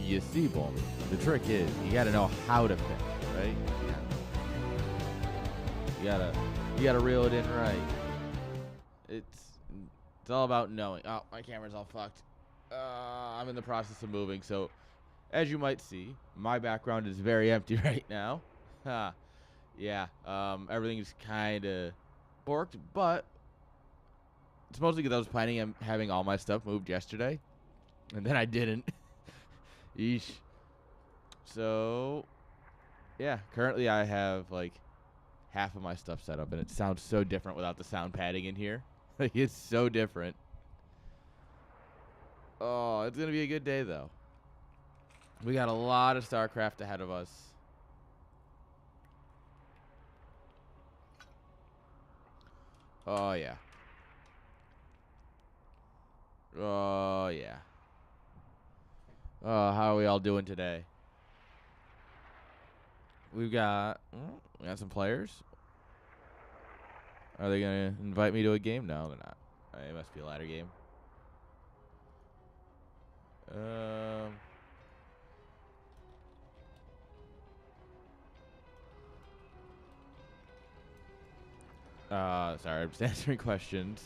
you see, Bull, the trick is you got to know how to pick, right? Yeah. You gotta reel it in right. It's all about knowing. Oh, my camera's all fucked. I'm in the process of moving, so as you might see, my background is very empty right now. Yeah. Everything's kind of borked, but it's mostly because I was planning on having all my stuff moved yesterday, and then I didn't. Yeesh. So, yeah, currently I have, like, half of my stuff set up, and it sounds so different without the sound padding in here. Like, it's so different. Oh, it's going to be a good day, though. We got a lot of StarCraft ahead of us. Oh, yeah. Oh, yeah. Oh, how are we all doing today? We got some players. Are they going to invite me to a game? No, they're not. It must be a ladder game. Sorry, I'm just answering questions.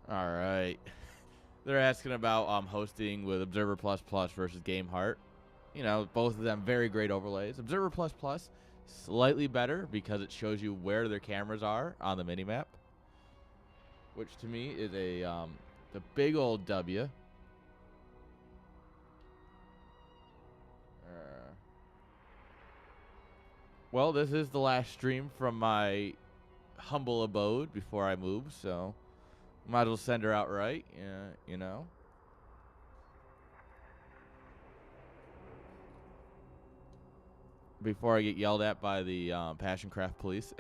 All right. They're asking about hosting with Observer Plus Plus versus Game Heart. You know, both of them very great overlays. Observer Plus Plus slightly better because it shows you where their cameras are on the minimap, which to me is the big old W. Well, this is the last stream from my humble abode before I move, so might as well send her out right. Yeah, you know. Before I get yelled at by the Passioncraft police.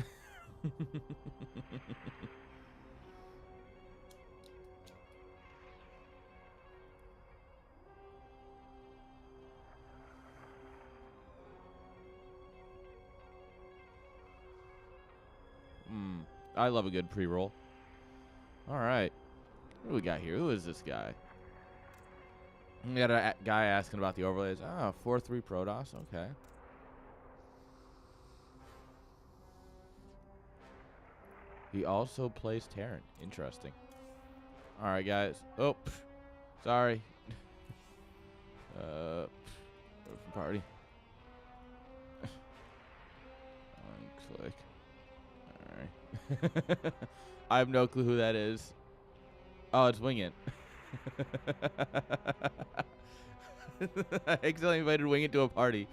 I love a good pre-roll. All right. What do we got here? Who is this guy? We got a guy asking about the overlays. Oh, 4-3 Protoss. Okay. He also plays Terran. Interesting. All right, guys. Oh, sorry. Party. Click. All right. I have no clue who that is. Oh, it's Wing It. I accidentally invited Wing It to a party.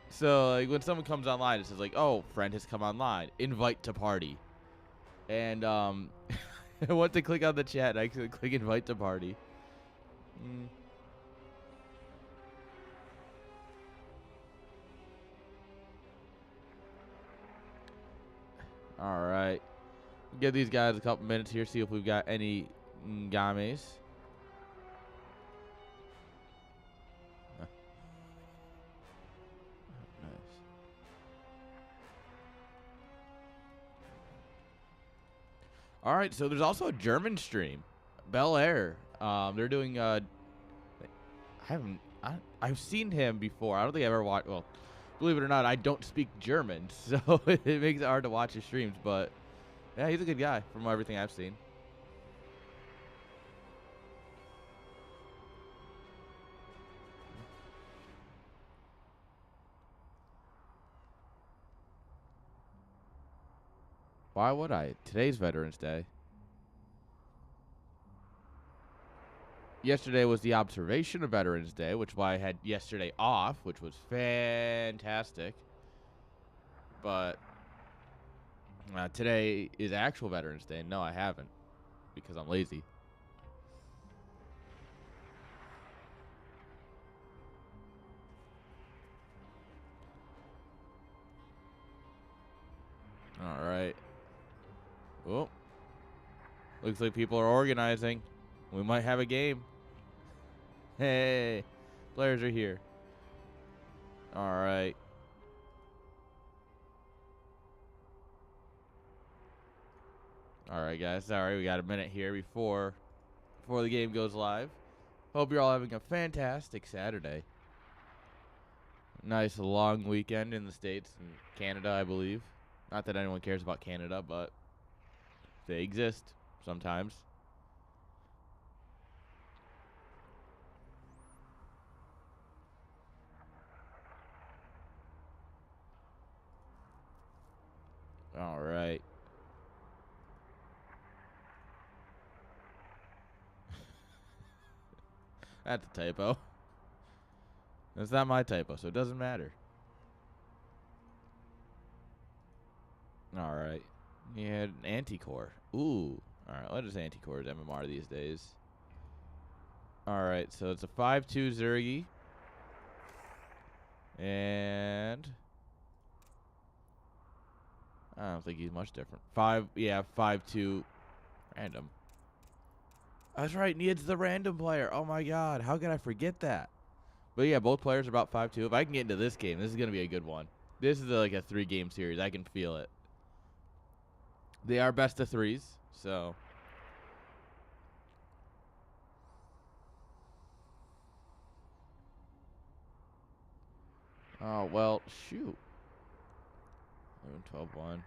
So, like, when someone comes online, it says, like, oh, friend has come online. Invite to party. And, I want to click on the chat, and I click invite to party. All right. Give these guys a couple minutes here, see if we've got any Ngames. All right, so there's also a German stream, Bel Air. They're doing. I've seen him before. I don't think I've ever watched. Well, believe it or not, I don't speak German, so it makes it hard to watch his streams. But yeah, he's a good guy from everything I've seen. Why would I? Today's Veterans Day. Yesterday was the observation of Veterans Day, which is why I had yesterday off, which was fantastic. But today is actual Veterans Day. No, I haven't, because I'm lazy. All right. Oh, looks like people are organizing. We might have a game. Hey, players are here. All right. All right, guys. Sorry, we got a minute here before the game goes live. Hope you're all having a fantastic Saturday. Nice long weekend in the States and Canada, I believe. Not that anyone cares about Canada, but they exist sometimes. All right. That's a typo. That's not my typo, so it doesn't matter. All right. You had an anti-core. Ooh. All right. What is anti-core's MMR these days? All right. So it's a 5-2 Zergy. And I don't think he's much different. 5-2 random. That's right. Needs the random player. Oh my God. How could I forget that? But yeah, both players are about 5-2. If I can get into this game, this is going to be a good one. This is like a 3-game series. I can feel it. They are best of 3s, so. Oh, well, shoot. 11, 12, 1.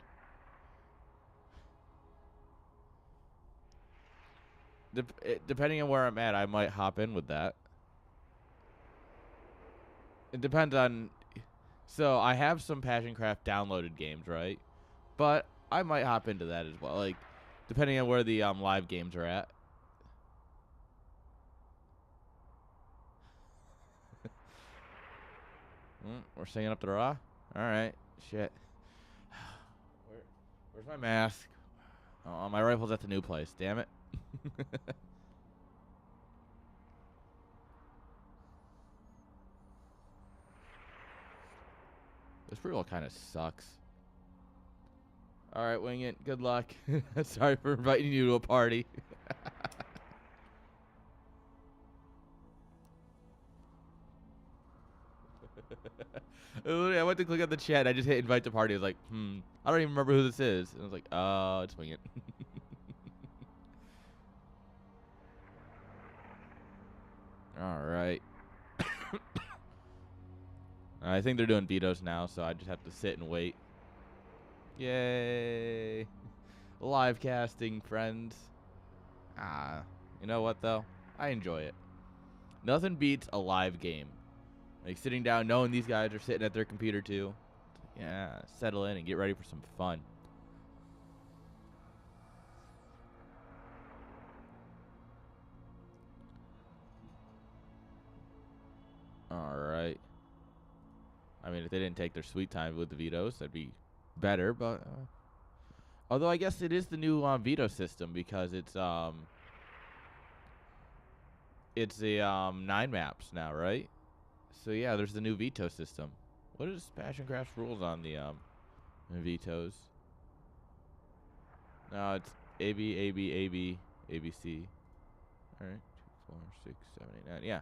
Depending on where I'm at, I might hop in with that. It depends on. So I have some PassionCraft downloaded games, right? But I might hop into that as well, like depending on where the live games are at. We're singing up the raw. All right, shit. Where's my mask? Oh, my rifle's at the new place. Damn it. This pre-roll kind of sucks. All right, wing it. Good luck. Sorry for inviting you to a party. I went to click on the chat. I just hit invite to party. I was like, I don't even remember who this is. And I was like, it's wing it. All right. I think they're doing vetoes now, so I just have to sit and wait. Yay. Live casting, friends. You know what, though? I enjoy it. Nothing beats a live game. Like, sitting down, knowing these guys are sitting at their computer, too. Yeah, settle in and get ready for some fun. All right. I mean, if they didn't take their sweet time with the vetoes, that'd be better, but... although I guess it is the new veto system because it's a 9 maps now, right? So yeah, there's the new veto system. What is PassionCraft's rules on the vetoes? No, it's A B A B A B A B C. All right, 2, 4, 6, 7, 8, 9. Yeah.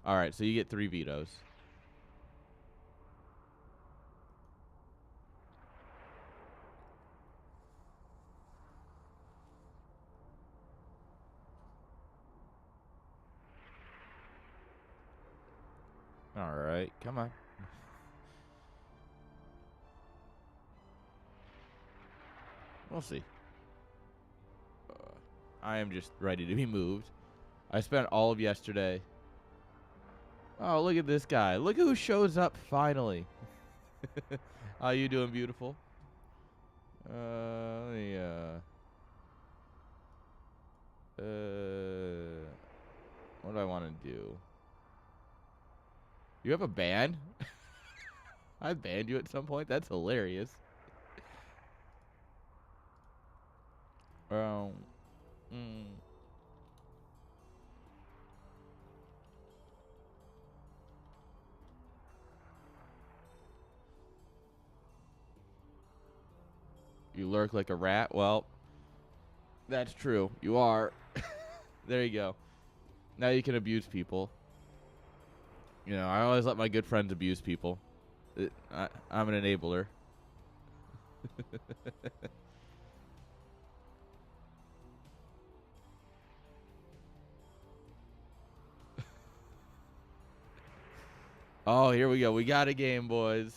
All right, so you get 3 vetoes. All right, come on. We'll see. I am just ready to be moved. I spent all of yesterday. Oh, look at this guy. Look who shows up finally. How you doing, beautiful? Yeah. What do I want to do? You have a ban? I banned you at some point? That's hilarious. You lurk like a rat? Well, that's true. You are. There you go. Now you can abuse people. You know, I always let my good friends abuse people. I'm an enabler. Oh, here we go. We got a game, boys.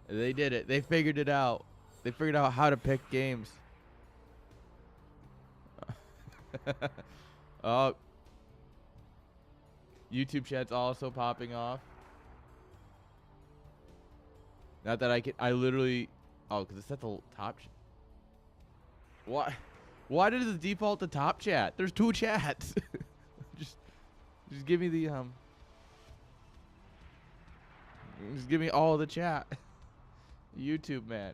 They did it. They figured it out. They figured out how to pick games. Oh. YouTube chat's also popping off. Not that I literally... Oh, because it's at the top. Why? Why did it default to top chat? There's 2 chats. just give me the, Just give me all the chat. YouTube, man.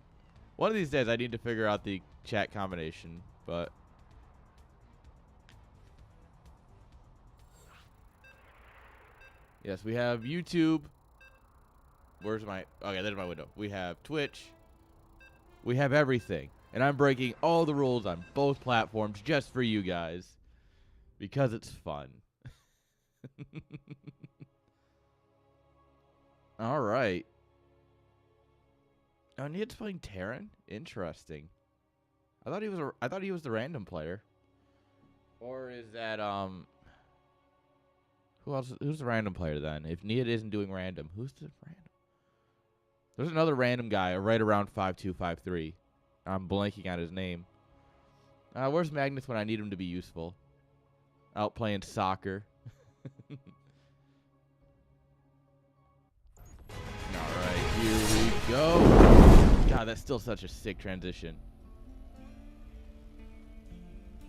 One of these days, I need to figure out the chat combination, but... Yes, we have YouTube. Where's my... Okay, there's my window. We have Twitch. We have everything. And I'm breaking all the rules on both platforms just for you guys. Because it's fun. All right. Oh, Need's playing Terran? Interesting. I thought he was the random player. Or is that who else? Who's the random player then? If Nia isn't doing random, who's the random? There's another random guy right around 5253. I'm blanking on his name. Where's Magnus when I need him to be useful? Out playing soccer. Alright, here we go. God, that's still such a sick transition.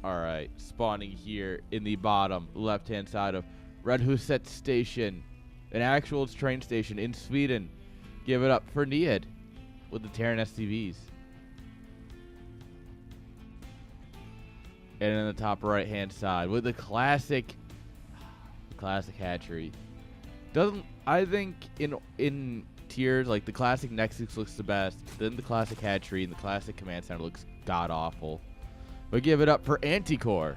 Alright, spawning here in the bottom left-hand side of Red Huset Station. An actual train station in Sweden. Give it up for Need with the Terran SCVs. And in the top right-hand side with the classic hatchery. I think in tiers, like the classic Nexus looks the best, then the classic hatchery and the classic command center looks god-awful. But give it up for Anticore.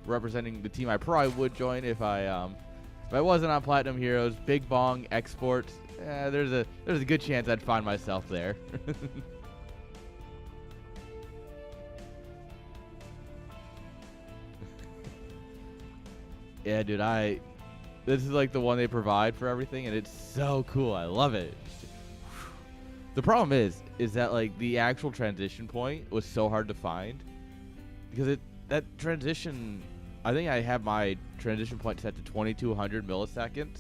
Representing the team I probably would join if I wasn't on Platinum Heroes. Big Bong Exports. There's a good chance I'd find myself there. Yeah, dude, this is like the one they provide for everything, and it's so cool. I love it. The problem is that like the actual transition point was so hard to find because that transition, I think I have my transition point set to 2200 milliseconds,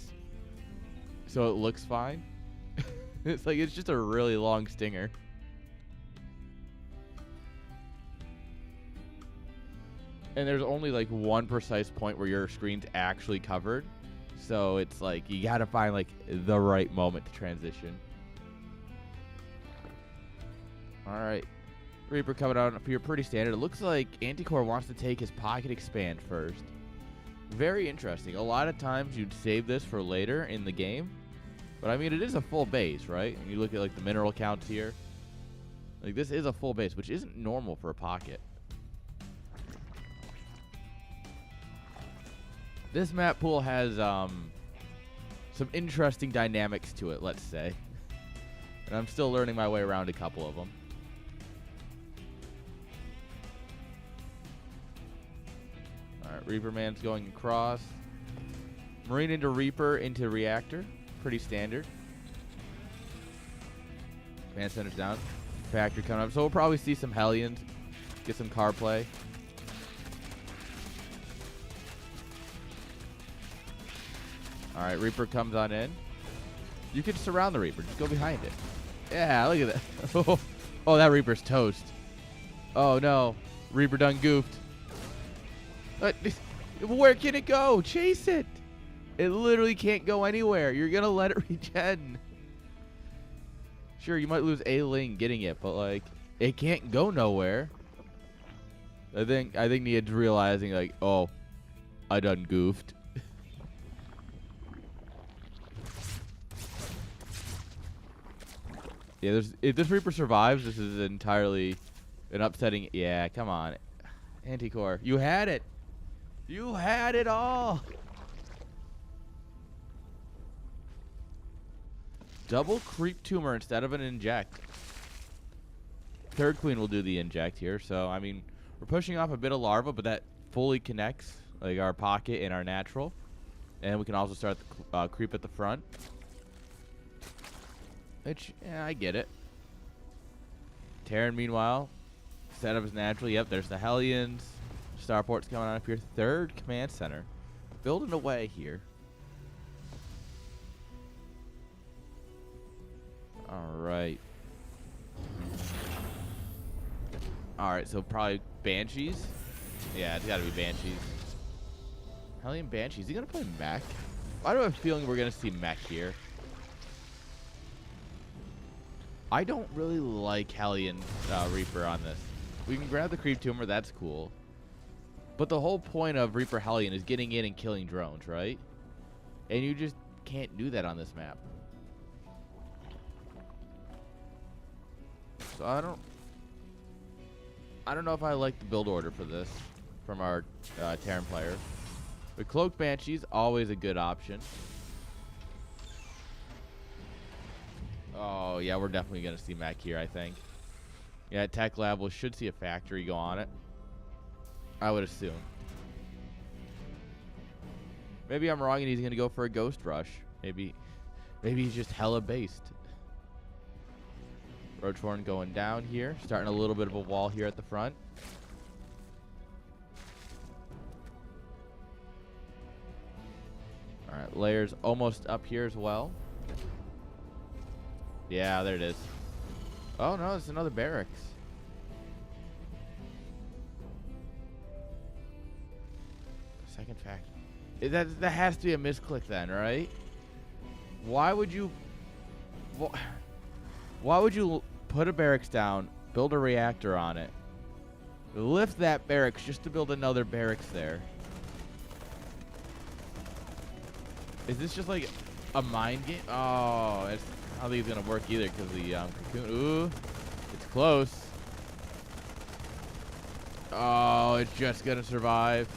so it looks fine. It's just a really long stinger. And there's only like one precise point where your screen's actually covered. So it's like you gotta find like the right moment to transition. Alright. Reaper coming out up here pretty standard. It looks like Anticore wants to take his pocket expand first. Very interesting. A lot of times you'd save this for later in the game. But I mean it is a full base, right? And you look at like the mineral counts here. Like this is a full base, which isn't normal for a pocket. This map pool has some interesting dynamics to it, let's say. And I'm still learning my way around a couple of them. Alright, Reaper Man's going across. Marine into Reaper into Reactor. Pretty standard. Command center's down. Factory coming up. So we'll probably see some Hellions. Get some car play. Alright, Reaper comes on in. You can surround the Reaper. Just go behind it. Yeah, look at that. Oh, that Reaper's toast. Oh, no. Reaper done goofed. Where can it go? Chase it. It literally can't go anywhere. You're going to let it regen. Sure, you might lose a lane getting it, but, like, it can't go nowhere. I think Need's realizing, like, oh, I done goofed. Yeah, if this Reaper survives, this is entirely an upsetting... Yeah, come on. Anticore, you had it. You had it all. Double creep tumor instead of an inject. Third queen will do the inject here. So, I mean, we're pushing off a bit of larva, but that fully connects like our pocket and our natural. And we can also start the creep at the front. Which, yeah, I get it. Terran, meanwhile, set up his natural. Yep, there's the Hellions. Starport's coming on up here. Third command center. Building away here. Alright. Alright, so probably Banshees. Yeah, it's gotta be Banshees. Hellion Banshees. Is he gonna play mech? I do have a feeling we're gonna see mech here. I don't really like Hellion Reaper on this. We can grab the creep tumor, that's cool. But the whole point of Reaper Hellion is getting in and killing drones, right? And you just can't do that on this map. So I don't know if I like the build order for this from our Terran player. But Cloak Banshee's always a good option. Oh, yeah, we're definitely going to see mech here, I think. Yeah, Tech Lab should see a factory go on it. I would assume. Maybe I'm wrong and he's going to go for a Ghost Rush. Maybe he's just hella based. Roachhorn going down here. Starting a little bit of a wall here at the front. Alright, layers almost up here as well. Yeah, there it is. Oh no, it's another barracks. Second factory. That has to be a misclick then, right? Why would you... Why would you put a barracks down, build a reactor on it, lift that barracks just to build another barracks there? Is this just like a mind game? Oh, I don't think it's going to work either because the cocoon. Ooh, it's close. Oh, it's just going to survive.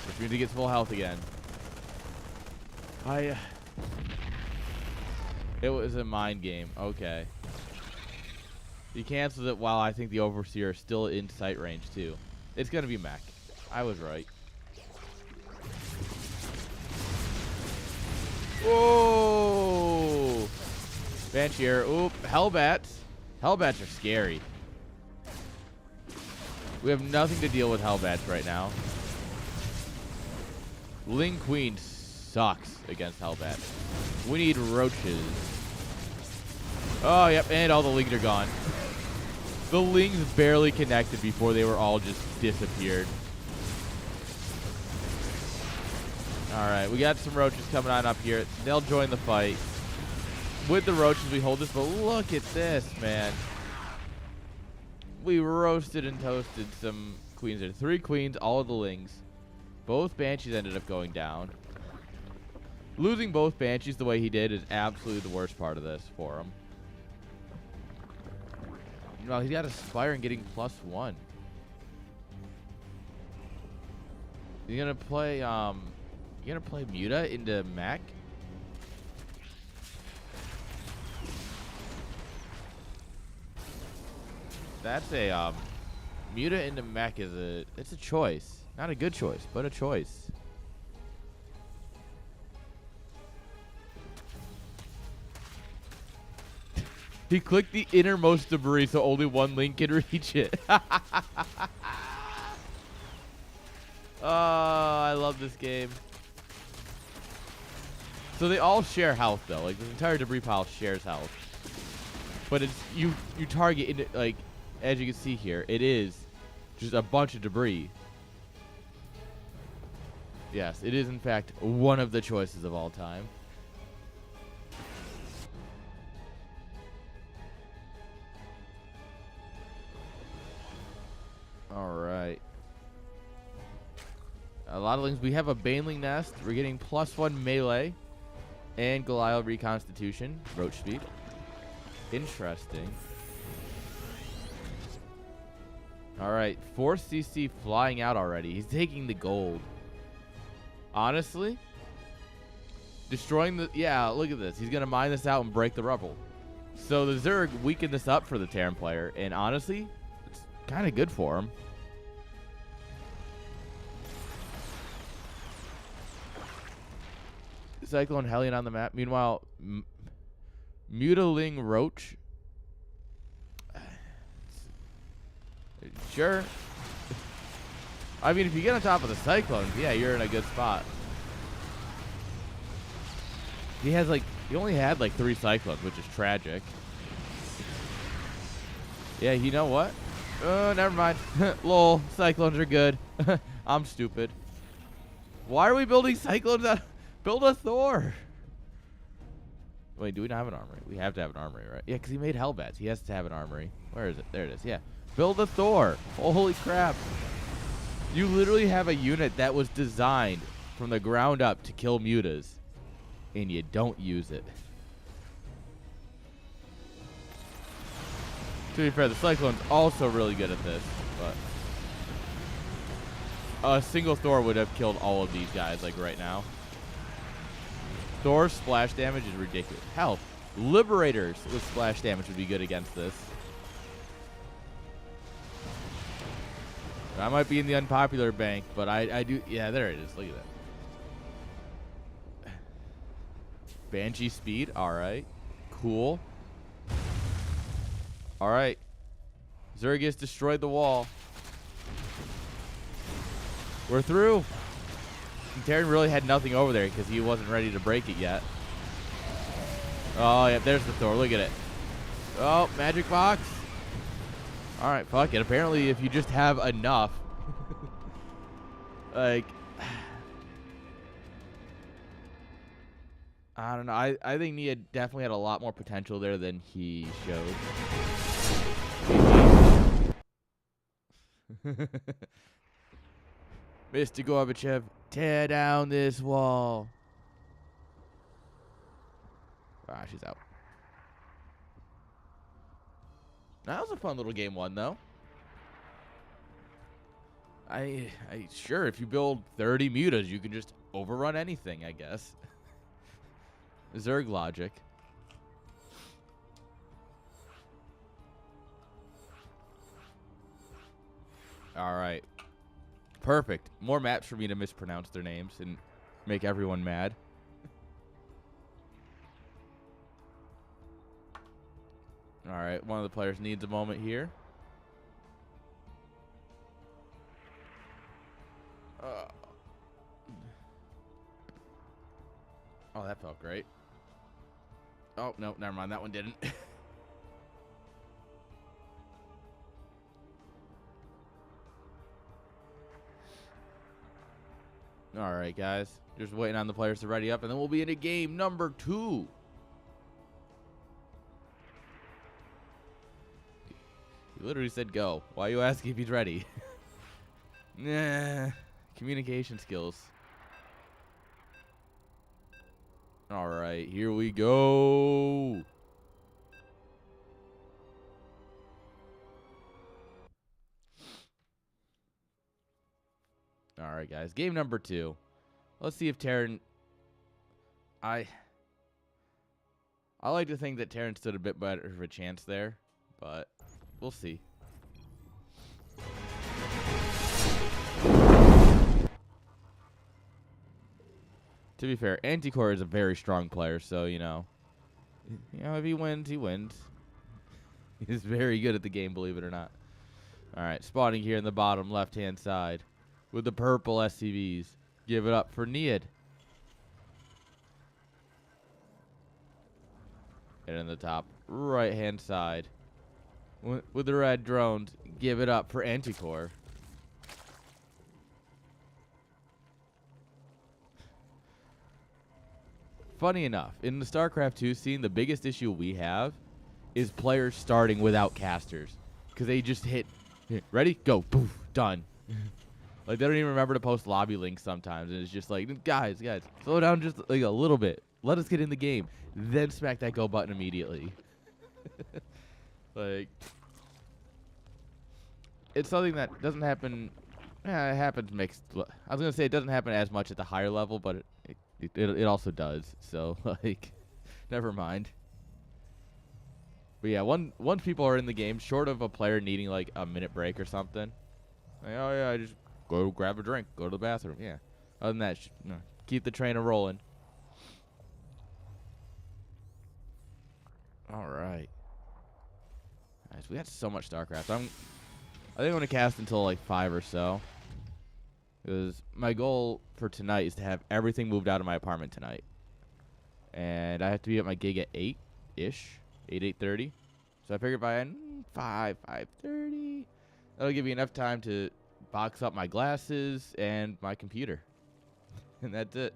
Which means he gets full health again. It was a mind game. Okay. He cancels it while I think the Overseer is still in sight range, too. It's going to be mech. I was right. Whoa! Bansheer. Oop. Hellbats. Hellbats are scary. We have nothing to deal with Hellbats right now. Ling Queen sucks against Hellbats. We need roaches. Oh, yep, and all the lings are gone. The lings barely connected before they were all just disappeared. Alright, we got some roaches coming on up here. They'll join the fight. With the roaches, we hold this, but look at this, man. We roasted and toasted some queens there. 3 queens, all of the lings. Both Banshees ended up going down. Losing both Banshees the way he did is absolutely the worst part of this for him. Well, he's got a Spire and getting +1. He's gonna play Muta into mech? That's a Muta into mech is it's a choice. Not a good choice, but a choice. He clicked the innermost debris so only one link can reach it. Oh, I love this game. So they all share health though. Like this entire debris pile shares health. But it's you target into, like, as you can see here, it is just a bunch of debris. Yes, it is in fact one of the choices of all time. Alright. A lot of things. We have a Baneling Nest. We're getting +1 melee. And Goliath Reconstitution. Roach speed. Interesting. All right, 4 CC flying out already. He's taking the gold. Honestly, destroying the... Yeah, look at this. He's going to mine this out and break the rubble. So the Zerg weakened this up for the Terran player, and honestly, it's kind of good for him. Cyclone Hellion on the map. Meanwhile, Mutiling Roach. Sure. I mean, if you get on top of the Cyclones, yeah, you're in a good spot. He only had like 3 Cyclones, which is tragic. Yeah, you know what? Never mind. Lol, Cyclones are good. I'm stupid. Why are we building Cyclones out? Build a Thor. Wait, do we not have an armory? We have to have an armory, right? Yeah, because he made Hellbats. He has to have an armory. Where is it? There it is. Yeah. Build a Thor. Holy crap. You literally have a unit that was designed from the ground up to kill mutas, and you don't use it. To be fair, the Cyclone's also really good at this, but a single Thor would have killed all of these guys, like, right now. Thor's splash damage is ridiculous. Hell, Liberators with splash damage would be good against this. I might be in the unpopular bank, but I do... Yeah, there it is. Look at that. Banshee speed. All right. Cool. All right. Zergus destroyed the wall. We're through. Terran really had nothing over there because he wasn't ready to break it yet. Oh, yeah, there's the Thor. Look at it. Oh, magic box. All right, fuck it. Apparently, if you just have enough, like, I don't know. I think Nia definitely had a lot more potential there than he showed. Mr. Gorbachev, tear down this wall. Ah, she's out. That was a fun little game 1, though. Sure, if you build 30 mutas, you can just overrun anything, I guess. Zerg logic. All right. Perfect. More maps for me to mispronounce their names and make everyone mad. All right, one of the players needs a moment here. Oh, that felt great. Oh, no, never mind. That one didn't. All right, guys. Just waiting on the players to ready up, and then we'll be into game number 2. He literally said go. Why are you asking if he's ready? Nah. Communication skills. All right, here we go. All right, guys. Game number 2. Let's see if Terran... I like to think that Terran stood a bit better of a chance there, but we'll see. To be fair, Anticore is a very strong player, so, you know, if he wins, he wins. He's very good at the game, believe it or not. All right, spawning here in the bottom left-hand side with the purple SCVs. Give it up for Need. And in the top right-hand side with the red drones. Give it up for Anticore. Funny enough, in the StarCraft 2 scene, the biggest issue we have is players starting without casters. Because they just hit, ready, go, poof, done. Like, they don't even remember to post lobby links sometimes. And it's just like, guys, slow down just like a little bit. Let us get in the game. Then smack that go button immediately. Like, it's something that doesn't happen. It happens mixed. I was gonna say it doesn't happen as much at the higher level, but it also does. So like, never mind. But yeah, once people are in the game, short of a player needing like a minute break or something, like, oh yeah, I just go grab a drink, go to the bathroom. Yeah. Other than that, keep the train rolling. All right. Nice. We got so much StarCraft. I think I'm gonna cast until like 5 or so. Because my goal for tonight is to have everything moved out of my apartment tonight. And I have to be at my gig at 8-ish. 8:30. So I figured by 5:30, that'll give you enough time to box up my glasses and my computer. And that's it.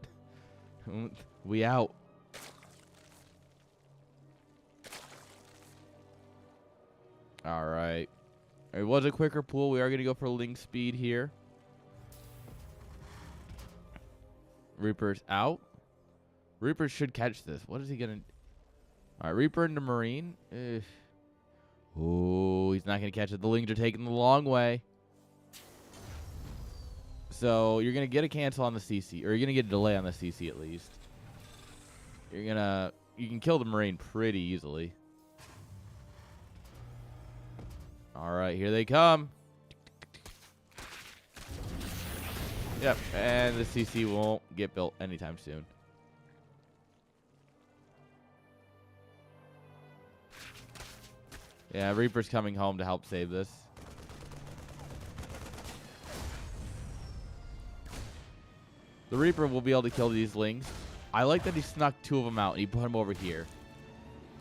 We out. All right. It was a quicker pool. We are going to go for link speed here. Reaper's out. Reaper should catch this. What is he going to... All right, Reaper into Marine. Oh, he's not going to catch it. The Lings are taking the long way. So you're going to get a cancel on the CC, or you're going to get a delay on the CC at least. You can kill the Marine pretty easily. All right, here they come. Yep, and the CC won't get built anytime soon. Yeah, Reaper's coming home to help save this. The Reaper will be able to kill these Lings. I like that he snuck 2 of them out and he put them over here.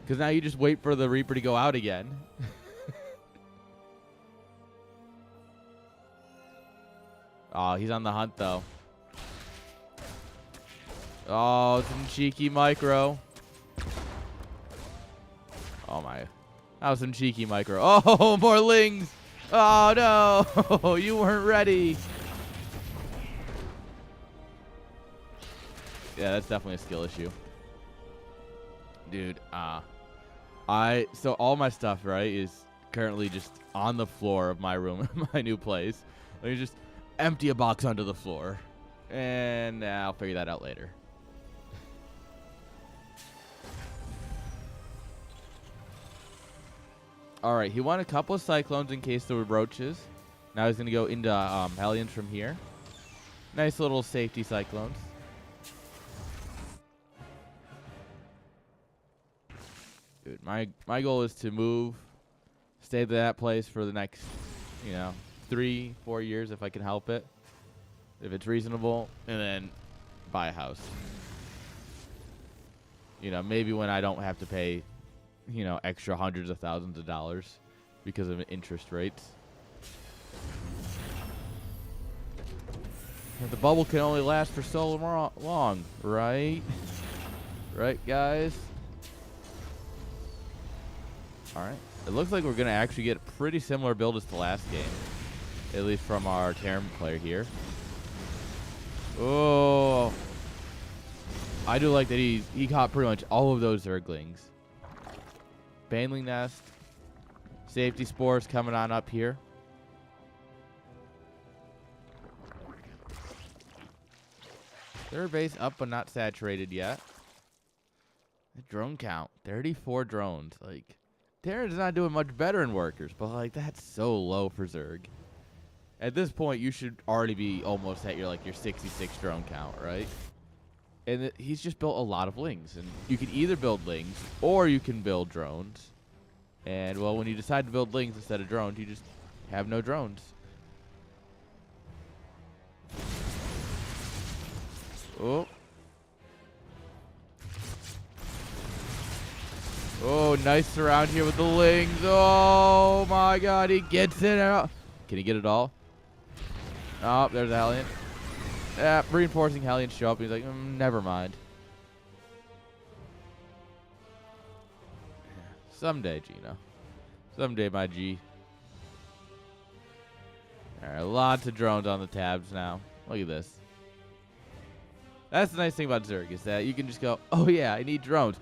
Because now you just wait for the Reaper to go out again. Oh, he's on the hunt, though. Oh, some cheeky micro. Oh, my. That was some cheeky micro. Oh, more Lings. Oh, no. You weren't ready. Yeah, that's definitely a skill issue. Dude, so all my stuff, right, is currently just on the floor of my room, my new place. Let me just empty a box onto the floor. And I'll figure that out later. All right, he won a couple of Cyclones in case there were Roaches. Now he's going to go into Hellions from here. Nice little safety Cyclones. Dude, my goal is to move, stay at that place for the next, 3-4 years if I can help it, if it's reasonable, and then buy a house. Maybe when I don't have to pay, extra hundreds of thousands of dollars because of interest rates. But the bubble can only last for so long, right? Right, guys? All right. It looks like we're going to actually get a pretty similar build as the last game, at least from our Terran player here. Oh. I do like that he caught pretty much all of those Zerglings. Baneling Nest. Safety Spores coming on up here. Third base up but not saturated yet. The drone count. 34 drones. Like, Terran's not doing much better in workers, but like that's so low for Zerg. At this point, you should already be almost at your 66 drone count, right? And he's just built a lot of Lings, and you can either build Lings or you can build drones. And well, when you decide to build Lings instead of drones, you just have no drones. Oh. Oh, nice surround here with the Lings. Oh, my God. He gets it out. Can he get it all? Oh, there's a Hellion. Yeah, reinforcing Hellion show up. He's like, never mind. Someday, Gino. Someday, my G. All right, lots of drones on the tabs now. Look at this. That's the nice thing about Zerg is that you can just go, oh, yeah, I need drones.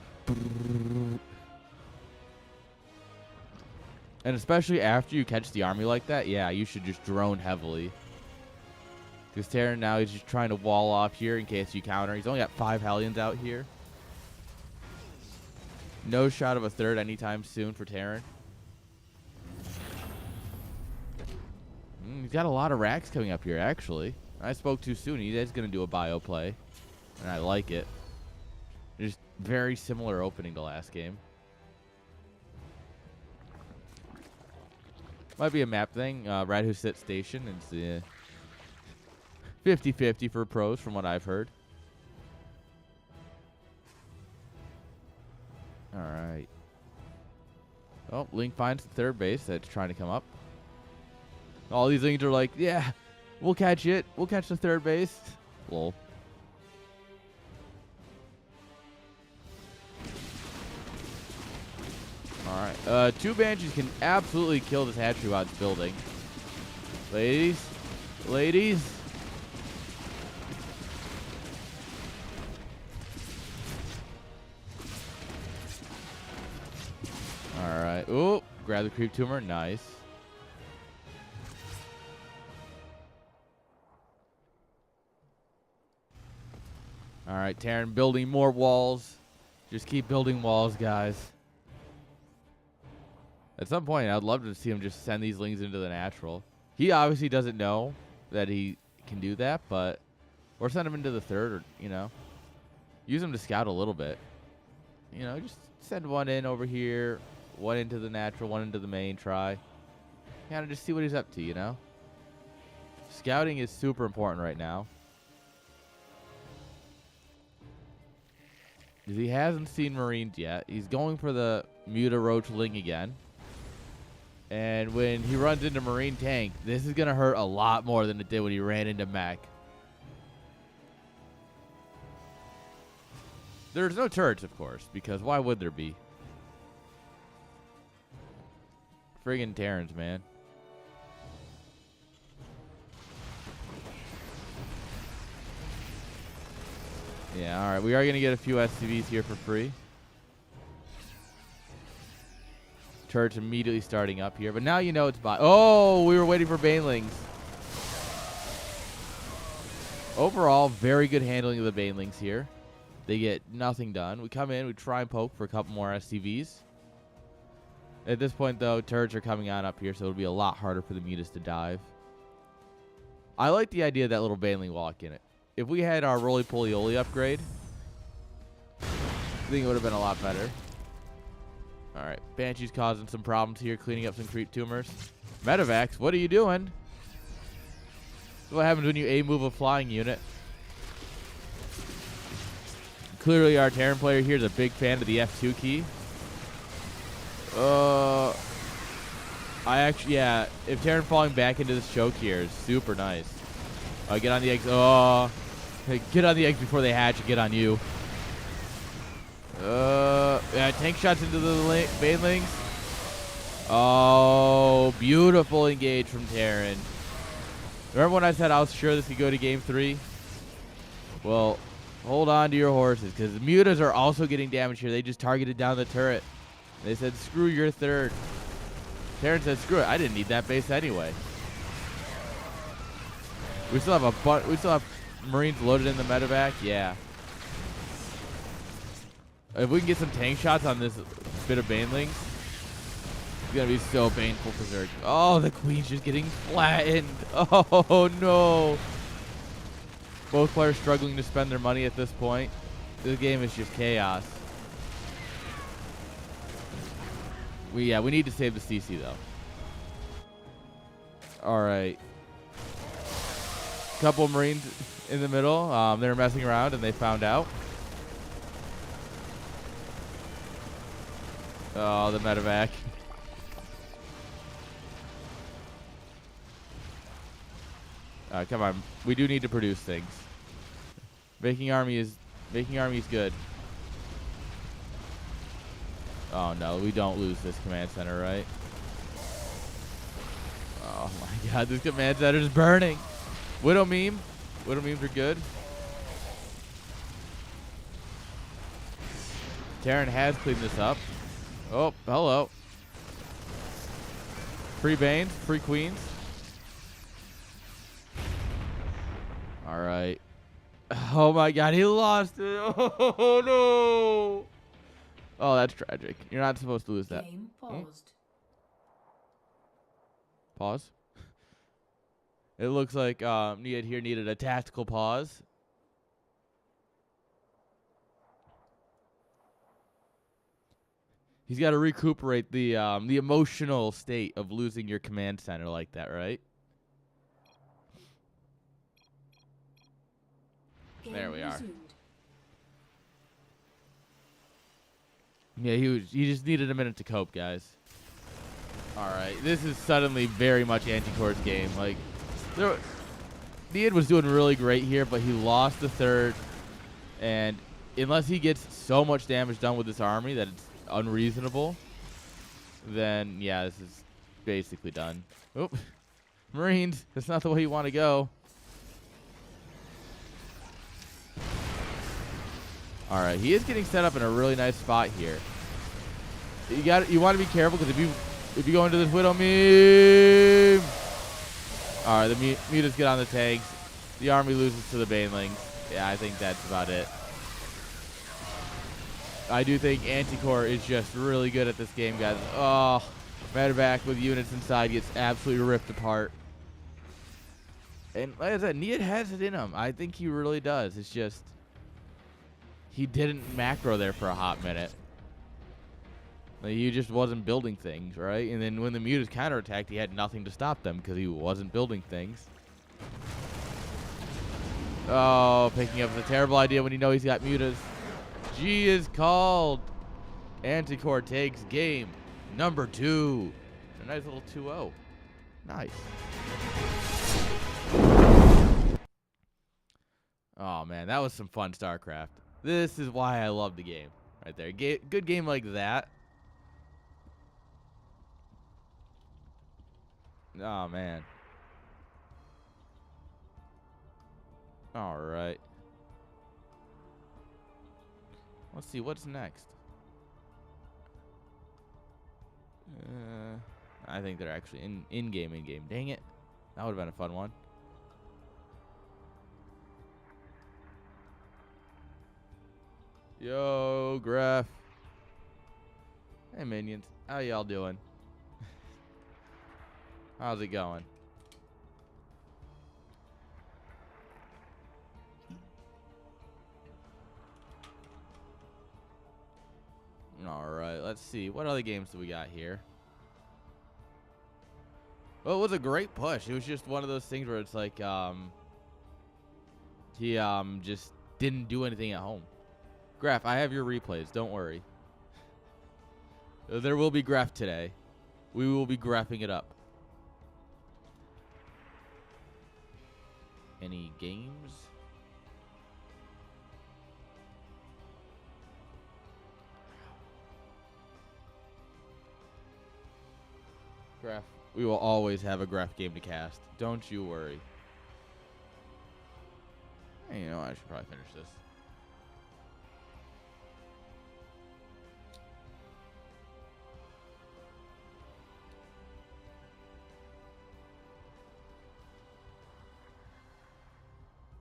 And especially after you catch the army like that, yeah, you should just drone heavily. Because Terran now, he's just trying to wall off here in case you counter. He's only got 5 Hellions out here. No shot of a third anytime soon for Terran. He's got a lot of racks coming up here, actually. I spoke too soon. He is going to do a bio play. And I like it. Just very similar opening to last game. Might be a map thing. Red Who Sit Station. It's 50-50 for pros from what I've heard. Alright. Oh, Link finds the third base that's trying to come up. All these things are like, yeah, we'll catch it. We'll catch the third base. Lol. Alright. 2 Banshees can absolutely kill this hatchery while it's building. Ladies. Ladies. Alright. Ooh. Grab the creep tumor. Nice. Alright, Terran building more walls. Just keep building walls, guys. At some point, I'd love to see him just send these lings into the natural. He obviously doesn't know that he can do that, but... Or send him into the third, or, you know. Use him to scout a little bit. You know, just send one in over here. One into the natural, one into the main, try. Kind of just see what he's up to, you know. Scouting is super important right now. Because he hasn't seen Marines yet. He's going for the Muta Roach Ling again. And when he runs into Marine Tank, this is going to hurt a lot more than it did when he ran into Mech. There's no turrets, of course, because why would there be? Friggin' Terrans, man. Yeah, alright. We are going to get a few SCVs here for free. Turrets immediately starting up here. But now you know it's bot. Oh, we were waiting for Banelings. Overall, very good handling of the Banelings here. They get nothing done. We come in, we try and poke for a couple more SCVs. At this point, though, turrets are coming on up here, so it'll be a lot harder for the Mutas to dive. I like the idea of that little Baneling walk in it. If we had our roly-poly-oly upgrade, I think it would have been a lot better. Alright, Banshee's causing some problems here, cleaning up some creep tumors. Medivacs, what are you doing? What happens when you A-move a flying unit? Clearly, our Terran player here is a big fan of the F2 key. Yeah, if Terran falling back into this choke here is super nice. Get on the eggs. Oh, get on the eggs before they hatch and get on you. Yeah, tank shots into the Banelings. Oh, beautiful engage from Terran. Remember when I said I was sure this could go to game 3? Well, hold on to your horses, because the Mutas are also getting damage here. They just targeted down the turret. They said, screw your third. Terran said, screw it. I didn't need that base anyway. We still have Marines loaded in the medevac. Yeah. If we can get some tank shots on this bit of Banelings, it's gonna be so painful for Zerg. Oh, the Queen's just getting flattened. Oh no. Both players struggling to spend their money at this point. This game is just chaos. We need to save the CC though. All right. Couple Marines in the middle. They were messing around and they found out. Oh, the medevac. Come on. We do need to produce things. Making army is good. Oh no, we don't lose this command center, right? Oh my god, this command center is burning. Widow meme. Widow memes are good. Terran has cleaned this up. Oh, hello. Free Banes, free Queens. All right. Oh my God, he lost it. Oh no. Oh, that's tragic. You're not supposed to lose that. Game paused. Pause. It looks like Nia here needed a tactical pause. He's got to recuperate the emotional state of losing your command center like that, right? Game There we are. resumed. Yeah, he just needed a minute to cope, guys. All right, this is suddenly very much Anticore's game. Like, Niad was doing really great here, but he lost the third, and unless he gets so much damage done with this army that it's unreasonable, then yeah, this is basically done. Oop. Marines, that's not the way you want to go. All right, he is getting set up in a really nice spot here. You want to be careful because if you go into this Widow meme, all right, the mutas get on the tanks. The army loses to the Banelings. Yeah, I think that's about it. I do think Anticore is just really good at this game, guys. Oh, Medevac with units inside gets absolutely ripped apart. And like I said, Niad has it in him. I think he really does. It's just he didn't macro there for a hot minute. Like, he just wasn't building things, right? And then when the mutas counterattacked, he had nothing to stop them because he wasn't building things. Oh, picking up the terrible idea when you know he's got mutas. G is called. Anticore takes game number 2. A nice little 2-0. Nice. Oh, man, that was some fun StarCraft. This is why I love the game right there. Good game like that. Oh, man. All right. Let's see what's next. I think they're actually in-game. Dang it. That would have been a fun one. Yo, Graf. Hey, minions. How y'all doing? How's it going? All right, let's see. What other games do we got here? Well, it was a great push. It was just one of those things where it's like he just didn't do anything at home. Graf, I have your replays. Don't worry. There will be Graf today. We will be graphing it up. Any games? Graf. We will always have a Graf game to cast. Don't you worry. Hey, you know, I should probably finish this.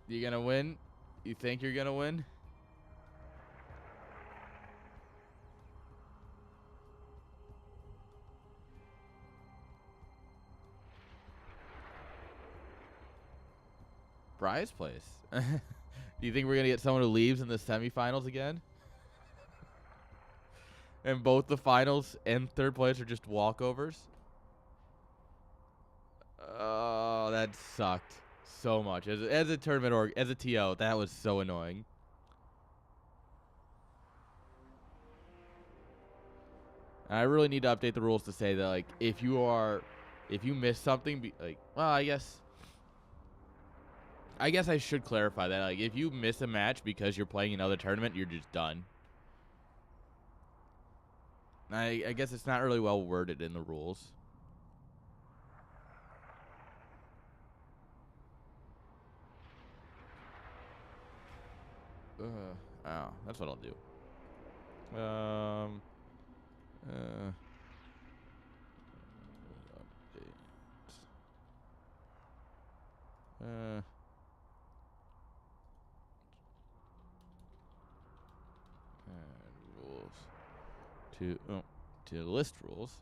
You gonna win? You think you're gonna win? Prize place. Do you think we're gonna get someone who leaves in the semifinals again? And both the finals and third place are just walkovers? Oh, that sucked so much. As a tournament org, as a TO, that was so annoying. And I really need to update the rules to say that, like, if you miss something, well, I guess I should clarify that. Like, if you miss a match because you're playing another tournament, you're just done. I guess it's not really well worded in the rules. Oh, that's what I'll do. Rules. To list rules.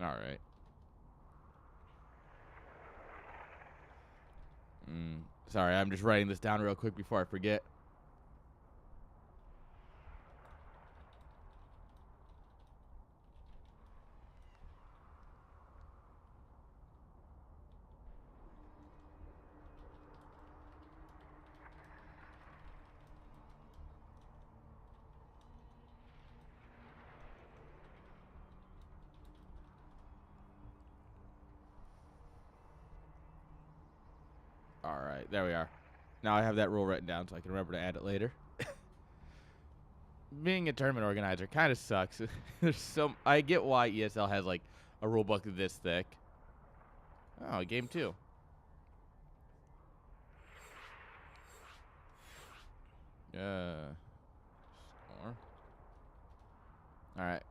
All right. Sorry, I'm just writing this down real quick before I forget. All right, there we are. Now I have that rule written down so I can remember to add it later. Being a tournament organizer kind of sucks. I get why ESL has like a rule book this thick. Oh, game 2. Score. All right.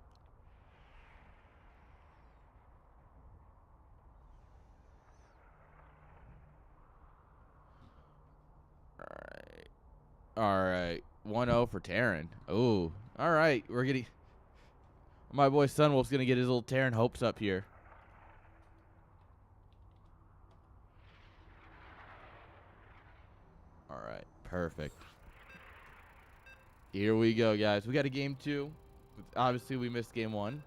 All right. 1-0 for Terran. Oh, all right. We're getting. My boy Sunwolf's going to get his little Terran hopes up here. All right. Perfect. Here we go, guys. We got a game 2. Obviously, we missed game 1.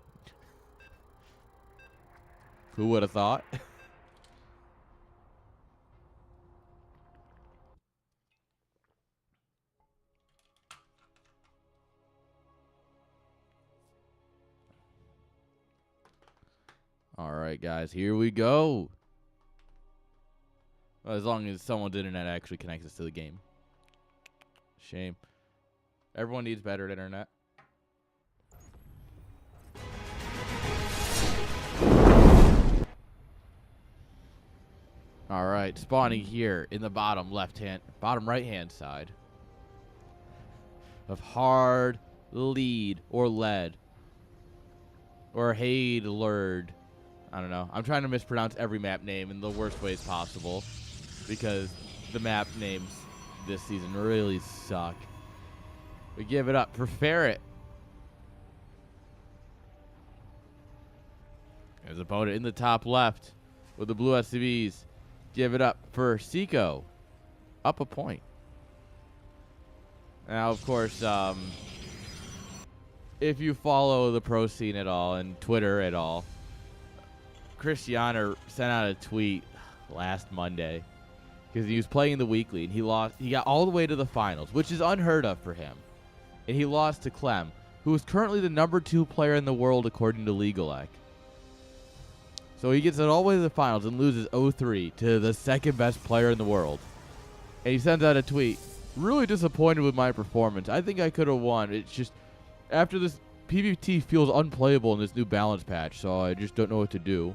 Who would have thought? All right, guys. Here we go. Well, as long as someone's internet actually connects us to the game. Shame. Everyone needs better internet. All right, spawning here in the bottom right hand side of hard lead or lead or Haid Lurd. I don't know. I'm trying to mispronounce every map name in the worst ways possible because the map names this season really suck. We give it up for Ferret. His opponent in the top left with the blue SCVs. Give it up for Seiko. Up a point. Now, of course, if you follow the pro scene at all and Twitter at all, Christiana sent out a tweet last Monday because he was playing the weekly and he lost. He got all the way to the finals, which is unheard of for him. And he lost to Clem, who is currently the #2 player in the world according to Legalec. So he gets it all the way to the finals and loses 0-3 to the second best player in the world. And he sends out a tweet, really disappointed with my performance. I think I could have won. It's just, after this, PvT feels unplayable in this new balance patch, so I just don't know what to do.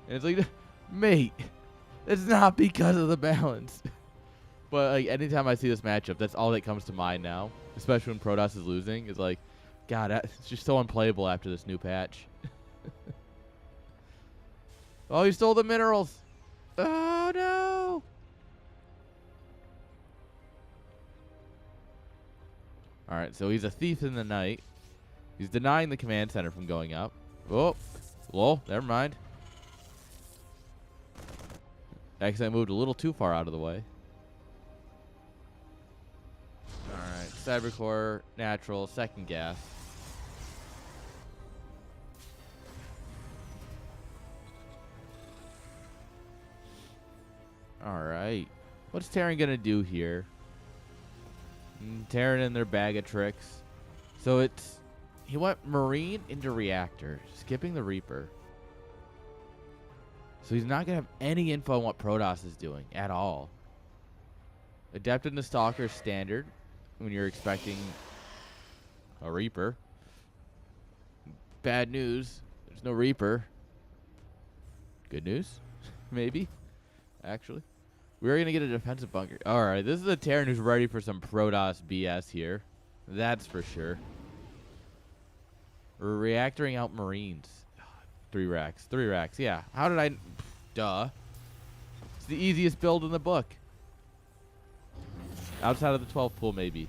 And it's like, mate, it's not because of the balance. But like anytime I see this matchup, that's all that comes to mind now. Especially when Protoss is losing. It's like, God, it's just so unplayable after this new patch. Oh, he stole the minerals. Oh, no. All right, so he's a thief in the night. He's denying the command center from going up. Oh, lol, never mind. Actually, I moved a little too far out of the way. All right, Cybercore, natural, second gas. All right. What's Terran going to do here? Terran in their bag of tricks. So he went Marine into Reactor, skipping the Reaper. So he's not going to have any info on what Protoss is doing at all. Adept into Stalker standard when you're expecting a Reaper. Bad news. There's no Reaper. Good news? Maybe. Actually. We're going to get a defensive bunker. All right. This is a Terran who's ready for some Protoss BS here. That's for sure. Reactoring out Marines. 3 racks. 3 racks. Yeah. How did I... Duh. It's the easiest build in the book. Outside of the 12 pool, maybe.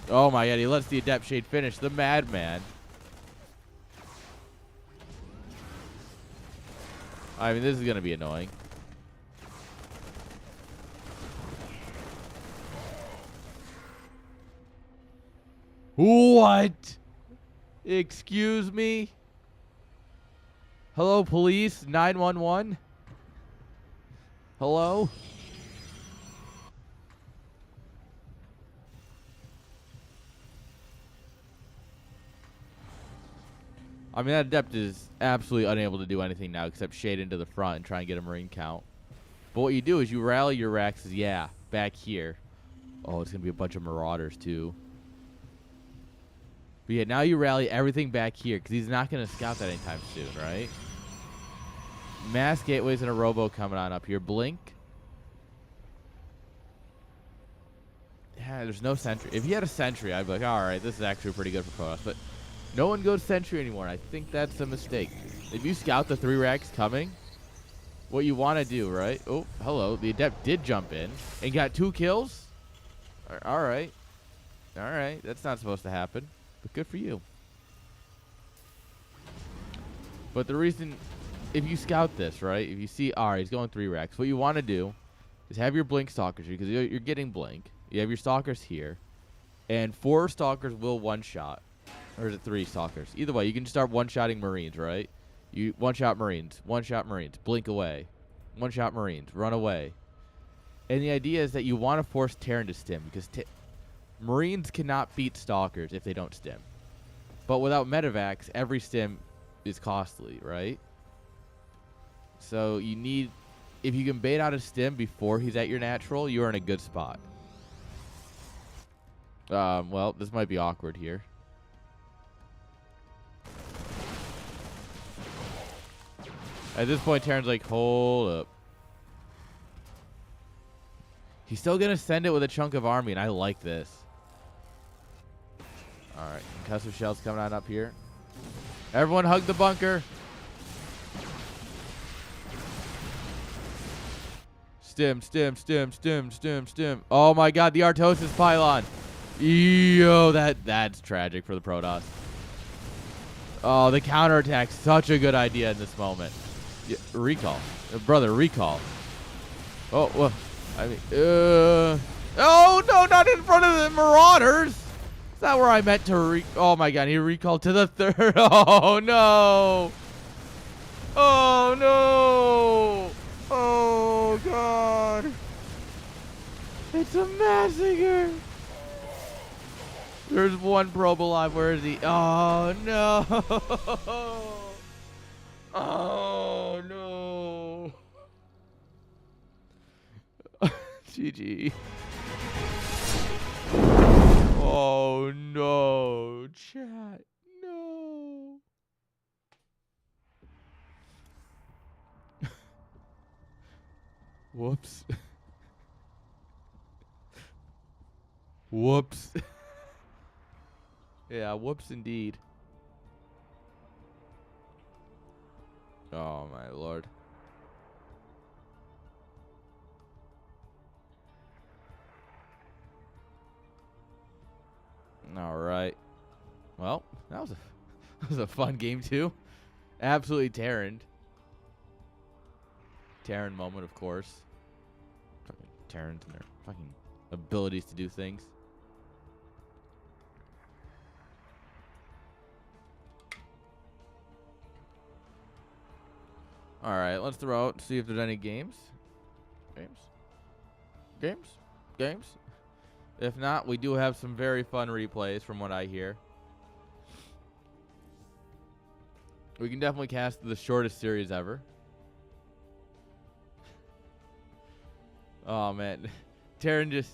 Oh my god, he lets the Adept Shade finish. The madman. I mean, this is going to be annoying. What? Excuse me? Hello, police? 911? Hello? I mean, that Adept is absolutely unable to do anything now except shade into the front and try and get a Marine count. But what you do is you rally your racks, yeah, back here. Oh, it's going to be a bunch of Marauders, too. But yeah, now you rally everything back here because he's not going to scout that anytime soon, right? Mass gateways and a robo coming on up here. Blink. Yeah, there's no sentry. If he had a sentry, I'd be like, all right, this is actually pretty good for Protoss. But no one goes sentry anymore. I think that's a mistake. If you scout the 3 racks coming, what you want to do, right? Oh, hello. The Adept did jump in and got 2 kills. All right. All right. That's not supposed to happen. But good for you. But the reason, if you scout this, right, if you see, all right, he's going 3 racks, what you want to do is have your Blink Stalkers here because you're getting Blink. You have your Stalkers here. And 4 Stalkers will one-shot. Or is it 3 Stalkers? Either way, you can start one-shotting Marines, right? You one-shot Marines. One-shot Marines. Blink away. One-shot Marines. Run away. And the idea is that you want to force Terran to stim because Marines cannot beat Stalkers if they don't stim. But without Medivacs, every stim is costly, right? So you need... If you can bait out a stim before he's at your natural, you're in a good spot. Well, this might be awkward here. At this point, Terran's like, hold up. He's still going to send it with a chunk of army, and I like this. All right, concussive shells coming on up here. Everyone hug the bunker. Stim, stim, stim, stim, stim, stim. Oh my god, the Artosis pylon. Yo, that's tragic for the Protoss. Oh, the counterattack's such a good idea in this moment. Yeah, recall. Brother, recall. Oh, well, I mean, oh, no, not in front of the Marauders. Is that where I meant to oh my god, he recalled to the 3rd. Oh, no. Oh, no. Oh, God. It's a massacre. There's 1 probe alive. Where is he? Oh, no. Oh, no. GG. Oh, no. Chat. No. Whoops. Whoops. Yeah, whoops indeed. Oh, my lord. All right. Well, that was a fun game, too. Absolutely Terran. Terran moment, of course. Fucking Terrans and their fucking abilities to do things. All right, let's throw out, see if there's any games. Games? If not, we do have some very fun replays from what I hear. We can definitely cast the shortest series ever. Oh, man. Terran just...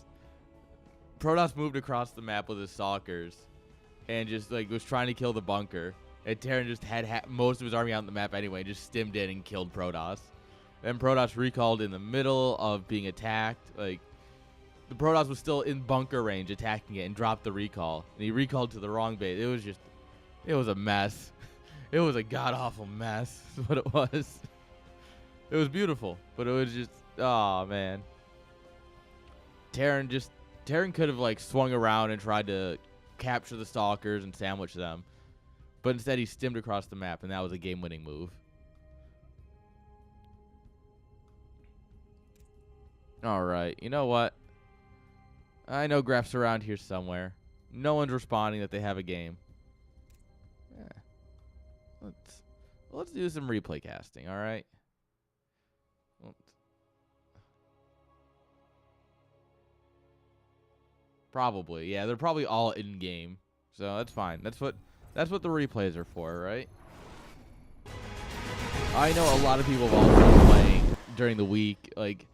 Protoss moved across the map with his Stalkers and just, like, was trying to kill the bunker. And Terran just had most of his army out on the map anyway, just stimmed in and killed Protoss. Then Protoss recalled in the middle of being attacked. Like, the Protoss was still in bunker range attacking it and dropped the recall. And he recalled to the wrong base. It was a mess. It was a god-awful mess is what it was. It was beautiful, but it was just, oh, man. Terran could have, like, swung around and tried to capture the Stalkers and sandwich them. But instead, he stimmed across the map, and that was a game-winning move. All right, you know what? I know Graf's around here somewhere. No one's responding that they have a game. Yeah. Let's do some replay casting, all right? Probably, yeah. They're probably all in game, so that's fine. That's what the replays are for, right? I know a lot of people have also been playing during the week. Like,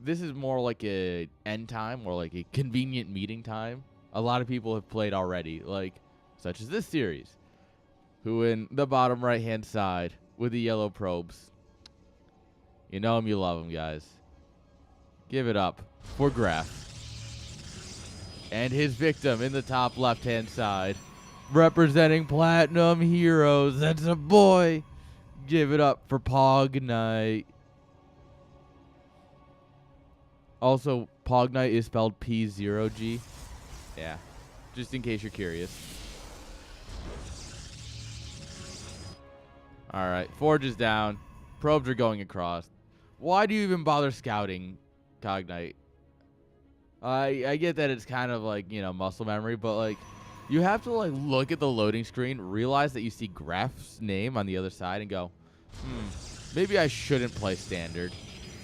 this is more like a end time or like a convenient meeting time. A lot of people have played already, like such as this series, who in the bottom right hand side with the yellow probes. You know him, you love him, guys. Give it up for Graf. And his victim in the top left-hand side, representing Platinum Heroes. That's a boy. Give it up for Pognite. Also, Pognite is spelled P0G. Yeah, just in case you're curious. All right, Forge is down. Probes are going across. Why do you even bother scouting, Cognite? I get that it's kind of like, you know, muscle memory, but like you have to like look at the loading screen, realize that you see Graf's name on the other side and go, maybe I shouldn't play standard.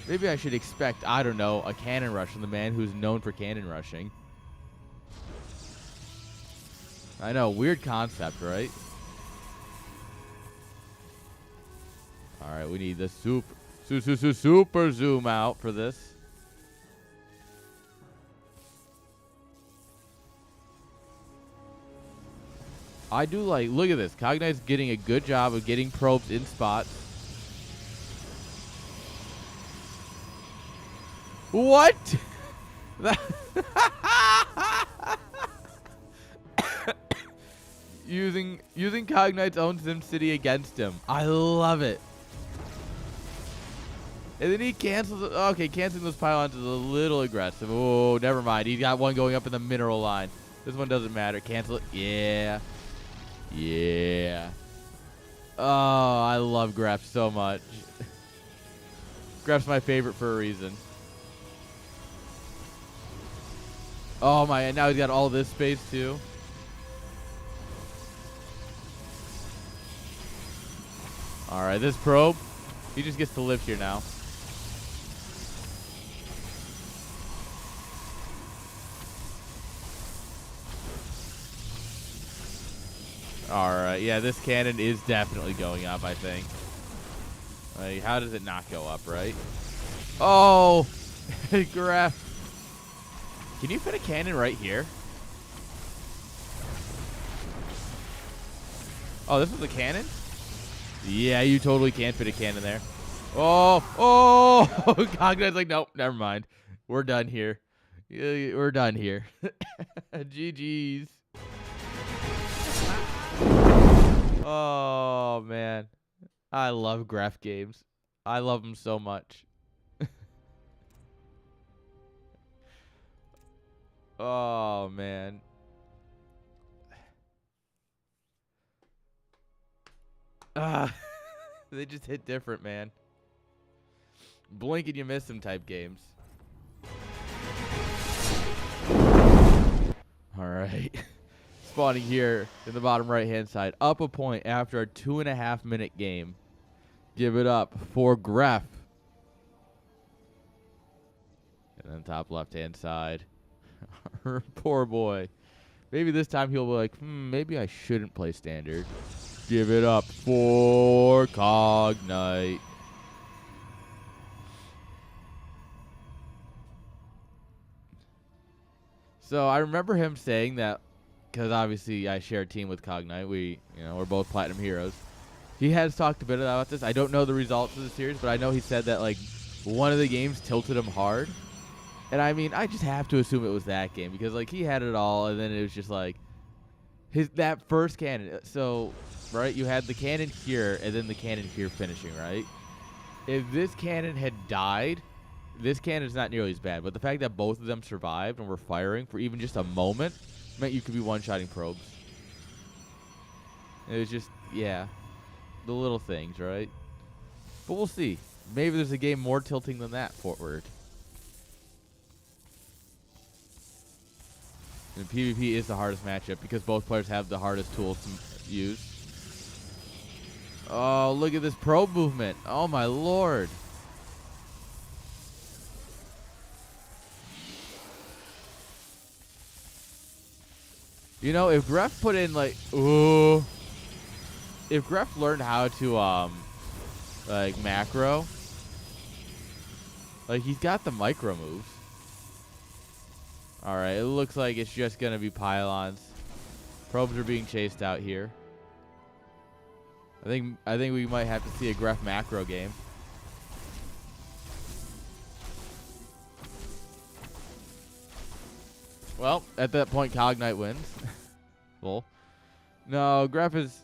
Maybe I should expect, I don't know, a cannon rush from the man who's known for cannon rushing. I know, weird concept, right? All right, we need the super zoom out for this. I do like, look at this. Cognite's getting a good job of getting probes in spots. What? using Cognite's own SimCity against him. I love it. And then he cancels it. Okay, canceling those pylons is a little aggressive. Oh, never mind. He's got one going up in the mineral line. This one doesn't matter. Cancel it. Yeah. Yeah. Oh, I love Graf so much. Graf's my favorite for a reason. Oh my, and now he's got all this space too. Alright, this probe, he just gets to live here now. Alright, yeah, this cannon is definitely going up, I think. Like, how does it not go up, right? Oh! Graf. Can you fit a cannon right here? Oh, this was a cannon? Yeah, you totally can fit a cannon there. Oh! Oh! Cognite's like, nope, never mind. We're done here. We're done here. GG's. Oh, man. I love Graf games. I love them so much. Oh, man. They just hit different, man. Blink and you miss them type games. All right. Spawning here in the bottom right-hand side. Up a point after a 2.5-minute game. Give it up for Graf. And then top left-hand side. Poor boy. Maybe this time he'll be like, maybe I shouldn't play standard. Give it up for Cognite. So I remember him saying that, because obviously I share a team with Cognite. We're both Platinum Heroes. He has talked a bit about this. I don't know the results of the series, but I know he said that like one of the games tilted him hard. And I mean, I just have to assume it was that game because like he had it all, and then it was just like that first cannon. So right, you had the cannon here, and then the cannon here finishing. Right. If this cannon had died, this cannon's not nearly as bad. But the fact that both of them survived and were firing for even just a moment meant you could be one-shotting probes. It was just, yeah, the little things, right? But we'll see. Maybe there's a game more tilting than that forward. And PvP is the hardest matchup because both players have the hardest tools to use. Oh, look at this probe movement. Oh, my lord. You know, if Gref put in, like, ooh. If Gref learned how to, like, macro. Like, he's got the micro moves. Alright, it looks like it's just going to be pylons. Probes are being chased out here. I think we might have to see a Gref macro game. Well, at that point, Cognite wins. Well, no, Gref is...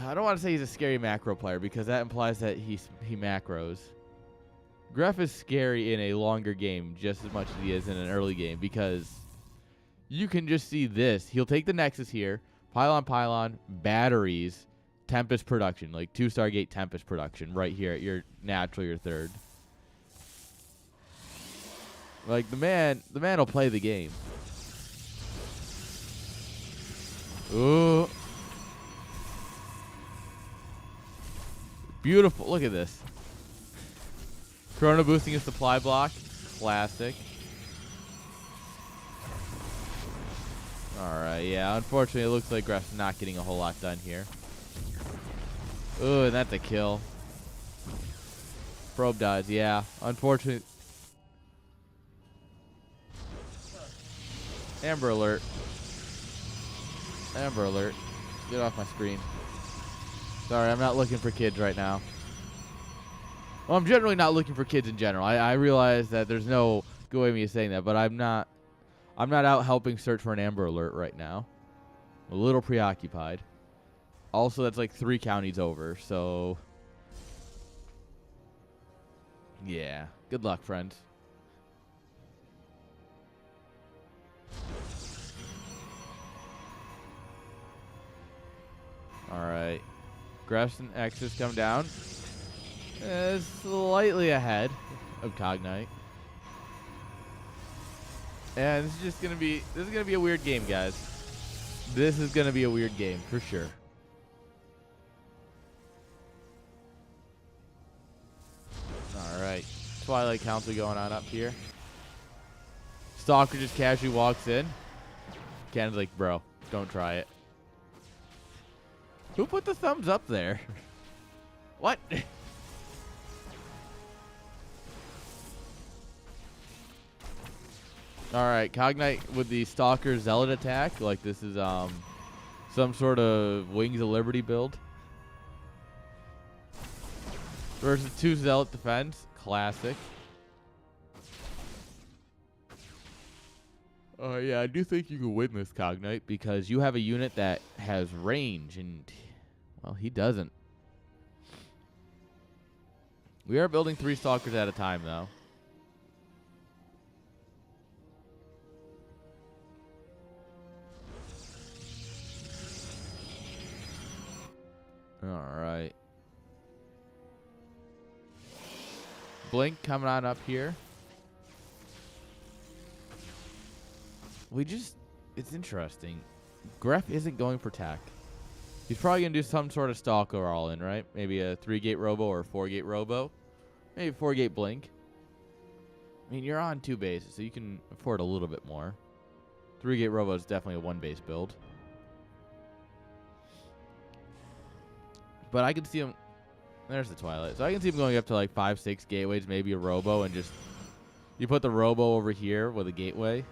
I don't want to say he's a scary macro player because that implies that he macros. Gref is scary in a longer game just as much as he is in an early game because you can just see this. He'll take the Nexus here, pylon, batteries, Tempest production, like 2 Stargate Tempest production right here at your your third. Like the man will play the game. Ooh. Beautiful. Look at this. Chrono boosting his supply block. Classic. Alright, yeah. Unfortunately, it looks like Gref's not getting a whole lot done here. Ooh, and that's a kill. Probe dies, yeah. Unfortunately. Amber alert. Amber alert. Get off my screen. Sorry, I'm not looking for kids right now. Well, I'm generally not looking for kids in general. I realize that there's no good way of me saying that, but I'm not out helping search for an Amber alert right now. I'm a little preoccupied. Also, that's like 3 counties over, so yeah. Good luck, friends. Alright. Gref's and X's come down. Slightly ahead of Cognite. And this is just gonna be a weird game, guys. This is gonna be a weird game for sure. Alright. Twilight Council going on up here. Stalker just casually walks in. Cannon's like, bro, don't try it. Who put the thumbs up there? What? Alright, Cognite with the Stalker Zealot attack. Like this is some sort of Wings of Liberty build. Versus 2 Zealot defense. Classic. Oh yeah, I do think you can win this Cognite because you have a unit that has range and, well, he doesn't. We are building 3 Stalkers at a time, though. Alright. Blink coming on up here. It's interesting. Gref isn't going for tech. He's probably going to do some sort of Stalker all in, right? Maybe a 3-gate Robo or a 4-gate Robo. Maybe 4-gate Blink. I mean, you're on 2 bases, so you can afford a little bit more. 3-gate Robo is definitely a 1-base build. But I can see him... There's the Twilight. So I can see him going up to like 5-6 gateways, maybe a Robo, and just... You put the Robo over here with a gateway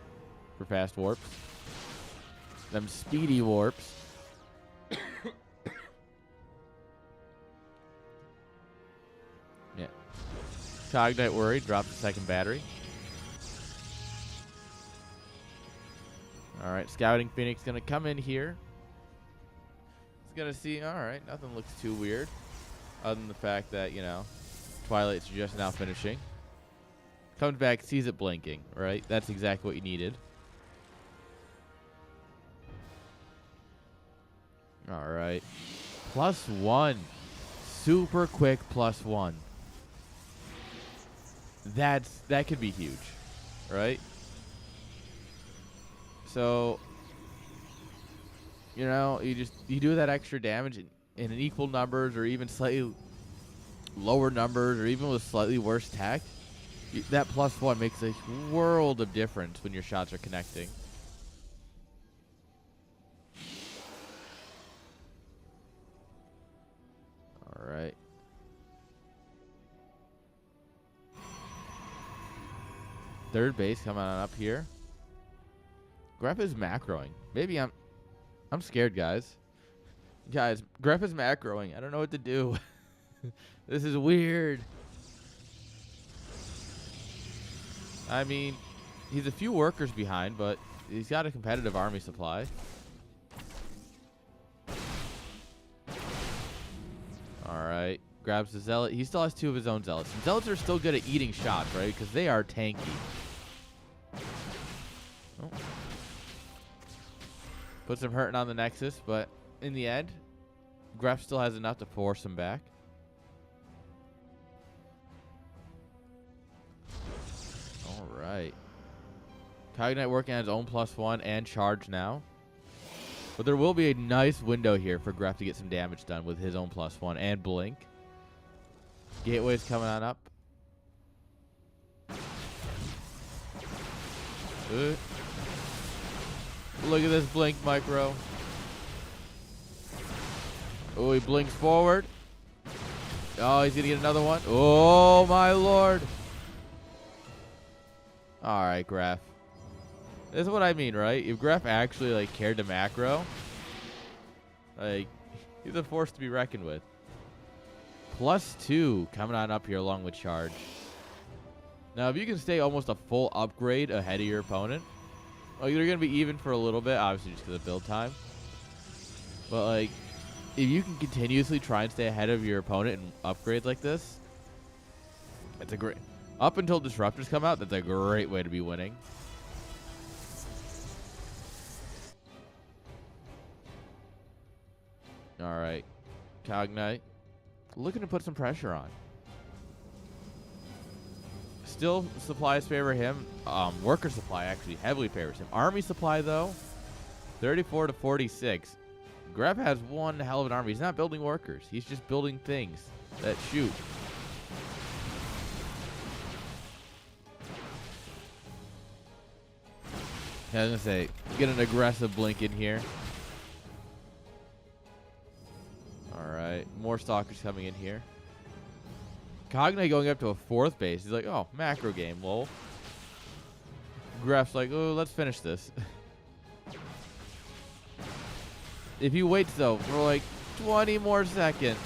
for fast warps. Them speedy warps. Yeah. Cognite worried. Drops the second battery. All right, Scouting Phoenix going to come in here. He's going to see, all right, nothing looks too weird. Other than the fact that, you know, Twilight's just now finishing. Comes back, sees it blinking, right? That's exactly what you needed. All right. +1. Super quick +1. That could be huge, right? So, you know, you do that extra damage in an equal numbers or even slightly lower numbers or even with slightly worse tech. That +1 makes a world of difference when your shots are connecting. All right. Third base coming on up here. Grep is macroing. Maybe I'm scared, guys. Guys, Grep is macroing. I don't know what to do. This is weird. I mean, he's a few workers behind, but he's got a competitive army supply. All right. Grabs the Zealot. He still has 2 of his own Zealots. And Zealots are still good at eating shots, right? Because they are tanky. Oh. Put some hurting on the Nexus, but in the end, Gref still has enough to force him back. All right. Cognite working on his own +1 and charge now. But there will be a nice window here for Gref to get some damage done with his own +1 and blink. Gateway's coming on up. Look at this blink micro. Oh, he blinks forward. Oh, he's going to get another one. Oh, my lord. All right, Gref. This is what I mean, right? If Gref actually, like, cared to macro, like, he's a force to be reckoned with. +2 coming on up here along with charge. Now, if you can stay almost a full upgrade ahead of your opponent, like, they're going to be even for a little bit, obviously just because of build time. But, like, if you can continuously try and stay ahead of your opponent and upgrade like this, it's a great... Up until Disruptors come out, that's a great way to be winning. All right. Cognite. Looking to put some pressure on. Still, supplies favor him. Worker supply actually heavily favors him. Army supply, though, 34 to 46. Grep has one hell of an army. He's not building workers. He's just building things that shoot. I was going to say, get an aggressive blink in here. All right. More Stalkers coming in here. Cognite going up to a 4th base. He's like, oh, macro game, lol. Gref's like, oh, let's finish this. If he waits, though, for like 20 more seconds.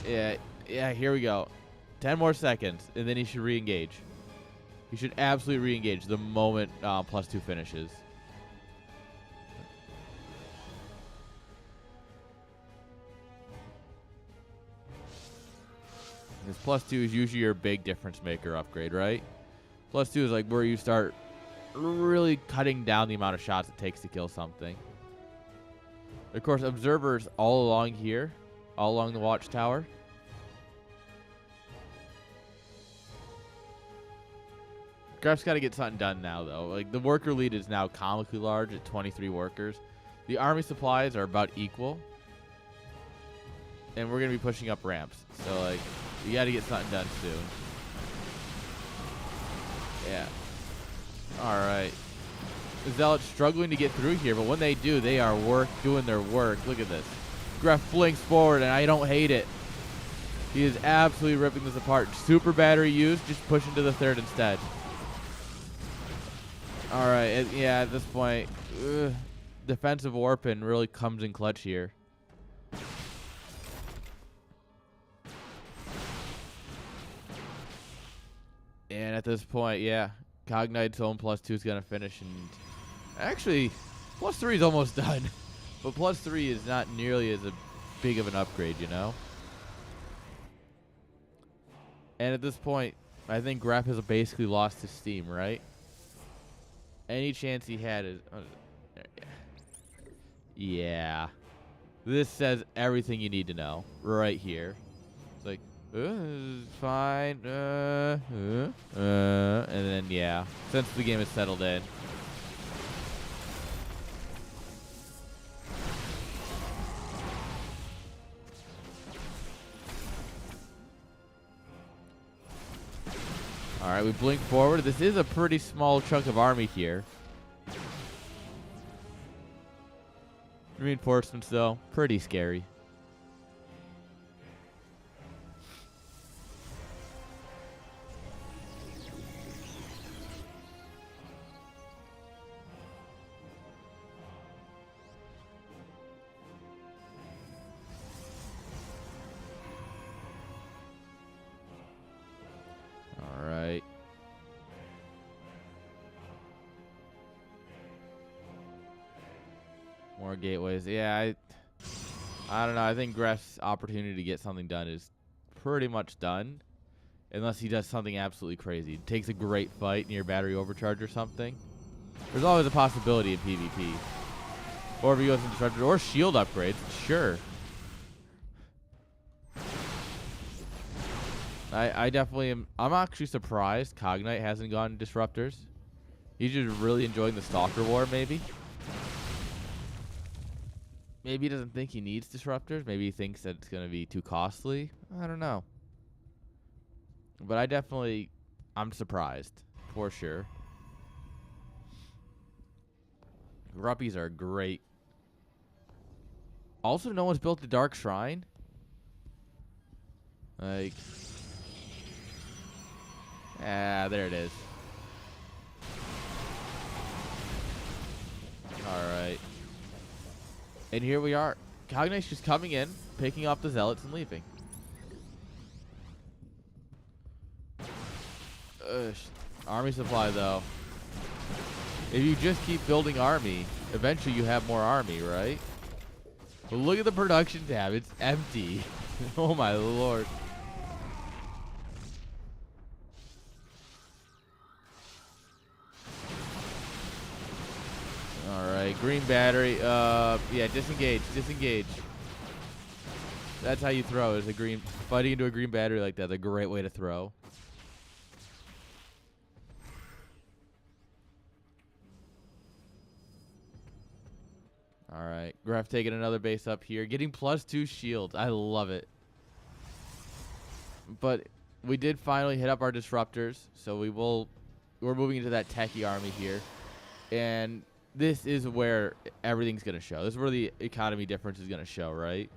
Yeah, here we go. 10 more seconds, and then he should re-engage. He should absolutely re-engage the moment +2 finishes. This +2 is usually your big difference maker upgrade, right? +2 is like where you start really cutting down the amount of shots it takes to kill something. Of course, observers all along here, all along the watchtower. Gref's got to get something done now, though. Like, the worker lead is now comically large at 23 workers. The army supplies are about equal. And we're going to be pushing up ramps. So, like, you got to get something done soon. Yeah. All right. The Zealots struggling to get through here, but when they do, they are doing their work. Look at this. Gref blinks forward, and I don't hate it. He is absolutely ripping this apart. Super battery used, just push into the 3rd instead. All right, yeah, at this point, defensive Warpin really comes in clutch here. And at this point, yeah, Cognite's own +2 is going to finish. And actually, +3 is almost done. But +3 is not nearly as big of an upgrade, you know? And at this point, I think Graf has basically lost his steam, right? Any chance he had is... yeah. This says everything you need to know right here. It's like, fine. And then, yeah. Since the game is settled in. All right, we blink forward. This is a pretty small chunk of army here. Reinforcements, though, pretty scary. All right. More gateways. Yeah, I don't know. I think Gref's opportunity to get something done is pretty much done. Unless he does something absolutely crazy. Takes a great fight near battery overcharge or something. There's always a possibility in PvP. Or if he goes into disruptor or shield upgrades. Sure. I definitely am. I'm actually surprised Cognite hasn't gone disruptors. He's just really enjoying the Stalker War, maybe. Maybe he doesn't think he needs disruptors. Maybe he thinks that it's going to be too costly. I don't know. But I'm surprised, for sure. Ruppies are great. Also, no one's built the Dark Shrine. Like, there it is. Alright. And here we are. Cognite's just coming in, picking up the Zealots and leaving. Army supply, though. If you just keep building army, eventually you have more army, right? But look at the production tab. It's empty. Oh, my lord. Alright, green battery. Yeah, disengage. Disengage. That's how you throw, is a green. Fighting into a green battery like that's a great way to throw. Alright, Graf taking another base up here. Getting +2 shields. I love it. But we did finally hit up our disruptors, so we're moving into that techie army here. And this is where everything's going to show. This is where the economy difference is going to show, right?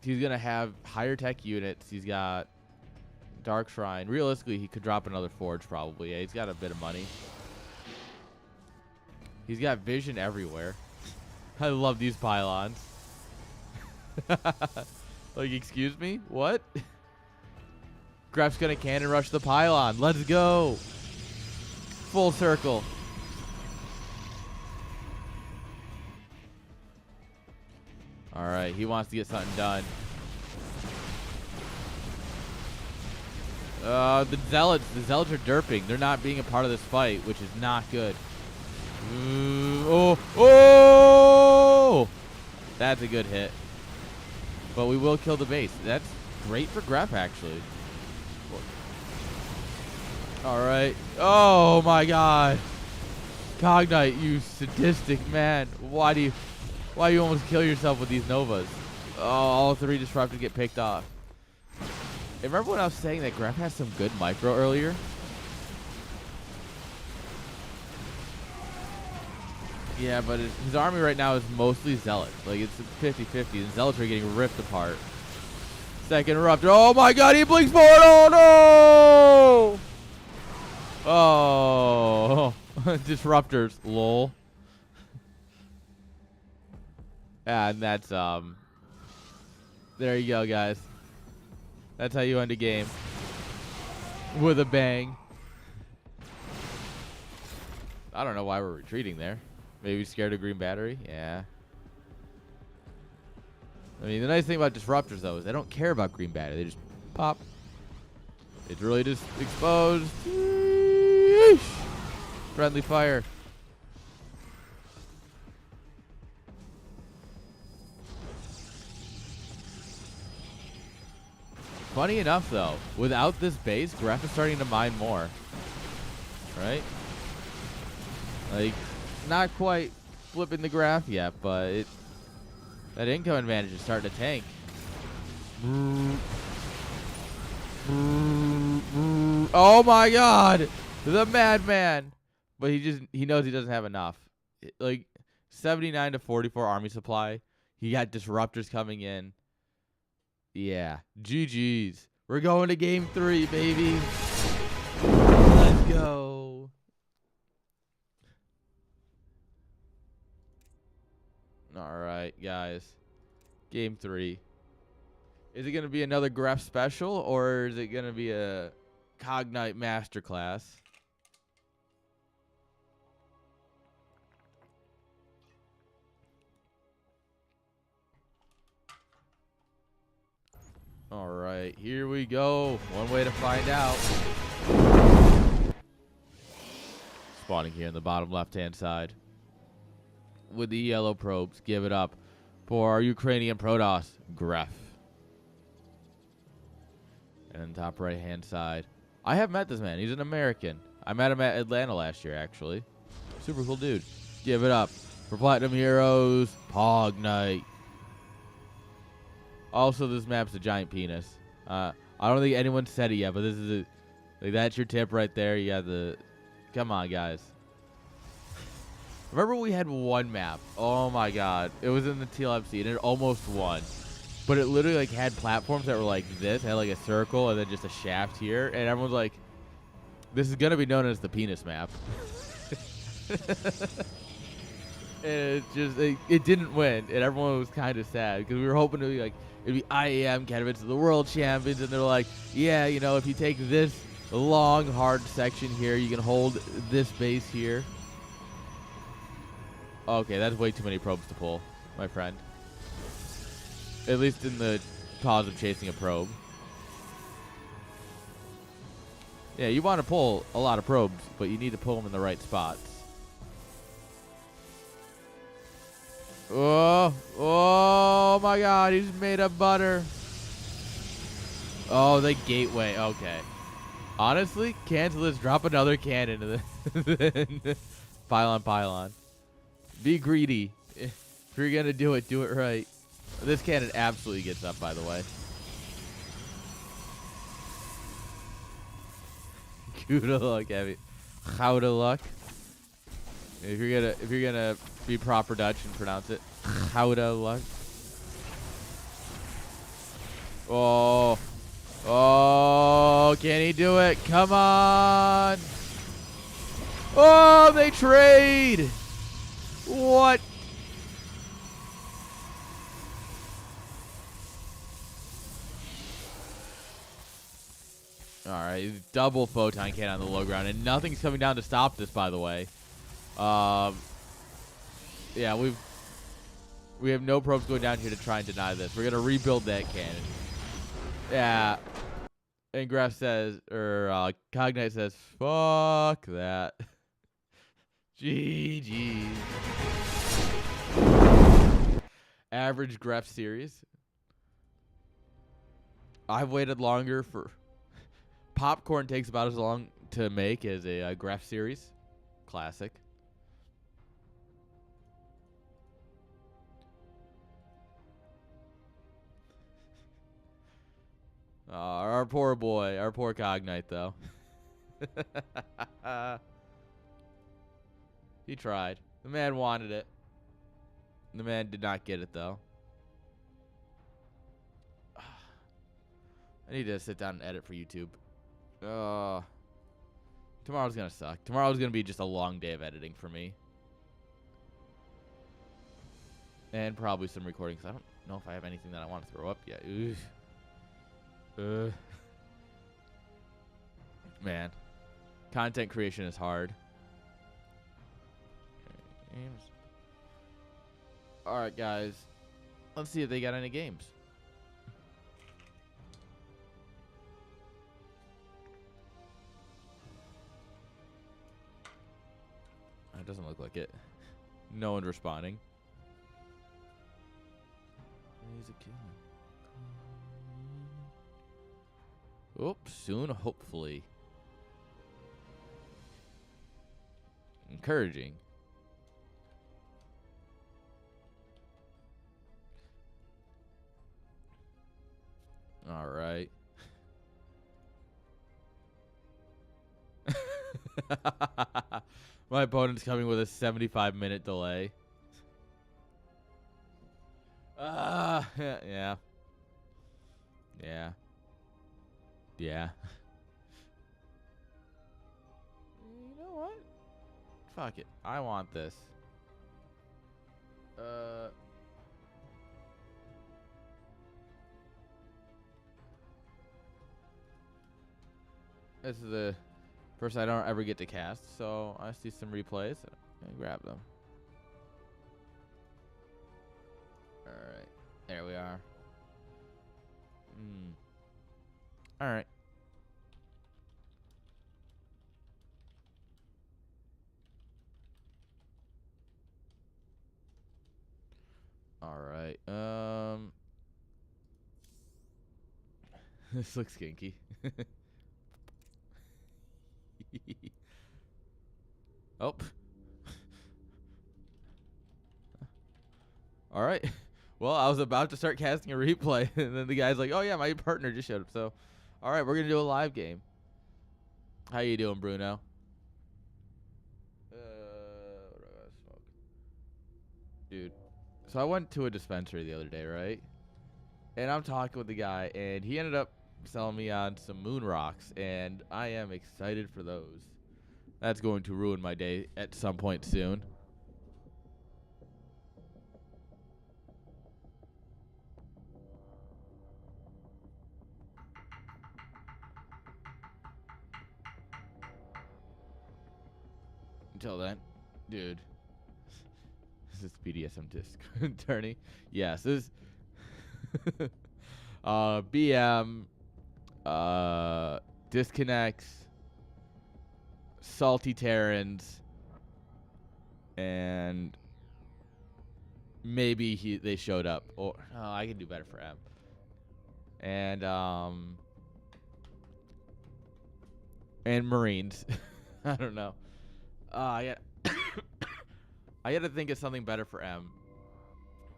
He's going to have higher tech units. He's got Dark Shrine. Realistically, he could drop another Forge probably. Yeah, he's got a bit of money. He's got vision everywhere. I love these pylons. Like, excuse me? What? Graf's going to cannon rush the pylon. Let's go. Full circle. Alright, he wants to get something done. The Zealots are derping. They're not being a part of this fight, which is not good. Oh! That's a good hit. But we will kill the base. That's great for Graf, actually. Alright. Oh, my God. Cognite, you sadistic man. Why do you almost kill yourself with these Novas? Oh, all three disruptors get picked off. Remember when I was saying that Graf has some good micro earlier? Yeah, but his army right now is mostly Zealots. Like, it's 50-50, and Zealots are getting ripped apart. Second Eruptor. Oh, my God, he blinks forward. Oh, no! Oh. Disruptors. Lol. And that's, there you go, guys. That's how you end a game. with a bang. I don't know why we're retreating there. Maybe scared of green battery? Yeah. I mean, the nice thing about disruptors, though, is they don't care about green battery. They just pop. It's really just exposed. Friendly fire. Funny enough, though, without this base, Gref is starting to mine more. Right? Like, not quite flipping the graph yet, but that income advantage is starting to tank. Oh my god! The madman! But he knows he doesn't have enough. Like, 79 to 44 army supply. He got disruptors coming in. Yeah. GG's. We're going to game 3, baby. Let's go. Alright, guys. Game 3. Is it going to be another Gref special, or is it going to be a Cognite Masterclass? Alright, here we go. One way to find out. Spawning here in the bottom left-hand side. With the yellow probes, give it up for our Ukrainian Protoss, Gref. And then top right-hand side. I have met this man. He's an American. I met him at Atlanta last year, actually. Super cool dude. Give it up for Platinum Heroes, Cognite. Also, this map's a giant penis. I don't think anyone said it yet, but this is like, that's your tip right there. You got the... Come on, guys. Remember we had one map. Oh, my God. It was in the TLFC, and it almost won. But it literally, like, had platforms that were like this. It had, like, a circle and then just a shaft here. And everyone's like, this is going to be known as the penis map. And it didn't win. And everyone was kind of sad because we were hoping to be, like, it'd be IAM candidates to the world champions. And they're like, yeah, you know, if you take this long, hard section here, you can hold this base here. Okay, that's way too many probes to pull, my friend. At least in the cause of chasing a probe. Yeah, you want to pull a lot of probes, but you need to pull them in the right spots. Oh my god, he's made of butter. Oh, the gateway, okay. Honestly, cancel this, drop another cannon into the pylon. Be greedy. If you're going to do it right. This cannon absolutely gets up, by the way. Good luck, Abby. How to luck. If you're gonna be proper Dutch and pronounce it, how to luck. Oh, can he do it? Come on. Oh, they trade. What? All right, double photon cannon on the low ground, and nothing's coming down to stop this, by the way. Yeah, we have no probes going down here to try and deny this. We're gonna rebuild that cannon. Yeah, and Graf says, or Cognite says, "Fuck that." GG. Average Gref series. I've waited longer for... Popcorn takes about as long to make as a Gref series. Classic. Our poor boy. Our poor Cognite, though. He tried. The man wanted it. The man did not get it, though. I need to sit down and edit for YouTube. Tomorrow's gonna suck. Tomorrow's gonna be just a long day of editing for me. And probably some recordings. I don't know if I have anything that I want to throw up yet. Man, content creation is hard. All right, guys. Let's see if they got any games. It doesn't look like it. No one's responding. He's a killer. Oops, soon, hopefully. Encouraging. All right. My opponent's coming with a 75-minute delay. Yeah. Yeah. Yeah. Yeah. You know what? Fuck it. I want this. This is the first I don't ever get to cast, so I see some replays and grab them. Alright. There we are. Alright. Alright. This looks kinky. Oh. All right. Well, I was about to start casting a replay, and then the guy's like, "Oh yeah, my partner just showed up." So, all right, we're gonna do a live game. How you doing, Bruno? What do I gotta smoke? Dude. So I went to a dispensary the other day, right? And I'm talking with the guy, and he ended up selling me on some moon rocks, and I am excited for those. That's going to ruin my day at some point soon. Until then, dude. This is BDSM disc attorney. Yes, this is BM disconnects, salty Terrans, and maybe they showed up, or I can do better for M. And Marines. I don't know. I got to think of something better for M.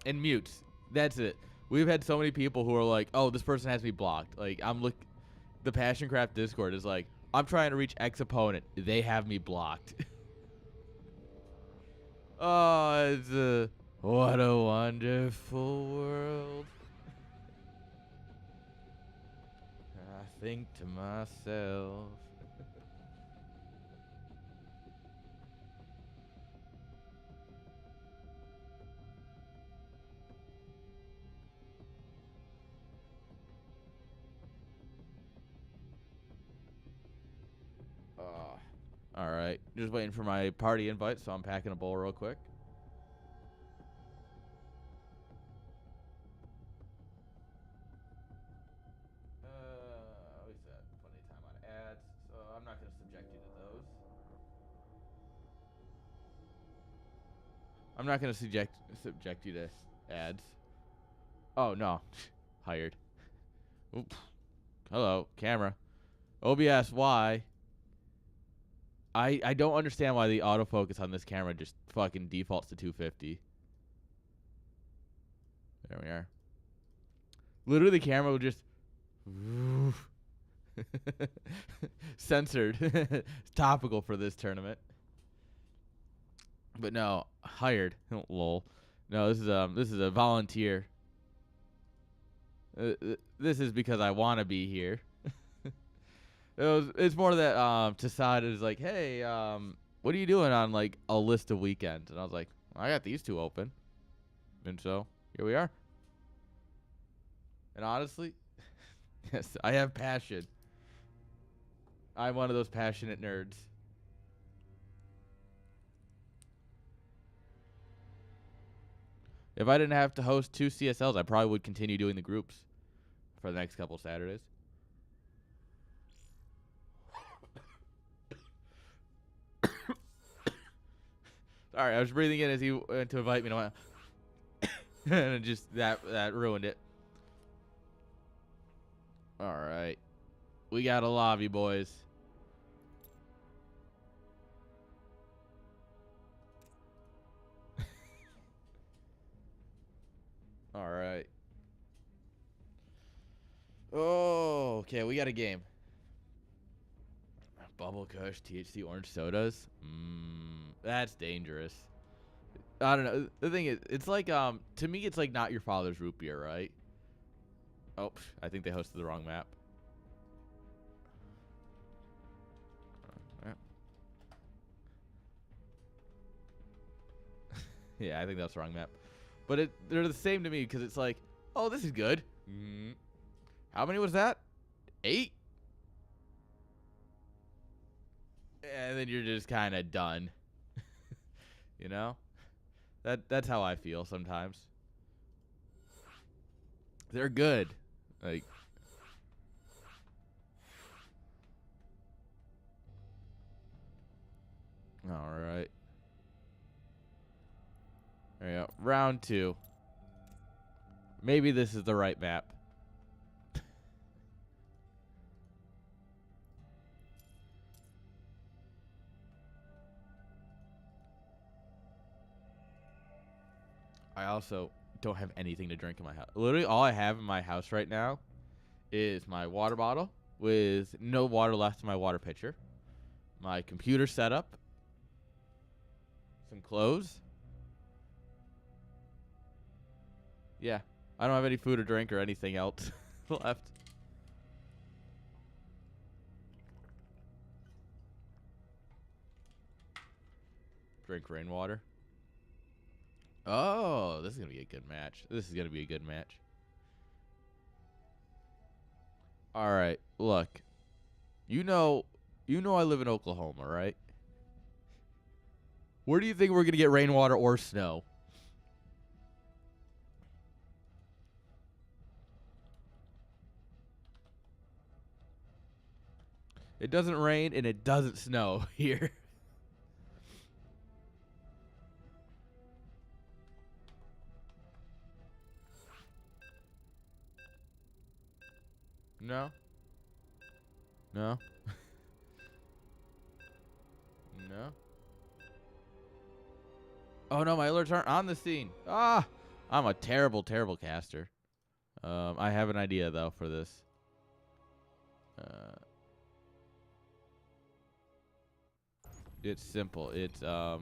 And mutes. That's it. We've had so many people who are like, "Oh, this person has me blocked." Like the Passioncraft Discord is like, "I'm trying to reach X opponent. They have me blocked." Oh, it's what a wonderful world. I think to myself. All right, just waiting for my party invite, so I'm packing a bowl real quick. We said plenty of time on ads, so I'm not going to subject you to those. I'm not going to subject you to ads. Oh, no. Hired. Oops. Hello, camera. OBS, why? I don't understand why the autofocus on this camera just fucking defaults to 250. There we are. Literally, the camera will just... censored. It's topical for this tournament. But no, hired. Lol. No, this is a volunteer. This is because I want to be here. It's more that Tassad is like, "Hey, what are you doing on like a list of weekends?" And I was like, "I got these two open." And so here we are. And honestly, yes, I have passion. I'm one of those passionate nerds. If I didn't have to host 2 CSLs, I probably would continue doing the groups for the next couple Saturdays. Sorry, I was breathing in as he went to invite me to and it just that ruined it. All right. We got a lobby, boys. All right. Oh, okay, we got a game. Bubble Kush, THC orange sodas. That's dangerous. I don't know. The thing is, it's like to me, it's like not your father's root beer, right? Oh, I think they hosted the wrong map. Yeah, I think that's the wrong map. But they're the same to me because it's like, oh, this is good. How many was that? 8? And then you're just kind of done. You know? That's how I feel sometimes. They're good. Like, all right. There we go. Round 2. Maybe this is the right map. I also don't have anything to drink in my house. Literally, all I have in my house right now is my water bottle with no water left in my water pitcher, my computer setup, some clothes. Yeah, I don't have any food or drink or anything else left. Drink rainwater. Oh, this is going to be a good match. This is going to be a good match. All right, look. You know I live in Oklahoma, right? Where do you think we're going to get rainwater or snow? It doesn't rain and it doesn't snow here. No. No. No. Oh no, my alerts aren't on the scene. Ah, I'm a terrible, terrible caster. I have an idea though for this. It's simple. It's that.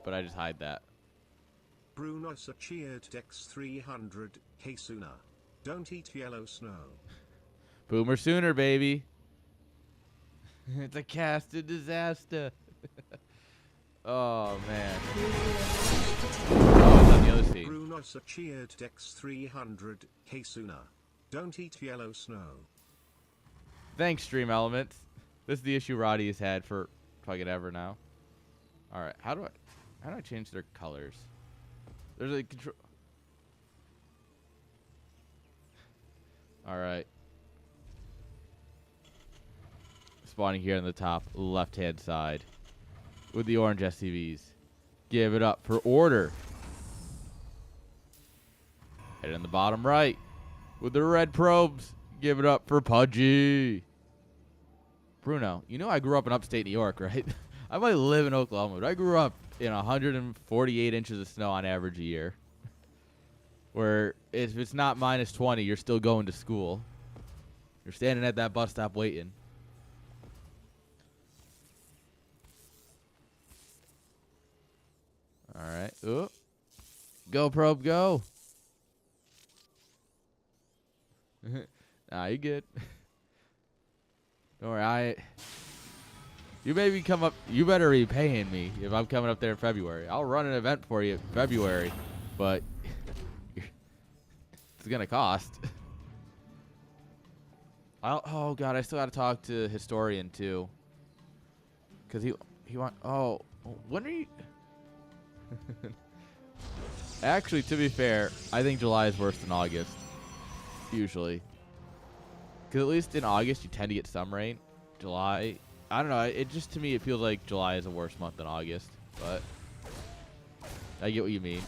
But I just hide that. Bruno cheered Dex 300 K-Suna. Don't eat yellow snow. Boomer sooner, baby. It's a casted disaster. Oh, man. Oh, it's on the other scene. Bruno cheered Dex 300 K-Suna. Don't eat yellow snow. Thanks, Stream Elements. This is the issue Roddy has had for fucking ever now. All right, how do I change their colors? There's a control. All right. Spawning here on the top left-hand side with the orange SCVs. Give it up for order. And in the bottom right with the red probes. Give it up for Pudgy. Bruno, you know I grew up in upstate New York, right? I might live in Oklahoma, but I grew up in 148 inches of snow on average a year. Where if it's not minus 20, you're still going to school. You're standing at that bus stop waiting. All right. Ooh. Go, probe, go. Nah, you good. Don't worry, you maybe come up. You better be paying me if I'm coming up there in February. I'll run an event for you in February, but it's gonna cost. Oh god, I still gotta talk to Historian too. Cause he want. Oh, when are you? Actually, to be fair, I think July is worse than August. Usually. Because at least in August, you tend to get some rain. July, I don't know. It just, to me, it feels like July is a worse month than August. But I get what you mean.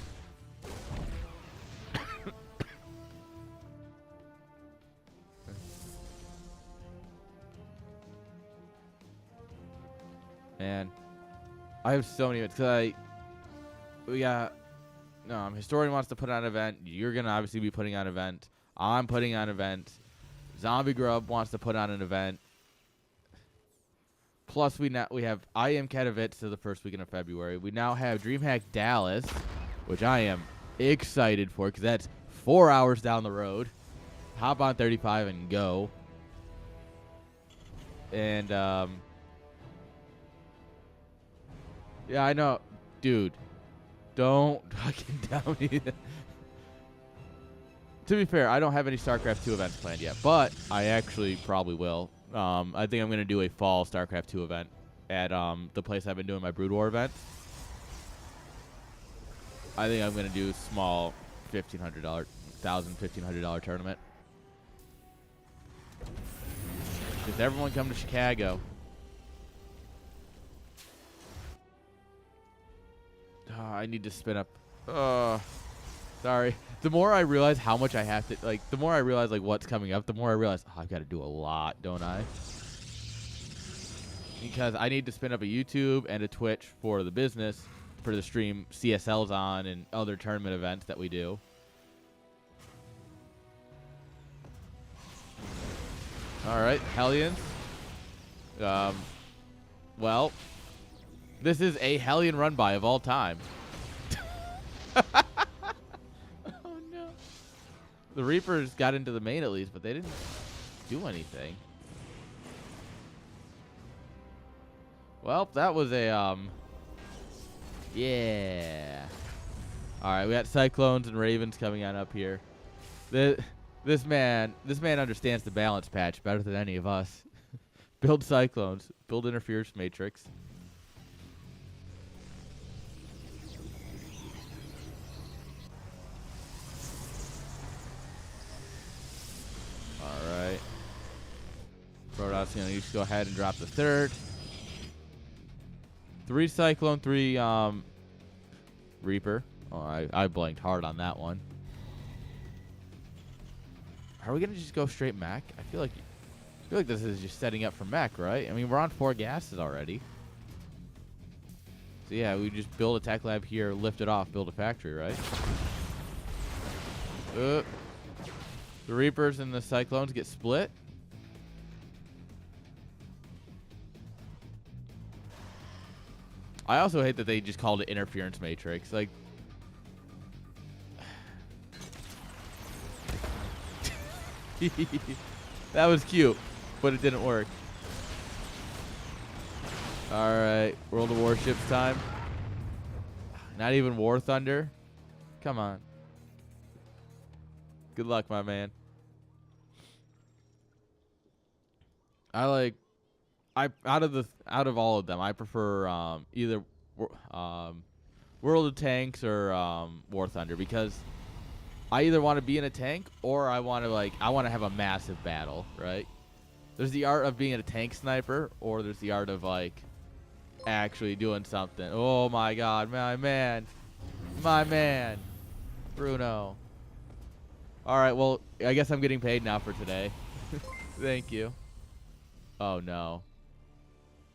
Man, I have so many events. Because we got, Historian wants to put on an event. You're going to obviously be putting on an event. I'm putting on an event. Zombie Grub wants to put on an event. Plus, we have I Am Katowice to the first weekend of February. We now have DreamHack Dallas, which I am excited for because that's 4 hours down the road. Hop on 35 and go. And, yeah, I know. Dude, don't fucking tell me that. To be fair, I don't have any StarCraft 2 events planned yet, but I actually probably will. I think I'm going to do a fall StarCraft 2 event at the place I've been doing my Brood War events. I think I'm going to do a small $1,500 tournament. Just everyone come to Chicago. I need to spin up. Sorry. The more I realize how much I have to, like, the more I realize, like, what's coming up, the more I realize, I've got to do a lot, don't I? Because I need to spin up a YouTube and a Twitch for the business, for the stream CSL's on and other tournament events that we do. All right, Hellions. Well, this is a Hellion run by of all time. Oh no. The Reapers got into the main at least, but they didn't do anything. Well, that was a yeah. All right, we got Cyclones and Ravens coming on up here. This man understands the balance patch better than any of us. Build Cyclones, build Interference Matrix. Alright. Protoss gonna just go ahead and drop the third. 3 Cyclone, 3 Reaper. Oh, I blanked hard on that one. Are we gonna just go straight mech? I feel like this is just setting up for mech, right? I mean, we're on 4 gases already. So yeah, we just build a tech lab here, lift it off, build a factory, right? The Reapers and the Cyclones get split. I also hate that they just called it Interference Matrix. Like, that was cute, but it didn't work. Alright, World of Warships time. Not even War Thunder? Come on. Good luck, my man. Out of all of them, I prefer either World of Tanks or War Thunder, because I either want to be in a tank or I want to have a massive battle, right? There's the art of being a tank sniper, or there's the art of like actually doing something. Oh my god, my man. Bruno. Alright, well, I guess I'm getting paid now for today. Thank you. Oh no.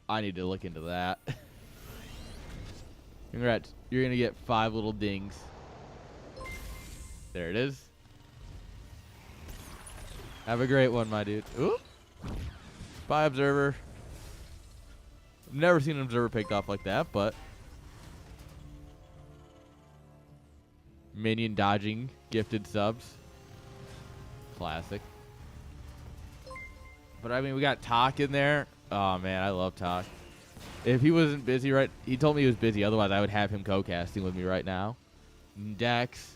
I need to look into that. Congrats. You're going to get 5 little dings. There it is. Have a great one, my dude. Ooh. Spy Observer. Never seen an Observer picked off like that, but minion dodging gifted subs. Classic. But I mean, we got Talk in there. Oh man, I love Talk. If he wasn't busy, right? He told me he was busy. Otherwise, I would have him co-casting with me right now. Dex.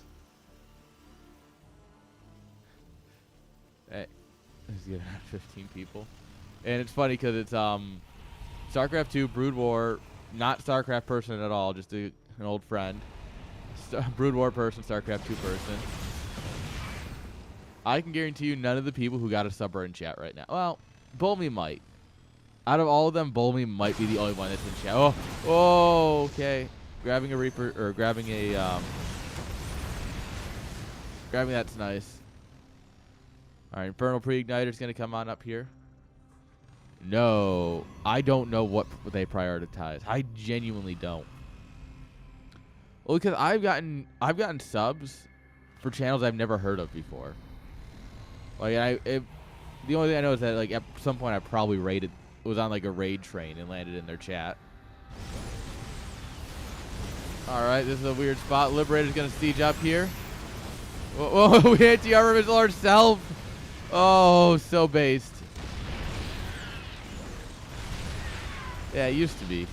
Hey. He's gonna have 15 people. And it's funny because it's StarCraft 2, Brood War, not StarCraft person at all, just an old friend. Brood War person, StarCraft 2 person. I can guarantee you none of the people who got a sub are in chat right now. Well, Bulmy might. Out of all of them, Bulmy might be the only one that's in chat. Oh, okay. Grabbing a Reaper, or grabbing a, grabbing that's nice. Alright, Infernal Pre-Igniter's gonna come on up here. No, I don't know what they prioritize. I genuinely don't. Well, because I've gotten subs for channels I've never heard of before. Like the only thing I know is that like at some point I probably was on like a raid train and landed in their chat. All right, this is a weird spot. Liberator's gonna siege up here. Whoa, we anti-armor missile ourselves. Oh, so based. Yeah, it used to be.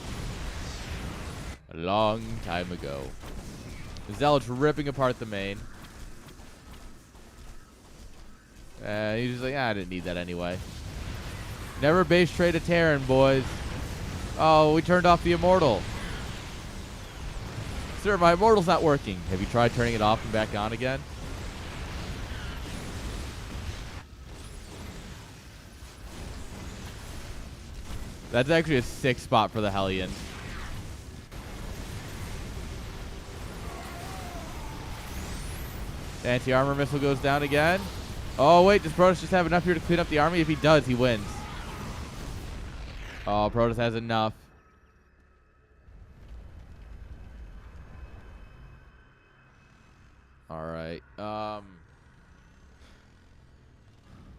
A long time ago. Zealot's ripping apart the main. He's just like, I didn't need that anyway. Never base trade a Terran, boys. Oh, we turned off the Immortal. Sir, my Immortal's not working. Have you tried turning it off and back on again? That's actually a sick spot for the Hellion. Anti-armor missile goes down again. Oh, wait. Does Protoss just have enough here to clean up the army? If he does, he wins. Oh, Protoss has enough. All right.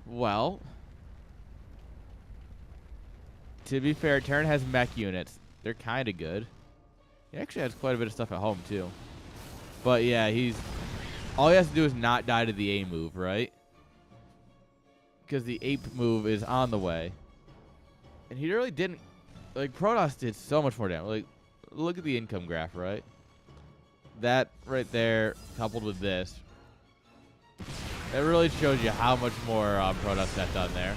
Well, to be fair, Terran has mech units. They're kind of good. He actually has quite a bit of stuff at home, too. But, yeah, all he has to do is not die to the A move, right? Because the ape move is on the way. And he really didn't... Like, Protoss did so much more damage. Like, look at the income graph, right? That right there, coupled with this, it really shows you how much more Protoss got done there.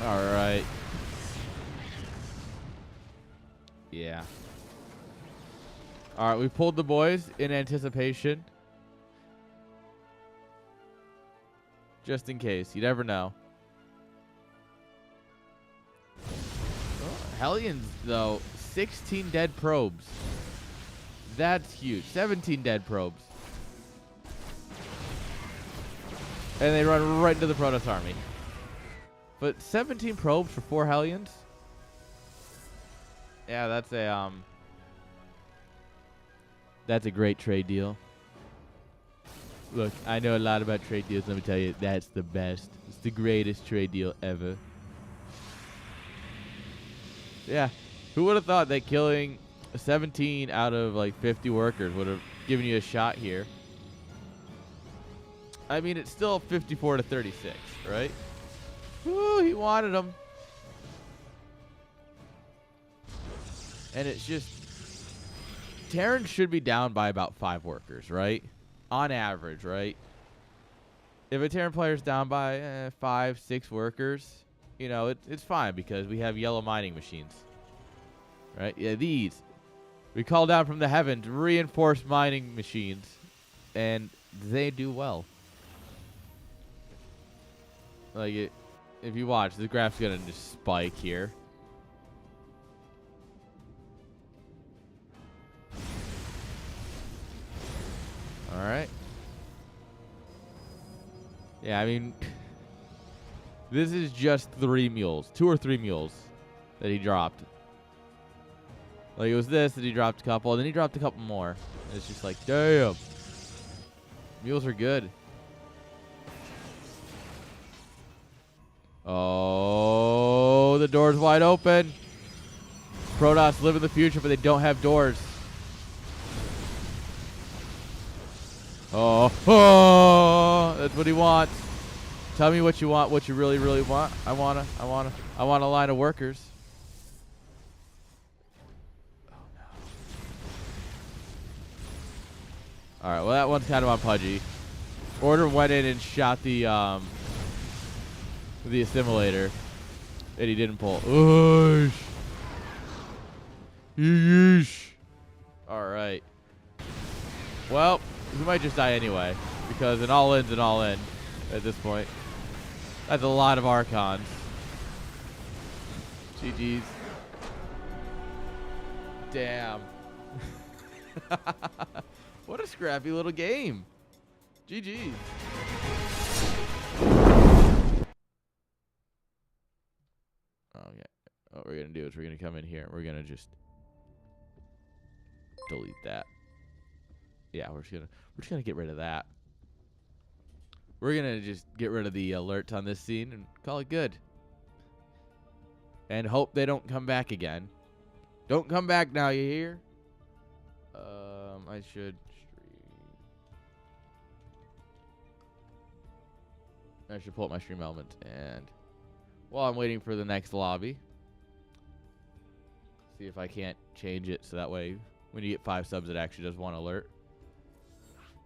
All right. Yeah. All right, we pulled the boys in anticipation. Just in case. You never know. Hellions, though, 16 dead probes. That's huge. 17 dead probes. And they run right into the Protoss army. But 17 probes for 4 Hellions? Yeah, that's a great trade deal. Look, I know a lot about trade deals. Let me tell you, that's the best. It's the greatest trade deal ever. Yeah. Who would have thought that killing 17 out of like 50 workers would have given you a shot here? I mean, it's still 54 to 36, right? Woo, he wanted them. And it's just... Terran should be down by about 5 workers, right? On average, right? If a Terran player's down by 5, 6 workers, you know, it's fine because we have yellow mining machines. Right? Yeah, these. We call down from the heavens reinforced mining machines. And they do well. Like, if you watch, the graph's going to just spike here. All right. Yeah, I mean, this is just 3 mules. 2 or 3 mules that he dropped. Like, it was this that he dropped a couple, and then he dropped a couple more. And it's just like, damn. Mules are good. Oh, the door's wide open. Protoss live in the future, but they don't have doors. Oh, that's what he wants. Tell me what you want, what you really, really want. I want a line of workers. Oh All right, well, that one's kind of on Pudgy. Order went in and shot the assimilator, and he didn't pull. Oosh. Yeesh. All right. Well, we might just die anyway, because an all-in's an all-in at this point. That's a lot of Archons. GG's. Damn. What a scrappy little game. GG's. Okay. What we're going to do is we're going to come in here and we're going to just delete that. Yeah, we're just gonna get rid of that. We're gonna just get rid of the alerts on this scene and call it good. And hope they don't come back again. Don't come back now, you hear? I should pull up my stream element, and while I'm waiting for the next lobby, see if I can't change it so that way when you get 5 subs it actually does one alert.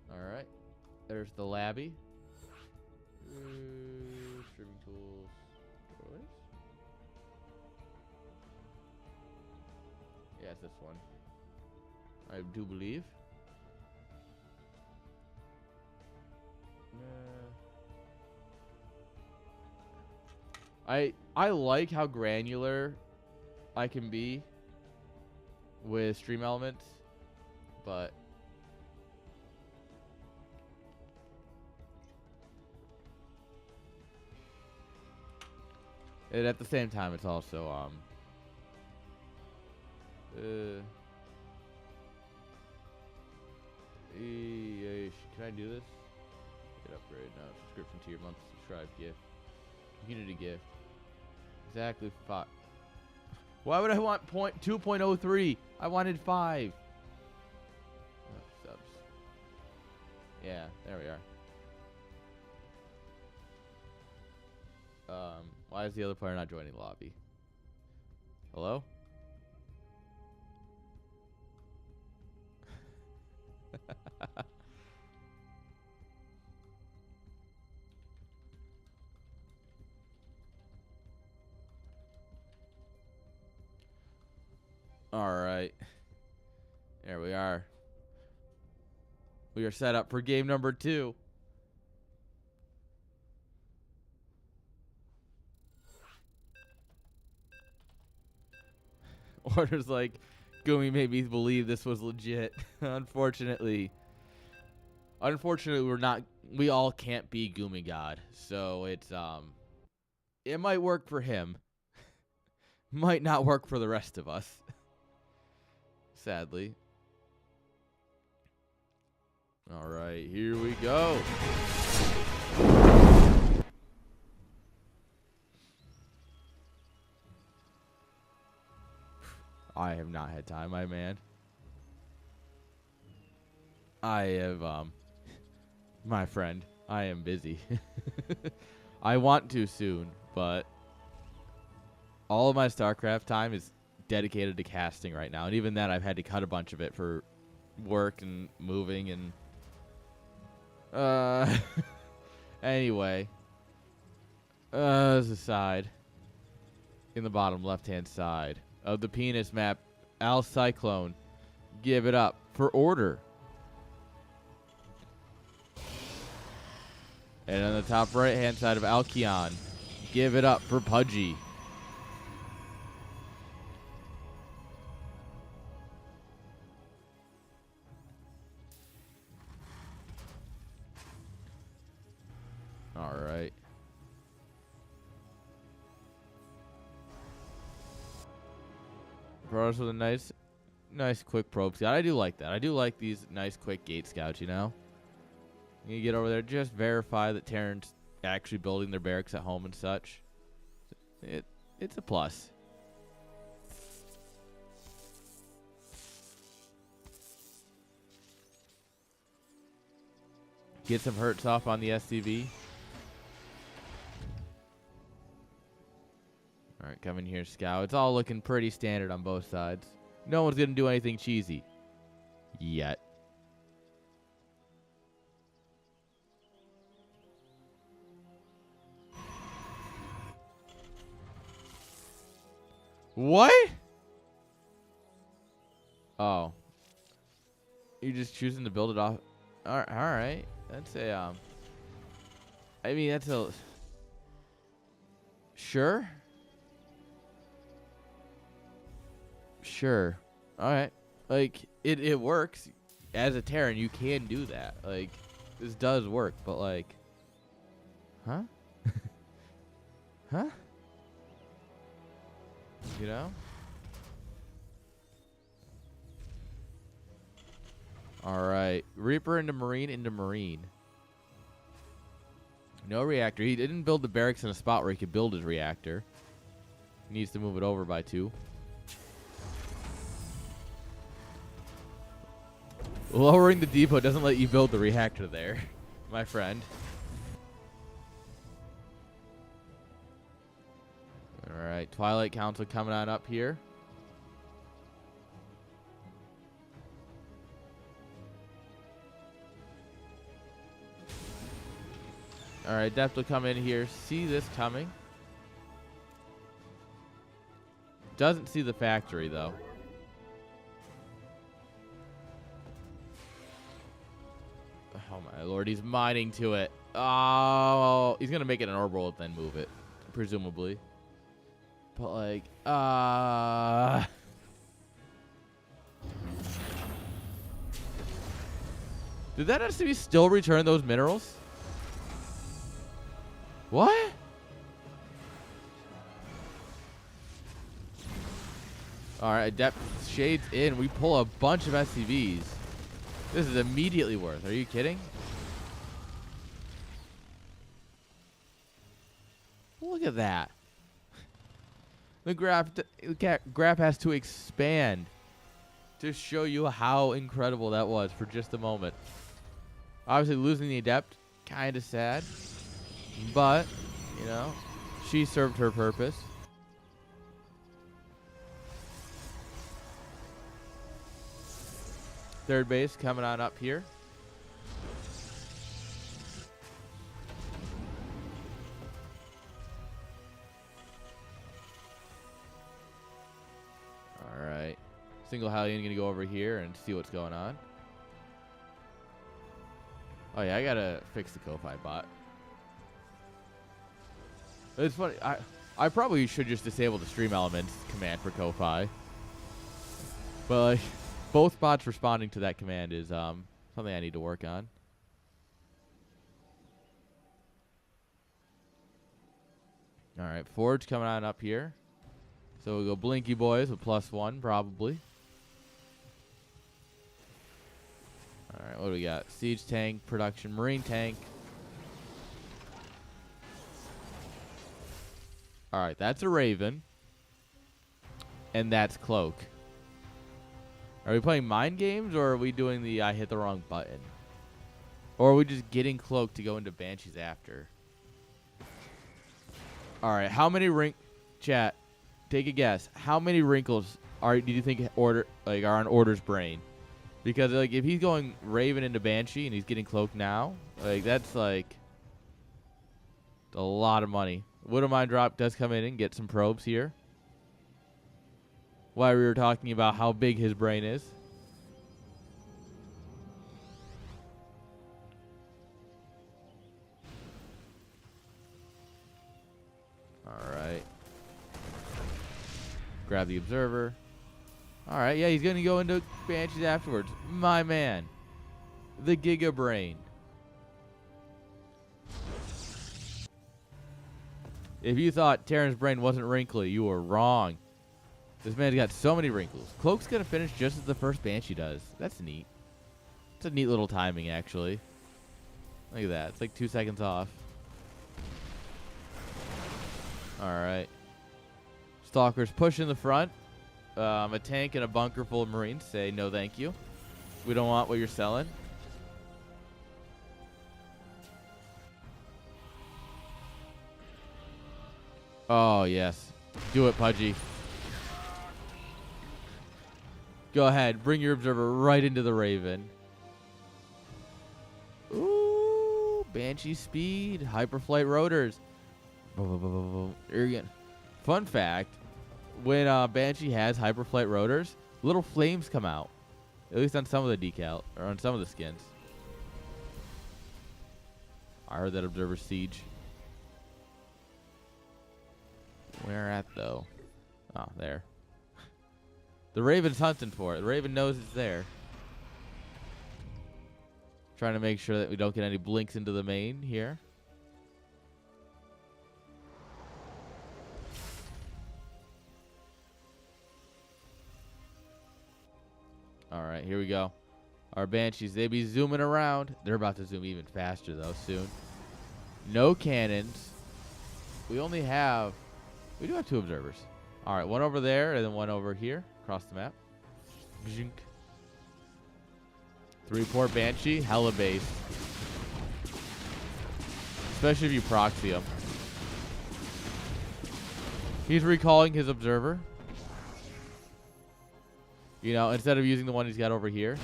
Alright, there's the labby. Streaming tools. Choice. Yeah, it's this one. I do believe. I like how granular I can be with stream elements, but at the same time, it's also can I do this? Get upgrade now. Subscription to your monthly subscribe gift. Community gift. Exactly 5. Why would I want 2.03? I wanted 5. Oh, subs. Yeah, there we are. Why is the other player not joining the lobby? Hello? All right. There we are. We are set up for game number 2. Orders like, Gumi made me believe this was legit. Unfortunately, we all can't be Gumi God. So it's, it might work for him. Might not work for the rest of us. Sadly. All right, here we go. I have not had time, my man. I have, my friend, I am busy. I want to soon, but all of my StarCraft time is dedicated to casting right now. And even that, I've had to cut a bunch of it for work and moving and, anyway. There's a side in the bottom left-hand side of the penis map, Al Cyclone. Give it up for Order. And on the top right-hand side of Alkion, give it up for Pudgy. All right. Bros with a nice quick probe scout. I do like that. I do like these nice quick gate scouts, you know? You get over there, just verify that Terran's actually building their barracks at home and such. It's a plus. Get some hurts off on the SCV. All right, come in here, Scout. It's all looking pretty standard on both sides. No one's going to do anything cheesy. Yet. What? Oh. You're just choosing to build it off. All right. That's a, I mean, that's a... Sure. Sure. All right. Like, it works. As a Terran, you can do that. Like, this does work, but like... Huh? Huh? You know? Alright. Reaper into Marine. No reactor. He didn't build the barracks in a spot where he could build his reactor. He needs to move it over by 2. Lowering the depot doesn't let you build the reactor there, my friend. Alright, Twilight Council coming on up here. Alright, Depth will come in here, see this coming. Doesn't see the factory, though. Oh my lord, he's mining to it. Oh, he's going to make it an orbital and then move it, presumably. But like, did that SCV still return those minerals? What? Alright, Adept shades in. We pull a bunch of SCVs. This is immediately worth. Are you kidding? Look at that. The graph has to expand to show you how incredible that was for just a moment. Obviously, losing the Adept, kind of sad. But, you know, she served her purpose. Third base coming on up here. Alright. Single Hallion gonna go over here and see what's going on. Oh yeah, I gotta fix the Ko-Fi bot. It's funny, I probably should just disable the stream elements command for Ko-Fi. But like, both bots responding to that command is something I need to work on. Alright, Forge coming on up here. So we'll go Blinky Boys with +1, probably. Alright, what do we got? Siege tank, production, Marine tank. Alright, that's a Raven. And that's Cloak. Are we playing mind games, or are we doing the I hit the wrong button? Or are we just getting Cloak to go into Banshees after? Alright, how many chat, take a guess. How many wrinkles do you think are on Order's brain? Because like if he's going Raven into Banshee and he's getting Cloak now, like that's like a lot of money. Widowmine drop does come in and get some probes here. Why we were talking about how big his brain is. Alright. Grab the observer. Alright, yeah, he's going to go into Banshees afterwards. My man. The Giga Brain. If you thought Terran's brain wasn't wrinkly, you were wrong. This man's got so many wrinkles. Cloak's going to finish just as the first Banshee does. That's neat. It's a neat little timing, actually. Look at that. It's like 2 seconds off. Alright. Stalkers push in the front. A tank and a bunker full of Marines say, no thank you. We don't want what you're selling. Oh, yes. Do it, Pudgy. Go ahead. Bring your observer right into the Raven. Ooh. Banshee speed. Hyperflight rotors. Fun fact. when Banshee has hyperflight rotors, little flames come out. At least on some of the decal, or on some of the skins. I heard that observer siege. Where at, though? Oh, there. The Raven's hunting for it. The Raven knows it's there. Trying to make sure that we don't get any blinks into the main here. All right, here we go. Our Banshees, they be zooming around. They're about to zoom even faster, though, soon. No cannons. We only have... We do have 2 observers. All right, one over there and then one over here across the map. 3-port Banshee, hella base. Especially if you proxy him. He's recalling his observer. You know, instead of using the one he's got over here.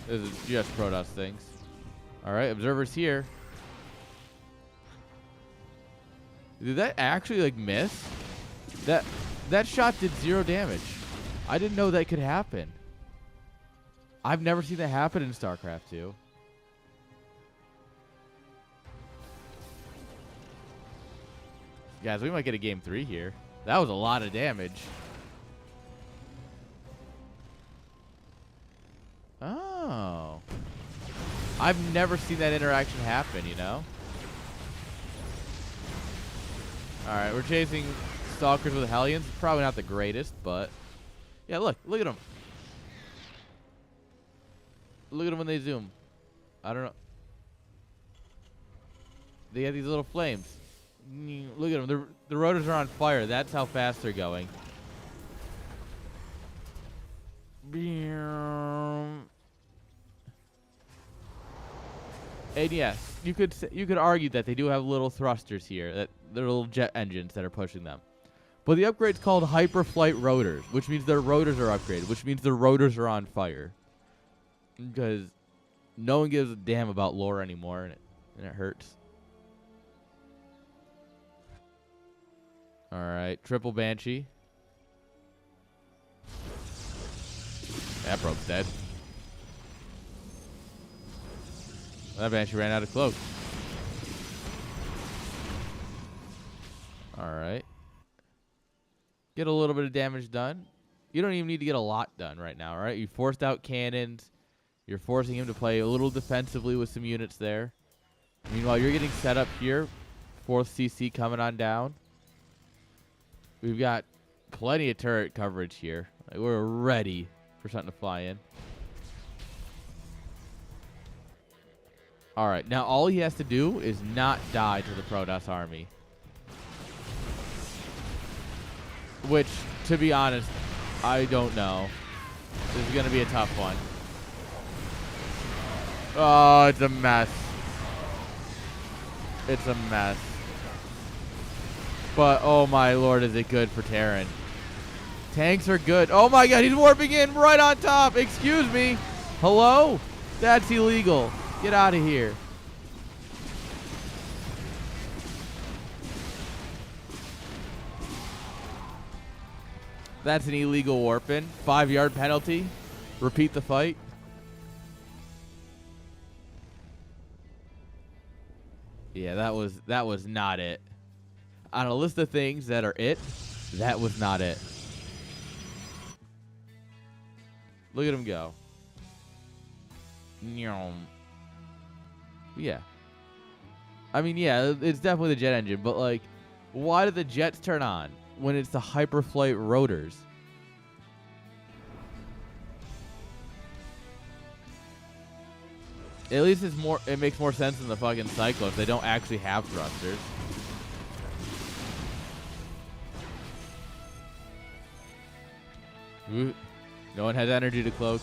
This is just Protoss things. Alright, observer's here. Did that actually, like, miss? That shot did 0 damage. I didn't know that could happen. I've never seen that happen in StarCraft 2. Guys, we might get a game 3 here. That was a lot of damage. Oh. I've never seen that interaction happen, you know? Alright, we're chasing Stalkers with Hellions. Probably not the greatest, but... Yeah, look at them. Look at them when they zoom. I don't know. They have these little flames. Look at them. The rotors are on fire. That's how fast they're going. And yes, you could argue that they do have little thrusters here, that they're little jet engines that are pushing them. But the upgrade's called Hyperflight Rotors, which means their rotors are upgraded, which means their rotors are on fire. Because no one gives a damn about lore anymore, and it hurts. Alright, triple Banshee. That broke's dead. That Banshee ran out of cloak. Alright. Get a little bit of damage done. You don't even need to get a lot done right now, right? You forced out cannons. You're forcing him to play a little defensively with some units there. Meanwhile, you're getting set up here. 4th CC coming on down. We've got plenty of turret coverage here. Like, we're ready for something to fly in. Alright, now all he has to do is not die to the Protoss army. Which, to be honest, I don't know. This is going to be a tough one. Oh, it's a mess. It's a mess. But, oh my lord, is it good for Terran. Tanks are good. Oh my god, he's warping in right on top. Excuse me. Hello? That's illegal. Get out of here. That's an illegal warp in. 5-yard penalty. Repeat the fight. Yeah, that was not it. On a list of things that are it, that was not it. Look at him go. Yeah. I mean, yeah, it's definitely the jet engine, but like, why do the jets turn on when it's the hyperflight rotors? At least it makes more sense than the fucking Cyclones. They don't actually have thrusters. Ooh, no one has energy to cloak.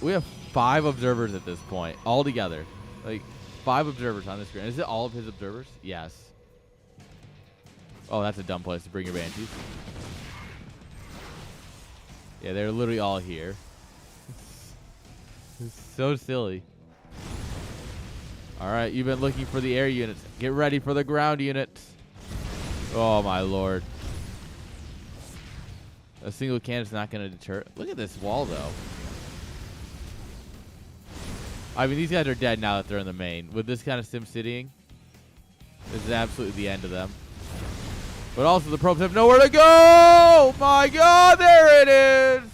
We have 5 observers at this point, all together. Like, 5 observers on the screen. Is it all of his observers? Yes. Oh, that's a dumb place to bring your Banshees. Yeah, they're literally all here. It's so silly. All right, you've been looking for the air units. Get ready for the ground units. Oh, my lord. A single cannon's not going to deter. Look at this wall, though. I mean, these guys are dead now that they're in the main. With this kind of sim-citying, this is absolutely the end of them. But also, the probes have nowhere to go! Oh, my God, there it is!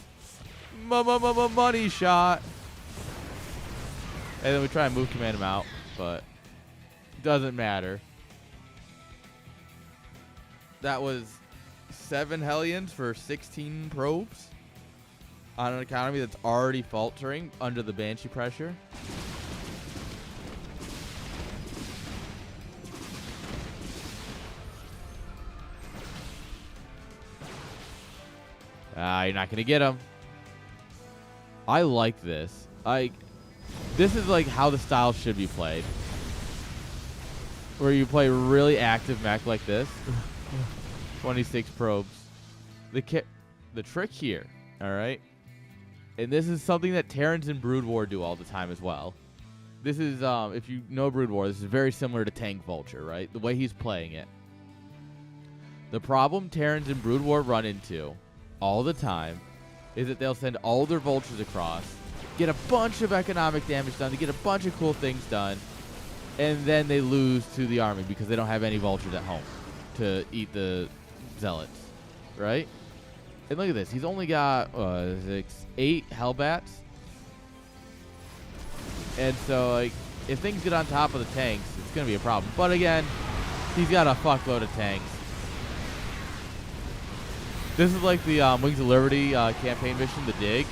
Money shot. And then we try and move command them out, but doesn't matter. That was 7 Hellions for 16 probes on an economy that's already faltering under the Banshee pressure. You're not going to get him. I like this. This is like how the style should be played. Where you play really active mech like this. 26 probes. The trick here, all right? And this is something that Terrans and Brood War do all the time as well. This is, if you know Brood War, this is very similar to Tank Vulture, right? The way he's playing it. The problem Terrans and Brood War run into all the time is that they'll send all their Vultures across, get a bunch of economic damage done, they get a bunch of cool things done, and then they lose to the army because they don't have any Vultures at home to eat the Zealots, right? And look at this. He's only got 8 Hellbats. And so, like, if things get on top of the tanks, it's going to be a problem. But again, he's got a fuckload of tanks. This is like the Wings of Liberty campaign mission, The Dig,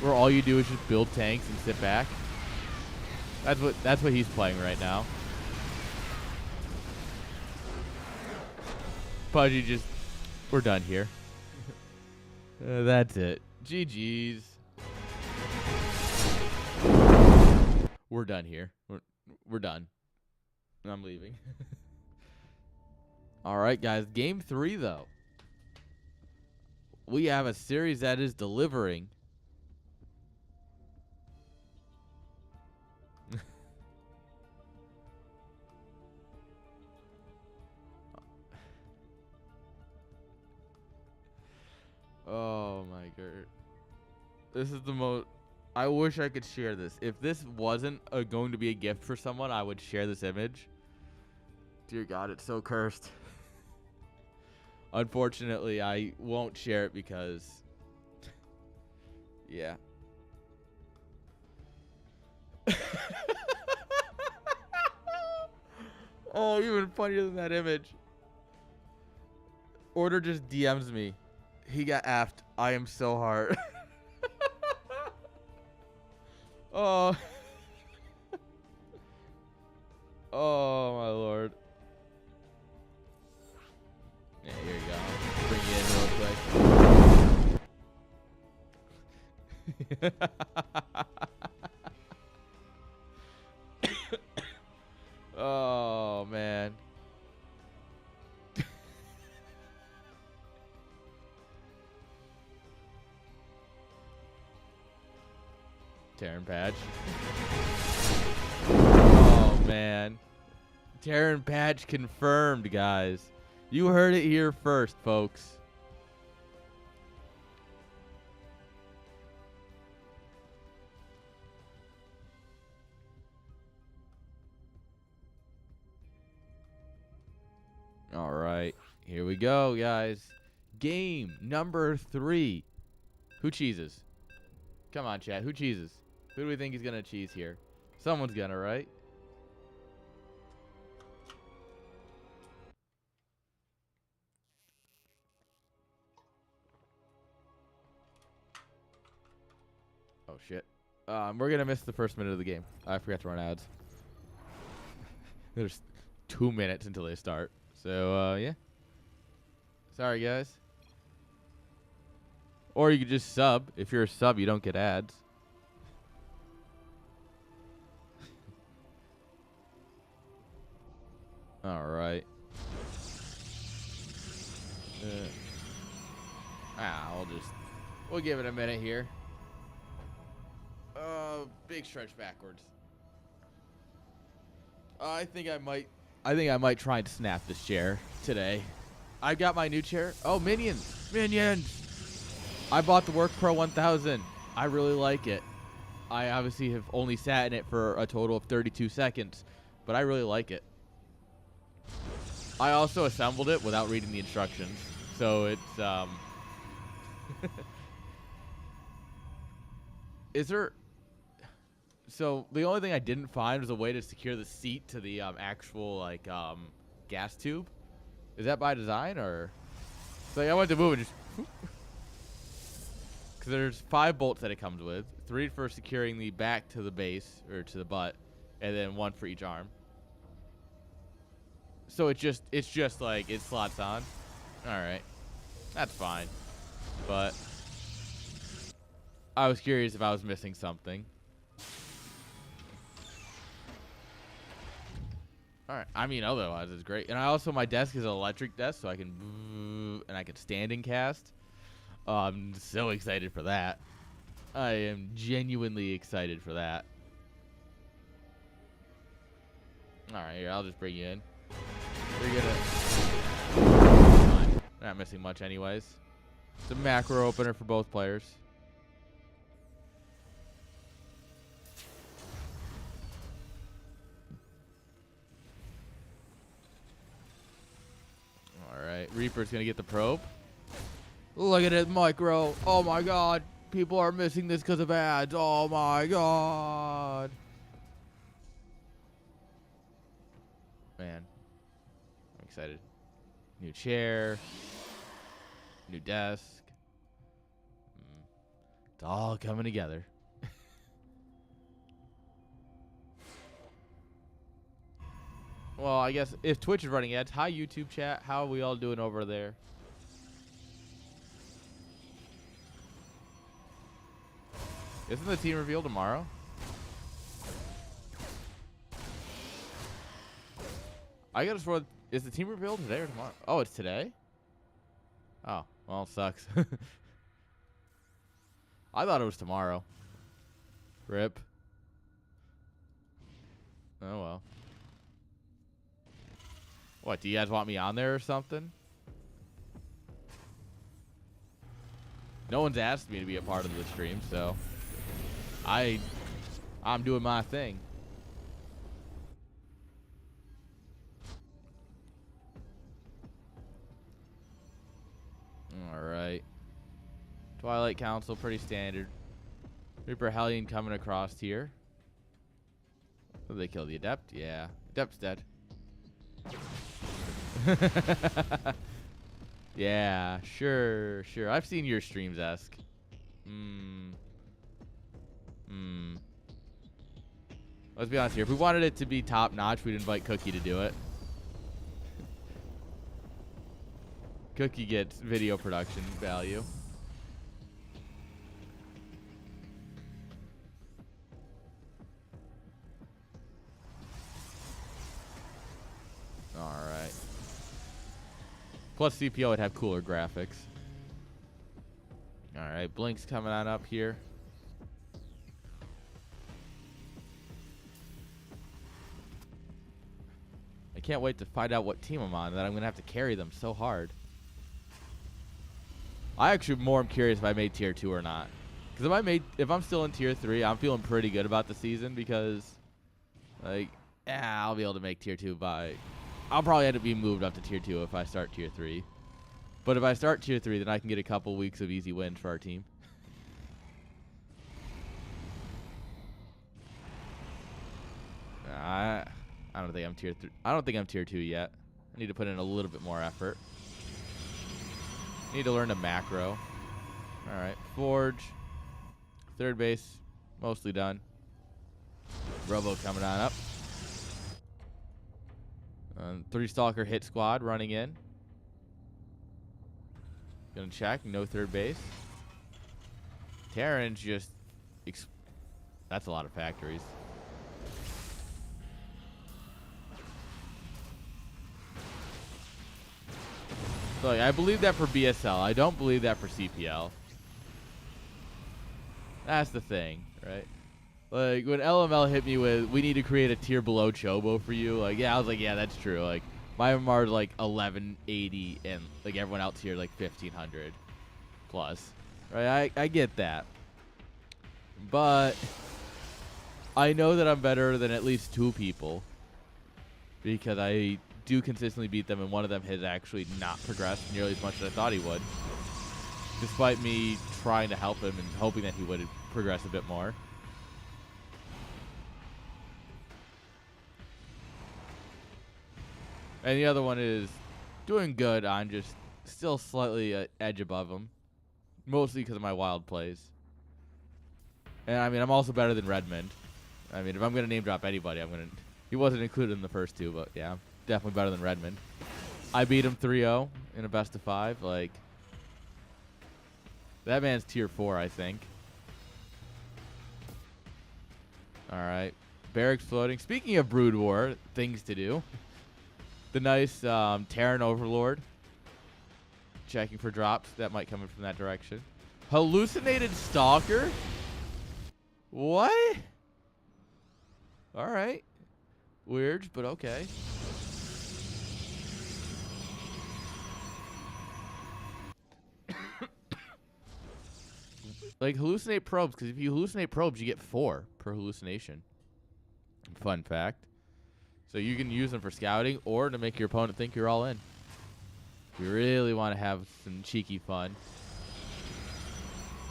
where all you do is just build tanks and sit back. That's what he's playing right now. Pudgy just, we're done here. That's it. GG's. We're done here. We're done. I'm leaving. All right, guys. Game 3, though. We have a series that is delivering. Oh my god. This is the most... I wish I could share this. If this wasn't going to be a gift for someone, I would share this image. Dear God, it's so cursed. Unfortunately, I won't share it because... yeah. Oh, even funnier than that image. Order just DMs me. He got effed. I am so hard. Oh. Oh, my lord. Yeah, here you go. Bring you in real quick. Oh, man. Terran patch. Oh, man. Terran patch confirmed, guys. You heard it here first, folks. All right. Here we go, guys. Game number 3. Who cheeses? Come on, chat. Who cheeses? Who do we think is going to cheese here? Someone's going to, right? Oh, shit. We're going to miss the first minute of the game. I forgot to run ads. There's 2 minutes until they start. So, yeah. Sorry, guys. Or you could just sub. If you're a sub, you don't get ads. All right. We'll give it a minute here. Big stretch backwards. I think I might try and snap this chair today. I got my new chair. Oh, minions. I bought the Work Pro 1000. I really like it. I obviously have only sat in it for a total of 32 seconds, but I really like it. I also assembled it without reading the instructions, so it's Is there? So the only thing I didn't find was a way to secure the seat to the actual like gas tube. Is that by design or? So I went to move it just. Because there's 5 bolts that it comes with, 3 for securing the back to the base or to the butt, and then 1 for each arm. So it's just like it slots on. All right, that's fine. But I was curious if I was missing something. All right. I mean, otherwise it's great. And I also my desk is an electric desk, so I can standing cast. I'm so excited for that. I am genuinely excited for that. All right, here, I'll just bring you in. We're gonna. Not missing much, anyways. It's a macro opener for both players. All right, Reaper's gonna get the probe. Look at it, micro. Oh my god. People are missing this because of ads. Oh my god. Man. I'm excited. New chair. New desk. It's all coming together. Well, I guess if Twitch is running ads, hi YouTube chat. How are we all doing over there? Isn't the team reveal tomorrow? I gotta swear, is the team reveal today or tomorrow? Oh, it's today? Oh, well, it sucks. I thought it was tomorrow. Rip. Oh, well. What, do you guys want me on there or something? No one's asked me to be a part of the stream, so I'm doing my thing. All right. Twilight Council, pretty standard. Reaper Hellion coming across here. Did they kill the Adept? Yeah. Adept's dead. Yeah, sure. I've seen your streams, Esk. Let's be honest here. If we wanted it to be top notch, we'd invite Cookie to do it. Cookie gets video production value. All right. Plus CPO would have cooler graphics. All right, Blink's coming on up here. I can't wait to find out what team I'm on, that I'm going to have to carry them so hard. I actually more am curious if I made tier 2 or not. Because if I'm still in tier 3, I'm feeling pretty good about the season because, like, I'll be able to make tier 2 by... I'll probably end up being moved up to tier 2 if I start tier 3. But if I start tier 3, then I can get a couple weeks of easy wins for our team. I don't think I'm tier 3. I don't think I'm tier 2 yet. I need to put in a little bit more effort. Need to learn a macro. All right, Forge. Third base, mostly done. Robo coming on up. 3 Stalker hit squad running in. Gonna check, no third base. Terran's just... That's a lot of factories. So I believe that for BSL. I don't believe that for CPL. That's the thing, right? Like, when LML hit me with, we need to create a tier below Chobo for you, like, yeah, I was like, yeah, that's true. Like, my MMR is like 1180, and like everyone else here like 1500 plus. Right? I get that. But I know that I'm better than at least 2 people because I do consistently beat them, and one of them has actually not progressed nearly as much as I thought he would, despite me trying to help him and hoping that he would progress a bit more. And the other one is doing good. I'm just still slightly edge above him, mostly because of my wild plays. And I mean, I'm also better than Redmond. I mean, if I'm gonna name drop anybody, he wasn't included in the first 2, but yeah, I'm definitely better than Redmond. I beat him 3-0 in a best of 5. Like, that man's tier 4, I think. All right, barracks floating. Speaking of Brood War, things to do. The nice Terran Overlord. Checking for drops that might come in from that direction. Hallucinated Stalker? What? All right. Weird, but okay. Like, hallucinate probes, because if you hallucinate probes, you get 4 per hallucination. Fun fact. So you can use them for scouting or to make your opponent think you're all in. If you really want to have some cheeky fun.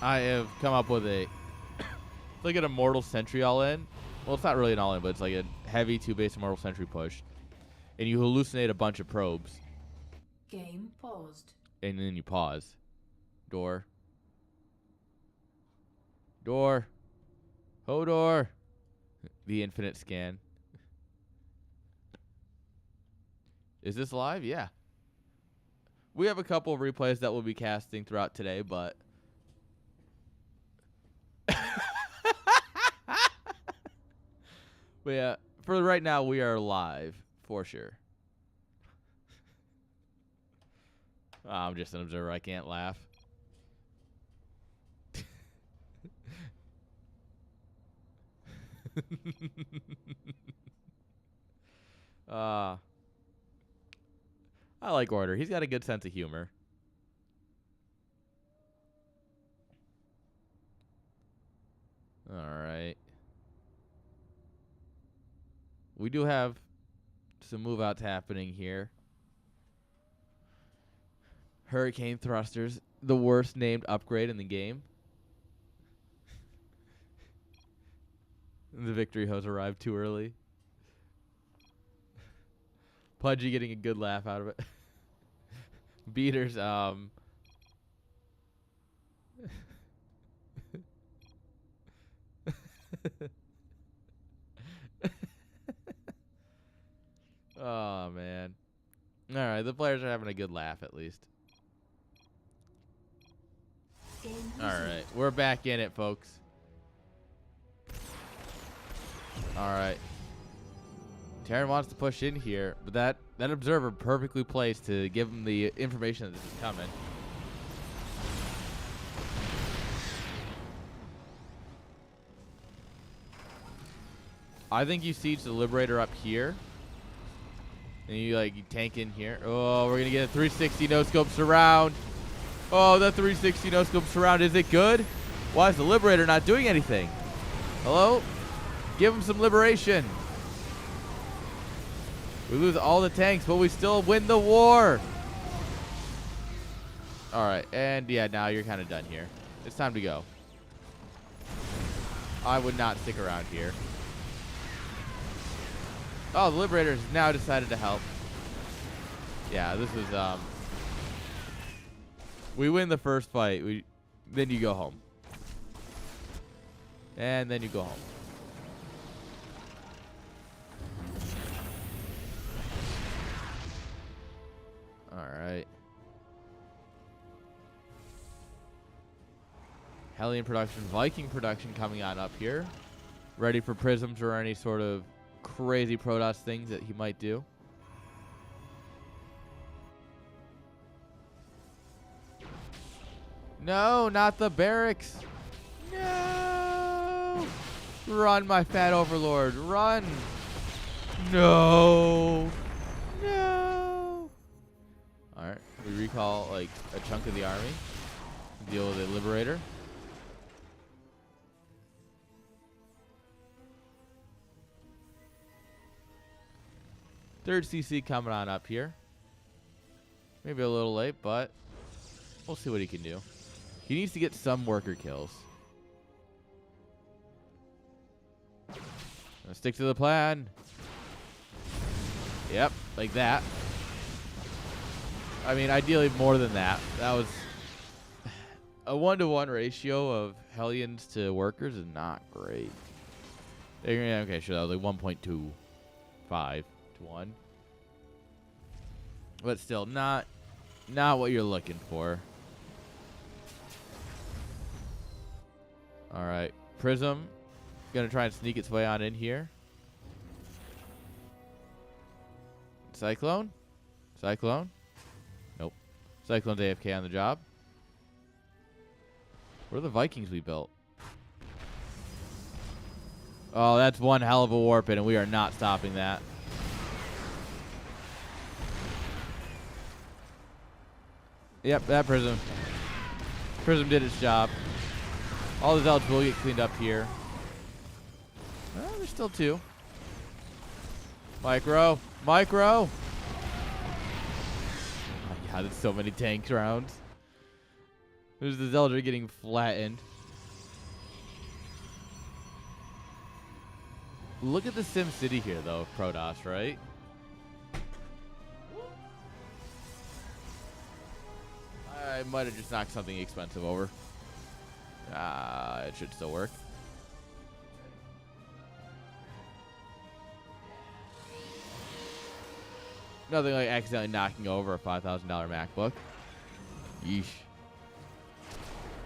I have come up with it's like an Immortal Sentry all-in. Well, it's not really an all-in, but it's like a heavy 2-base Immortal Sentry push. And you hallucinate a bunch of probes. Game paused. And then you pause. Door. Door. Hodor. The infinite scan. Is this live? Yeah. We have a couple of replays that we'll be casting throughout today, but but yeah, for right now we are live for sure. I'm just an observer. I can't laugh. I like Order. He's got a good sense of humor. All right. We do have some move-outs happening here. Hurricane Thrusters, the worst named upgrade in the game. The victory hose arrived too early. Pudgy getting a good laugh out of it. Beaters, oh man. All right, the players are having a good laugh at least. All right, we're back in it, folks. All right. Terran wants to push in here, but that observer perfectly placed to give him the information that this is coming. I think you siege the Liberator up here. And you tank in here. Oh, we're gonna get a 360 no-scope surround. Oh, the 360 no-scope surround, is it good? Why is the Liberator not doing anything? Hello? Give him some liberation. We lose all the tanks, but we still win the war. All right, and yeah, now you're kind of done here. It's time to go. I would not stick around here. Oh, the Liberators now decided to help. Yeah, this is we win the first fight. Then you go home. And then you go home. All right. Hellion production, Viking production coming on up here. Ready for prisms or any sort of crazy Protoss things that he might do. No, not the barracks. No. Run, my fat overlord. Run. No. No. Alright. We recall, like, a chunk of the army. Deal with a liberator. Third CC coming on up here. Maybe a little late, but we'll see what he can do. He needs to get some worker kills. Gonna stick to the plan. Yep, like that. I mean, ideally more than that. That was a 1-to-1 ratio of Hellions to workers is not great. Okay, sure, that was like 1.25 to 1. But still, not what you're looking for. All right, Prism gonna try and sneak its way on in here. Cyclone? Cyclone? Nope. Cyclone's AFK on the job. Where are the Vikings we built? Oh, that's one hell of a warp in, and we are not stopping that. Yep, that Prism. Prism did its job. All the zealots will get cleaned up here. Well, there's still 2. Micro. Micro. Oh my god, there's so many tank rounds. There's the Zealot getting flattened. Look at the Sim City here, though, Protoss, right? I might have just knocked something expensive over. It should still work. Nothing like accidentally knocking over a $5,000 MacBook. Yeesh.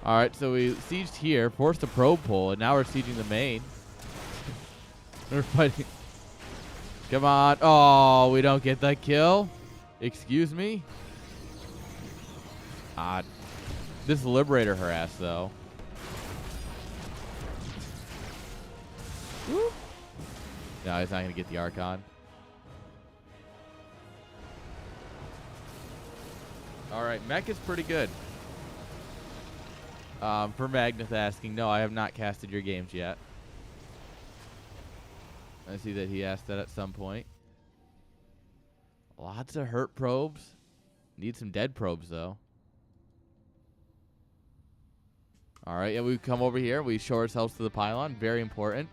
Alright, so we sieged here, forced a probe pull, and now we're sieging the main. We're fighting. Come on. Oh, we don't get the kill? Excuse me? Odd. This liberator harass, though. Woo. No, he's not going to get the Archon. Alright, Mech is pretty good. For Magnus asking, no, I have not casted your games yet. I see that he asked that at some point. Lots of hurt probes. Need some dead probes, though. Alright, yeah, we come over here. We show ourselves to the pylon. Very important.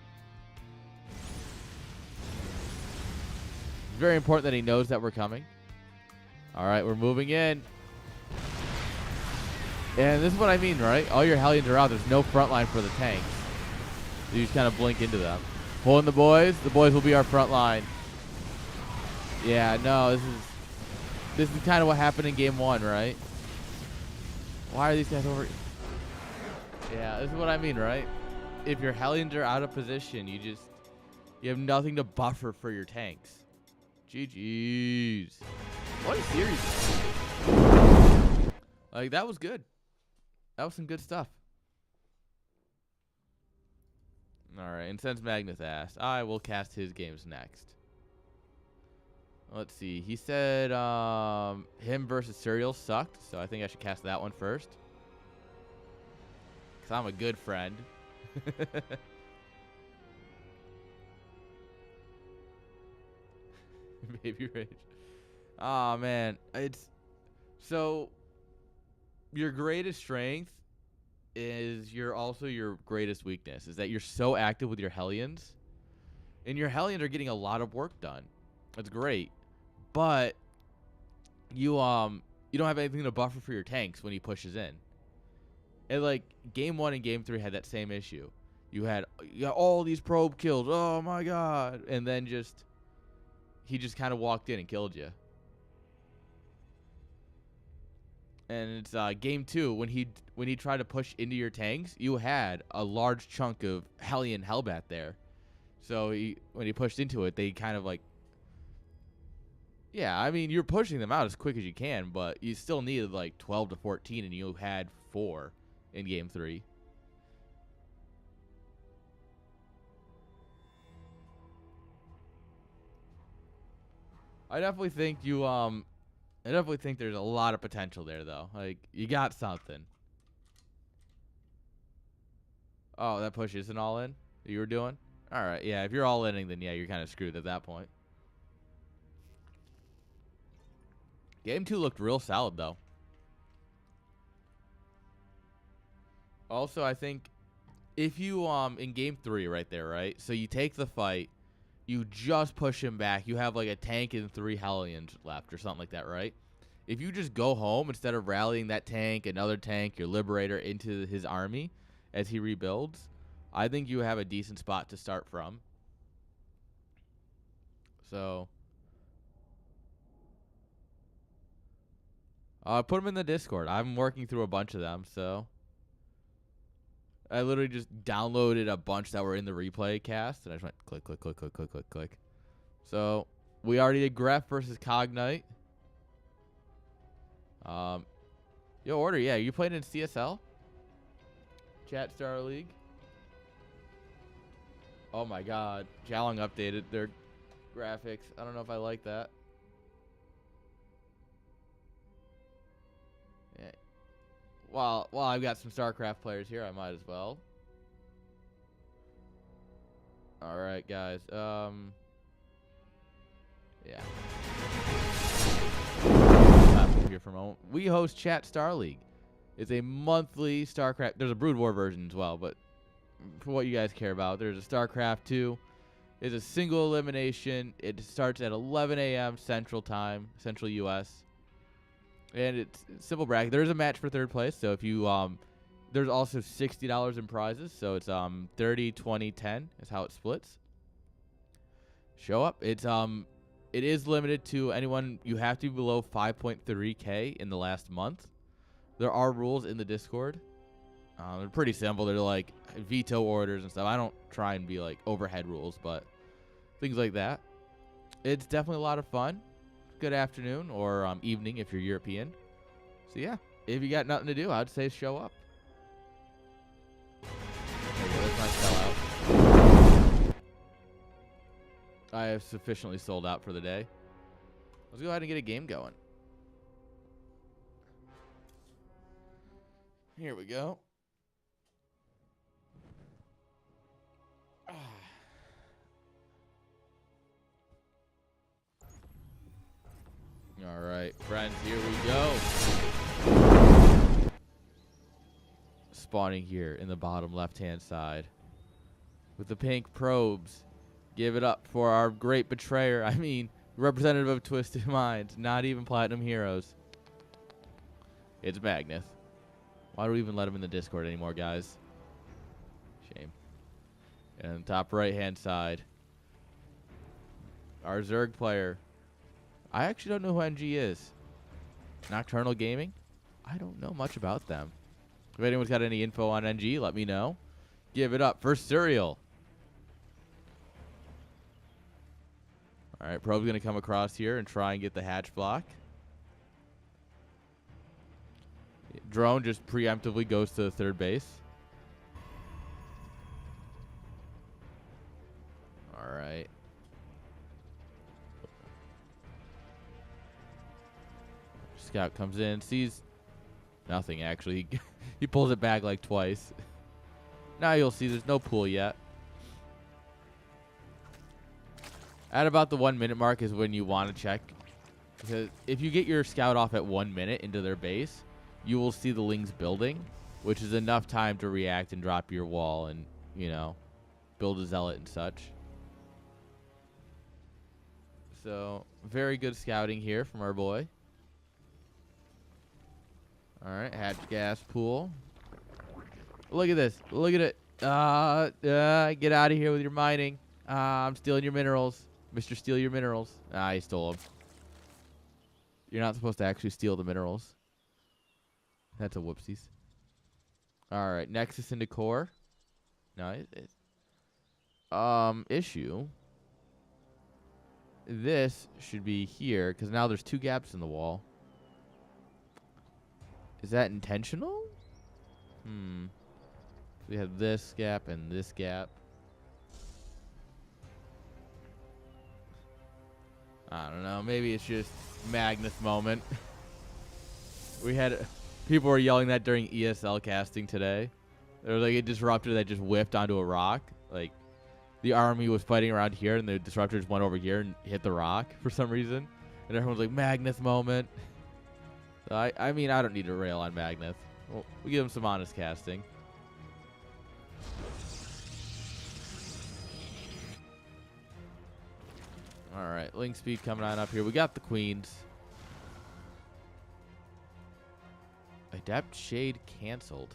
Very important that he knows that we're coming. Alright, we're moving in. And this is what I mean, right? All your Hellions are out. There's no front line for the tanks. You just kind of blink into them. Pulling the boys. The boys will be our front line. Yeah, no, this is kind of what happened in game 1, right? Why are these guys over? Yeah, this is what I mean, right? If your Hellions are out of position, you have nothing to buffer for your tanks. GG's. What a series. Like, that was good. That was some good stuff. Alright, and since Magnus asked, I will cast his games next. Let's see. He said him versus Serial sucked, so I think I should cast that one first. Because I'm a good friend. Baby Rage. Oh, man. It's... So... Your greatest strength is also your greatest weakness. Is that you're so active with your Hellions. And your Hellions are getting a lot of work done. That's great. But you don't have anything to buffer for your tanks when he pushes in. And like game 1 and game 3 had that same issue. You got all these probe kills. Oh my god. And then he just kind of walked in and killed you. And it's game 2 when he tried to push into your tanks, you had a large chunk of Hellion Hellbat there. So when he pushed into it, they kind of like, yeah, I mean you're pushing them out as quick as you can, but you still needed like 12 to 14, and you had 4 in game 3. I definitely think you I definitely think there's a lot of potential there though. Like you got something. Oh, that push isn't all in that you were doing? All right. Yeah, if you're all inning, then yeah, you're kind of screwed at that point. Game 2 looked real solid though. Also, I think if you in game 3 right there, right? So you take the fight, you just push him back. You have like a tank and 3 Hellions left or something like that, right? If you just go home instead of rallying that tank, another tank, your Liberator into his army as he rebuilds, I think you have a decent spot to start from. So, put them in the Discord. I'm working through a bunch of them, so I literally just downloaded a bunch that were in the replay cast, and I just went click, click, click, click, click, click, click. So we already did Gref versus Cognite. Yo, Order, yeah, you played in CSL? Chat Star League? Oh my god. Jalong updated their graphics. I don't know if I like that. Yeah. Well, I've got some StarCraft players here, I might as well. Alright, guys. Yeah. Here for a moment. We host Chat Star League. It's a monthly StarCraft. There's a Brood War version as well, but for what you guys care about, there's a StarCraft 2. It's a single elimination. It starts at 11 a.m. Central Time, Central U.S. And it's simple bracket. There is a match for third place, so if you there's also $60 in prizes, so it's 30, 20, 10 is how it splits. Show up. It is limited to anyone. You have to be below 5.3K in the last month. There are rules in the Discord. They're pretty simple. They're like veto orders and stuff. I don't try and be like overhead rules, but things like that. It's definitely a lot of fun. Good afternoon or evening if you're European. So yeah, if you got nothing to do, I'd say show up. There you go. That's my sellout. I have sufficiently sold out for the day. Let's go ahead and get a game going. Here we go. All right, friends, here we go. Spawning here in the bottom left-hand side with the pink probes. Give it up for our great betrayer. I mean, representative of Twisted Minds, not even Platinum Heroes. It's Magnus. Why do we even let him in the Discord anymore, guys? Shame. And top right-hand side, our Zerg player. I actually don't know who NG is. Nocturnal Gaming? I don't know much about them. If anyone's got any info on NG, let me know. Give it up for Serial. All right, Probe's going to come across here and try and get the hatch block. Drone just preemptively goes to the third base. All right. Scout comes in, sees nothing actually. He pulls it back like twice. Now you'll see there's no pool yet. At about the 1 minute mark is when you want to check. Because if you get your scout off at 1 minute into their base, you will see the Lings building, which is enough time to react and drop your wall and, you know, build a zealot and such. So, very good scouting here from our boy. Alright, hatch gas pool. Look at this. Look at it. Get out of here with your mining. I'm stealing your minerals. Mr. Steal your minerals. He stole them. You're not supposed to actually steal the minerals. That's a whoopsies. Alright, Nexus into core. No, issue. This should be here, because now there's 2 gaps in the wall. Is that intentional? We have this gap and this gap. I don't know. Maybe it's just Magnus moment. We had people were yelling that during ESL casting today. There was like a disruptor that just whiffed onto a rock. Like the army was fighting around here, and the disruptor just went over here and hit the rock for some reason. And everyone's like, Magnus moment. So I mean, I don't need to rail on Magnus. We'll give him some honest casting. All right, link speed coming on up here. We got the queens. Adept Shade canceled.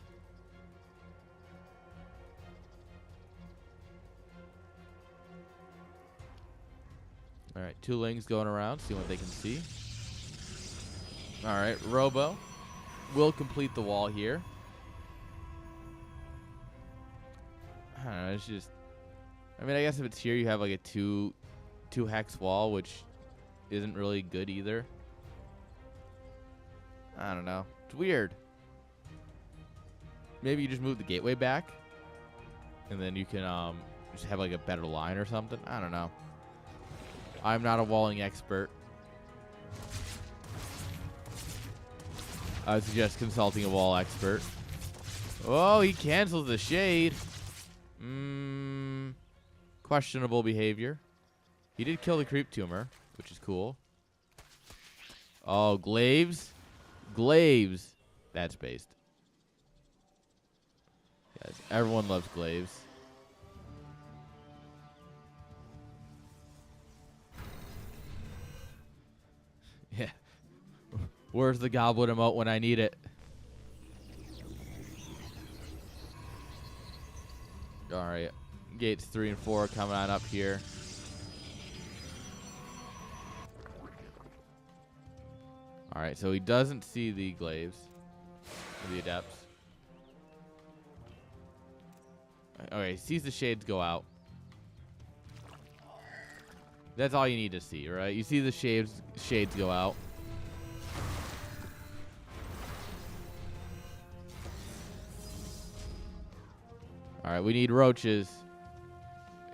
All right, 2 lings going around, see what they can see. All right, Robo will complete the wall here. I don't know, it's just... I mean, I guess if it's here, you have like a two hex wall, which isn't really good either. I don't know. It's weird. Maybe you just move the gateway back, and then you can just have like a better line or something. I don't know. I'm not a walling expert. I would suggest consulting a wall expert. Oh, he cancels the shade. Questionable behavior. He did kill the creep tumor, which is cool. Oh, Glaives. Glaives. That's based. Yes, everyone loves Glaives. Yeah. Where's the goblin emote when I need it? Alright. Gates 3 and 4 coming on up here. Alright, so he doesn't see the glaives. Or the adepts. Okay, he sees the shades go out. That's all you need to see, right? You see the shades go out. Alright, we need roaches.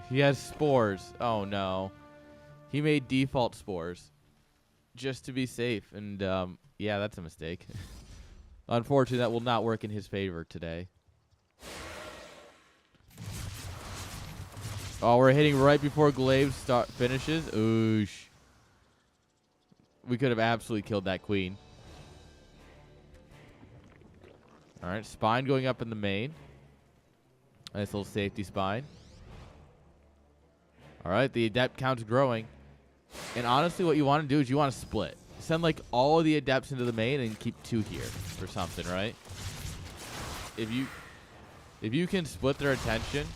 He has spores. Oh, no. He made default spores. Just to be safe. And, yeah, that's a mistake. Unfortunately, that will not work in his favor today. Oh, we're hitting right before Glaive finishes. Oosh. We could have absolutely killed that queen. Alright, spine going up in the main. Nice little safety spine. Alright, the adept count's growing. And honestly, what you want to do is you want to split. Send like all of the adepts into the main and keep 2 here or something, right? If you can split their attention,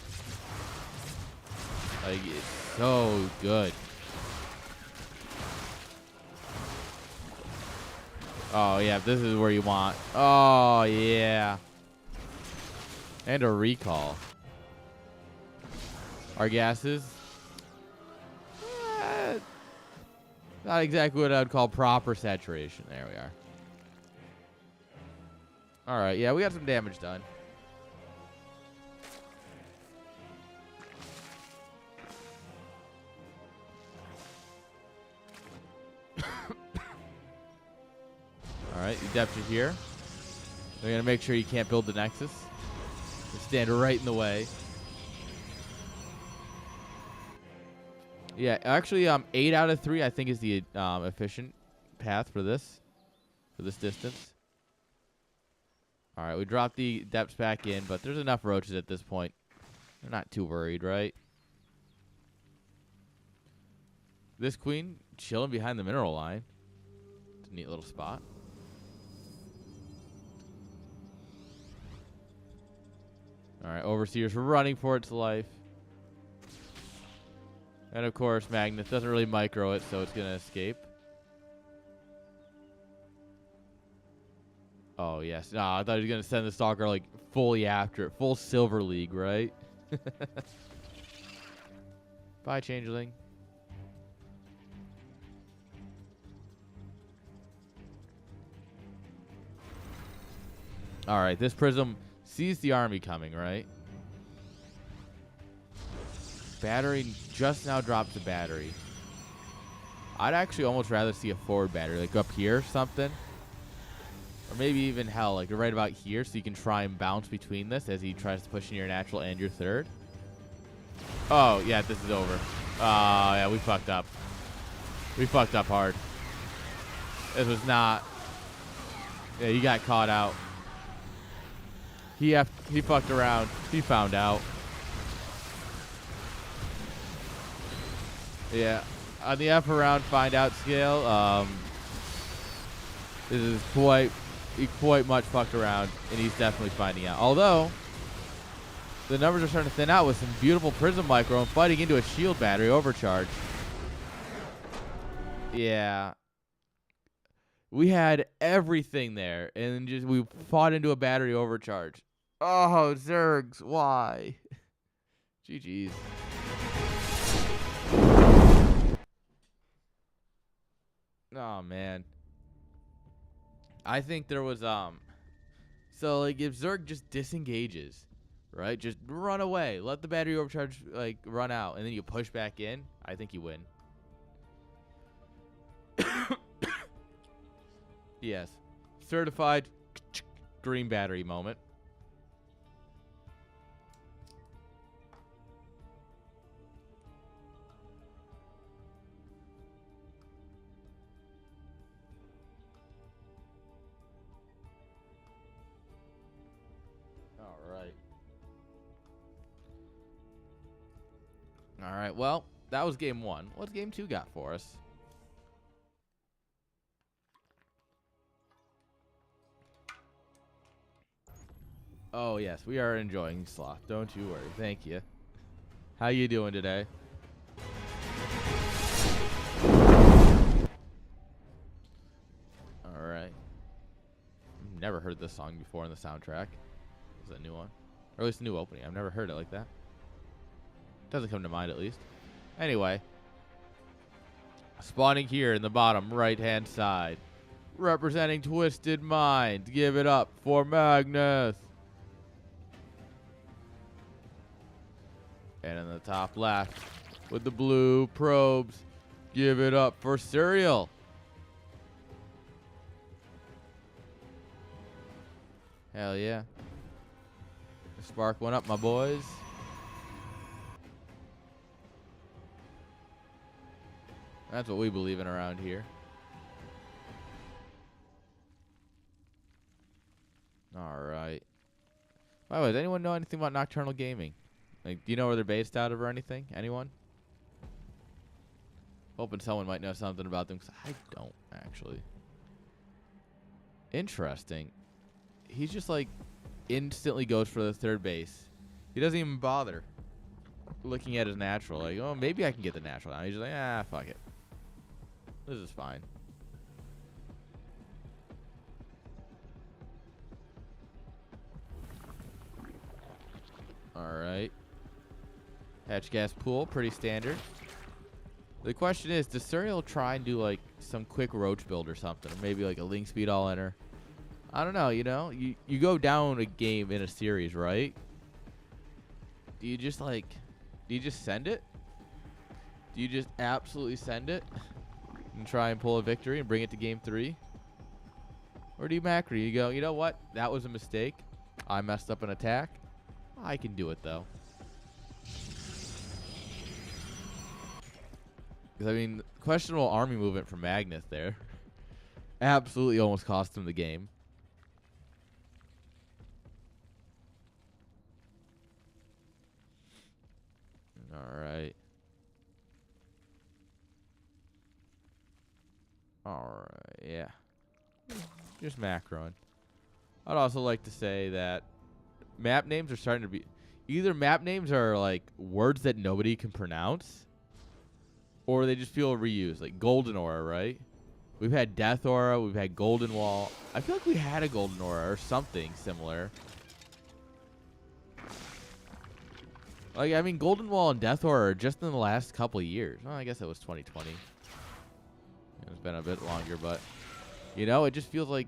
like, it's so good. Oh, yeah, this is where you want. Oh, yeah. And a recall. Our gases. Not exactly what I would call proper saturation. There we are. Alright, yeah, we got some damage done. Alright, the depths are here. We're going to make sure you can't build the Nexus. You stand right in the way. Yeah, actually, 8 out of 3, I think, is the efficient path for this distance. Alright, we dropped the depths back in, but there's enough roaches at this point. They're not too worried, right? This queen chilling behind the mineral line. It's a neat little spot. Alright, Overseer's running for its life. And of course, Magnus doesn't really micro it, so it's going to escape. Oh, yes. No, I thought he was going to send the Stalker, like, fully after it. Full Silver League, right? Bye, Changeling. Alright, this Prism sees the army coming, right? Battery just now drops the battery. I'd actually almost rather see a forward battery, like up here or something. Or maybe even hell, like right about here, so you can try and bounce between this as he tries to push in your natural and your third. Oh, yeah, this is over. Oh, yeah, we fucked up. We fucked up hard. This was not... Yeah, you got caught out. He fucked around. He found out. Yeah. On the F around find out scale, this is he quite much fucked around, and he's definitely finding out. Although, the numbers are starting to thin out with some beautiful Prism Micro and fighting into a shield battery overcharge. Yeah. We had everything there, and just we fought into a battery overcharge. Oh, Zergs, why? GG's. Oh, man. I think there was, so, like, if Zerg just disengages, right? Just run away. Let the battery overcharge, like, run out, and then you push back in. I think you win. Yes. Certified green battery moment. All right, well, that was game 1. What's game 2 got for us? Oh, yes, we are enjoying Sloth. Don't you worry. Thank you. How you doing today? All right. Never heard this song before in the soundtrack. Is it a new one? Or at least a new opening. I've never heard it like that. Doesn't come to mind, at least. Anyway. Spawning here in the bottom right-hand side. Representing Twisted Minds. Give it up for Magnus. And in the top left, with the blue probes, give it up for Cereal. Hell yeah. Spark one up, my boys. That's what we believe in around here. All right. By the way, does anyone know anything about Nocturnal Gaming? Like, do you know where they're based out of or anything? Anyone? Hoping someone might know something about them, because I don't, actually. Interesting. He's just, like, instantly goes for the third base. He doesn't even bother looking at his natural. Like, oh, maybe I can get the natural now. He's just like, ah, fuck it. This is fine. All right. Hatch gas pool, pretty standard. The question is, does Cereal try and do like some quick roach build or something? Or maybe like a link speed all enter? I don't know, you know? You go down a game in a series, right? Do you just send it? Do you just absolutely send it? And try and pull a victory and bring it to game 3? Or do you macro? You go, you know what? That was a mistake. I messed up an attack. I can do it, though. Because, I mean, questionable army movement from Magnus there. Absolutely almost cost him the game. All right. All right, yeah. Just macroing. I'd also like to say that map names are starting to be... Either map names are, like, words that nobody can pronounce, or they just feel reused. Like Golden Aura, right? We've had Death Aura. We've had Golden Wall. I feel like we had a Golden Aura or something similar. Like, I mean, Golden Wall and Death Aura are just in the last couple of years. Well, I guess it was 2020. It's been a bit longer, but, you know, it just feels like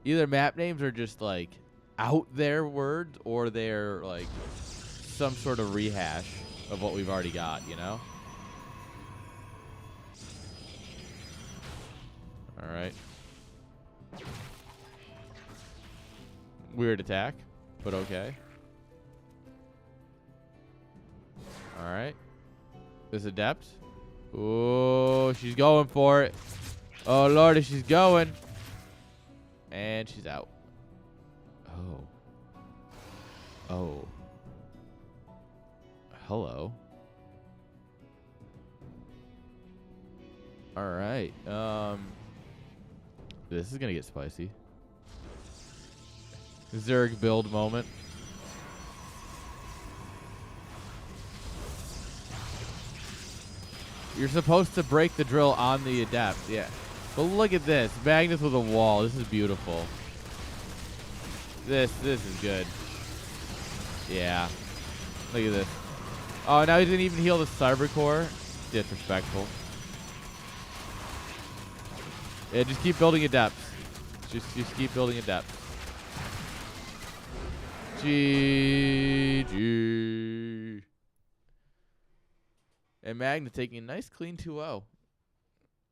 either map names are just, like, out there words, or they're, like, some sort of rehash of what we've already got, you know? All right. Weird attack, but okay. All right. This adept. Oh, she's going for it. Oh, Lordy, she's going. And she's out. Oh. Oh. Hello. All right. This is going to get spicy. Zerg build moment. You're supposed to break the drill on the adept, yeah. But look at this. Magnus with a wall. This is beautiful. This is good. Yeah. Look at this. Oh, now he didn't even heal the cyber core. Disrespectful. Yeah, just keep building adepts. Just keep building adepts. GG. And Magna taking a nice clean 2-0.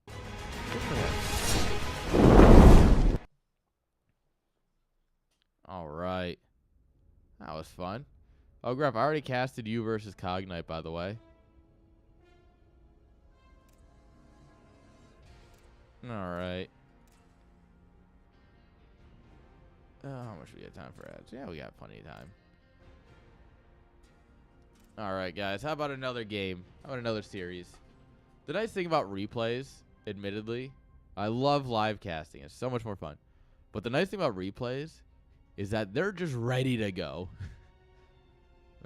Good for him. All right. That was fun. Oh, Graf, I already casted you versus Cognite, by the way. All right. How much we got time for ads? Yeah, we got plenty of time. All right, guys. How about another game? How about another series? The nice thing about replays, admittedly, I love live casting. It's so much more fun. But the nice thing about replays is that they're just ready to go.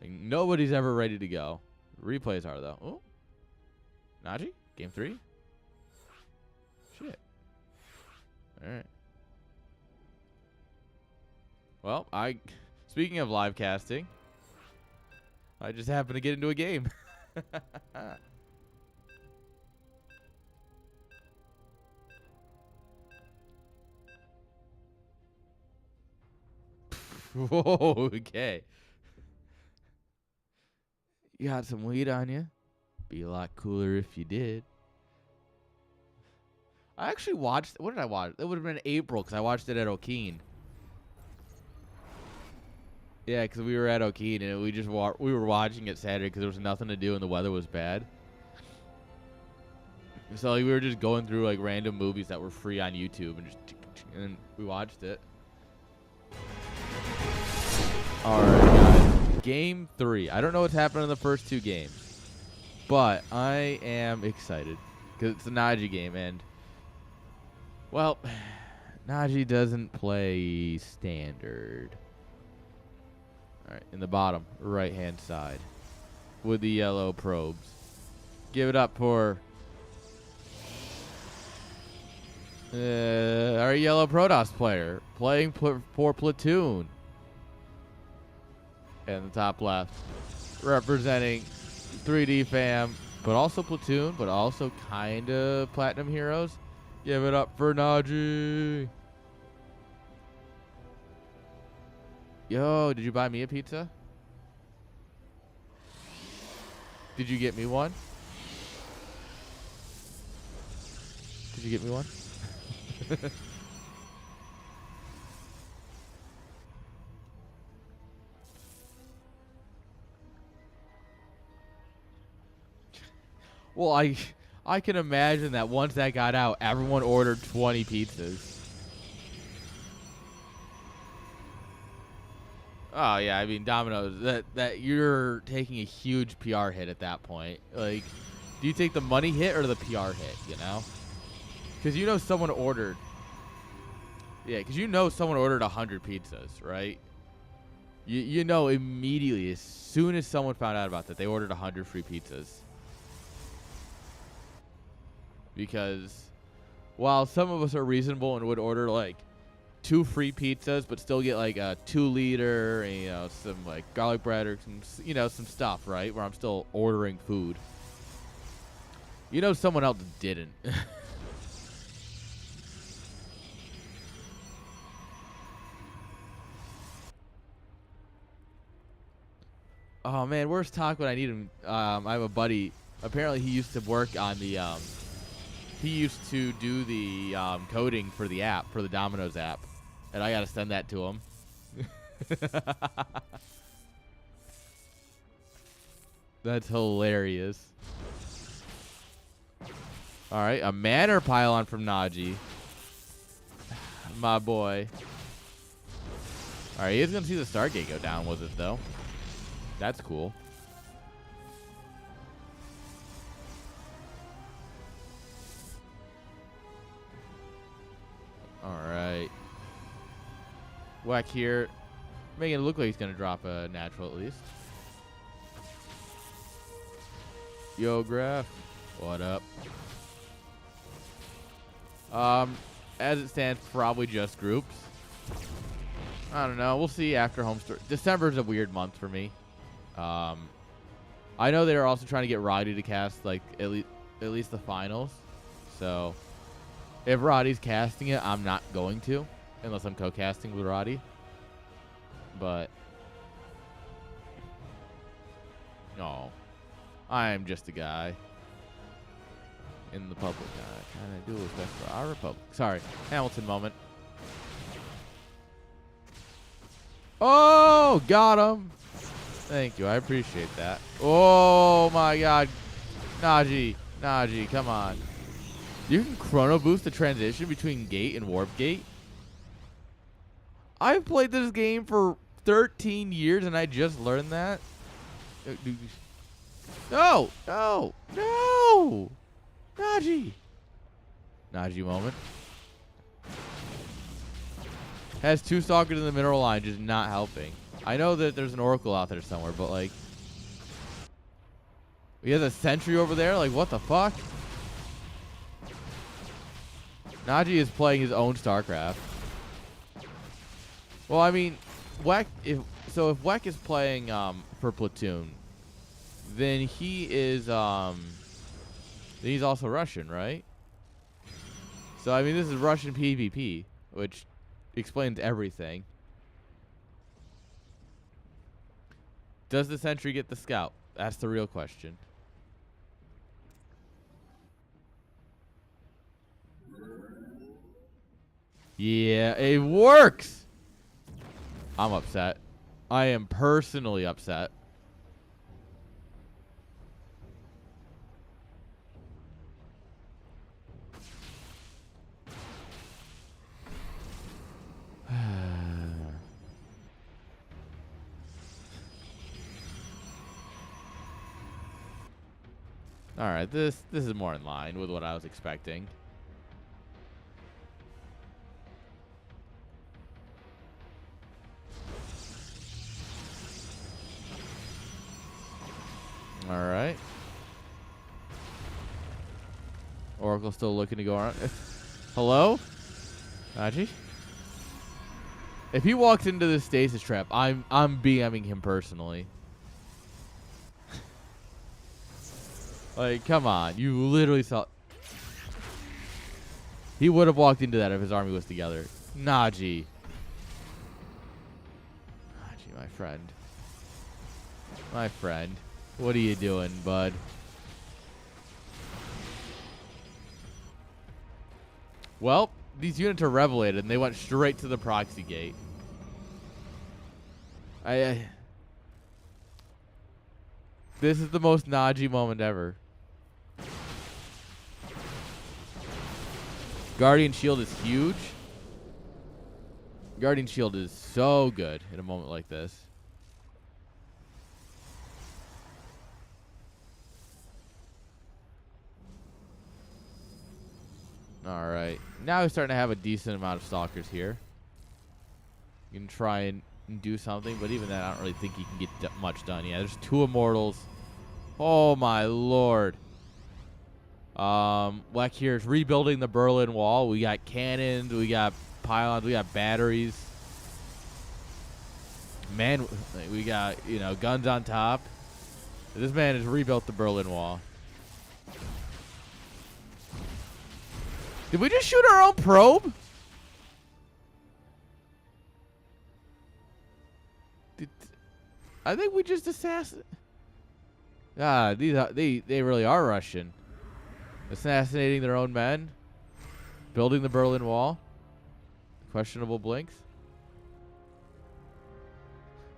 Like, nobody's ever ready to go. Replays are, though. Oh. Najee? Game 3? Shit. All right. Well, speaking of live casting, I just happened to get into a game. Whoa, okay. You got some weed on you. Be a lot cooler if you did. I actually watched. What did I watch? It would have been April because I watched it at O'Keen. Yeah, because we were at O'Keen and we were watching it Saturday because there was nothing to do and the weather was bad. So like, we were just going through like random movies that were free on YouTube and we watched it. All right, guys. Game 3. I don't know what's happened in the first 2 games, but I am excited because it's a Najee game and, well, Najee doesn't play standard. All right, in the bottom right-hand side with the yellow probes. Give it up for our yellow Protoss player playing for Platoon. And the top left, representing 3D fam, but also Platoon, but also kind of Platinum Heroes. Give it up for Najee. Yo, did you buy me a pizza? Did you get me one? Did you get me one? Well, I can imagine that once that got out, everyone ordered 20 pizzas. Oh yeah, I mean Domino's. That you're taking a huge PR hit at that point. Like, do you take the money hit or the PR hit? You know, because you know someone ordered. Yeah, because you know someone ordered 100 pizzas, right? You know immediately as soon as someone found out about that, they ordered 100 free pizzas. Because while some of us are reasonable and would order like 2 free pizzas, but still get like a 2-liter, and, you know, some like garlic bread or some, you know, some stuff, right? Where I'm still ordering food. You know, someone else didn't. Oh man, where's Talk when I need him? I have a buddy. Apparently, he used to work on the he used to do the coding for the app, for the Domino's app, and I got to send that to him. That's hilarious. All right, a manor pylon from Najee. My boy. All right, he is going to see the Stargate go down with it, though. That's cool. All right. Whack here. Making it look like he's going to drop a natural at least. Yo, Graf. What up? As it stands, probably just groups. I don't know. We'll see after Homestar. December is a weird month for me. I know they're also trying to get Roddy to cast like at least the finals. So if Roddy's casting it, I'm not going to unless I'm co-casting with Roddy. But no, I'm just a guy in the public. I kind of do what's best for our republic. Sorry, Hamilton moment. Oh, got him. Thank you. I appreciate that. Oh, my God. Najee, come on. You can chrono boost the transition between gate and warp gate? I've played this game for 13 years, and I just learned that? No. Najee moment. Has 2 stalkers in the mineral line, just not helping. I know that there's an Oracle out there somewhere, but like, he has a sentry over there. Like, what the fuck? Najee is playing his own StarCraft. Well, I mean, if Weck is playing for Platoon, then he is he's also Russian, right? So I mean, this is Russian PvP, which explains everything. Does the sentry get the scout? That's the real question. Yeah, it works. I'm upset. I am personally upset. All right, this is more in line with what I was expecting. All right. Oracle still looking to go around. Hello? Najee? If he walks into this stasis trap, I'm BMing him personally. Like, come on. You literally saw... He would have walked into that if his army was together. Najee. Najee, my friend. My friend. What are you doing, bud? Well, these units are revelated, and they went straight to the proxy gate. This is the most Najee moment ever. Guardian Shield is huge. Guardian Shield is so good in a moment like this. All right. Now we're starting to have a decent amount of stalkers here. You can try and do something, but even then, I don't really think he can get much done. Yeah, there's 2 immortals. Oh, my Lord. Like here is rebuilding the Berlin Wall. We got cannons, we got pylons, we got batteries. Man, we got, you know, guns on top. This man has rebuilt the Berlin Wall. Did we just shoot our own probe? I think we just assassinated. Ah, they really are Russian. Assassinating their own men. Building the Berlin Wall. Questionable blinks.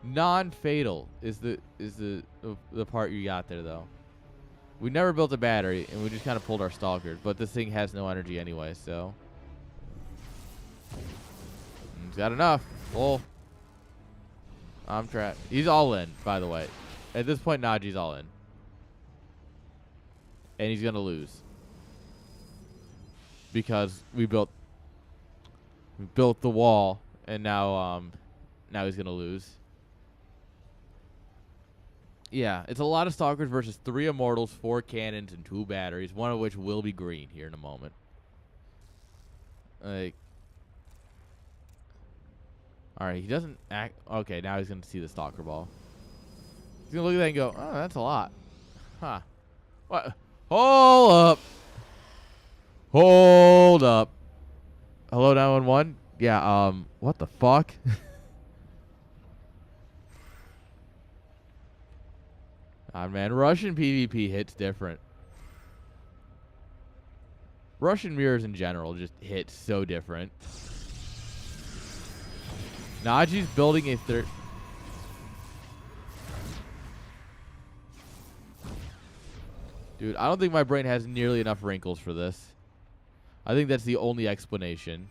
Non-fatal is the part you got there, though. We never built a battery, and we just kind of pulled our stalkers. But this thing has no energy anyway, so. He's got enough. Full. I'm trapped. He's all in, by the way. At this point, Naji's all in. And he's going to lose. Because we built the wall, and now he's going to lose. Yeah, it's a lot of stalkers versus 3 immortals, 4 cannons, and 2 batteries, one of which will be green here in a moment. Like, alright, he doesn't act. Okay, now he's going to see the stalker ball. He's going to look at that and go, oh, that's a lot. Huh. What? Hold up. Hold up. Hello, 911? Yeah, what the fuck? God, man, Russian PvP hits different. Russian mirrors in general just hit so different. Naji's building a third. Dude, I don't think my brain has nearly enough wrinkles for this. I think that's the only explanation.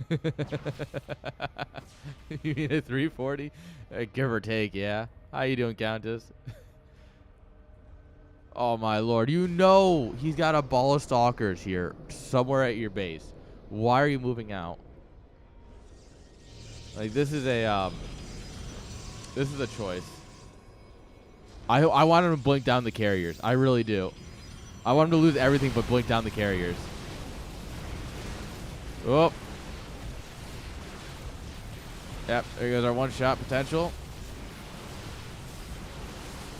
You mean a 340? Give or take, yeah. How you doing, Countess? Oh, my lord. You know he's got a ball of stalkers here somewhere at your base. Why are you moving out? Like, this is a choice. I want him to blink down the carriers. I really do. I want him to lose everything but blink down the carriers. Oh. Yep, there goes our one-shot potential.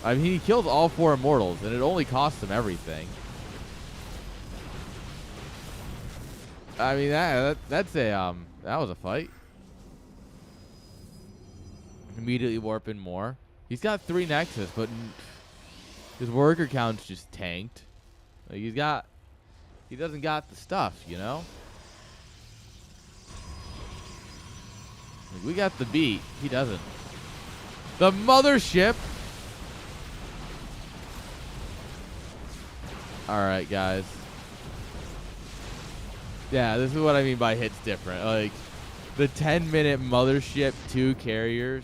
I mean, he killed all 4 immortals, and it only cost him everything. I mean, that's a that was a fight. Immediately warp in more. He's got 3 Nexus, but his worker count's just tanked. Like, he doesn't got the stuff, you know. Like, we got the beat. He doesn't. The mothership. All right, guys. Yeah, this is what I mean by hits different. Like, the 10-minute mothership 2 carriers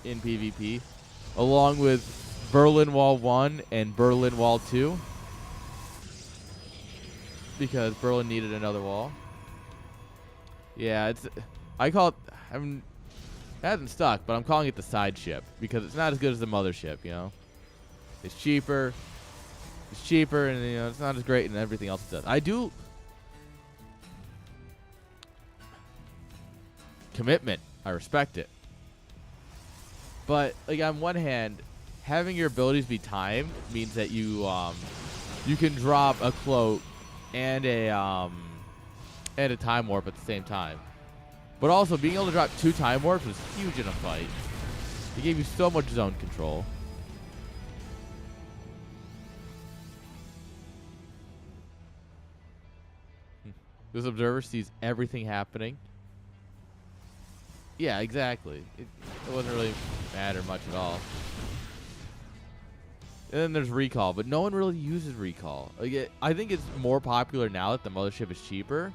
in PvP, along with Berlin Wall 1 and Berlin Wall 2, because Berlin needed another wall. Yeah, I call it, it hasn't stuck, but I'm calling it the side ship, because it's not as good as the mothership, you know. It's cheaper, and, you know, it's not as great in everything else it does. I do commitment. I respect it. But, like, on one hand, having your abilities be timed means that you can drop a cloak and a time warp at the same time. But also, being able to drop 2 time warps was huge in a fight. It gave you so much zone control. This observer sees everything happening. Yeah, exactly. It wasn't really matter much at all. And then there's recall, but no one really uses recall. Like, I think it's more popular now that the mothership is cheaper,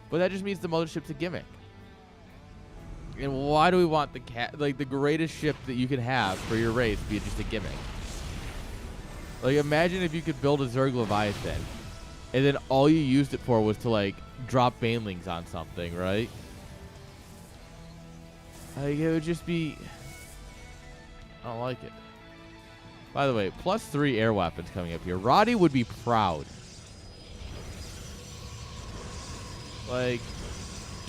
but that just means the mothership's a gimmick. And why do we want the greatest ship that you can have for your race be just a gimmick? Like, imagine if you could build a Zerg Leviathan, and then all you used it for was to, like, drop banelings on something, right? Like, it would just be... I don't like it. By the way, +3 air weapons coming up here. Roddy would be proud. Like,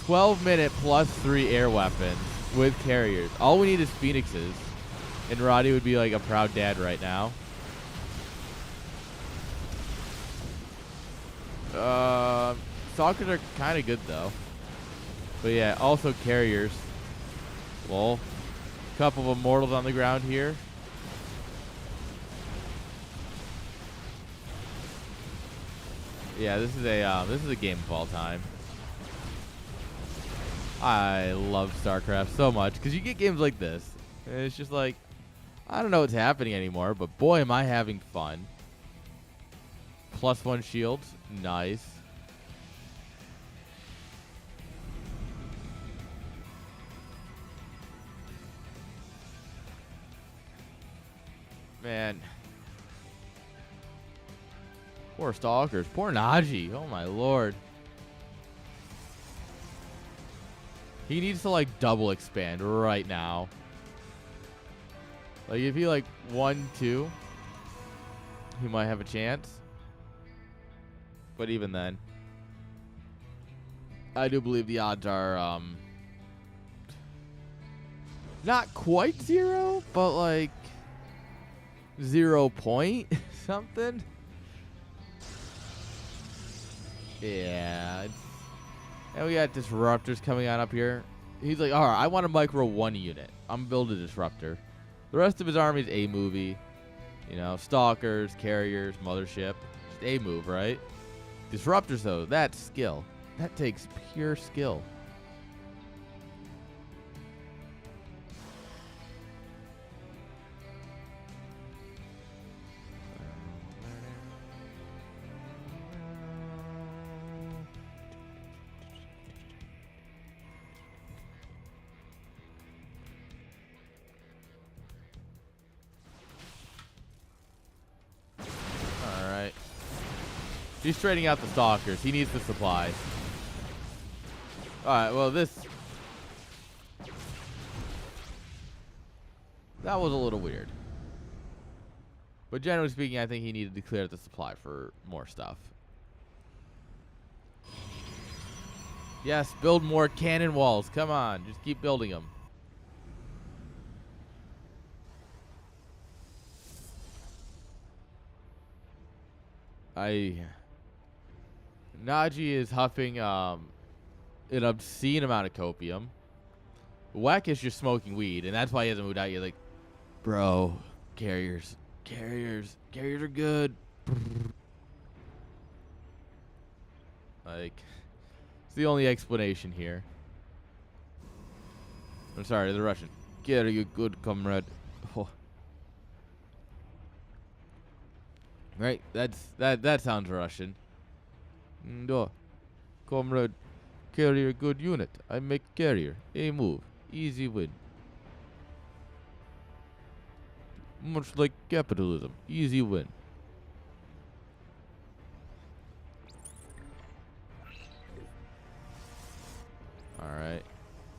12-minute +3 air weapons with carriers. All we need is Phoenixes. And Roddy would be like a proud dad right now. Stalkers are kind of good, though. But yeah, also carriers. Well, couple of immortals on the ground here. Yeah, this is a game of all time. I love StarCraft so much because you get games like this, and it's just like, I don't know what's happening anymore, but boy, am I having fun. +1 shields, nice. Man. Poor Stalkers. Poor Najee. Oh my lord. He needs to like double expand right now. Like if he like 1-2, he might have a chance. But even then, I do believe the odds are not quite 0, but like 0 point something. Yeah. And we got disruptors coming on up here. He's like, all right, I want to micro 1 unit. I'm building a disruptor. The rest of his army is a movie. You know, stalkers, carriers, mothership. Just a move, right? Disruptors, though, that's skill. That takes pure skill. He's trading out the stalkers. He needs the supplies. Alright, well that was a little weird. But generally speaking, I think he needed to clear the supply for more stuff. Yes, build more cannon walls. Come on, just keep building them. Najee is huffing an obscene amount of copium. Wack is just smoking weed, and that's why he hasn't moved out yet. Like, bro, carriers are good. Like, it's the only explanation here. I'm sorry, the Russian. Carrier good, comrade. Oh. Right, that sounds Russian. No, comrade, carrier good unit. I make carrier. A move. Easy win. Much like capitalism. Easy win. Alright.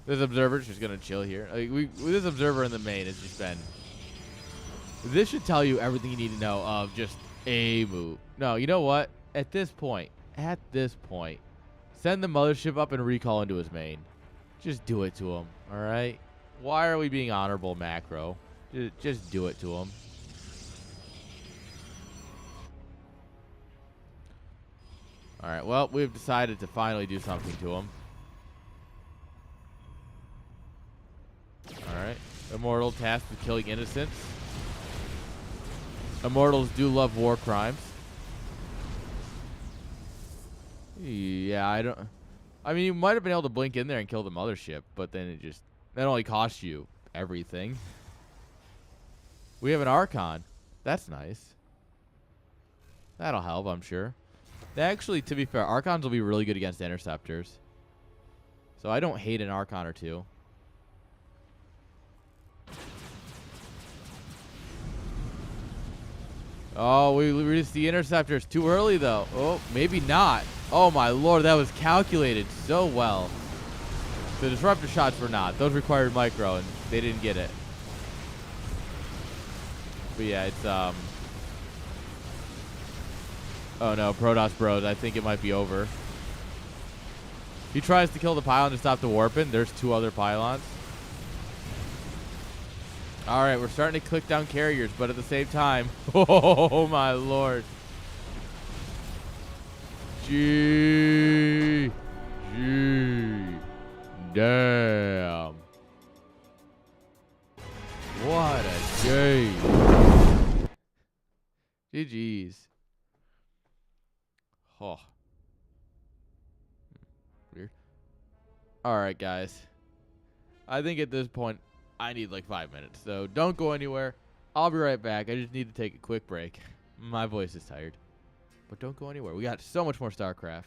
This observer's just gonna chill here. Like this observer in the main has just been... This should tell you everything you need to know of just a move. No, you know what? At this point, send the mothership up and recall into his main. Just do it to him, alright? Why are we being honorable, macro? Just do it to him. Alright, well, we've decided to finally do something to him. Alright. Immortal tasked with killing innocents. Immortals do love war crimes. Yeah, I mean, you might have been able to blink in there and kill the mothership, but then that only costs you everything. We have an Archon. That's nice. That'll help, I'm sure. Actually, to be fair, Archons will be really good against interceptors. So I don't hate an Archon or two. Oh, we released the interceptors too early, though. Oh, maybe not. Oh, my lord, that was calculated so well. The disruptor shots were not. Those required micro, and they didn't get it. But yeah, it's, oh, no, Protoss Bros. I think it might be over. He tries to kill the pylon to stop the warping. There's 2 other pylons. All right, we're starting to click down carriers, but at the same time, oh my lord. Damn. What a game. GG's. Oh. Weird. Alright, guys. I think at this point, I need like 5 minutes. So don't go anywhere. I'll be right back. I just need to take a quick break. My voice is tired. But don't go anywhere. We got so much more StarCraft.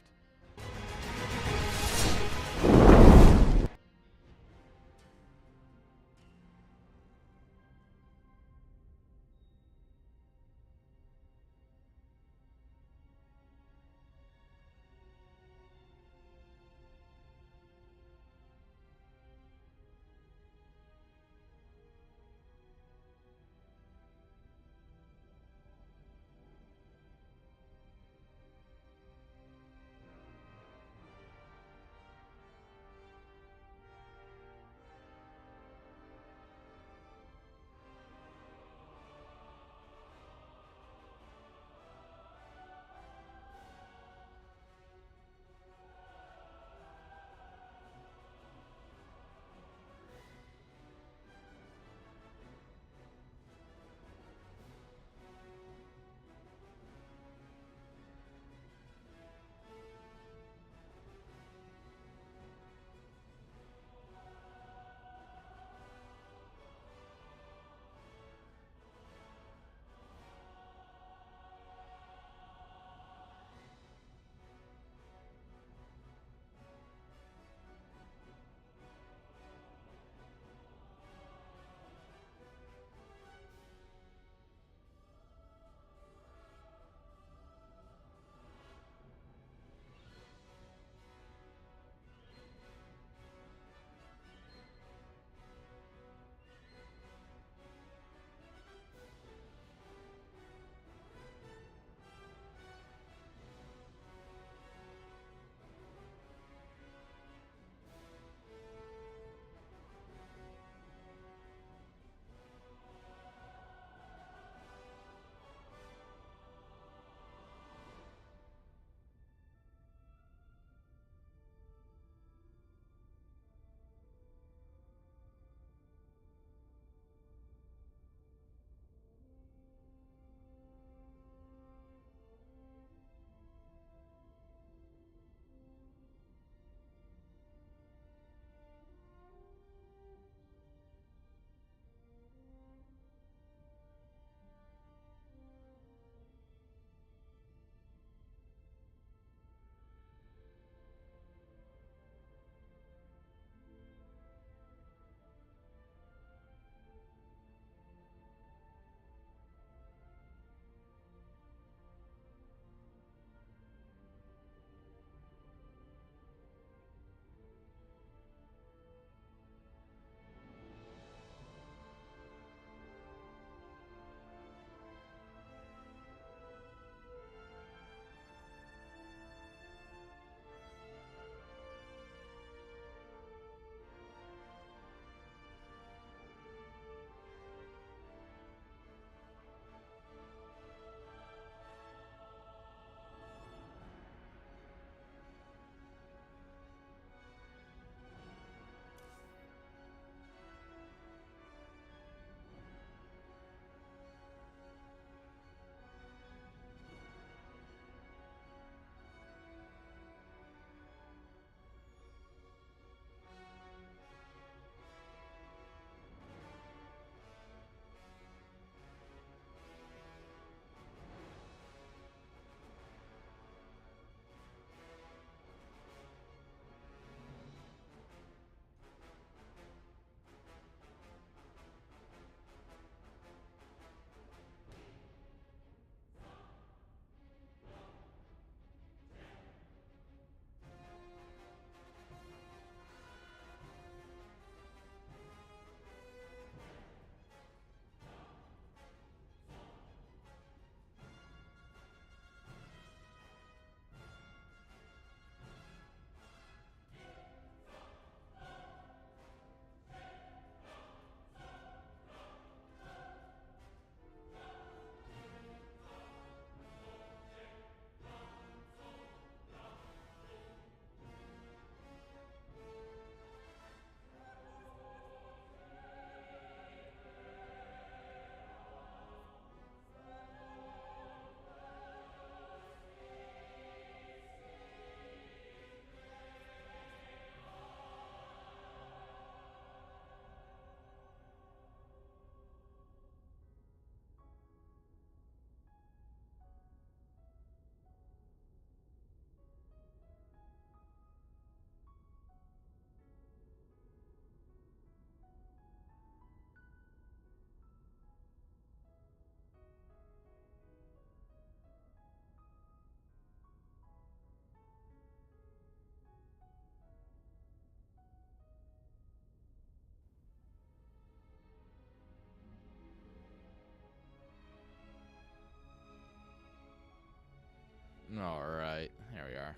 All right. There we are.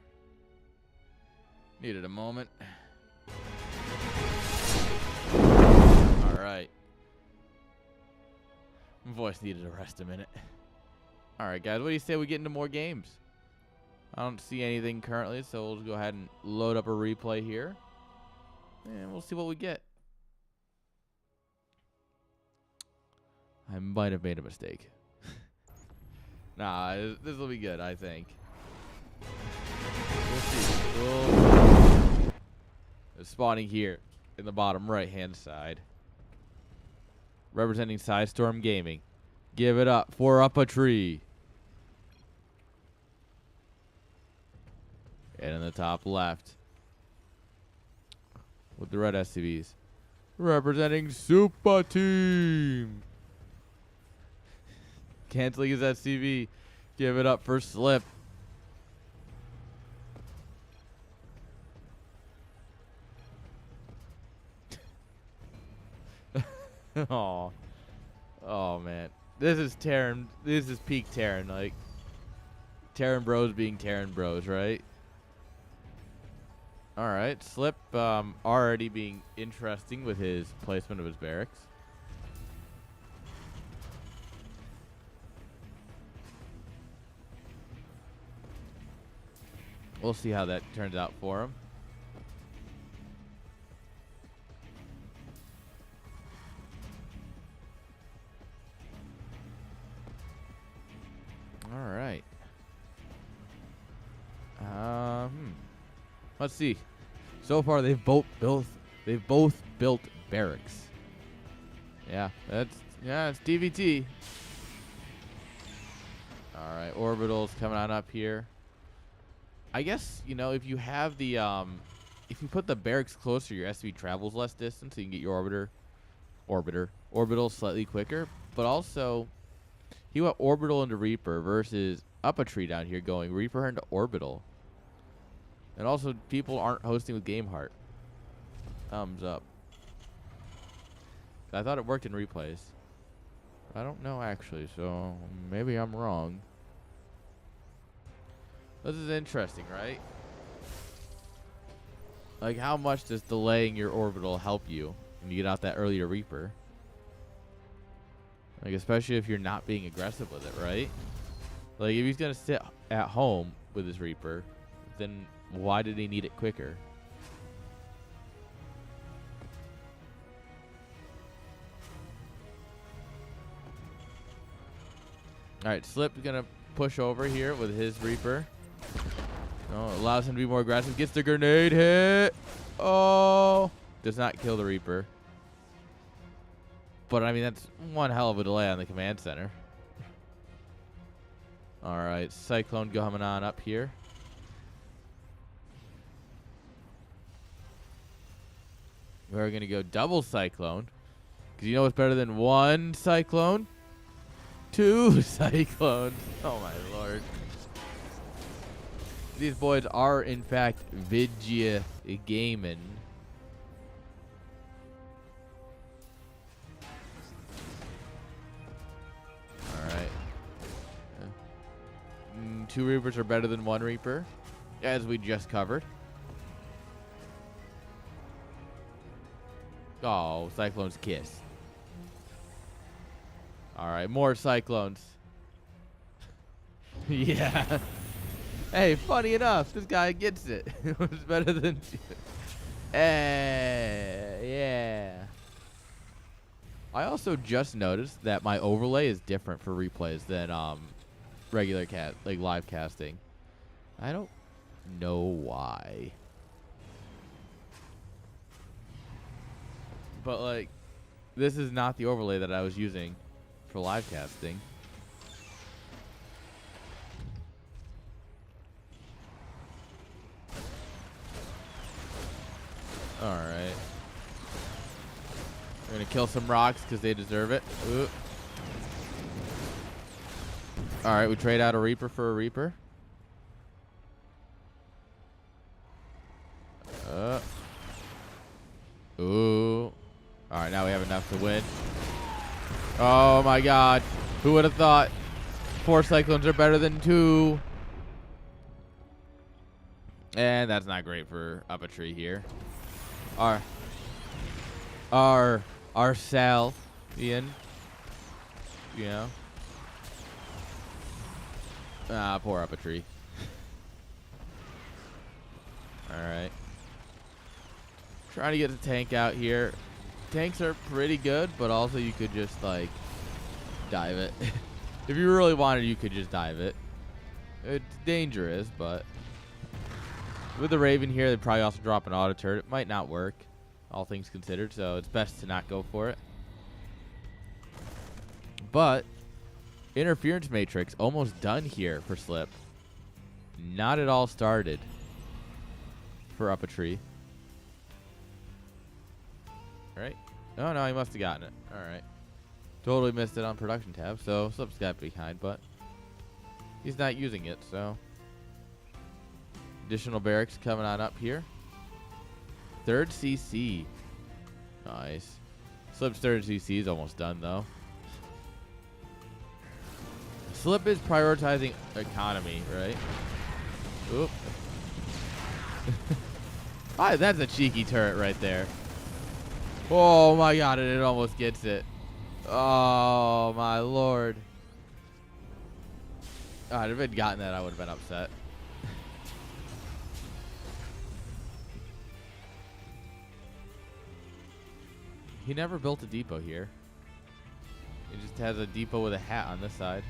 Needed a moment. All right. My voice needed to rest a minute. All right, guys. What do you say we get into more games? I don't see anything currently, so we'll just go ahead and load up a replay here. And we'll see what we get. I might have made a mistake. Nah, this will be good, I think. We'll see. It's spawning here in the bottom right-hand side. Representing Sidestorm Gaming. Give it up for Up a Tree. And in the top left, with the red SCVs, representing Super Team. Canceling his SCV. Give it up for Slip. Oh man. This is Terran. This is peak Terran. Like, Terran bros being Terran bros, right? Alright. Slip already being interesting with his placement of his barracks. We'll see how that turns out for him. All right. Let's see. So far, they've both built barracks. Yeah, it's DVT. All right, orbitals coming on up here. I guess, you know, if you have the if you put the barracks closer, your SV travels less distance, so you can get your orbital slightly quicker. But also, he went orbital into Reaper versus Up a Tree down here going Reaper into orbital. And also, people aren't hosting with GameHeart. Thumbs up. I thought it worked in replays. I don't know, actually, so maybe I'm wrong. This is interesting, right? Like, how much does delaying your orbital help you when you get out that earlier Reaper? Like, especially if you're not being aggressive with it, right? Like, if he's going to sit at home with his Reaper, then why did he need it quicker? Alright, Slip's going to push over here with his Reaper. Oh, allows him to be more aggressive. Gets the grenade hit. Oh. Does not kill the Reaper. But, I mean, that's one hell of a delay on the command center. Alright, Cyclone coming on up here. We're going to go double Cyclone. Because you know what's better than one Cyclone? Two Cyclones. Oh, my lord. These boys are, in fact, Vidya gaming. Alright. Two Reapers are better than one Reaper, as we just covered. Oh, Cyclone's kiss. Alright, more Cyclones. Yeah. Hey, funny enough, this guy gets it. It was better than... yeah. I also just noticed that my overlay is different for replays than regular live casting. I don't know why. But, like, this is not the overlay that I was using for live casting. Alright. We're gonna kill some rocks because they deserve it. Alright, we trade out a Reaper for a Reaper. Ooh. Alright, now we have enough to win. Oh my god. Who would have thought 4 Cyclones are better than 2? And that's not great for up a tree here. Our Sal, Ian. You know. Ah, poor up a tree. Alright. Trying to get the tank out here. Tanks are pretty good, but also you could just, like, dive it. If you really wanted, you could just dive it. It's dangerous, but with the Raven here, they'd probably also drop an auto turret. It might not work, all things considered, so it's best to not go for it. But interference matrix almost done here for Slip. Not at all started for up a tree. Right? Oh, no, he must have gotten it. All right. Totally missed it on production tab, so Slip's got behind, but he's not using it, so. Additional barracks coming on up here. Third CC. Nice. Slip's third CC is almost done, though. Slip is prioritizing economy, right? Oop. Ah, that's a cheeky turret right there. Oh my god, and it almost gets it. Oh my lord. God, if it had gotten that, I would have been upset. He never built a depot here. He just has a depot with a hat on this side.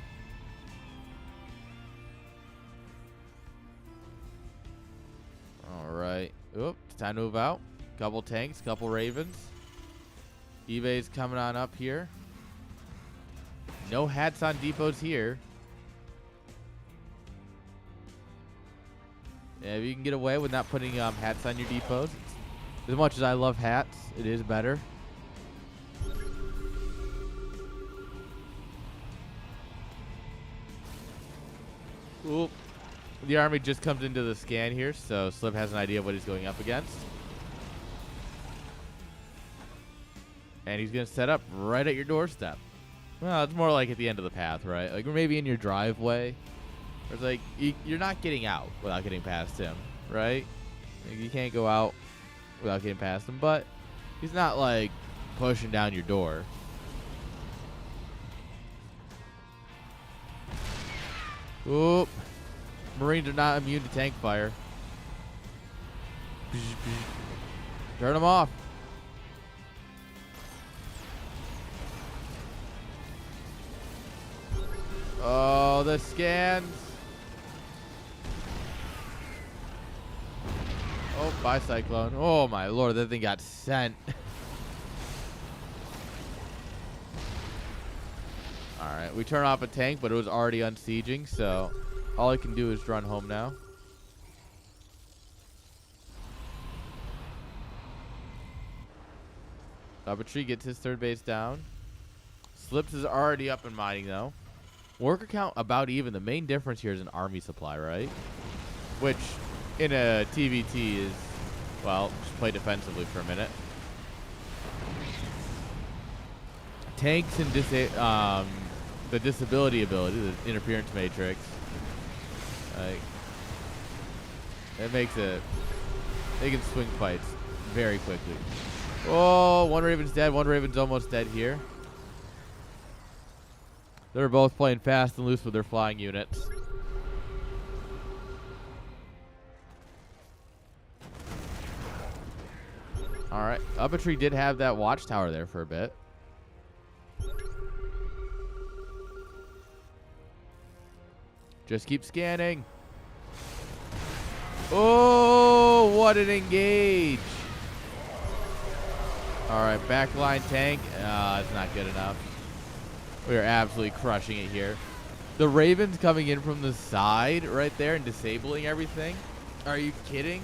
Alright. Oop, it's time to move out. Couple tanks, couple Ravens. eBay's coming on up here. No hats on depots here. Yeah, if you can get away with not putting hats on your depots. As much as I love hats, it is better. Oop. The army just comes into the scan here, so Slip has an idea of what he's going up against. And he's going to set up right at your doorstep. Well, it's more like at the end of the path, right? Like, or maybe in your driveway. Or it's like, you're not getting out without getting past him, right? Like, you can't go out without getting past him, but he's not, like, pushing down your door. Oop. Marines are not immune to tank fire. Turn them off. Oh, the scans. Oh, bye, Cyclone. Oh, my lord, that thing got sent. Alright, we turn off a tank, but it was already unsieging, so all I can do is run home now. Tree gets his third base down. Slips is already up and mining, though. Worker count about even. The main difference here is an army supply, right? Which, in a TVT is, well, just play defensively for a minute. Tanks and the disability ability, the interference matrix, like, it makes it, they can swing fights very quickly. Oh, one Raven's dead, one Raven's almost dead here. They're both playing fast and loose with their flying units. Alright, Tree did have that watchtower there for a bit. Just keep scanning. Oh, what an engage. Alright, backline tank. It's not good enough. We are absolutely crushing it here. The Ravens coming in from the side right there and disabling everything. Are you kidding?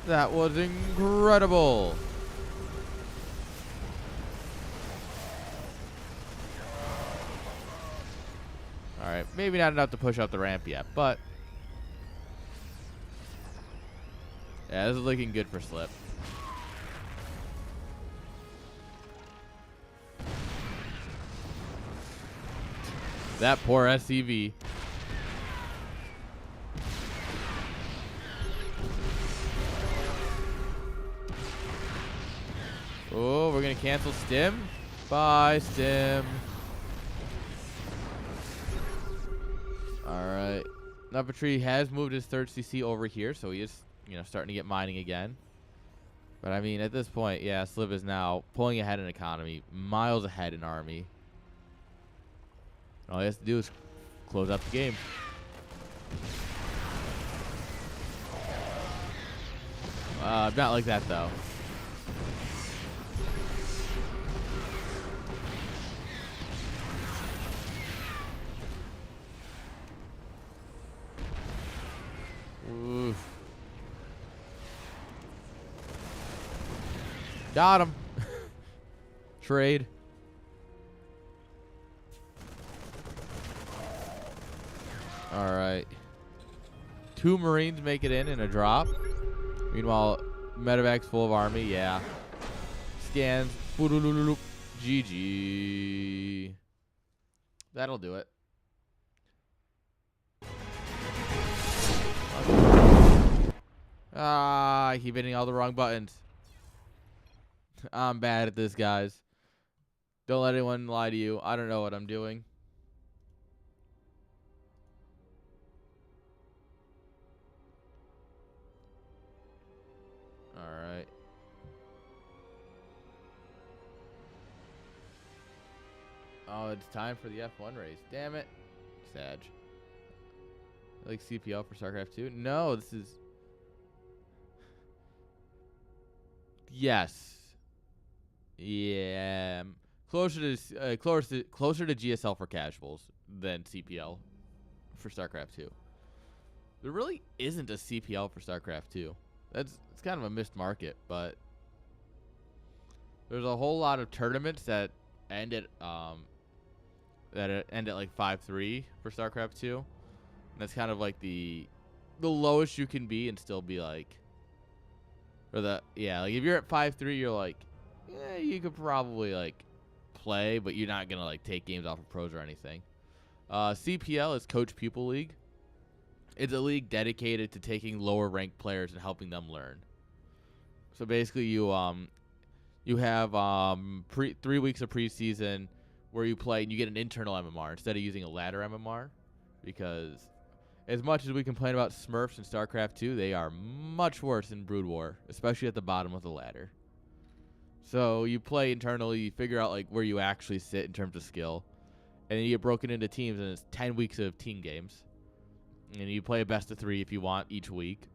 That was incredible. Alright, maybe not enough to push up the ramp yet, but yeah, this is looking good for Slip. That poor SCV. we're going to cancel Stim. Bye, Stim. Alright. Nuppetry has moved his third CC over here, so he is, starting to get mining again. But, I mean, at this point, yeah, Sliv is now pulling ahead in economy, miles ahead in army. All he has to do is close out the game. Not like that, though. Oof. Got him. Trade. All right. 2 Marines make it in a drop. Meanwhile, Medevac's full of army. Yeah. Scans. GG. That'll do it. I keep hitting all the wrong buttons. I'm bad at this, guys. Don't let anyone lie to you. I don't know what I'm doing. Alright. Oh, it's time for the F1 race. Damn it. Sag. Like CPL for StarCraft 2? No, this is... Yes. Yeah. Closer to GSL for casuals than CPL for StarCraft 2. There really isn't a CPL for StarCraft 2. It's kind of a missed market, but there's a whole lot of tournaments that end at like 5-3 for StarCraft 2. And that's kind of like the lowest you can be and still be like, like if you're at 5-3, you're like, yeah, you could probably like play, but you're not gonna like take games off of pros or anything. CPL is Coach Pupil League. It's a league dedicated to taking lower ranked players and helping them learn. So basically, you have 3 weeks of preseason where you play and you get an internal MMR instead of using a ladder MMR, because as much as we complain about Smurfs in StarCraft 2, they are much worse in Brood War, especially at the bottom of the ladder. So you play internally, you figure out like where you actually sit in terms of skill, and then you get broken into teams, and it's 10 weeks of team games. And you play a best of 3 if you want each week.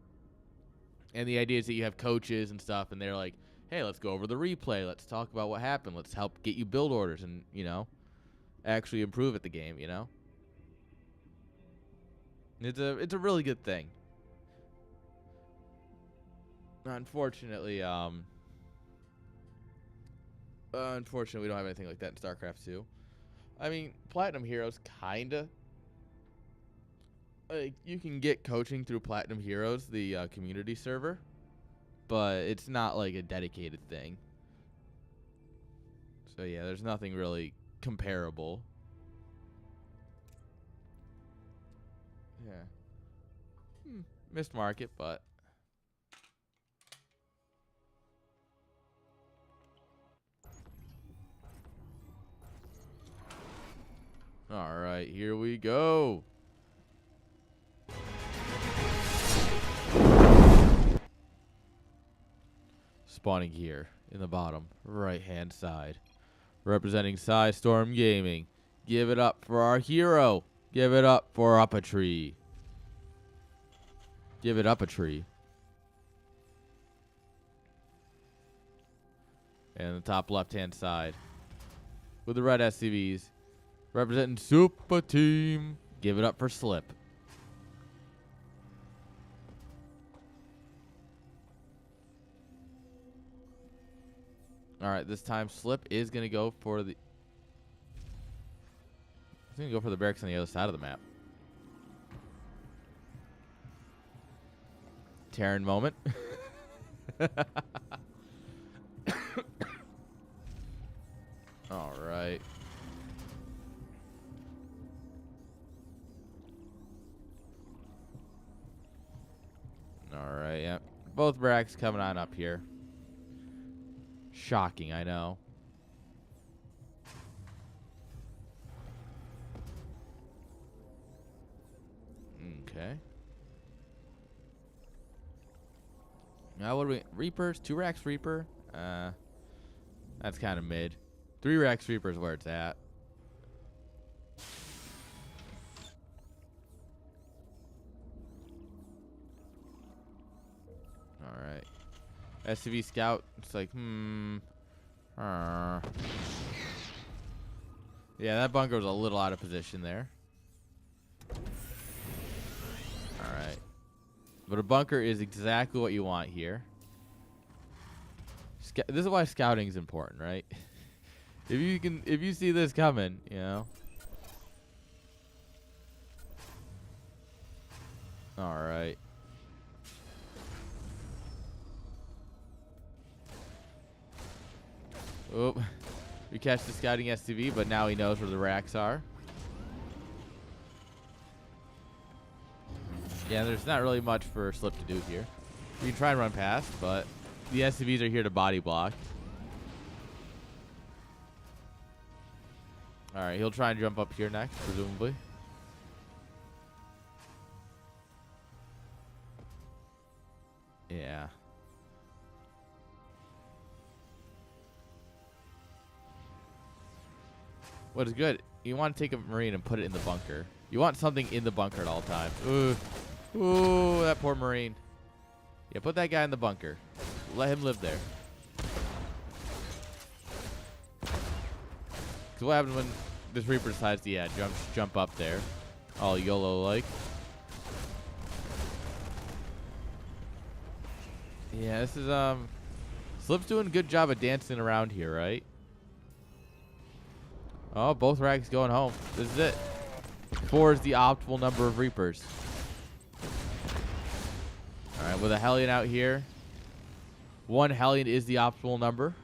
And the idea is that you have coaches and stuff, and they're like, hey, let's go over the replay. Let's talk about what happened. Let's help get you build orders and, actually improve at the game, It's a really good thing. Unfortunately, we don't have anything like that in StarCraft 2. I mean, Platinum Heroes kinda. Like, you can get coaching through Platinum Heroes, the community server, but it's not like a dedicated thing. So yeah, there's nothing really comparable. Yeah. Missed market, but all right, here we go. Spawning here in the bottom right hand side, representing Storm Gaming. Give it up for our hero. Give it up for Up a Tree. Give it up a tree. And the top left hand side with the red SCVs representing Super Team. Give it up for Slip. All right, this time Slip is going to go for the... He's going to go for the barracks on the other side of the map. Terran moment. All right. All right, yeah. Both barracks coming on up here. Shocking, I know. Okay. Now what do we... Reapers? 2 racks Reaper? That's kind of mid. 3 racks Reaper is where it's at. Alright. SCV Scout. It's like, Yeah, that bunker was a little out of position there. Alright. But a bunker is exactly what you want here. This is why scouting is important, right? If you see this coming, you know. Alright. Oop. We catch the scouting SCV, but now he knows where the racks are. Yeah, there's not really much for Slip to do here. You can try and run past, but the SCVs are here to body block. Alright, he'll try and jump up here next, presumably. Yeah. What is good? You want to take a Marine and put it in the bunker. You want something in the bunker at all times. Ooh. Ooh, that poor Marine. Yeah, put that guy in the bunker. Let him live there. Because what happens when this Reaper decides to, yeah, jump up there? All YOLO-like. Yeah, this is, Slip's doing a good job of dancing around here, right? Oh, both racks going home. This is it. 4 is the optimal number of Reapers. Alright, with a Hellion out here. 1 Hellion is the optimal number.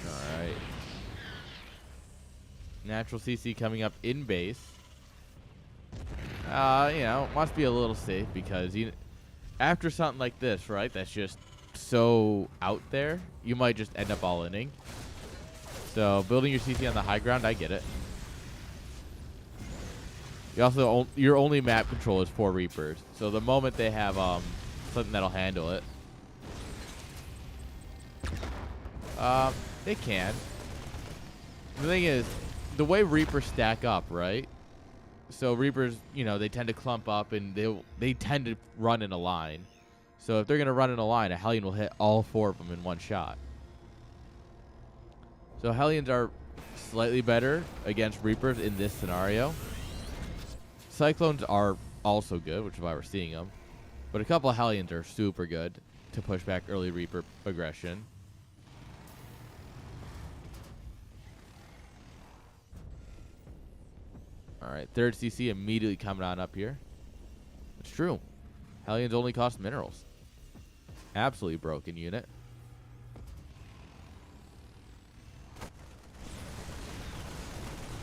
Alright. Natural CC coming up in base. You know, wants to be a little safe because after something like this, right, that's just so out there, you might just end up all-inning. So building your CC on the high ground, I get it. You also, your only map control is 4 Reapers. So the moment they have something that'll handle it, they can. The thing is, the way Reapers stack up, right? So Reapers, you know, they tend to clump up and they tend to run in a line. So if they're going to run in a line, a Hellion will hit all 4 of them in one shot. So Hellions are slightly better against Reapers in this scenario. Cyclones are also good, which is why we're seeing them. But a couple of Hellions are super good to push back early Reaper aggression. Alright, 3rd CC immediately coming on up here. It's true. Hellions only cost minerals. Absolutely broken unit.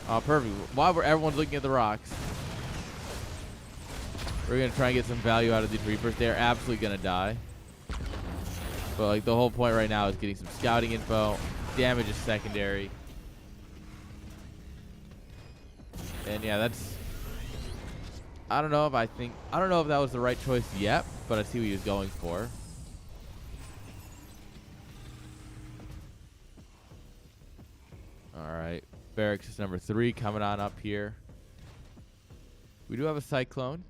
Oh, perfect. While everyone's looking at the rocks, we're going to try and get some value out of these Reapers. They're absolutely going to die. But like the whole point right now is getting some scouting info. Damage is secondary. And yeah, that's... I don't know if that was the right choice yet, but I see what he was going for. Alright. Barracks is number 3 coming on up here. We do have a Cyclone.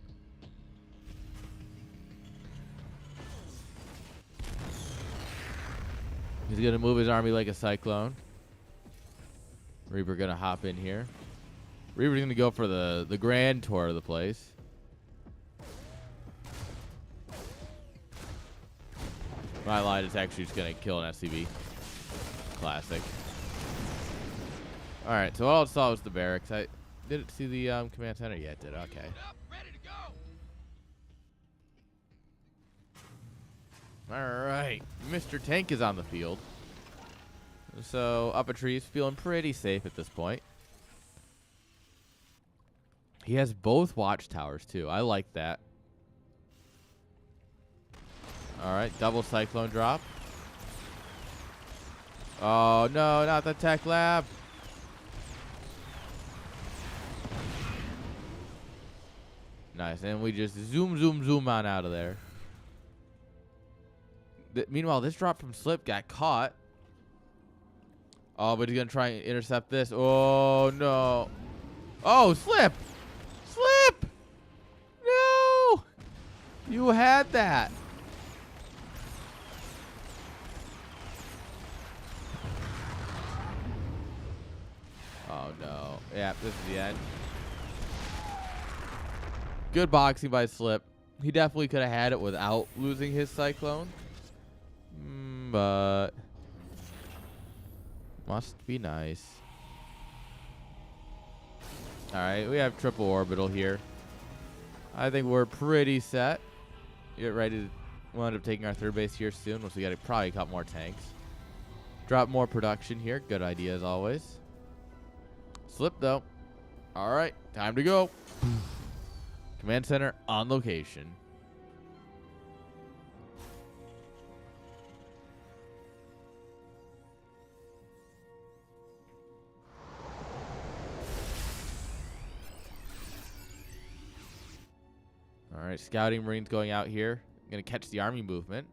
He's going to move his army like a Cyclone. Reaper going to hop in here. Reaper's going to go for the grand tour of the place. My line is actually just going to kill an SCV. Classic. Alright, so all I saw was the barracks. I didn't see the command center yet, did I? Okay. Alright, Mr. Tank is on the field. So, up a tree is feeling pretty safe at this point. He has both watchtowers, too. I like that. All right, double cyclone drop. Oh, no, not the tech lab. Nice, and we just zoom on out of there. Meanwhile, this drop from Slip got caught. Oh, but he's going to try and intercept this. Oh, no. Oh, Slip. Slip. No. You had that. Oh, no. Yeah, this is the end. Good boxing by Slip. He definitely could have had it without losing his Cyclone. But must be nice. All right, we have triple orbital here. I think we're pretty set. Get ready to. We'll end up taking our third base here soon once we get probably a couple more tanks. Drop more production here. Good idea as always. Slip though. All right, time to go. Command center on location. All right, scouting marines going out here. Gonna catch the army movement.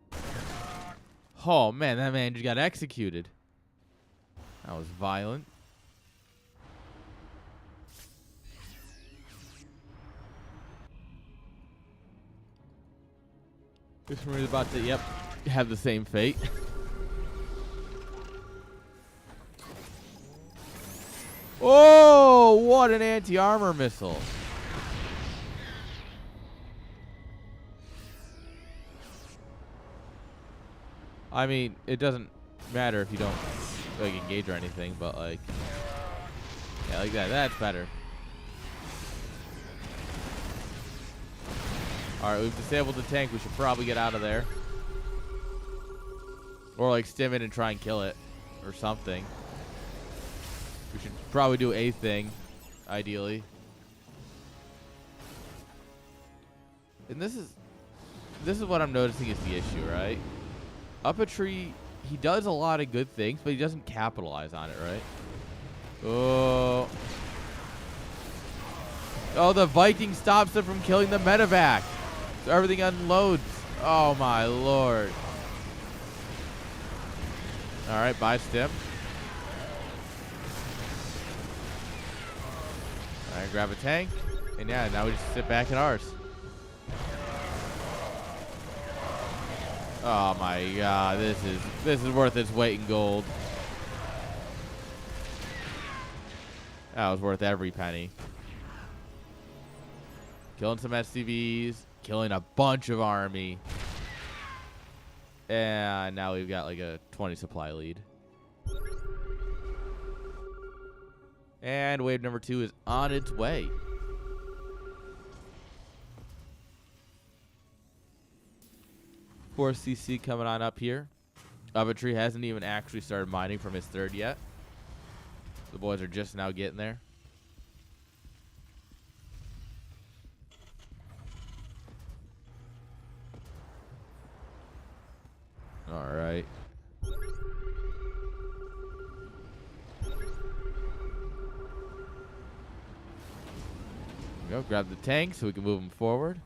Oh man, that man just got executed. That was violent. This marine's about to, yep, have the same fate. Oh, what an anti-armor missile. I mean, it doesn't matter if you don't like engage or anything, but like, yeah, like that. That's better. All right, we've disabled the tank. We should probably get out of there, or like stim it and try and kill it, or something. We should probably do a thing, ideally. And this is what I'm noticing is the issue, right? Up a tree, he does a lot of good things, but he doesn't capitalize on it, right? Oh. Oh, the Viking stops him from killing the medevac. So everything unloads. Oh, my lord. All right, bye, Stim. All right, grab a tank. And yeah, now we just sit back in ours. Oh my god, this is worth its weight in gold. That was worth every penny. Killing some SCVs, killing a bunch of army. And now we've got like a 20 supply lead. And wave number 2 is on its way. CC coming on up here. Tree hasn't even actually started mining from his third yet. The boys are just now getting there. All right. Go grab the tank so we can move them forward.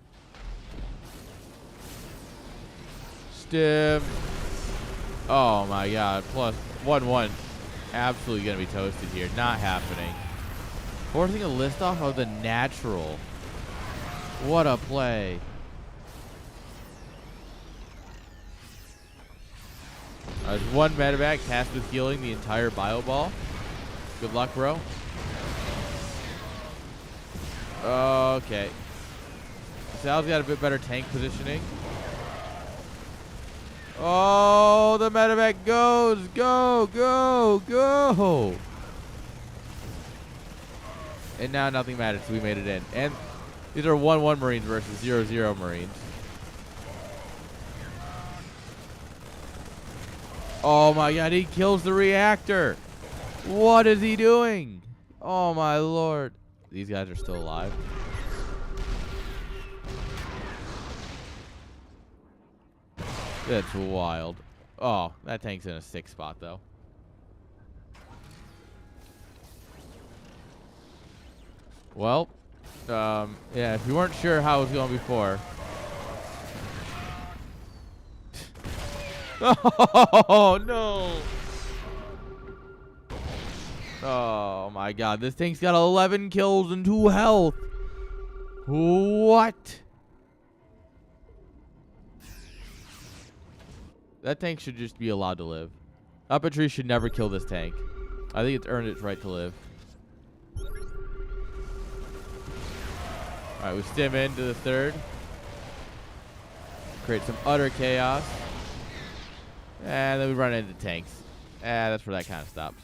Oh my god, plus 1-1. Absolutely gonna be toasted here. Not happening. Forcing a list off of the natural. What a play. There's one medevac tasked with healing the entire bio ball. Good luck, bro. Okay. Sal's got a bit better tank positioning. Oh, the medevac goes. Go, go, go. And now nothing matters. We made it in. And these are 1-1 Marines versus 0-0 Marines. Oh my god, he kills the reactor. What is he doing? Oh my lord. These guys are still alive. That's wild. Oh, that tank's in a 6 spot, though. Well, yeah, if you weren't sure how it was going before. Oh, no. Oh, my God. This tank's got 11 kills and 2 health. What? That tank should just be allowed to live. Uppetry should never kill this tank. I think it's earned its right to live. Alright, we stim into the 3rd. Create some utter chaos. And then we run into tanks. That's where that kind of stops.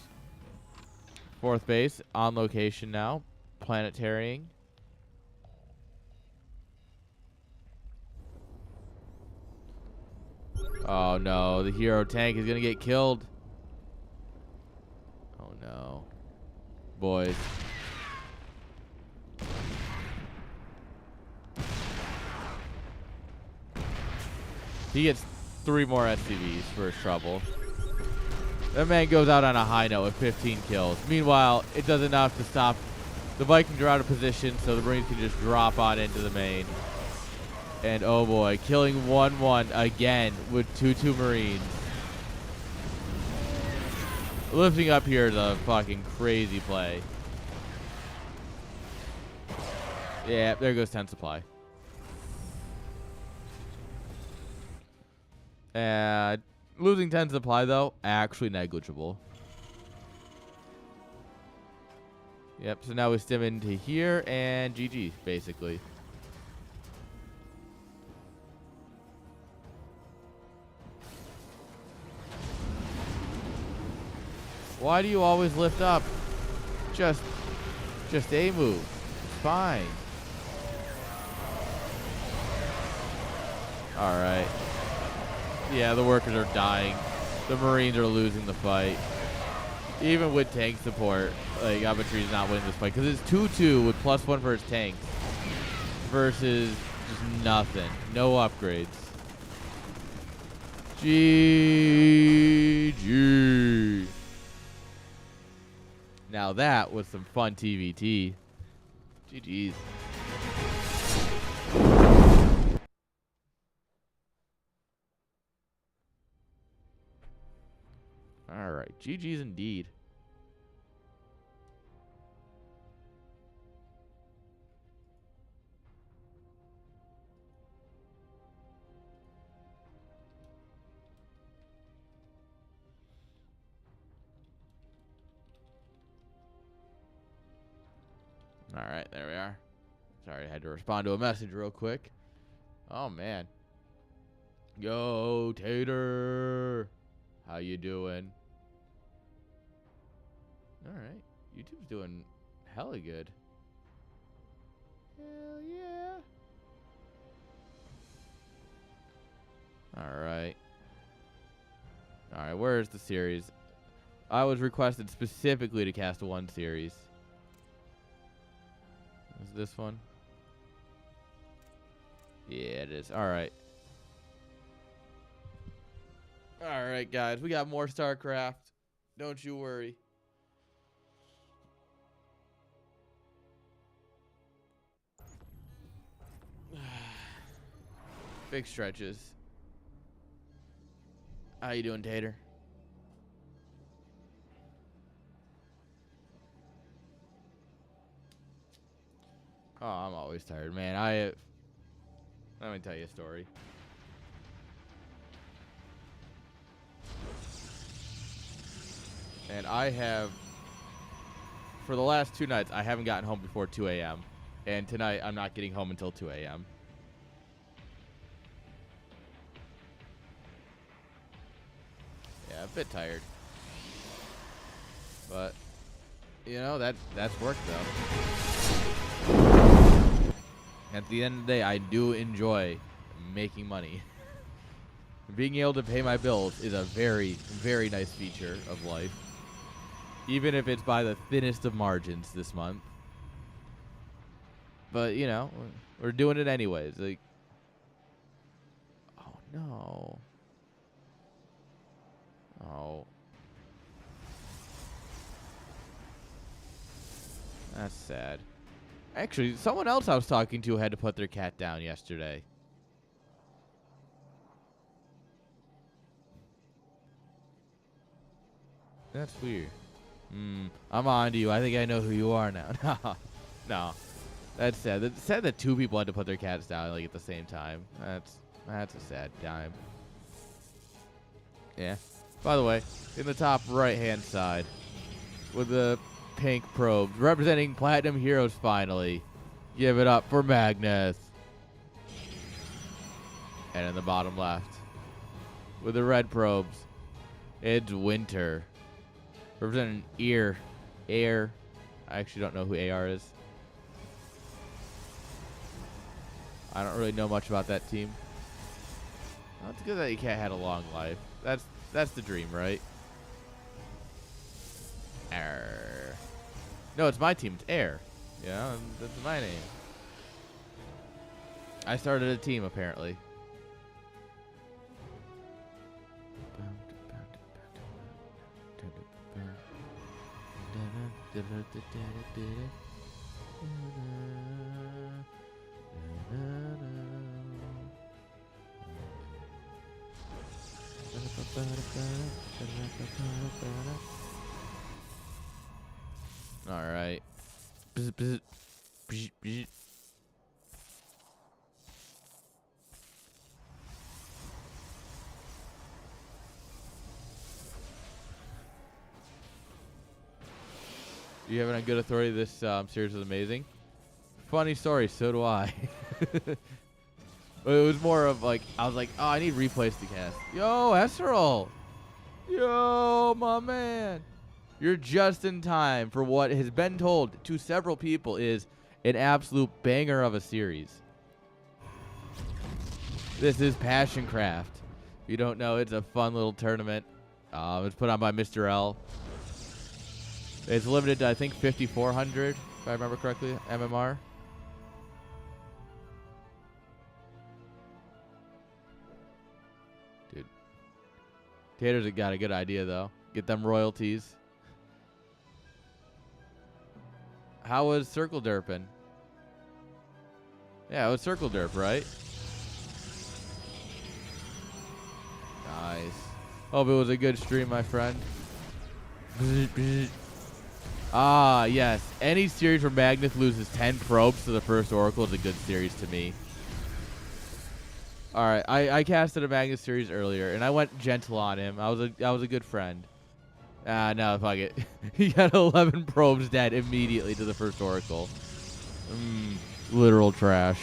4th base, on location now. Planetarying. Oh no, the hero tank is gonna get killed. Oh no. Boys. He gets 3 more SCVs for his trouble. That man goes out on a high note with 15 kills. Meanwhile, it does enough to stop. The Vikings are out of position, so the Marines can just drop on into the main. And oh boy, killing 1-1 again with 2-2 Marines. Lifting up here is a fucking crazy play. Yeah, there goes 10 supply. Losing 10 supply, though, actually negligible. Yep, so now we stim into here and GG, basically. Why do you always lift up? Just a move. It's fine. Alright. Yeah, the workers are dying. The Marines are losing the fight. Even with tank support, like, Abatry's not winning this fight. Because it's 2-2 with +1 for his tanks. Versus just nothing. No upgrades. GG. Now that was some fun TVT. GG's. All right, GG's indeed. All right, there we are. Sorry, I had to respond to a message real quick. Oh, man. Yo, Tater. How you doing? All right. YouTube's doing hella good. Hell yeah. All right. All right, where's the series? I was requested specifically to cast one series. Is this one? Yeah, it is. All right. All right, guys. We got more StarCraft. Don't you worry. Big stretches. How you doing, Tater? Oh, I'm always tired, man. Let me tell you a story. And I have, for the last 2 nights, I haven't gotten home before 2 a.m. And tonight, I'm not getting home until 2 a.m. Yeah, a bit tired. But, you know, that's work, though. At the end of the day, I do enjoy making money. Being able to pay my bills is a very, very nice feature of life. Even if it's by the thinnest of margins this month. But, you know, we're doing it anyways. Like, oh, no. Oh. That's sad. Actually, someone else I was talking to had to put their cat down yesterday. That's weird. I'm on to you. I think I know who you are now. No. That's sad. It's sad that two people had to put their cats down like at the same time. That's a sad time. Yeah. By the way, in the top right-hand side, with the pink probes, representing Platinum Heroes finally. Give it up for Magnus. And in the bottom left, with the red probes, it's Winter. Representing Air. I actually don't know who AR is. I don't really know much about that team. Well, it's good that your cat had a long life. That's the dream, right? Air. No, it's my team. It's Air. Yeah, that's my name. I started a team, apparently. All right. You having a good authority? This series is amazing. Funny story, so do I. But it was more of like, I was like, oh, I need replays to cast. Yo, Esserol. Yo, my man. You're just in time for what has been told to several people is an absolute banger of a series. This is Passioncraft. If you don't know, it's a fun little tournament. It's put on by Mr. L. It's limited to, I think, 5,400, if I remember correctly, MMR. Dude. Taters have got a good idea, though. Get them royalties. How was Circle Derping? Yeah, it was Circle Derp, right? Nice. Hope it was a good stream, my friend. Ah, yes. Any series where Magnus loses 10 probes to the first Oracle is a good series to me. Alright, I casted a Magnus series earlier, and I went gentle on him. I was a good friend. No, fuck it. He got 11 probes dead immediately to the first Oracle. Literal trash.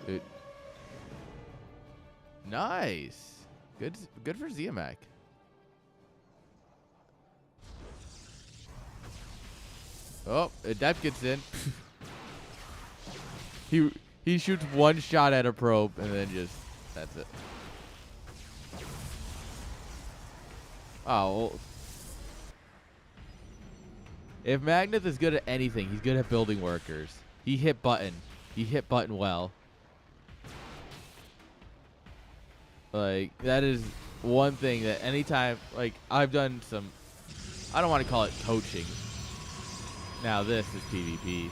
Dude. Nice. Good for Airneanach. Oh, Adept gets in. He shoots one shot at a probe and then just that's it. Oh, well, if Magnus is good at anything, he's good at building workers. He hit button. He hit button well. Like, that is one thing that anytime, like, I've done some, I don't want to call it coaching. Now this is PvP.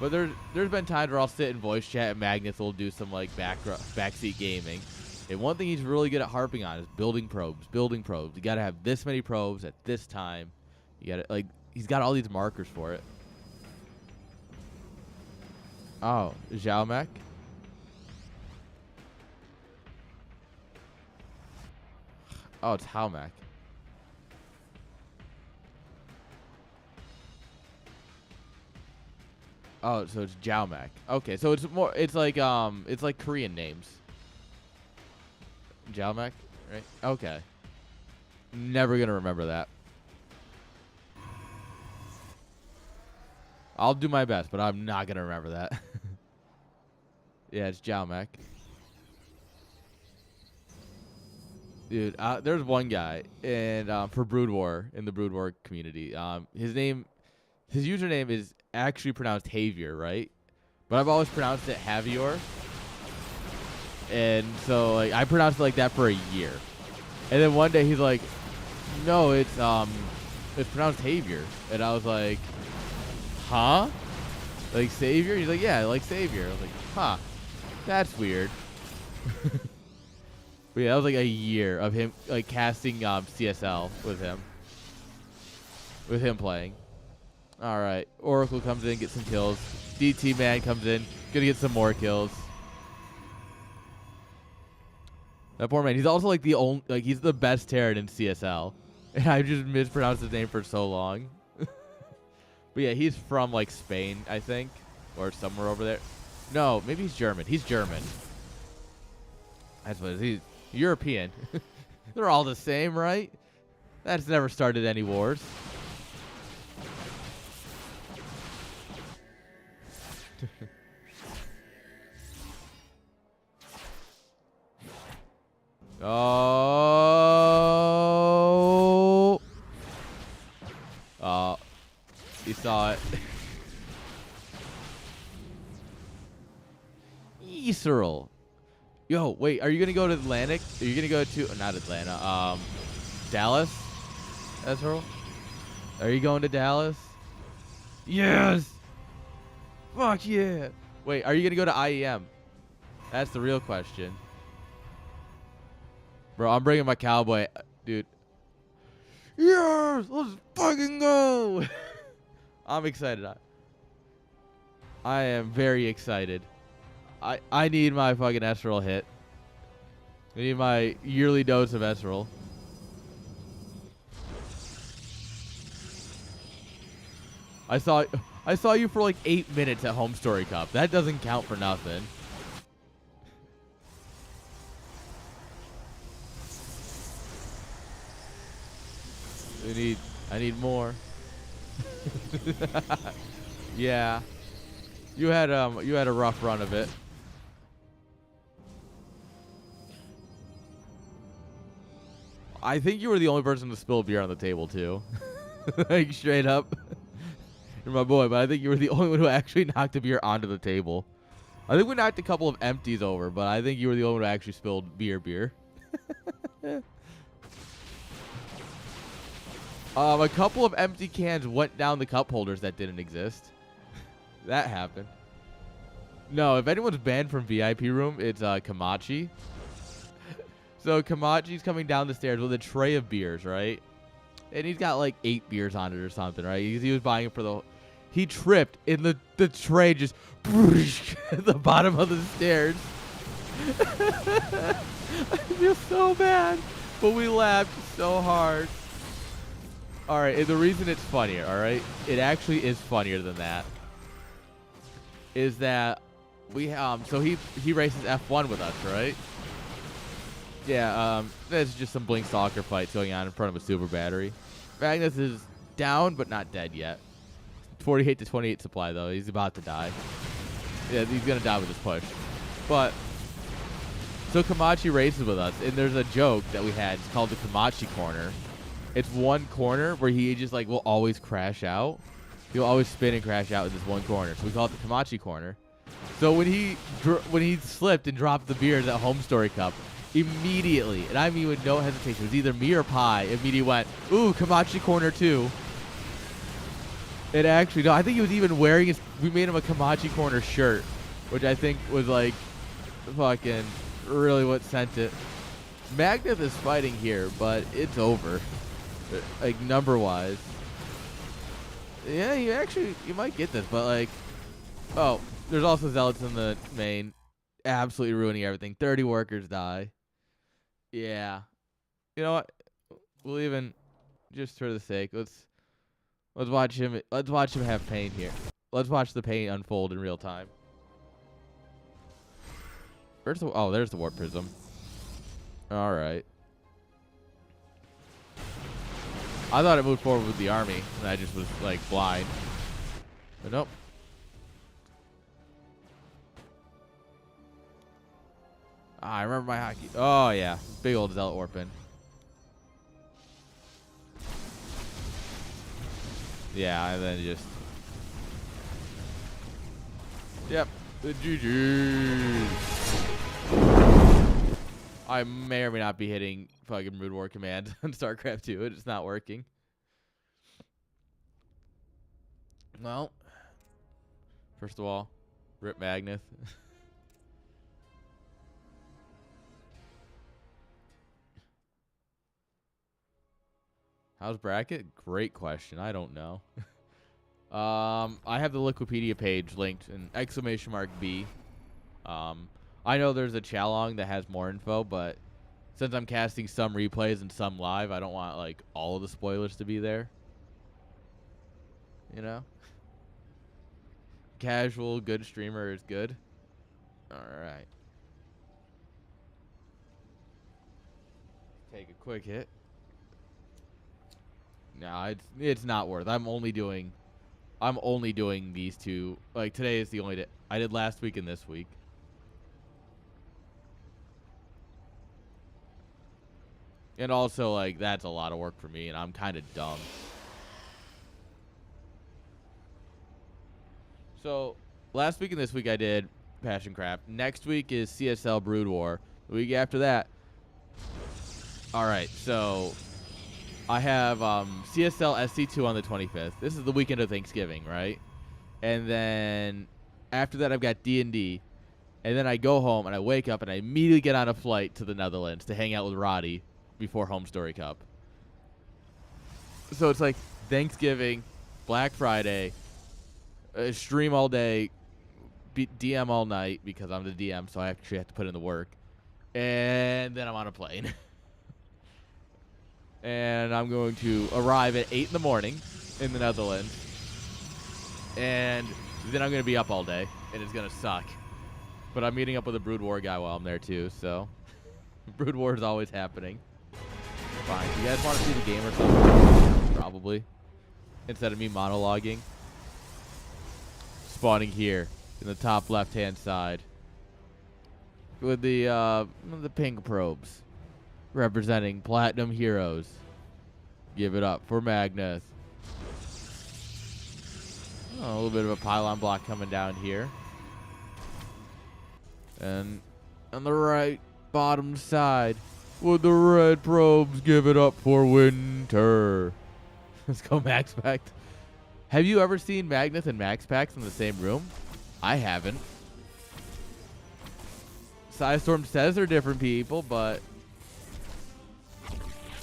But there's been times where I'll sit in voice chat and Magnus will do some, like, backseat gaming. And one thing he's really good at harping on is building probes. Building probes. You got to have this many probes at this time. You got to, like, he's got all these markers for it. Oh, Airneanach? Oh, it's Airneanach. Oh, so it's Airneanach. Okay, so it's more, it's like Korean names. Airneanach, right? Okay. Never gonna remember that. I'll do my best, but I'm not gonna remember that. Yeah, it's Airneanach. Dude, there's one guy, and for Brood War, in the Brood War community, his username is actually pronounced Javier, right? But I've always pronounced it Javier. And so like I pronounced it like that for a year. And then one day he's like, no, it's pronounced Havior. And I was like, huh? Like Savior? He's like, yeah, like Savior. I was like, huh, that's weird. But yeah, that was like a year of him like casting CSL with him playing. All right, Oracle comes in, gets some kills. DT Man comes in, gonna get some more kills. That poor man. He's also like the only, like he's the best Terran in CSL, and I just mispronounced his name for so long. But yeah, he's from like Spain, I think, or somewhere over there. No, maybe he's German. He's German. That's what it is. He's European. They're all the same, right? That's never started any wars. Oh. Oh. He saw it. Easerl. Yo, wait, are you going to go to Atlantic? Are you going to go to, not Atlanta, Dallas? Earl? Are you going to Dallas? Yes! Fuck yeah! Wait, are you going to go to IEM? That's the real question. Bro, I'm bringing my cowboy, dude. Yes! Let's fucking go! I'm excited. I am very excited. I need my fucking Esrel hit. I need my yearly dose of Esrel. I saw you for like 8 minutes at Home Story Cup. That doesn't count for nothing. I need more. Yeah. You had a rough run of it. I think you were the only person to spill beer on the table too. Like straight up. You're my boy, but I think you were the only one who actually knocked a beer onto the table. I think we knocked a couple of empties over, but I think you were the only one who actually spilled beer. A couple of empty cans went down the cup holders that didn't exist. That happened. No, if anyone's banned from VIP room, it's Kamachi. So Kamachi's coming down the stairs with a tray of beers, right? And he's got like 8 beers on it or something, right? He was buying it for the... He tripped, and the tray just... at the bottom of the stairs. I feel so bad. But we laughed so hard. Alright, and the reason it's funnier, alright? It actually is funnier than that. Is that... we so he races F1 with us, right? Yeah, there's just some Blink Stalker fights going on in front of a super battery. Magnus is down, but not dead yet. 48 to 28 supply, though. He's about to die. Yeah, he's going to die with this push. But, so Kamachi races with us, and there's a joke that we had. It's called the Kamachi Corner. It's one corner where he just, like, will always crash out. He'll always spin and crash out in this one corner. So we call it the Kamachi Corner. So when he slipped and dropped the beers at Home Story Cup, immediately, and I mean with no hesitation, it was either me or Pi, immediately went, ooh, Kamachi Corner 2. It actually, no, I think he was even wearing his, we made him a Kamachi Corner shirt, which I think was like, fucking, really what sent it. Magnus is fighting here, but it's over. Like, number-wise. Yeah, you might get this, but like, oh, there's also Zealots in the main. Absolutely ruining everything. 30 workers die. Yeah. You know what? We'll even, just for the sake, let's watch him have pain here. Let's watch the pain unfold in real time. Where's the, oh, there's the warp prism. All right. I thought it moved forward with the army, and I just was like blind. But nope. I remember my hockey. Oh, yeah. Big old Zealot Orphan. Yeah, and then just... Yep. The GG's. I may or may not be hitting fucking Brood War command on StarCraft 2. It's not working. Well, first of all, rip Magnus. How's bracket? Great question. I don't know. I have the Wikipedia page linked in !B. I know there's a Chalong that has more info, but since I'm casting some replays and some live, I don't want like all of the spoilers to be there. You know? Casual, good streamer is good. Alright. Take a quick hit. No, it's not worth. I'm only doing these two. Like today is the only day. I did last week and this week. And also, like, that's a lot of work for me, and I'm kind of dumb. So, last week and this week I did Passion Craft. Next week is CSL Brood War. The week after that. Alright, so I have CSL SC2 on the 25th. This is the weekend of Thanksgiving, right? And then after that I've got D&D. And then I go home and I wake up and I immediately get on a flight to the Netherlands to hang out with Roddy before Home Story Cup. So it's like Thanksgiving, Black Friday, stream all day, DM all night because I'm the DM, so I actually have to put in the work. And then I'm on a plane. And I'm going to arrive at 8 in the morning in the Netherlands. And then I'm going to be up all day, and it's going to suck. But I'm meeting up with a Brood War guy while I'm there, too, so Brood War is always happening. Fine. You guys want to see the game or something? Probably. Instead of me monologuing. Spawning here in the top left-hand side. With the pink probes. Representing Platinum Heroes. Give it up for Magnus. Oh, a little bit of a pylon block coming down here. And on the right bottom side, with the red probes, give it up for Winter. Let's go Max Pact. Have you ever seen Magnus and Max Packs in the same room? I haven't. Psystorm says they're different people, but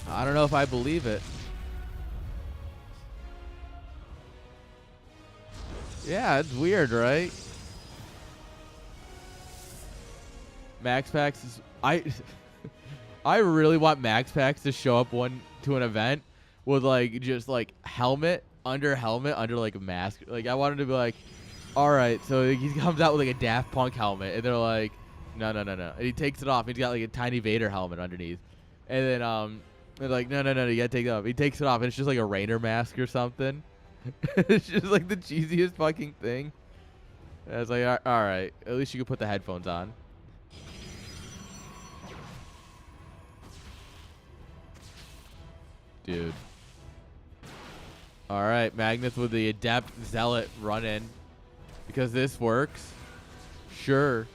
I don't know if I believe it. Yeah, it's weird, right? Max Packs is... I really want Max Packs to show up to an event with like just like helmet under like a mask. Like I want him to be like, all right, so he comes out with like a Daft Punk helmet, and they're like, no, and he takes it off. He's got like a tiny Vader helmet underneath, and then they're like, no, you gotta take it off. He takes it off, and it's just like a Rainer mask or something. It's just like the cheesiest fucking thing. And I was like, all right, at least you can put the headphones on. Dude. Alright, Magnus with the Adept Zealot run in. Because this works. Sure.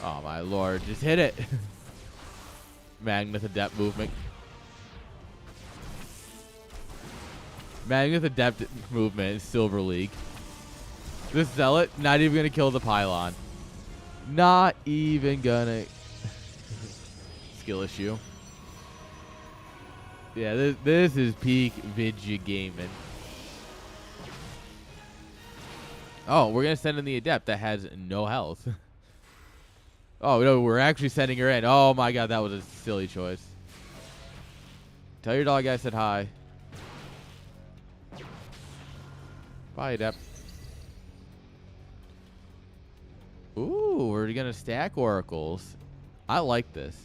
Oh my lord, just hit it. Magnus Adept movement. Magnus Adept movement is Silver League. This Zealot, not even gonna kill the pylon. Not even gonna... Skill issue. Yeah, this is peak Vidya gaming. Oh, we're gonna send in the Adept that has no health. Oh no, we're actually sending her in. Oh my god, that was a silly choice. Tell your dog I said hi. Bye, Adept. Ooh, we're gonna stack oracles. I like this.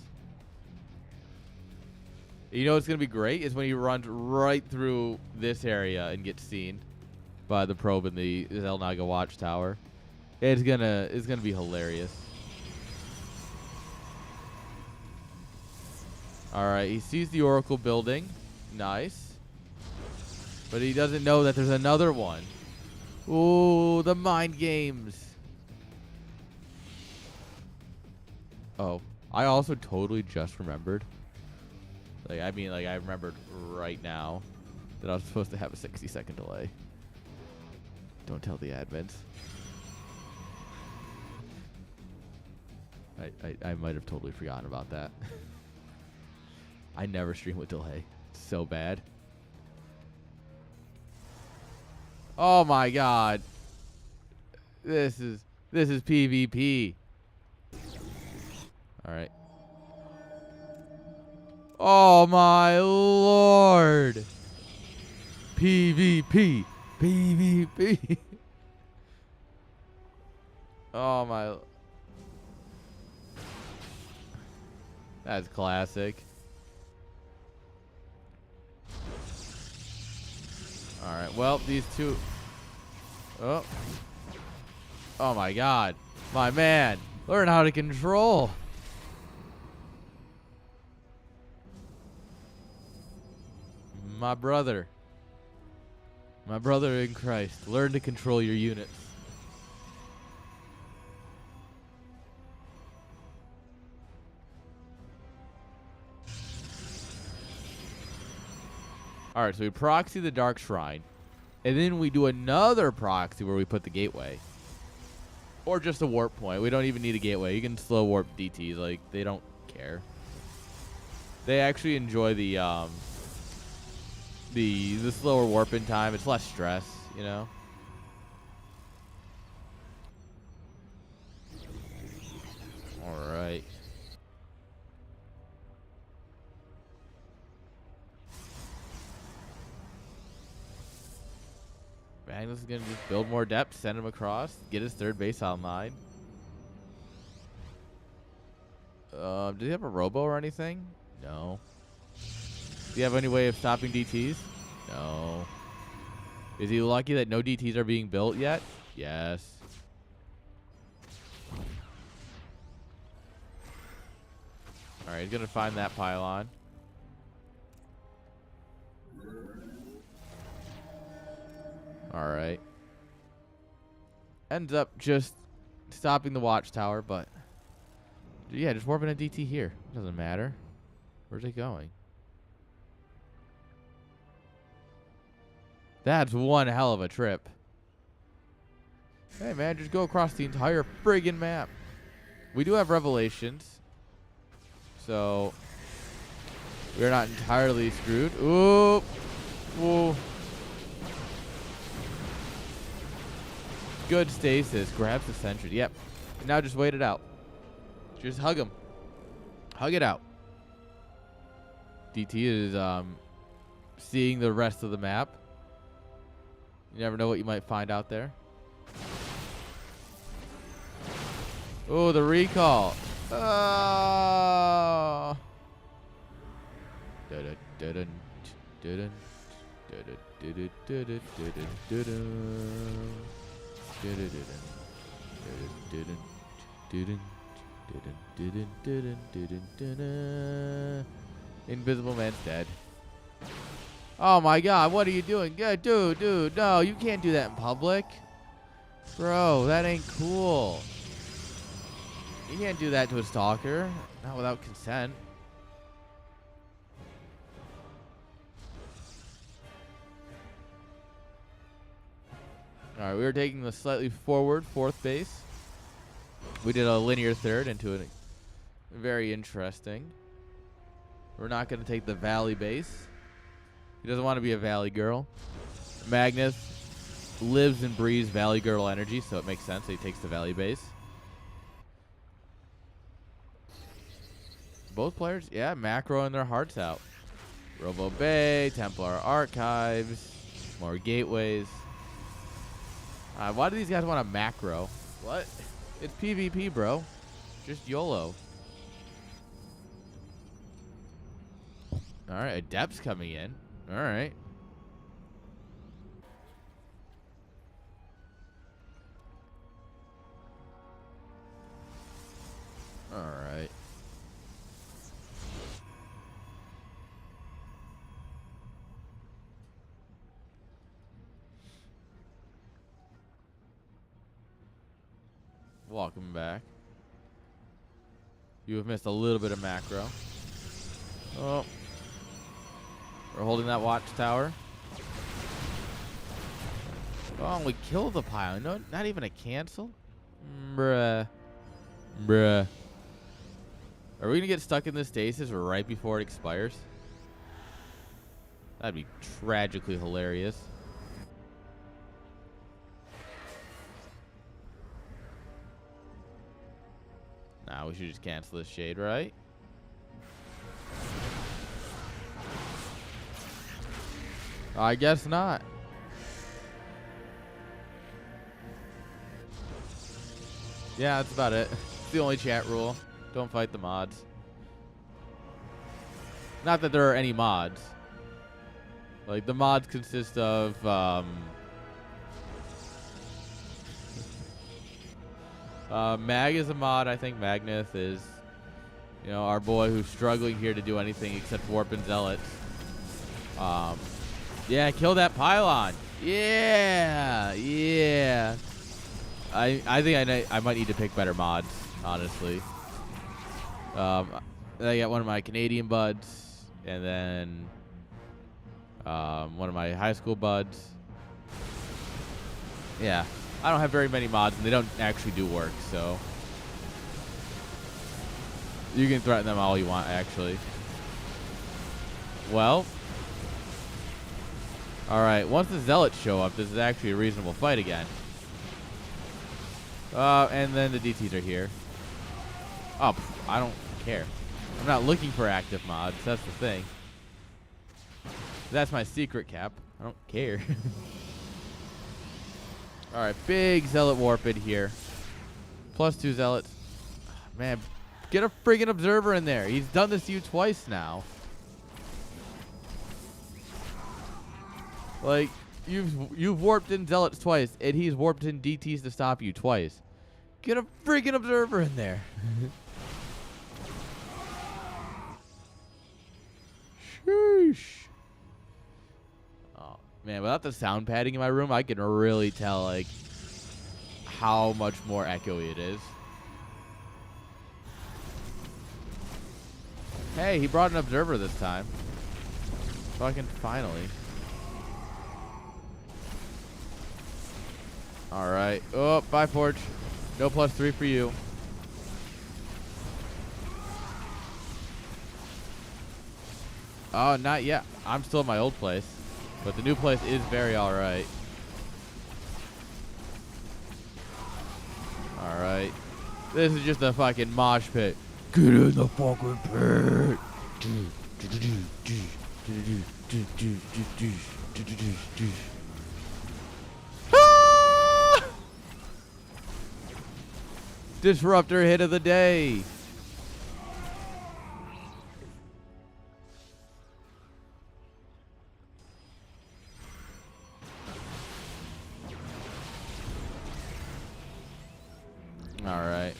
You know what's going to be great is when he runs right through this area and gets seen by the probe in the Airneanach watchtower. It's gonna be hilarious. Alright, he sees the Oracle building. Nice. But he doesn't know that there's another one. Ooh, the mind games. Oh, I also totally just remembered. Like, I mean, like, I remembered right now that I was supposed to have a 60-second delay. Don't tell the admins. I might have totally forgotten about that. I never stream with delay. It's so bad. Oh my god. This is PvP. Alright. Oh my lord. PvP. PvP. Oh my. That's classic. Alright, well, these two. Oh. Oh my god. My man. Learn how to control. My brother. My brother in Christ. Learn to control your units. Alright, so we proxy the Dark Shrine. And then we do another proxy where we put the gateway. Or just a warp point. We don't even need a gateway. You can slow warp DTs. Like, they don't care. They actually enjoy the slower warping time. It's less stress, you know? Alright. Magnus is going to just build more depth, send him across, get his third base online. Does he have a robo or anything? No. Do you have any way of stopping DTs? No. Is he lucky that no DTs are being built yet? Yes. Alright, he's going to find that pylon. Alright. Ends up just stopping the watchtower, but yeah, just warping a DT here. Doesn't matter. Where's it going? That's one hell of a trip. Hey man, just go across the entire friggin' map. We do have revelations, so we're not entirely screwed. Ooh. Whoa. Good stasis. Grabs the sentry. Yep. And now just wait it out. Just hug him. Hug it out. DT is seeing the rest of the map. You never know what you might find out there. Oh, the recall. Oh. Invisible man's dead. Oh my god, what are you doing? Dude, no, you can't do that in public. Bro, that ain't cool. You can't do that to a stalker. Not without consent. Alright, we were taking the slightly forward fourth base. We did a linear third into it. Very interesting. We're not going to take the valley base. He doesn't want to be a valley girl. Magnus lives and breathes valley girl energy, so it makes sense that he takes the valley base. Both players, yeah, macroing their hearts out. Robo Bay, Templar Archives, more gateways. Why do these guys want a macro? What? It's PvP, bro. Just YOLO. Alright, Adept's coming in. Alright. Alright. Welcome back. You have missed a little bit of macro. Oh. We're holding that watchtower. Oh, we kill the pile. No, not even a cancel? Bruh. Bruh. Are we going to get stuck in this stasis right before it expires? That'd be tragically hilarious. Nah, we should just cancel this shade, right? I guess not. Yeah, that's about it. It's the only chat rule. Don't fight the mods. Not that there are any mods. Like, the mods consist of, Mag is a mod. I think Magnus is, you know, our boy who's struggling here to do anything except warp and zealots. Yeah, kill that pylon. Yeah, yeah. I think I might need to pick better mods, honestly. I got one of my Canadian buds, and then one of my high school buds. Yeah, I don't have very many mods, and they don't actually do work, so you can threaten them all you want, actually. Well, all right. Once the zealots show up, this is actually a reasonable fight again. And then the DTs are here. Oh, I don't care. I'm not looking for active mods. That's the thing. That's my secret cap. I don't care. All right, big zealot warp in here. +2 zealots. Man, get a friggin' observer in there. He's done this to you twice now. Like, you've warped in zealots twice, and he's warped in DTs to stop you twice. Get a friggin' observer in there. Sheesh. Oh, man, without the sound padding in my room, I can really tell, like, how much more echoey it is. Hey, he brought an observer this time. Fucking finally. All right. Oh, bye, Forge. No +3 for you. Oh, not yet. I'm still at my old place. But the new place is very all right. All right. This is just a fucking mosh pit. Get in the fucking pit. Disruptor hit of the day. All right.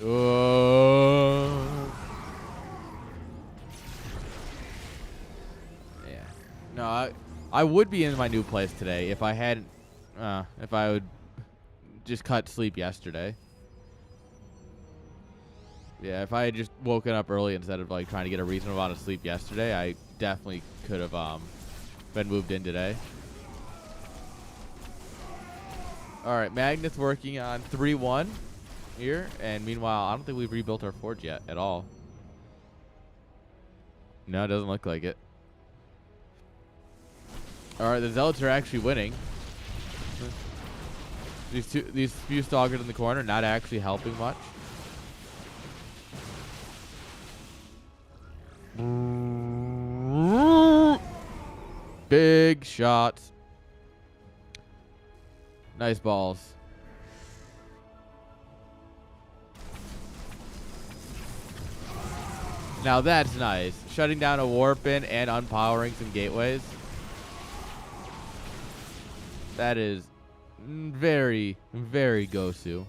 Yeah. No, I would be in my new place today if I hadn't, if I would just cut sleep yesterday. Yeah, if I had just woken up early instead of like trying to get a reasonable amount of sleep yesterday, I definitely could have been moved in today. All right, Magnus working on 3-1 here, and meanwhile, I don't think we've rebuilt our forge yet at all. No, it doesn't look like it. All right, the zealots are actually winning. These few stalkers in the corner not actually helping much. Big shots. Nice balls. Now that's nice. Shutting down a warp in and unpowering some gateways. That is very, very Gosu.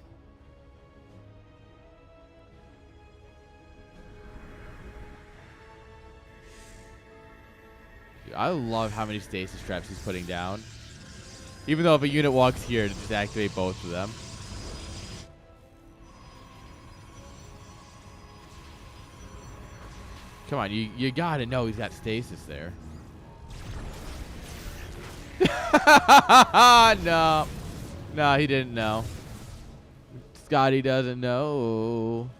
I love how many stasis traps he's putting down. Even though if a unit walks here to just activate both of them. Come on, you gotta know he's got stasis there. No. No, he didn't know. Scotty doesn't know.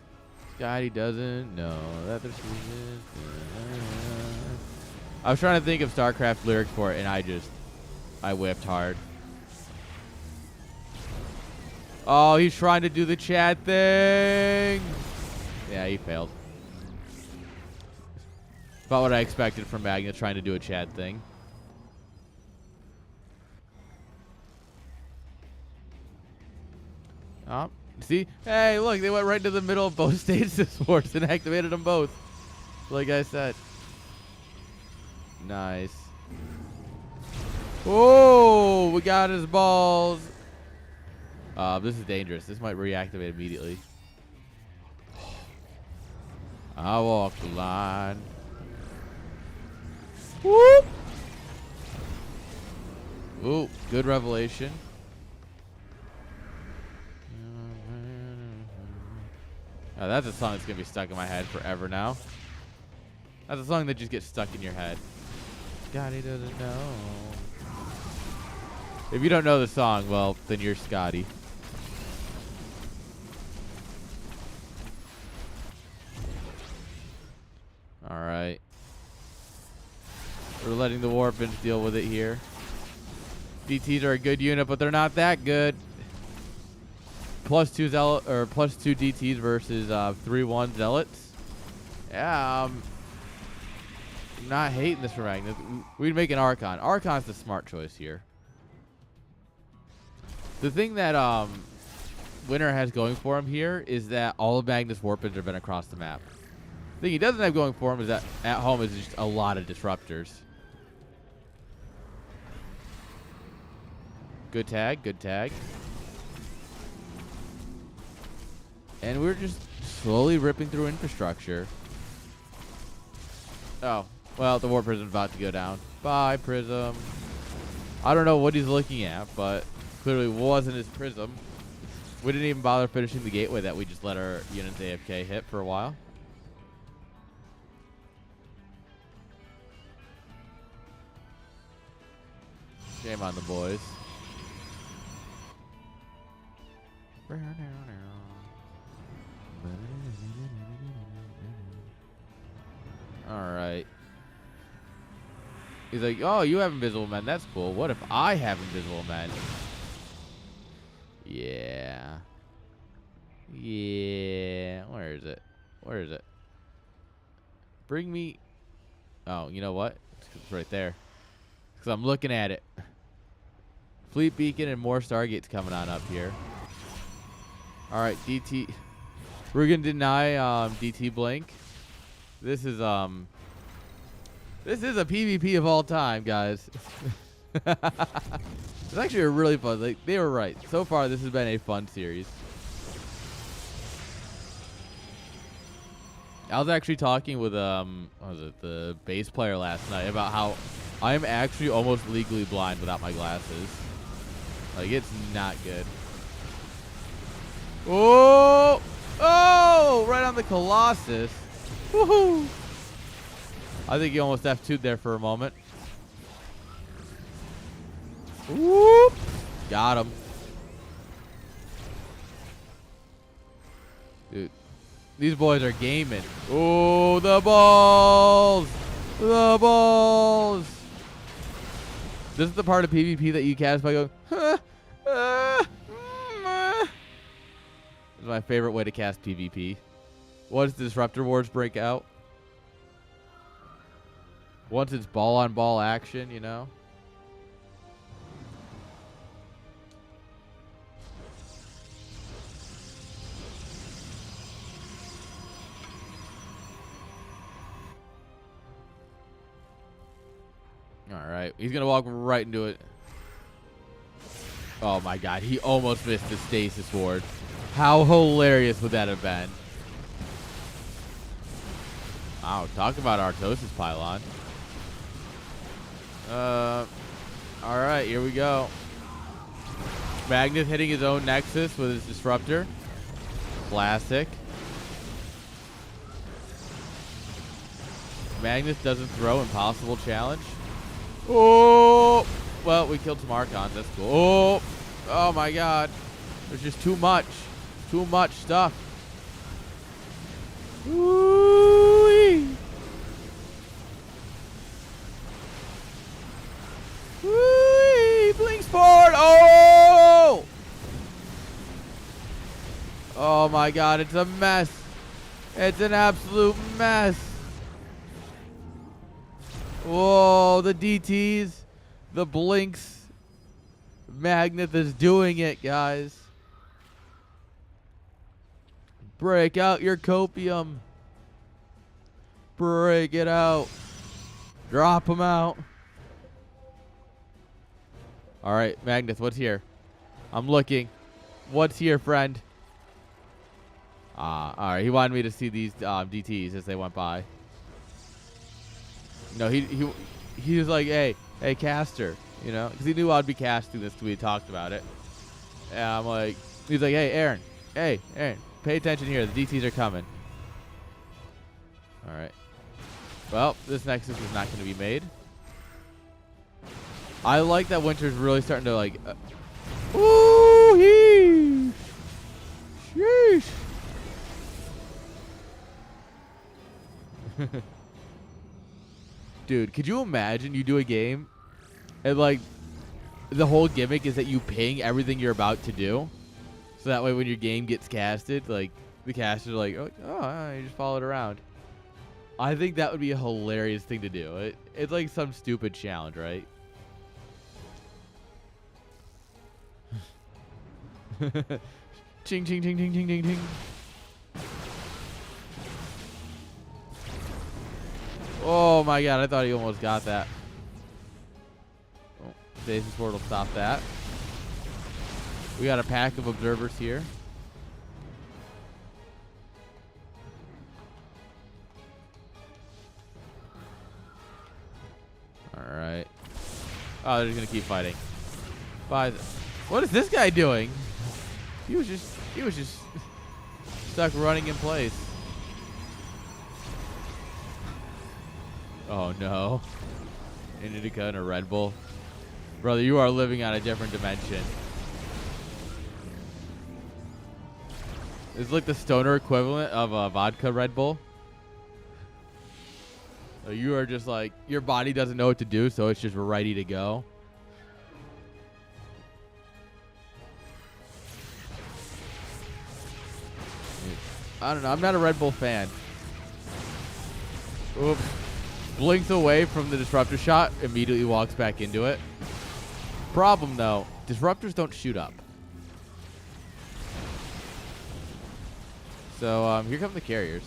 Scotty doesn't know that there's I was trying to think of StarCraft lyrics for it, and I whipped hard. Oh, he's trying to do the chat thing. Yeah, he failed. About what I expected from Magnus trying to do a chat thing. Oh, see? Hey, look, they went right into the middle of both stasis wards and activated them both. Like I said. Nice. Oh, we got his balls. This is dangerous. This might reactivate immediately. I walk the line. Whoop. Ooh, good revelation. Oh, that's a song that's going to be stuck in my head forever now. That's a song that just gets stuck in your head. Scotty doesn't know. If you don't know the song, well, then you're Scotty. All right. We're letting the Warpins deal with it here. DTs are a good unit, but they're not that good. +2 zealot or +2 DTs versus 3-1 zealots. Yeah, I'm not hating this for Magnus. We'd make an Archon. Archon's the smart choice here. The thing that Winter has going for him here is that all of Magnus Warpins have been across the map. The thing he doesn't have going for him is that at home is just a lot of disruptors. Good tag, good tag. And we're just slowly ripping through infrastructure. Oh, well, the Warp Prism's about to go down. Bye, Prism. I don't know what he's looking at, but clearly wasn't his Prism. We didn't even bother finishing the gateway that we just let our units AFK hit for a while. Shame on the boys. Alright. He's like, oh, you have invisible men. That's cool. What if I have invisible men? Yeah. Yeah. Where is it? Where is it? Bring me. Oh, you know what? It's right there. Because I'm looking at it. Fleet Beacon and more Stargates coming on up here. Alright, DT. We're going to deny DT Blink. This is a PvP of all time, guys. It's actually a really fun. Like, they were right. So far, this has been a fun series. I was actually talking with what was it, the bass player last night about how I'm actually almost legally blind without my glasses. Like, it's not good. Oh! Oh! Right on the Colossus. Woohoo! I think he almost F2'd there for a moment. Whoop! Got him. Dude, these boys are gaming. Oh, the balls! The balls! This is the part of PvP that you cast by going, huh, This is my favorite way to cast PvP. Once Disruptor Wars break out. Once it's ball-on-ball action, you know. All right, he's gonna walk right into it. Oh my God, he almost missed the stasis ward. How hilarious would that have been? Wow, talk about Artosis pylon. All right, here we go. Magnus hitting his own Nexus with his Disruptor. Classic. Magnus doesn't throw impossible challenge. Oh, well, we killed some Archons. That's cool. Oh my God. There's just too much stuff. Woo-wee. Woo-wee. Blinks forward. Oh my God, it's a mess. It's an absolute mess. Whoa, the DTs, the blinks. Magnus is doing it, guys. Break out your copium. Break it out. Drop him out. All right, Magnus, what's here? I'm looking. What's here, friend? All right. He wanted me to see these DTs as they went by. No, he was like, hey, caster, you know, because he knew I'd be casting this. We talked about it. And I'm like, he's like, hey, Aaron, pay attention here. The DTs are coming. All right. Well, this Nexus is not going to be made. I like that Winter's really starting to like. Ooh, sheesh. Dude, could you imagine you do a game and like the whole gimmick is that you ping everything you're about to do, so that way when your game gets casted, like the casters are like, oh, you just follow it around. I think that would be a hilarious thing to do. It's like some stupid challenge, right? Ching, ching, ching, ching, ching, ching, ching. Oh my God, I thought he almost got that. Oh, Stasis Ward will stop that. We got a pack of observers here. Alright. Oh, they're just gonna keep fighting. What is this guy doing? He was just stuck running in place. Oh no. Indica and a Red Bull. Brother, you are living on a different dimension. It's like the stoner equivalent of a vodka Red Bull. So you are just like, your body doesn't know what to do, so it's just ready to go. I don't know. I'm not a Red Bull fan. Oops. Blinks away from the disruptor shot, immediately walks back into it. Problem though, disruptors don't shoot up. So here come the carriers.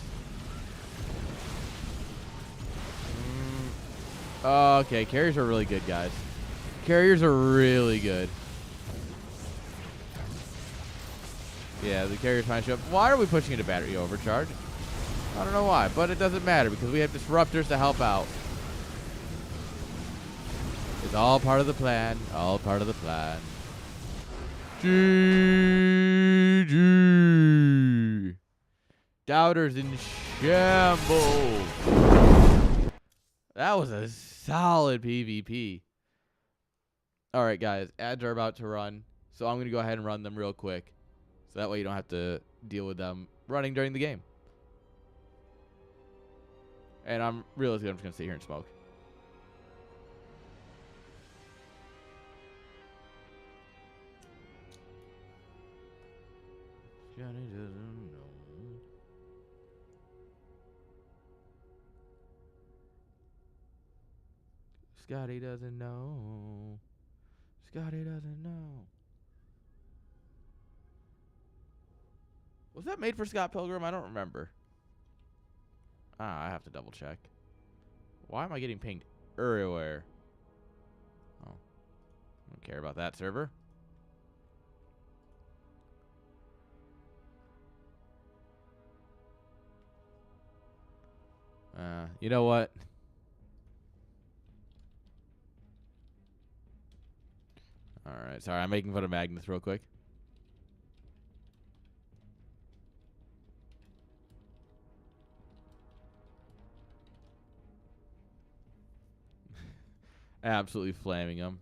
Okay, carriers are really good, guys. Carriers are really good. Yeah, the carrier's trying to show up. Why are we pushing into battery overcharge? I don't know why, but it doesn't matter because we have disruptors to help out. It's all part of the plan. All part of the plan. GG. Doubters in shambles. That was a solid PvP. All right, guys. Ads are about to run, so I'm going to go ahead and run them real quick. So that way you don't have to deal with them running during the game. And I'm just going to sit here and smoke. Johnny doesn't know. Scotty doesn't know. Scotty doesn't know. Was that made for Scott Pilgrim? I don't remember. I have to double check. Why am I getting pinged everywhere? Oh. I don't care about that server. You know what? Alright, sorry, I'm making fun of Magnus real quick. absolutely flaming him.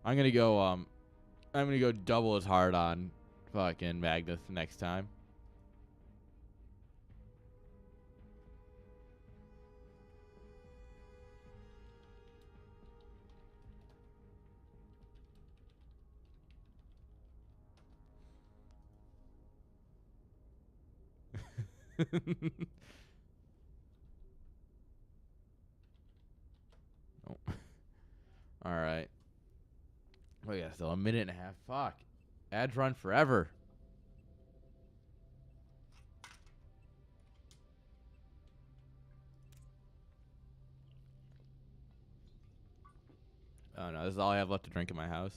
I'm gonna go double as hard on fucking Magnus next time. Oh. All right. Oh yeah, still a minute and a half. Fuck. Ads run forever. Oh no, this is all I have left to drink in my house.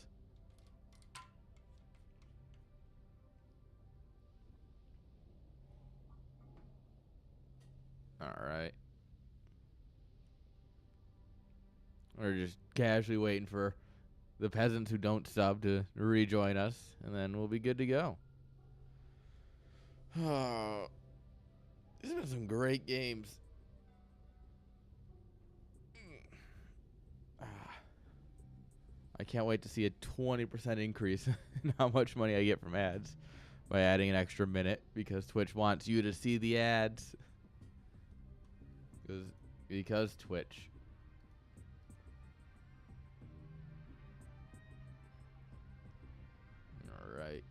All right. We're just casually waiting for the peasants who don't sub to rejoin us, and then we'll be good to go. Oh, these have been some great games. I can't wait to see a 20% increase in how much money I get from ads by adding an extra minute, because Twitch wants you to see the ads. Because Twitch. All right.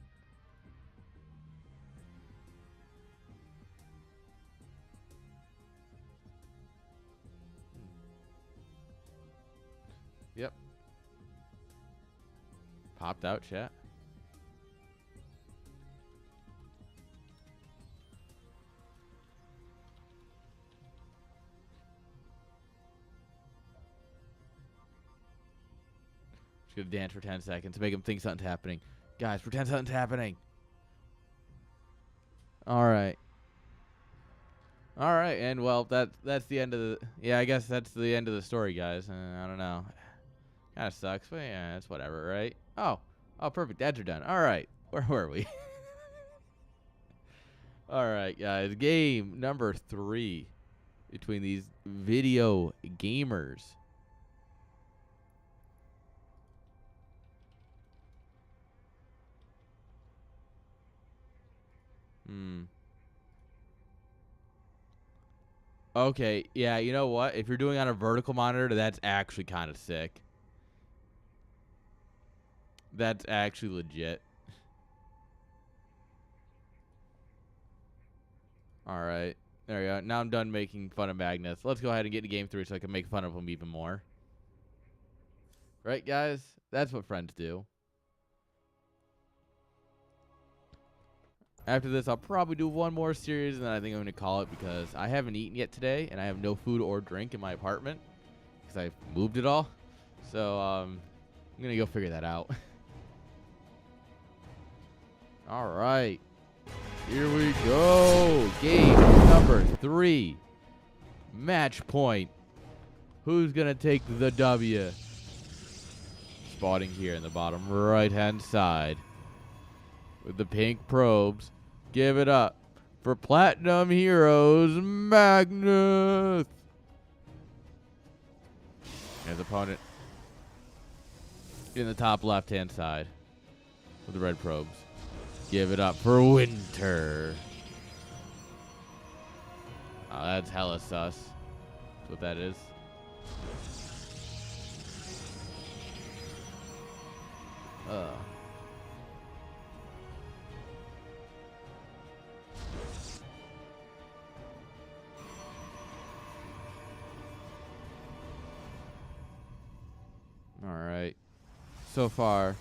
Yep. Popped out, chat. Just gonna dance for 10 seconds to make him think something's happening. Guys, pretend something's happening. All right. All right, and well, that's the end of the... Yeah, I guess that's the end of the story, guys. I don't know. Kind of sucks, but yeah, it's whatever, right? Oh, perfect. Ads are done. All right. Where were we? All right, guys. Game number 3 between these video gamers. Okay, yeah, you know what? If you're doing on a vertical monitor, that's actually kind of sick. That's actually legit. All right. There we go. Now I'm done making fun of Magnus. Let's go ahead and get to game 3 so I can make fun of him even more. Right, guys? That's what friends do. After this, I'll probably do one more series, and then I think I'm going to call it, because I haven't eaten yet today, and I have no food or drink in my apartment because I moved it all. So I'm going to go figure that out. All right. Here we go. Game number 3. Match point. Who's going to take the W? Spotting here in the bottom right-hand side with the pink probes. Give it up for Platinum Heroes Magnus. His opponent in the top left-hand side with the red probes. Give it up for Winter. Oh, that's hella sus. That's what that is. All right. So far,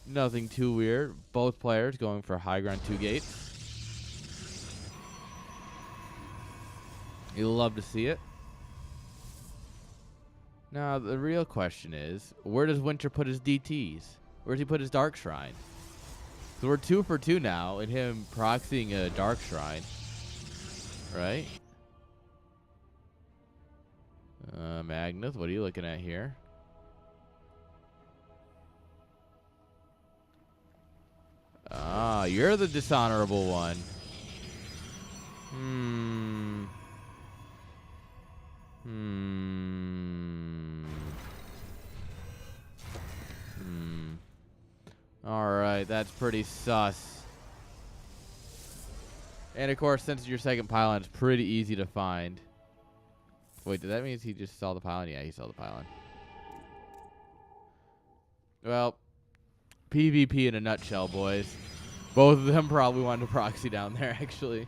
nothing too weird. Both players going for high ground 2 gates. You'll love to see it. Now, the real question is, where does Winter put his DTs? Where does he put his Dark Shrine? So we're 2 for 2 now in him proxying a Dark Shrine. Right? Magnus, what are you looking at here? Ah, you're the dishonorable one. Alright, that's pretty sus. And of course, since your second pylon, it's pretty easy to find. Wait, did that mean he just saw the pylon? Yeah, he saw the pylon. Well, PvP in a nutshell, boys. Both of them probably wanted to proxy down there, actually.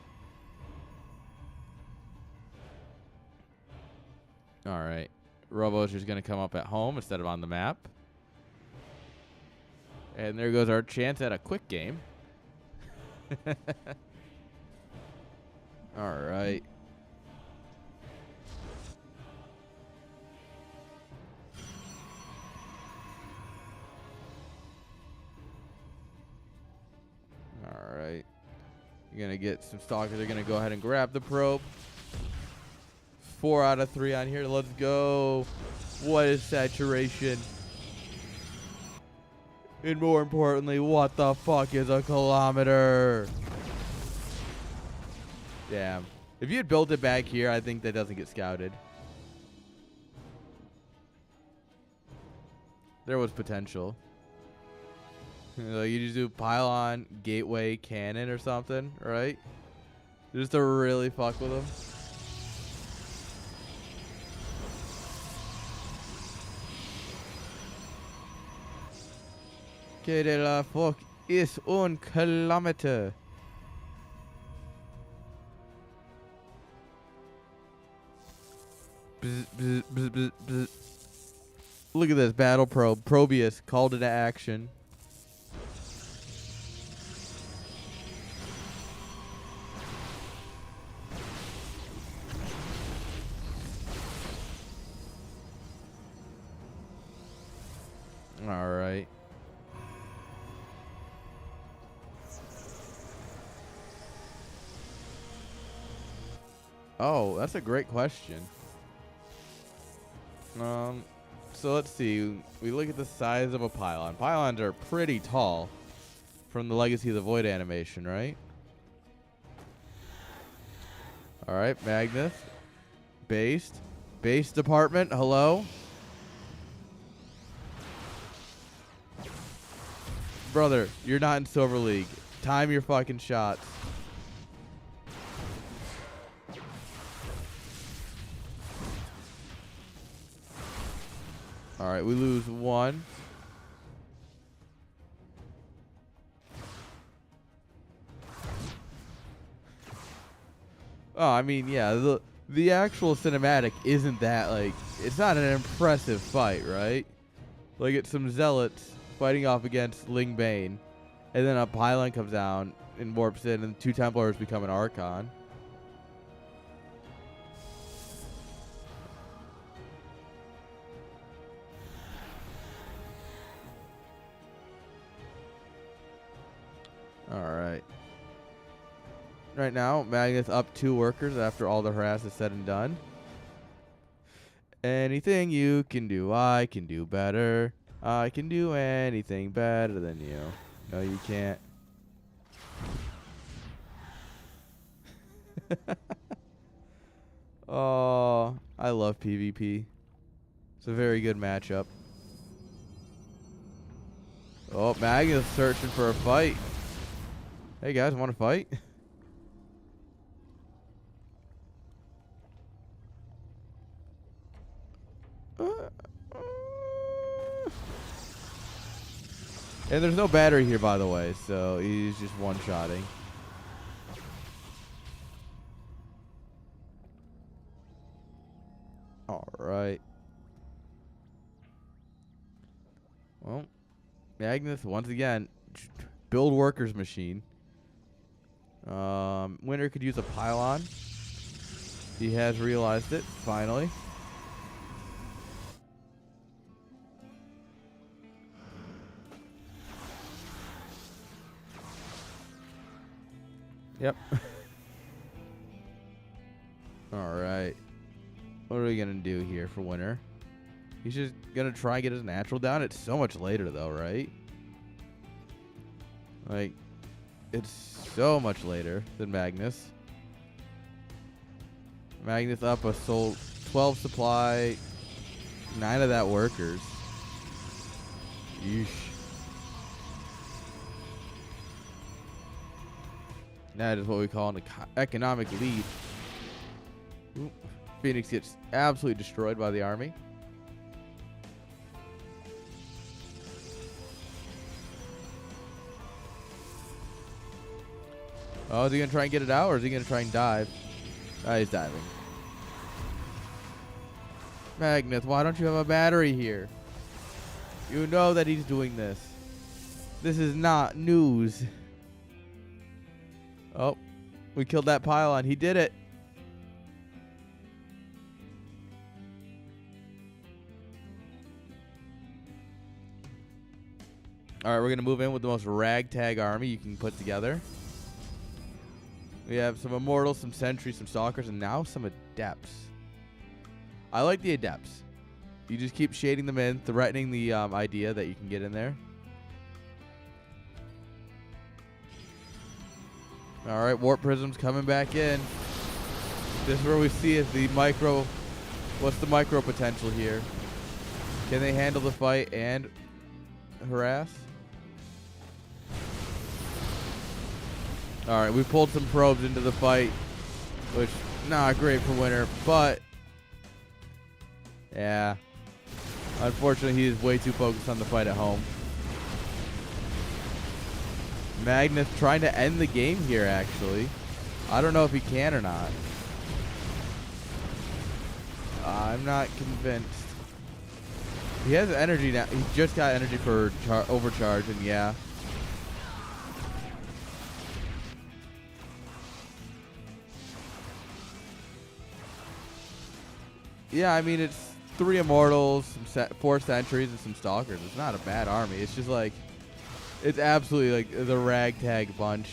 Alright. Robo's just going to come up at home instead of on the map. And there goes our chance at a quick game. Alright. Alright. You're going to get some stalkers. They're going to go ahead and grab the probe. 4 out of 3 on here. Let's go. What is saturation? And more importantly, what the fuck is a kilometer? Damn. If you had built it back here, I think that doesn't get scouted. There was potential. You just do pylon, gateway, cannon or something, right? Just to really fuck with them. Que de la fuck is un kilometer? Bzz, bzz, bzz, bzz, bzz. Look at this battle probe. Probius called into action. All right. Oh, that's a great question. So let's see. We look at the size of a pylon. Pylons are pretty tall from the Legacy of the Void animation, right? All right, Magnus. Based. Base department, hello? Brother, you're not in Silver League. Time your fucking shots. All right, we lose 1. Oh, I mean, yeah, the actual cinematic isn't that, like, it's not an impressive fight, right? Like, it's some zealots fighting off against Ling Bane, and then a pylon comes down and warps in, and 2 Templars become an Archon. Alright. Right now, Magnus up 2 workers after all the harass is said and done. Anything you can do, I can do better. I can do anything better than you. No, you can't. Oh, I love PvP. It's a very good matchup. Oh, Magnus searching for a fight. Hey guys, want to fight? And there's no battery here, by the way, so he's just one-shotting. Alright. Well, Magnus, once again, build workers machine. Winner could use a pylon. He has realized it, finally. Yep. Alright. What are we going to do here for winner? He's just going to try and get his natural down. It's so much later, though, right? Like, it's so much later than Magnus. Magnus up a soul 12 supply, 9 of that workers. Yeesh. That is what we call an economic lead. Oop. Phoenix gets absolutely destroyed by the army. Oh, is he going to try and get it out, or is he going to try and dive? Oh, he's diving. Magnus, why don't you have a battery here? You know that he's doing this. This is not news. Oh, we killed that pylon. He did it. All right, we're going to move in with the most ragtag army you can put together. We have some Immortals, some Sentries, some Stalkers, and now some Adepts. I like the Adepts. You just keep shading them in, threatening the idea that you can get in there. All right, Warp Prism's coming back in. This is where we see is the micro. What's the micro potential here? Can they handle the fight and harass? All right, we pulled some probes into the fight, which not great for Winter, but yeah. Unfortunately, he is way too focused on the fight at home. Magnus trying to end the game here, actually. I don't know if he can or not. I'm not convinced. He has energy now. He just got energy for overcharge, and yeah. Yeah, I mean, it's 3 Immortals, 4 Sentries, and some Stalkers. It's not a bad army. It's just like, it's absolutely like the ragtag bunch.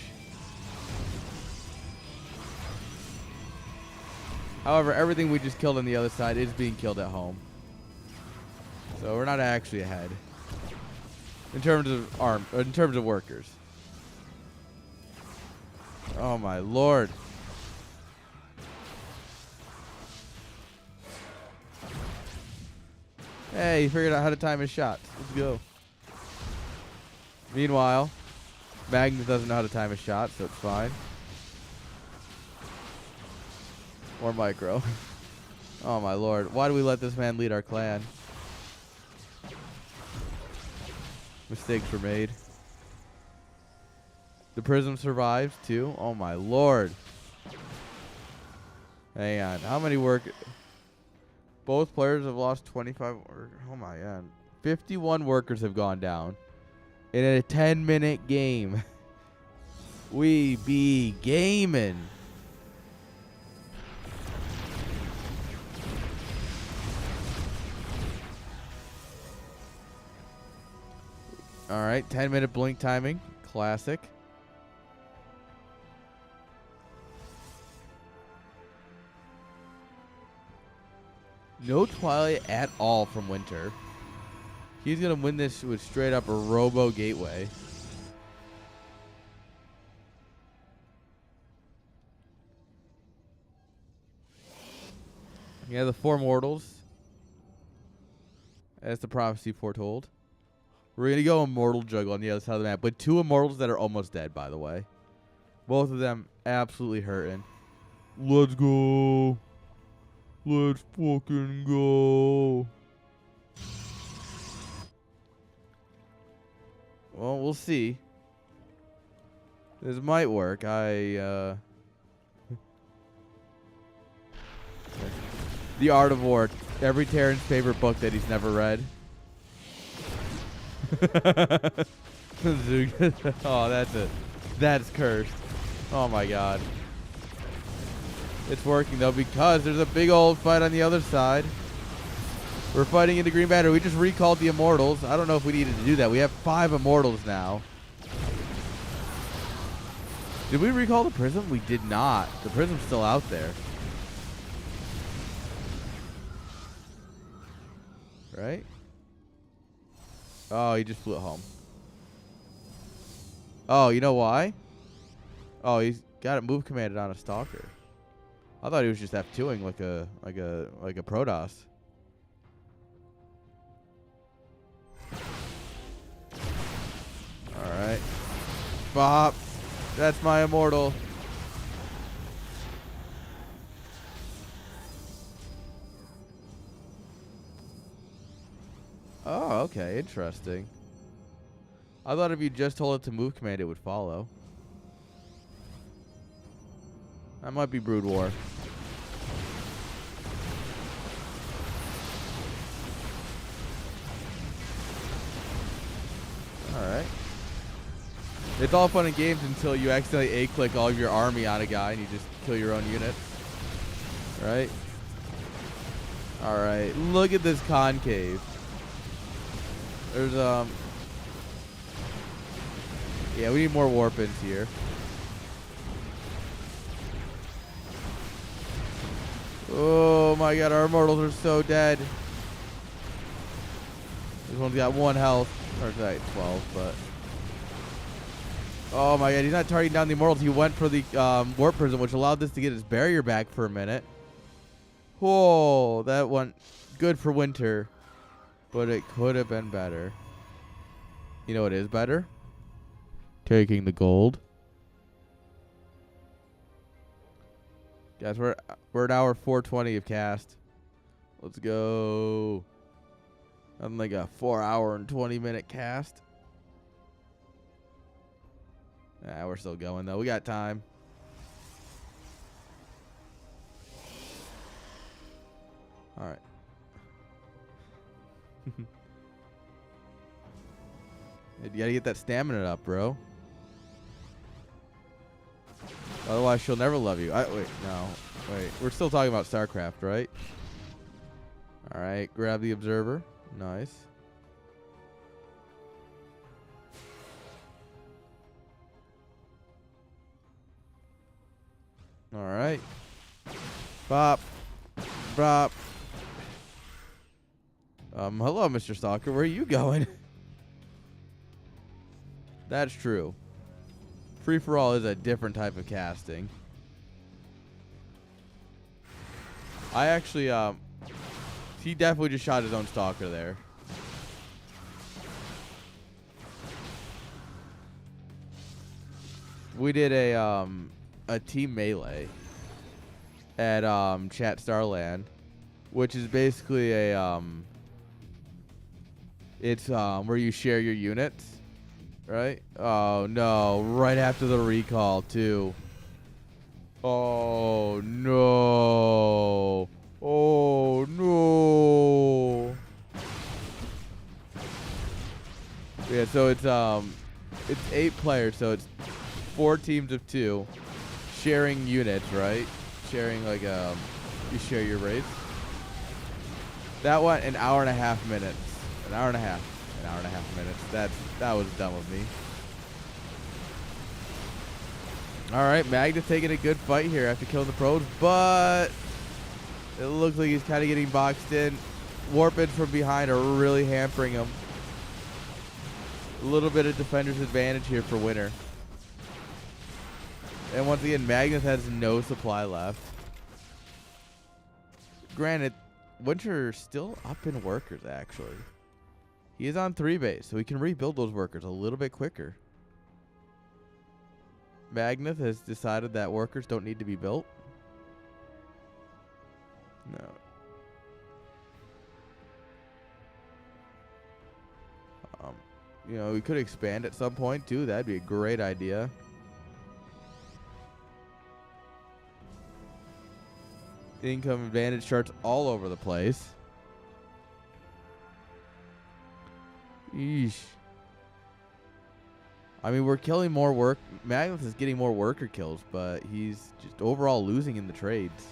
However, everything we just killed on the other side is being killed at home. So we're not actually ahead in terms of workers. Oh my lord. Hey, he figured out how to time his shots. Let's go. Meanwhile, Magnus doesn't know how to time his shot, so it's fine. Or micro. Oh my lord. Why do we let this man lead our clan? Mistakes were made. The Prism survives too. Oh my lord. Hang on. How many work? Both players have lost 25. Oh my god. 51 workers have gone down in a 10-minute game. We be gaming. All right, 10-minute blink timing. Classic. No Twilight at all from Winter. He's going to win this with straight up a Robo Gateway. Yeah, the 4 Mortals. As the prophecy foretold. We're going to go Immortal Juggle on the other side of the map. But 2 Immortals that are almost dead, by the way. Both of them absolutely hurting. Let's go. Let's fucking go. Well, we'll see. This might work. The Art of War. Every Terran's favorite book that he's never read. Oh, that's it. That's cursed. Oh my god. It's working though because there's a big old fight on the other side. We're fighting into Green Banner. We just recalled the Immortals. I don't know if we needed to do that. We have 5 Immortals now. Did we recall the Prism? We did not. The Prism's still out there. Right? Oh, he just flew it home. Oh, you know why? Oh, he's got it move commanded on a Stalker. I thought he was just F2ing like a Protoss. All right. Bop. That's my Immortal. Oh, okay. Interesting. I thought if you just told it to move command, it would follow. That might be Brood War. Alright. It's all fun and games until you accidentally A-click all of your army on a guy and you just kill your own units. Right? Alright. Look at this concave. There's, yeah, we need more warp-ins here. Oh my god, our immortals are so dead. This one's got 1 health. Or like 12, but... Oh my god, he's not targeting down the immortals. He went for the warp prism, which allowed this to get his barrier back for a minute. Whoa, that went good for winter. But it could have been better. You know what is better? Taking the gold. Guys, we're at hour 420 of cast. Let's go. I'm like a 4 hour and 20 minute cast. Nah, we're still going though. We got time. All right. You gotta get that stamina up, bro. Otherwise, she'll never love you. Wait, no. Wait, we're still talking about StarCraft, right? All right, grab the observer. Nice. All right. Bop. Bop. Hello, Mr. Stalker. Where are you going? That's true. Free-for-all is a different type of casting. I actually, he definitely just shot his own Stalker there. We did a team melee at Chat Starland, which is basically a it's where you share your units, right? Oh no! Right after the recall too. Oh no! Oh no! Yeah, so it's 8 players, so it's 4 teams of 2, sharing units, right? Sharing like you share your rates. That went an hour and a half minutes. An hour and a half minutes. That was dumb of me. All right, Magnus taking a good fight here after killing the probes, but it looks like he's kind of getting boxed in. Warp-ins from behind are really hampering him. A little bit of defender's advantage here for winter. And once again, Magnus has no supply left. Granted, Winter's still up in workers, actually. He is on 3 base, so he can rebuild those workers a little bit quicker. Magnus has decided that workers don't need to be built. No. You know, we could expand at some point, too. That'd be a great idea. Income advantage charts all over the place. Eesh. I mean, we're killing more work. Magnus is getting more worker kills, but he's just overall losing in the trades.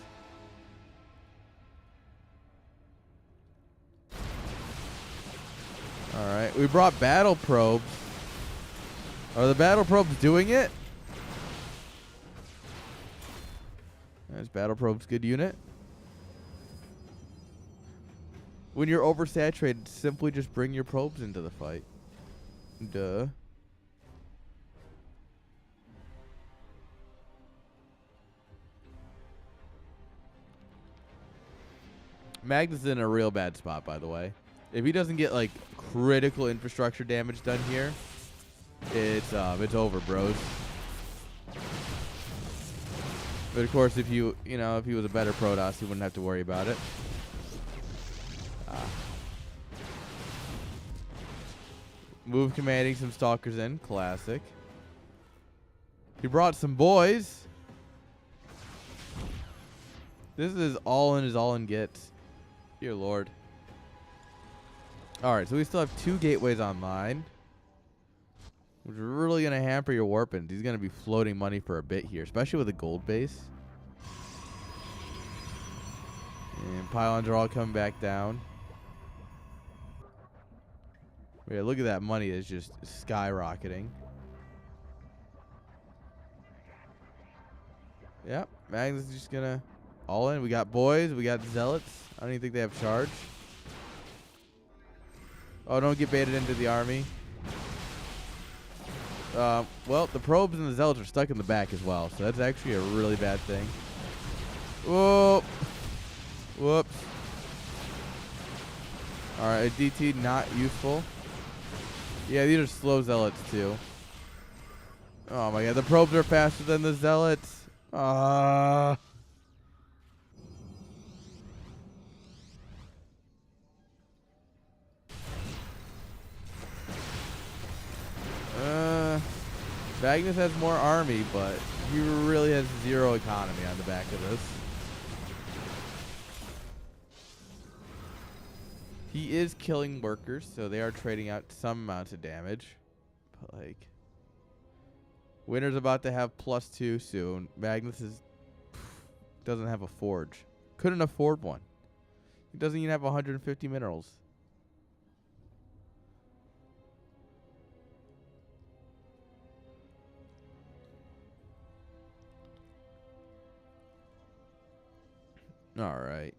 Alright, we brought battle probes. Are the battle probes doing it? That's battle probes, good unit. When you're oversaturated, simply just bring your probes into the fight. Duh. Magnus is in a real bad spot, by the way. If he doesn't get like critical infrastructure damage done here, it's over, bros. But of course, if you know, if he was a better Protoss, he wouldn't have to worry about it. Move commanding some stalkers in. Classic. He brought some boys. This is all in as all in gets. Dear Lord. Alright, so we still have 2 gateways online. Which is really going to hamper your warpings. He's going to be floating money for a bit here, especially with a gold base. And pylons are all coming back down. Yeah, look at that money is just skyrocketing. Yep, Magnus is just gonna all in. We got boys, we got zealots. I don't even think they have charge. Oh, don't get baited into the army. Well, the probes and the zealots are stuck in the back as well, so that's actually a really bad thing. Whoa. Whoops. Alright, DT not useful. Yeah, these are slow zealots too. Oh my god, the probes are faster than the zealots. Magnus has more army, but he really has 0 economy on the back of this. He is killing workers, so they are trading out some amounts of damage. But like, Winter's about to have +2 soon. Magnus doesn't have a forge. Couldn't afford one. He doesn't even have 150 minerals. All right.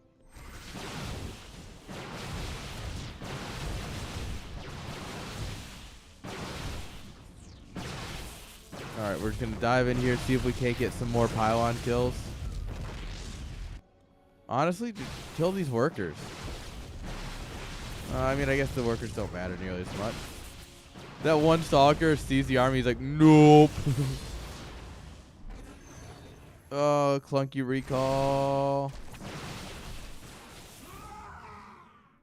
All right, we're just going to dive in here, see if we can't get some more pylon kills. Honestly, just kill these workers. I mean, I guess the workers don't matter nearly as much. That one stalker sees the army, he's like, nope. Oh, clunky recall.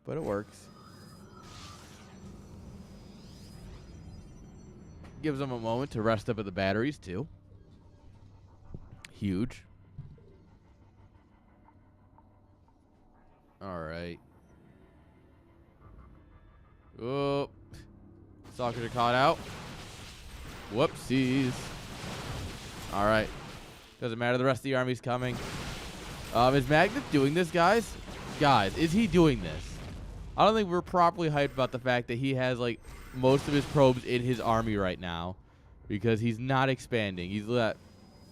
But it works. Gives them a moment to rest up at the batteries, too. Huge. All right. Oh. Stalkers are caught out. Whoopsies. All right. Doesn't matter. The rest of the army's coming. Is Magnus doing this, guys? Guys, is he doing this? I don't think we're properly hyped about the fact that he has, like, most of his probes in his army right now because he's not expanding. He's got,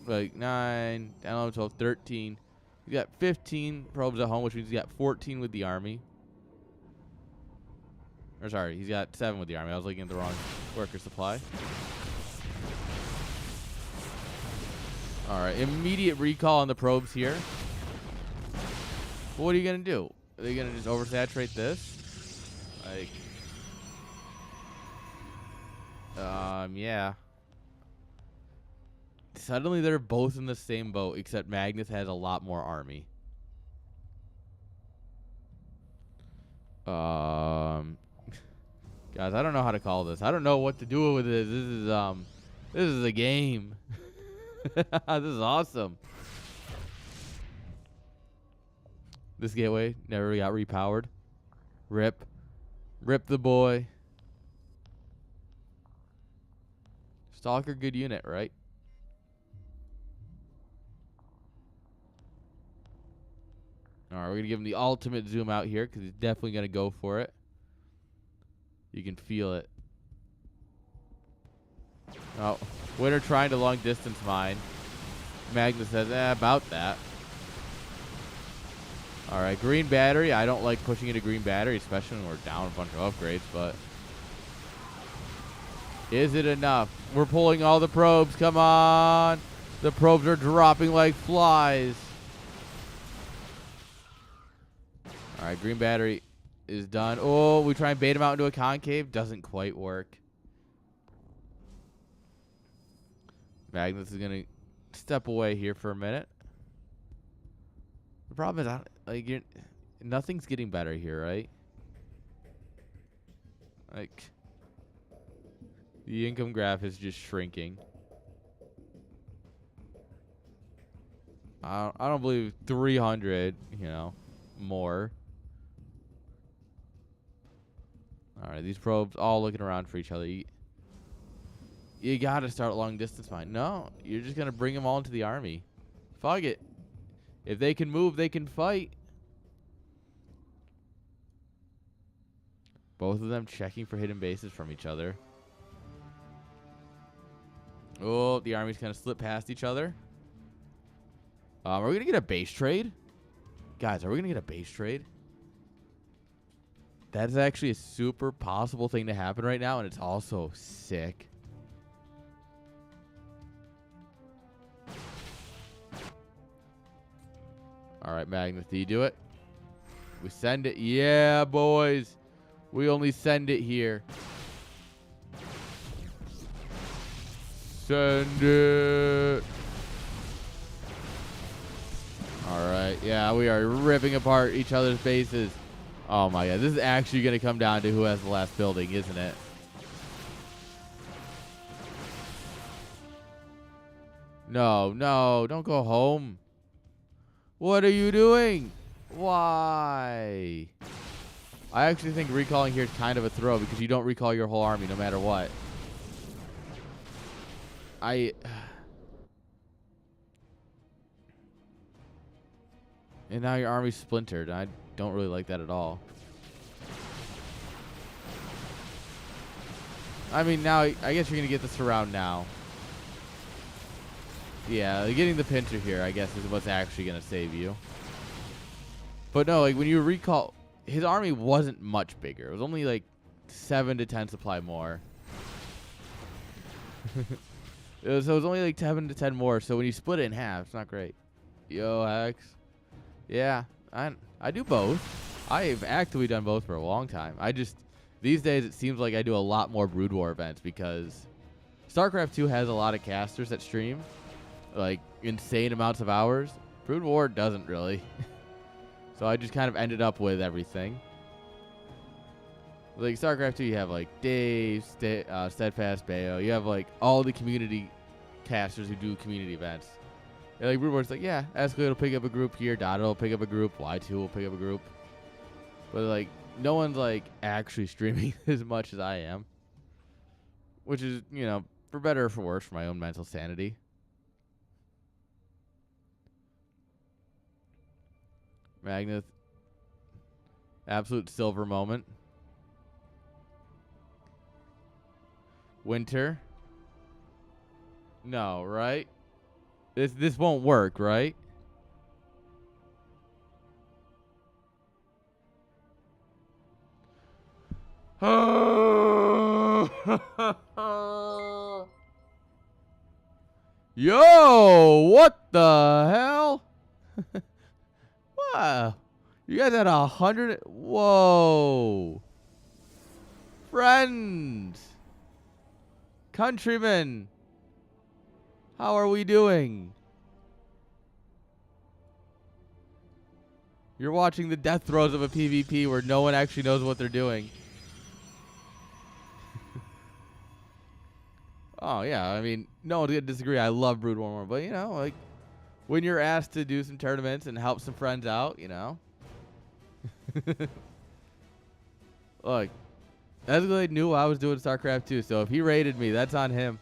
like, 9, 10, 11, 12, 13. He's got 15 probes at home, which means he's got 14 with the army. Or, sorry, he's got 7 with the army. I was looking at the wrong worker supply. All right, immediate recall on the probes here. What are you going to do? Are they going to just oversaturate this? Like, yeah. Suddenly they're both in the same boat, except Magnus has a lot more army. Guys, I don't know how to call this. I don't know what to do with this. This is a game. This is awesome. This gateway never got repowered. Rip. Rip the boy. Stalker, good unit, right? Alright, we're going to give him the ultimate zoom out here because he's definitely going to go for it. You can feel it. Oh, Winter trying to long distance mine. Magnus says, about that. Alright, green battery. I don't like pushing into green battery, especially when we're down a bunch of upgrades, but is it enough? We're pulling all the probes. Come on. The probes are dropping like flies. Alright, green battery is done. Oh, we try and bait him out into a concave. Doesn't quite work. Magnus is going to step away here for a minute. The problem is, like, nothing's getting better here, right? Like, The income graph is just shrinking. I don't believe 300, you know, more. All right, these probes all looking around for each other. You got to start long distance mine. No, you're just going to bring them all into the army. Fuck it. If they can move, they can fight. Both of them checking for hidden bases from each other. Oh, the armies kind of slip past each other. Are we going to get a base trade? Guys, are we going to get a base trade? That's actually a super possible thing to happen right now, and it's also sick. All right, Magnus, do you do it? We send it. Yeah, boys. We only send it here. Send it. All right. Yeah, we are ripping apart each other's bases. Oh, my God. This is actually going to come down to who has the last building, isn't it? No, no. Don't go home. What are you doing? Why? I actually think recalling here is kind of a throw because you don't recall your whole army no matter what. And now your army's splintered. I don't really like that at all. I mean, now I guess you're going to get the surround now. Yeah, getting the pincer here, I guess, is what's actually going to save you. But no, like when you recall, his army wasn't much bigger. It was only like 7 to 10 supply more. So it was only like 7 to 10 more. So when you split it in half, it's not great. Yo, Hex. Yeah, I do both. I've actively done both for a long time. These days it seems like I do a lot more Brood War events because StarCraft 2 has a lot of casters that stream. Like insane amounts of hours. Brood War doesn't really. So I just kind of ended up with everything. Like StarCraft 2, you have like Dave, Steadfast, Bayo. You have like all the community casters who do community events. And like Brood War's like, yeah, Escalade will pick up a group here, Dotto will pick up a group, Y2 will pick up a group. But like no one's like actually streaming as much as I am. Which is, you know, for better or for worse for my own mental sanity. Magnus. Absolute silver moment. Winter. No, right? This won't work, right? Yo, what the hell? Wow. You guys had 100. Whoa. Friends. Countrymen. How are we doing? You're watching the death throes of a PvP where no one actually knows what they're doing. Oh, yeah. I mean, no one's going to disagree. I love Brood War more. But, you know, like, when you're asked to do some tournaments and help some friends out, you know. Look, Escalade knew I was doing StarCraft 2, so if he raided me, that's on him.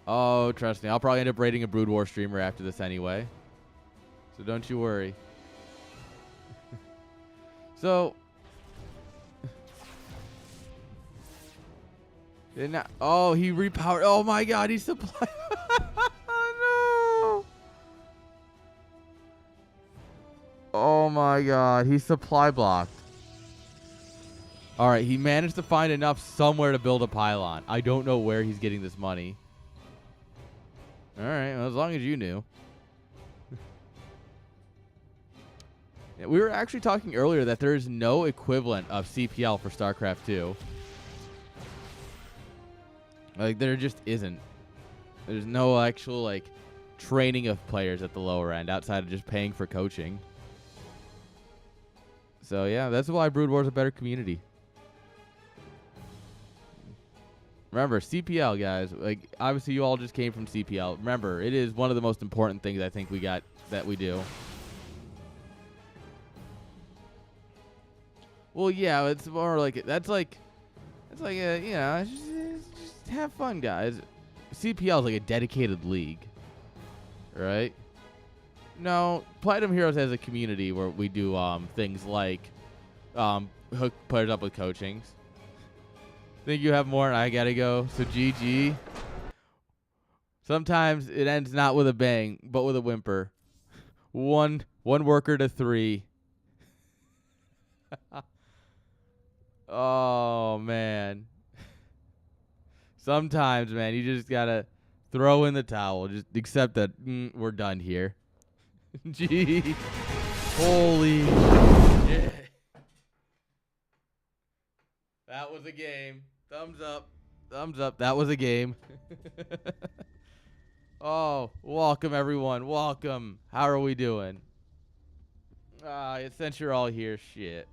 Oh, trust me. I'll probably end up raiding a Brood War streamer after this anyway. So don't you worry. So... oh, he repowered. Oh my God, he supplied. No. Oh my God, he supply blocked. All right, he managed to find enough somewhere to build a pylon. I don't know where he's getting this money. All right, well, as long as you knew. Yeah, we were actually talking earlier that there is no equivalent of CPL for StarCraft 2. Like, there just isn't. There's no actual, like, training of players at the lower end outside of just paying for coaching. So, yeah, that's why Brood War is a better community. Remember, CPL, guys. Like, obviously, you all just came from CPL. Remember, it is one of the most important things I think we got that we do. Well, yeah, it's more like it's like a, you know, just have fun, guys. CPL is like a dedicated league, right? No, Platinum Heroes has a community where we do things like hook players up with coachings. Think you have more and I gotta go. So GG. Sometimes it ends not with a bang, but with a whimper. One worker to 3. Oh man. Sometimes, man, you just gotta throw in the towel. Just accept that we're done here. Gee. Holy shit. That was a game. Thumbs up. Thumbs up. That was a game. Oh, welcome, everyone. Welcome. How are we doing? Since you're all here, shit.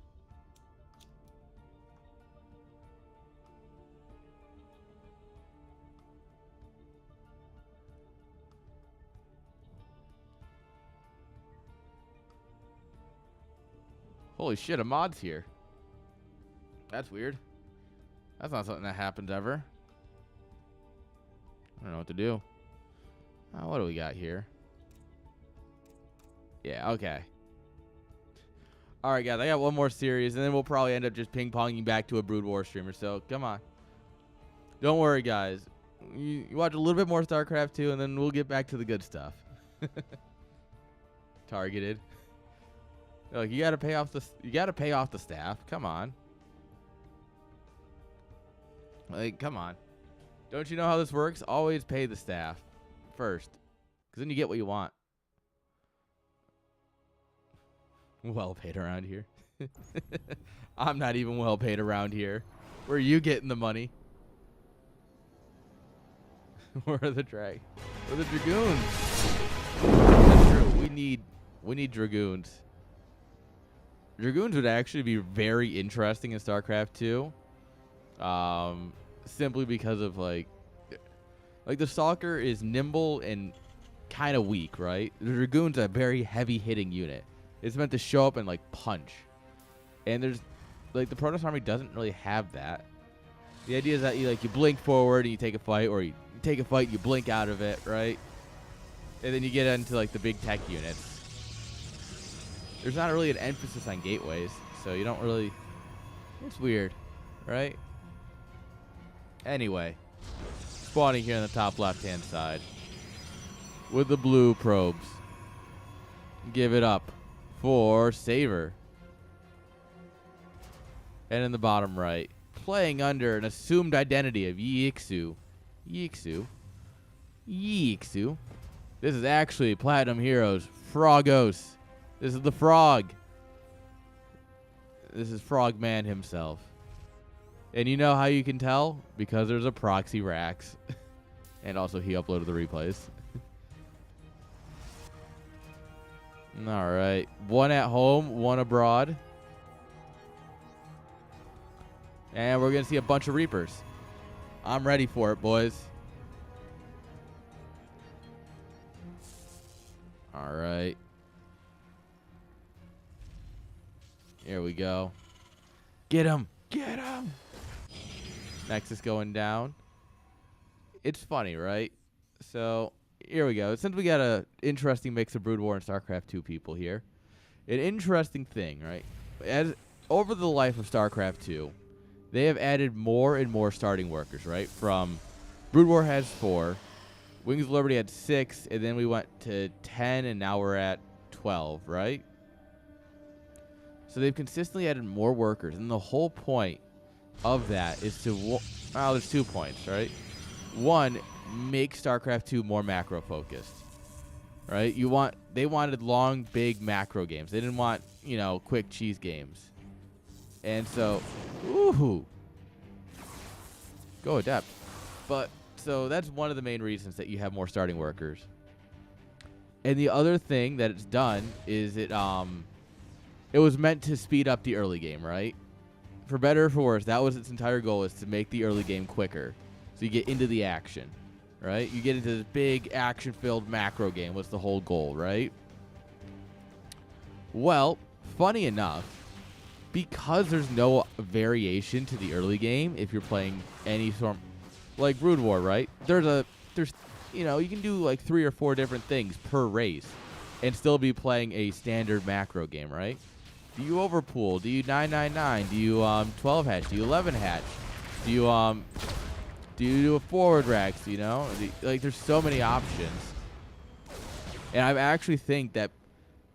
Holy shit, a mod's here. That's weird. That's not something that happens ever. I don't know what to do. What do we got here? Yeah, okay. Alright, guys, I got one more series, and then we'll probably end up just ping-ponging back to a Brood War streamer, so come on. Don't worry, guys. You watch a little bit more StarCraft 2, and then we'll get back to the good stuff. Targeted. Look, you gotta pay off the staff. Come on. Like, come on. Don't you know how this works? Always pay the staff first, because then you get what you want. Well paid around here. I'm not even well paid around here. Where are you getting the money? Where are the Where are the Dragoons? That's true. We need Dragoons. Dragoons would actually be very interesting in StarCraft 2. Simply because of like the Stalker is nimble and kind of weak, right? The Dragoon's a very heavy hitting unit. It's meant to show up and like punch. And there's like the Protoss army doesn't really have that. The idea is that you blink forward and you take a fight, or you take a fight, you blink out of it, right? And then you get into like the big tech units. There's not really an emphasis on gateways, so you don't really. It's weird, right? Anyway, spawning here on the top left-hand side with the blue probes. Give it up for Saver. And in the bottom right, playing under an assumed identity of Yixu. This is actually Platinum Heroes Frogos. This is the frog. This is Frogman himself. And you know how you can tell? Because there's a proxy Rax. And also he uploaded the replays. Alright. One at home, one abroad. And we're going to see a bunch of Reapers. I'm ready for it, boys. Alright. Here we go. Get him! Get him! Nexus going down. It's funny, right? So, here we go. Since we got an interesting mix of Brood War and StarCraft 2 people here, an interesting thing, right? As over the life of StarCraft 2, they have added more and more starting workers, right? From Brood War has 4, Wings of Liberty had 6, and then we went to 10, and now we're at 12, right? So they've consistently added more workers, and the whole point of that is to, well, there's 2 points, right? One, make StarCraft 2 more macro focused, right? They wanted long, big macro games. They didn't want, quick cheese games. And so, ooh, go Adept. But so that's one of the main reasons that you have more starting workers. And the other thing that it's done is it was meant to speed up the early game, right? For better or for worse, that was its entire goal, is to make the early game quicker. So So you get into the action, right? You get into this big action-filled macro game. What's the whole goal, right? Well, funny enough, because there's no variation to the early game, if you're playing any sort, like Brood War, right? There's you can do like 3 or 4 different things per race, and still be playing a standard macro game, right? Do you overpool? Do you 999? Do you 12 hatch? Do you 11 hatch? Do you do a forward racks? You know, like there's so many options, and I actually think that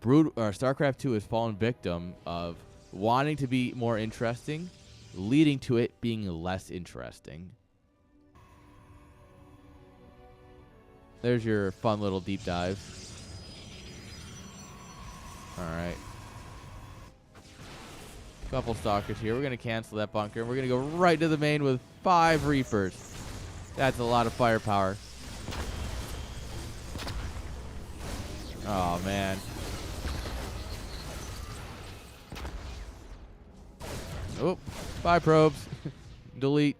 StarCraft 2 has fallen victim of wanting to be more interesting, leading to it being less interesting. There's your fun little deep dive. All right. Couple stalkers here. We're going to cancel that bunker. We're going to go right to the main with 5 Reapers. That's a lot of firepower. Oh, man. Oh, 5 probes. Delete.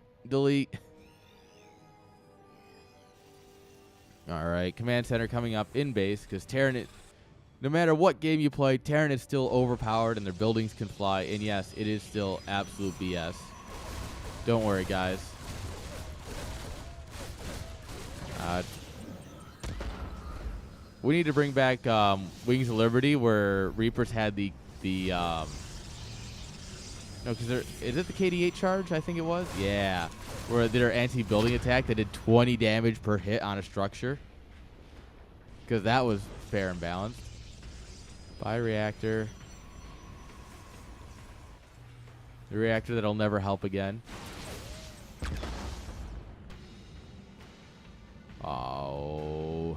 All right, command center coming up in base because Terran, no matter what game you play, Terran is still overpowered and their buildings can fly. And yes, it is still absolute BS. Don't worry, guys. We need to bring back Wings of Liberty, where Reapers had the no, because is it the KD8 charge? I think it was. Yeah, where their anti-building attack that did 20 damage per hit on a structure. Because that was fair and balanced. Bioreactor. The reactor that'll never help again. Oh.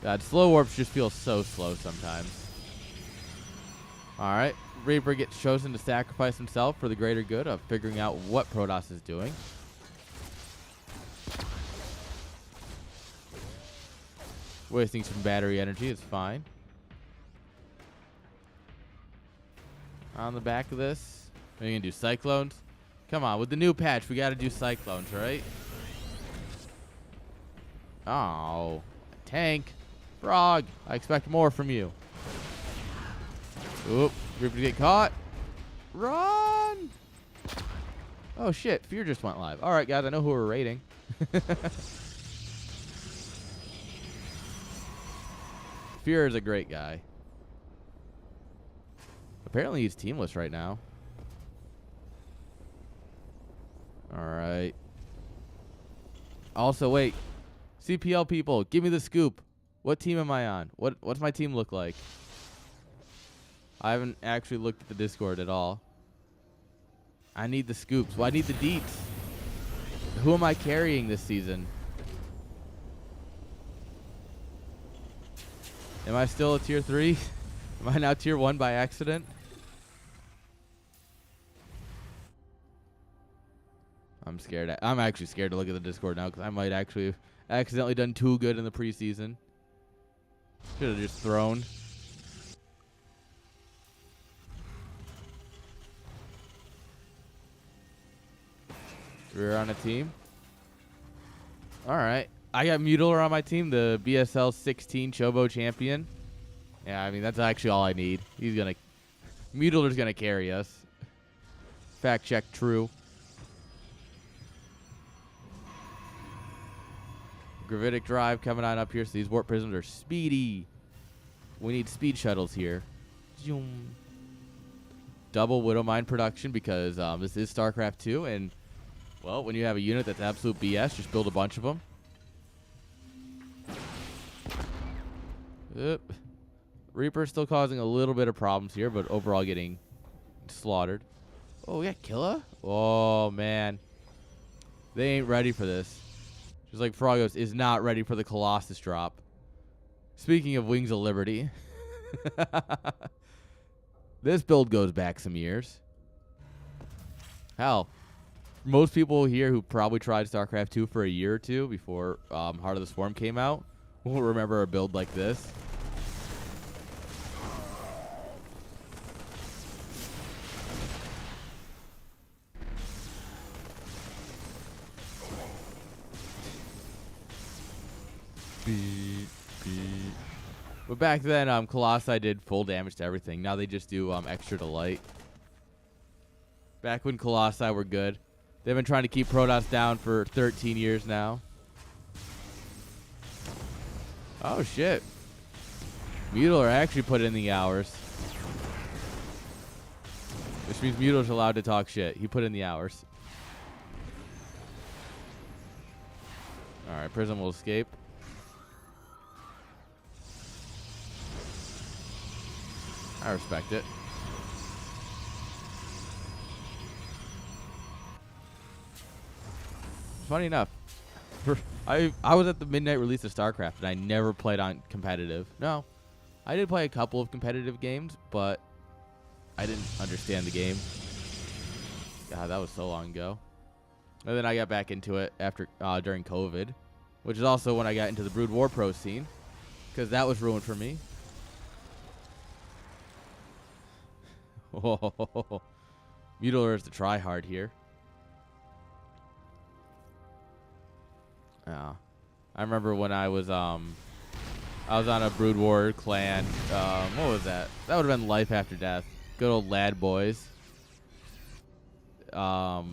God, slow warps just feel so slow sometimes. Alright. Reaper gets chosen to sacrifice himself for the greater good of figuring out what Protoss is doing. Wasting some battery energy is fine. On the back of this, are you going to do Cyclones? Come on, with the new patch, we got to do Cyclones, right? Oh, tank. Frog, I expect more from you. Oop, Reaper to get caught. Run! Oh shit, Fear just went live. Alright guys, I know who we're raiding. Fear is a great guy. Apparently he's teamless right now. Alright. Also, wait. CPL people, give me the scoop. What team am I on? What's my team look like? I haven't actually looked at the Discord at all. I need the scoops. Well, I need the deets. Who am I carrying this season? Am I still a tier 3? Am I now tier 1 by accident? I'm scared. I'm actually scared to look at the Discord now because I might actually have accidentally done too good in the preseason. Should have just thrown. We're on a team. All right. I got Mutiler on my team, the BSL 16 Chobo champion. Yeah, I mean, that's actually all I need. Mutiler's going to carry us. Fact check true. Gravitic drive coming on up here, so these warp prisms are speedy. We need speed shuttles here. Zoom. Double Widow Mine production because this is StarCraft 2, and, well, when you have a unit that's absolute BS, just build a bunch of them. Yep. Reaper's still causing a little bit of problems here, but overall getting slaughtered. Oh, we got Killa? Oh, man. They ain't ready for this. Just like Frogos is not ready for the Colossus drop. Speaking of Wings of Liberty. This build goes back some years. Hell, most people here who probably tried StarCraft 2 for a year or two before Heart of the Swarm came out will remember a build like this. Beep, beep. But back then, Colossi did full damage to everything. Now they just do extra to light. Back when Colossi were good. They've been trying to keep Protoss down for 13 years now. Oh, shit. Mutiler actually put in the hours. Which means Mutiler's allowed to talk shit. He put in the hours. Alright, Prism will escape. I respect it. Funny enough, I was at the midnight release of StarCraft and I never played on competitive. No, I did play a couple of competitive games, but I didn't understand the game. God, that was so long ago. And then I got back into it after during COVID, which is also when I got into the Brood War Pro scene, because that was ruined for me. Oh, Mutiler is the tryhard here. Yeah, I remember when I was on a Brood War clan. What was that? That would have been Life After Death. Good old lad boys. I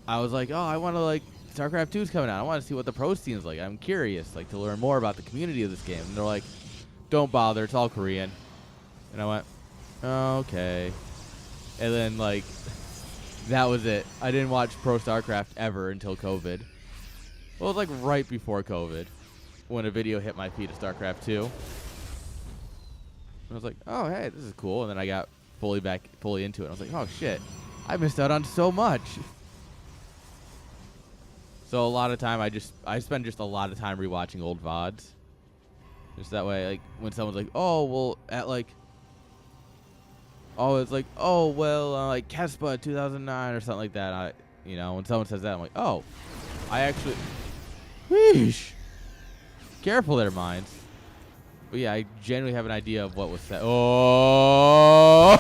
was like, oh, I want to like StarCraft 2's coming out. I want to see what the pro scene's like. I'm curious, like to learn more about the community of this game. And they're like, don't bother, it's all Korean. And I went, oh, okay. And then like, that was it. I didn't watch Pro StarCraft ever until COVID. Well, it was like right before COVID when a video hit my feed of StarCraft 2. And I was like, oh, hey, this is cool. And then I got fully into it. I was like, oh, shit. I missed out on so much. So a lot of time I spend just a lot of time rewatching old VODs. Just that way, like, when someone's like, oh, well, at like, oh, it's like, oh, well, like Kespa 2009 or something like that. You know, when someone says that, I'm like, oh, I actually... Weesh. Careful there, minds. But yeah, I genuinely have an idea of what was said. Oh!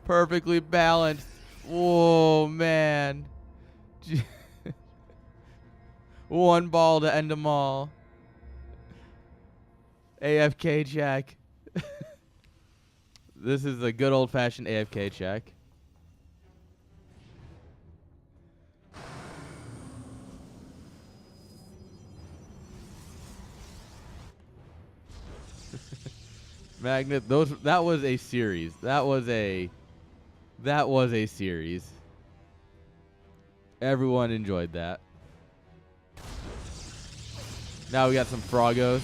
Perfectly balanced. Whoa, man. One ball to end them all. AFK check. This is a good old-fashioned AFK check. Magnet, that was a series. That was a series. Everyone enjoyed that. Now we got some Frogos.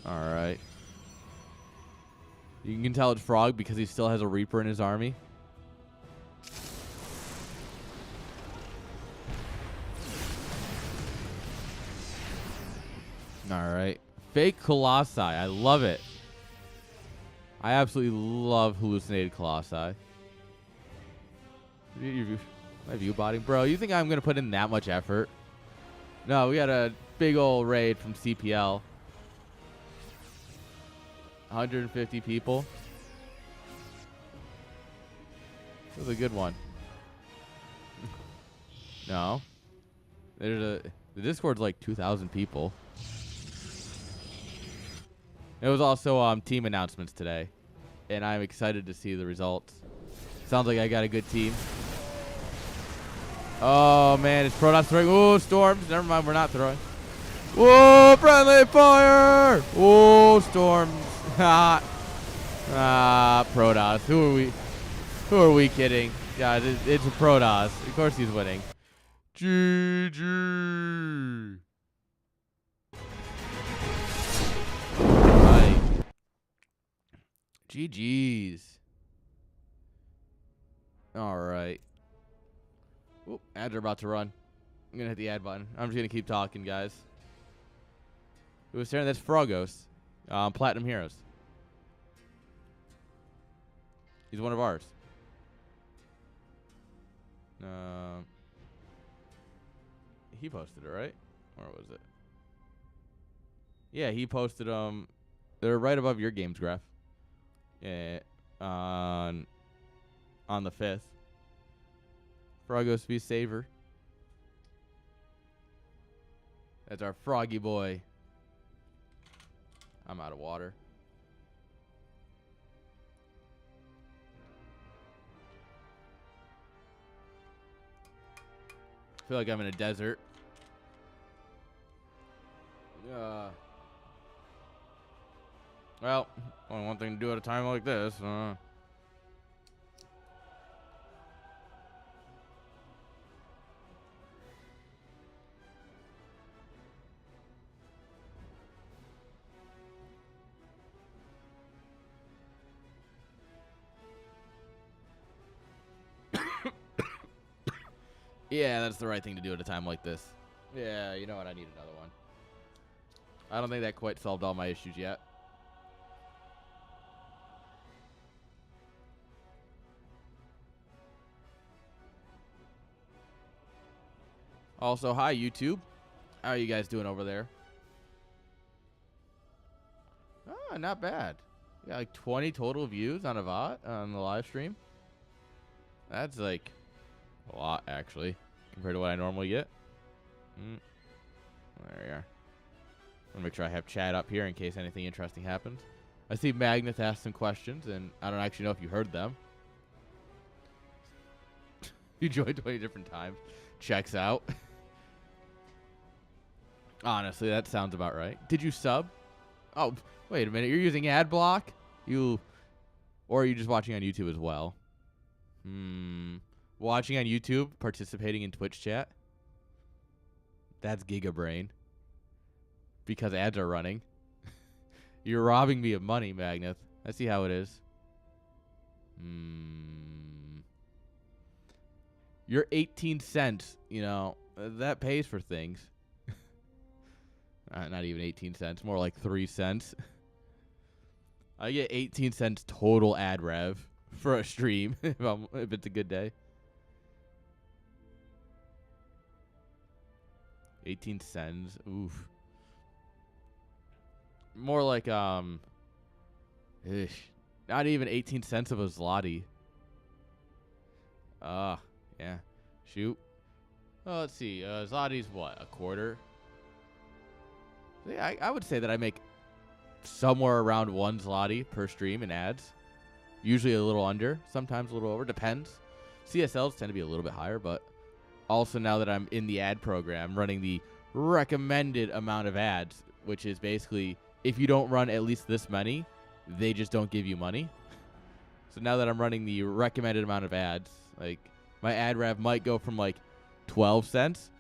All right. You can tell it's Frog because he still has a Reaper in his army. All right. Fake Colossi. I love it. I absolutely love hallucinated Colossi. My view botting. Bro, you think I'm going to put in that much effort? No, we got a big old raid from CPL. 150 people. This was a good one. No. The Discord's like 2,000 people. It was also team announcements today, and I'm excited to see the results. Sounds like I got a good team. Oh, man, it's Protoss throwing. Ooh, storms. Never mind, we're not throwing. Whoa, friendly fire. Whoa, storms. Protoss. Who are we kidding? Yeah, it's a Protoss. Of course he's winning. GG. Right. GG's. All right. Oop, ads are about to run. I'm going to hit the ad button. I'm just going to keep talking, guys. Who was saying that's Frogos. Platinum Heroes. He's one of ours. He posted it, right? Or was it? Yeah, he posted they're right above your games graph. Yeah. on the 5th. Froggo Speed Saver. That's our froggy boy. I'm out of water. I feel like I'm in a desert. Well, only one thing to do at a time like this. Yeah, that's the right thing to do at a time like this. Yeah, you know what? I need another one. I don't think that quite solved all my issues yet. Also, hi, YouTube. How are you guys doing over there? Oh, not bad. You got like 20 total views on a VOD, on the live stream. That's like a lot, actually, compared to what I normally get. There we are. I'm going to make sure I have chat up here in case anything interesting happens. I see Magnus asked some questions, and I don't actually know if you heard them. You joined 20 different times. Checks out. Honestly, that sounds about right. Did you sub? Oh, wait a minute. You're using ad block? Or are you just watching on YouTube as well? Watching on YouTube, participating in Twitch chat? That's Gigabrain. Because ads are running. You're robbing me of money, Magnus. I see how it is. You're 18 cents, you know, that pays for things. Not even 18 cents, more like 3 cents. I get 18 cents total ad rev for a stream if it's a good day. 18 cents, oof. More like not even 18 cents of a zloty. Yeah. Shoot. Oh, let's see. Zloty's what? A quarter? Yeah, I would say that I make somewhere around 1 zloty per stream in ads. Usually a little under, sometimes a little over. Depends. CSLs tend to be a little bit higher, but also now that I'm in the ad program, running the recommended amount of ads, which is basically if you don't run at least this many, they just don't give you money. So now that I'm running the recommended amount of ads, like my ad rev might go from like 12 cents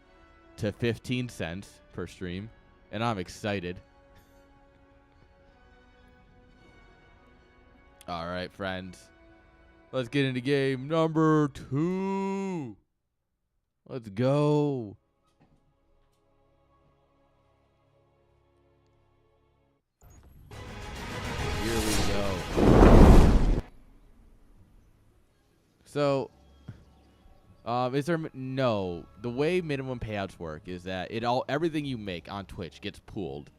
to 15 cents per stream, and I'm excited. All right, friends. Let's get into game number 2. Let's go. Here we go. So, is there no? The way minimum payouts work is that everything you make on Twitch gets pooled,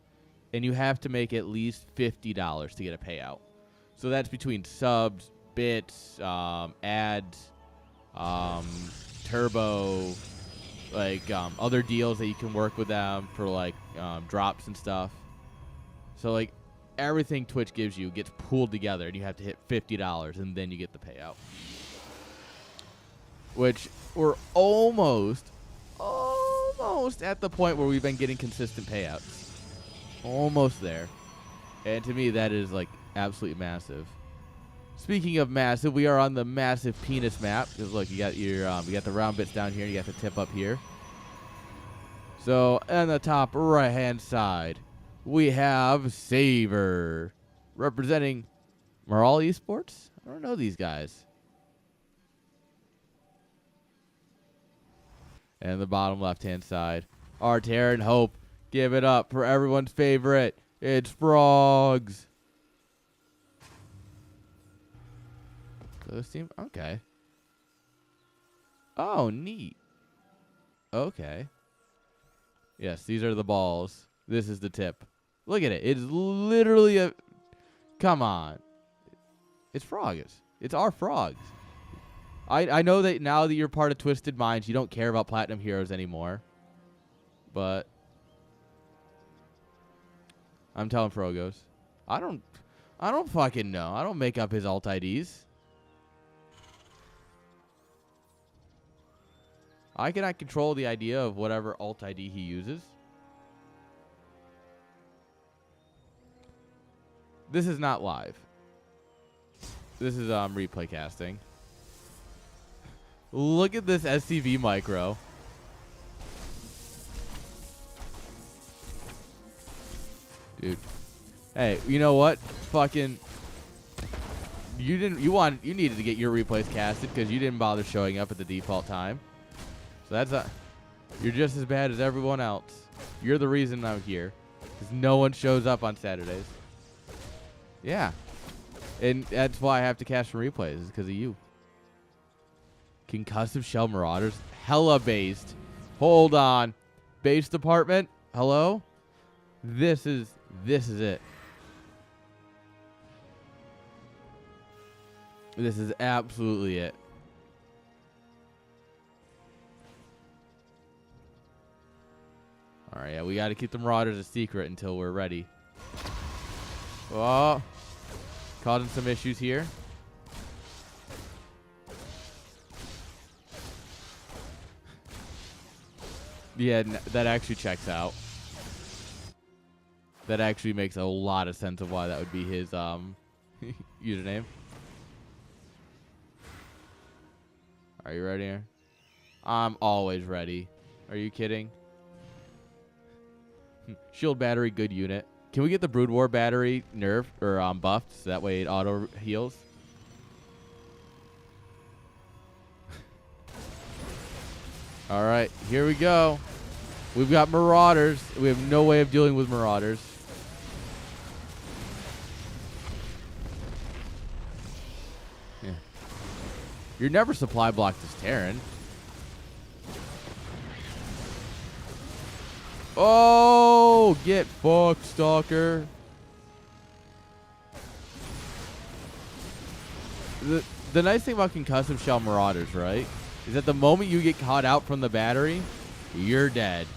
and you have to make at least $50 to get a payout. So that's between subs, bits, ads, turbo, like other deals that you can work with them for like drops and stuff. So like everything Twitch gives you gets pooled together, and you have to hit $50, and then you get the payout. Which we're almost at the point where we've been getting consistent payouts. Almost there. And to me, that is like absolutely massive. Speaking of massive, we are on the massive penis map. Because look, you got your you got the round bits down here, and you got the tip up here. So on the top right hand side, we have Saver representing Moral Esports. I don't know these guys. And the bottom left-hand side, Arter and Hope. Give it up for everyone's favorite. It's Frogs. Those team, okay. Oh, neat. Okay. Yes, these are the balls. This is the tip. Look at it. It's literally a... Come on. It's frogs. It's our frogs. I know that now that you're part of Twisted Minds, you don't care about Platinum Heroes anymore. But I'm telling Frogos, I don't fucking know. I don't make up his alt IDs. I cannot control the idea of whatever alt ID he uses. This is not live. This is replay casting. Look at this SCV micro. Dude. Hey, you know what? Fucking you needed to get your replays casted because you didn't bother showing up at the default time. So that's you're just as bad as everyone else. You're the reason I'm here. Because no one shows up on Saturdays. Yeah. And that's why I have to cast for replays, is because of you. Concussive Shell Marauders. Hella based. Hold on. Base department. Hello? This is it. This is absolutely it. Alright, yeah, we got to keep the Marauders a secret until we're ready. Oh. Causing some issues here. Yeah, that actually checks out. That actually makes a lot of sense of why that would be his username. Are you ready here? I'm always ready. Are you kidding? Shield battery, good unit. Can we get the Brood War battery nerfed or buffed so that way it auto heals? All right, here we go. We've got Marauders. We have no way of dealing with Marauders. Yeah. You're never supply blocked as Terran. Oh, get fucked, Stalker. The nice thing about Concussive Shell Marauders, right, is that the moment you get caught out from the battery, you're dead.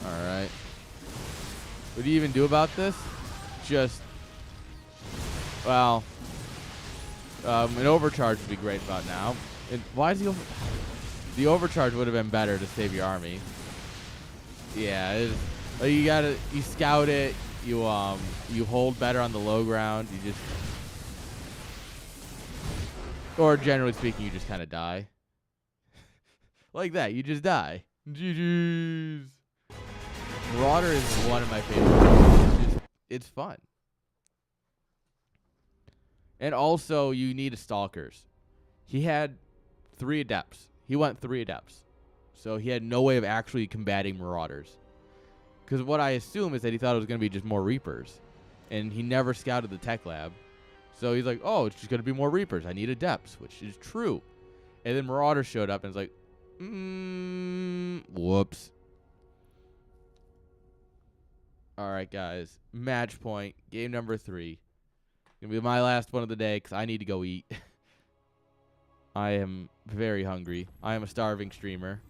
Alright. What do you even do about this? Just, well, an overcharge would be great about now. And why is the overcharge would have been better to save your army. Yeah, you scout it. You hold better on the low ground. You just, or generally speaking, you just kind of die. Like that, you just die. GG's. Marauder is one of my favorites. It's fun. And also, you need a Stalkers. He had 3 Adepts. He went 3 Adepts. So he had no way of actually combating Marauders. Because what I assume is that he thought it was going to be just more Reapers. And he never scouted the tech lab. So he's like, oh, it's just going to be more Reapers. I need Adepts, which is true. And then Marauders showed up and it's like, whoops. All right, guys. Match point. Game number 3. Going to be my last one of the day because I need to go eat. I am very hungry. I am a starving streamer.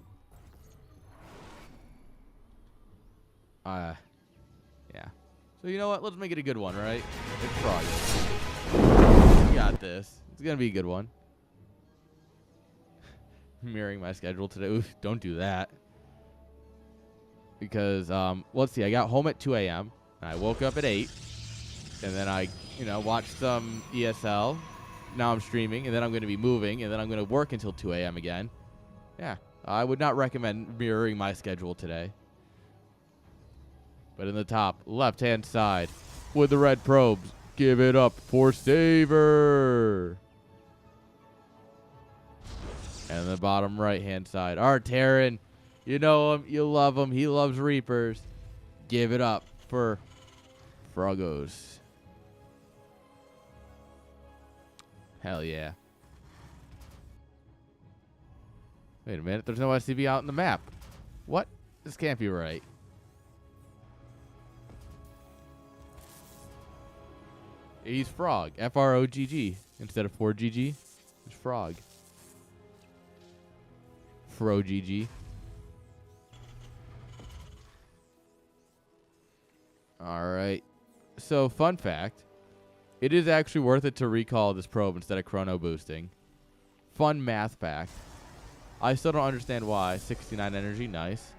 Yeah. So you know what? Let's make it a good one, right? It's progress. We got this. It's going to be a good one. Mirroring my schedule today. Oof, don't do that. Because, let's see. I got home at 2 a.m. I woke up at 8. And then I, watched some ESL. Now I'm streaming. And then I'm going to be moving. And then I'm going to work until 2 a.m. again. Yeah. I would not recommend mirroring my schedule today. But in the top left-hand side, with the red probes, give it up for Saver. And in the bottom right-hand side, our Terran. You know him, you love him, he loves Reapers. Give it up for Frogos. Hell yeah. Wait a minute, there's no SCV out in the map. What? This can't be right. He's Frog. Frogg. Instead of 4GG, it's Frog. Frogg. Alright. So, fun fact. It is actually worth it to recall this probe instead of chrono boosting. Fun math fact. I still don't understand why. 69 energy, nice.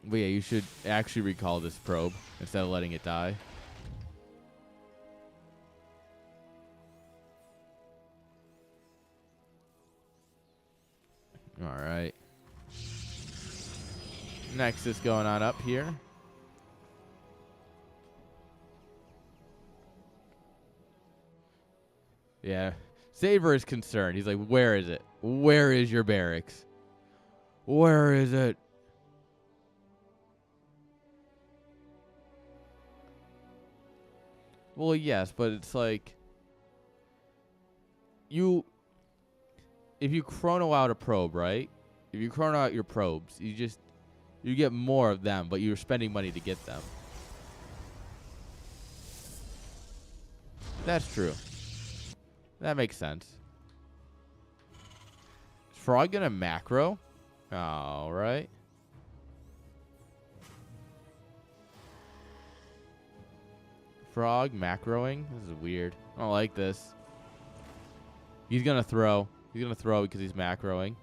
But yeah, you should actually recall this probe instead of letting it die. Alright. Nexus going on up here. Yeah. Saber is concerned. He's like, where is it? Where is your barracks? Where is it? Well, yes, but it's like if you chrono out a probe, right? If you chrono out your probes, you get more of them, but you're spending money to get them. That's true. That makes sense. Is Frog gonna macro? All right. Frog macroing? This is weird. I don't like this. He's gonna throw. He's gonna throw because he's macroing.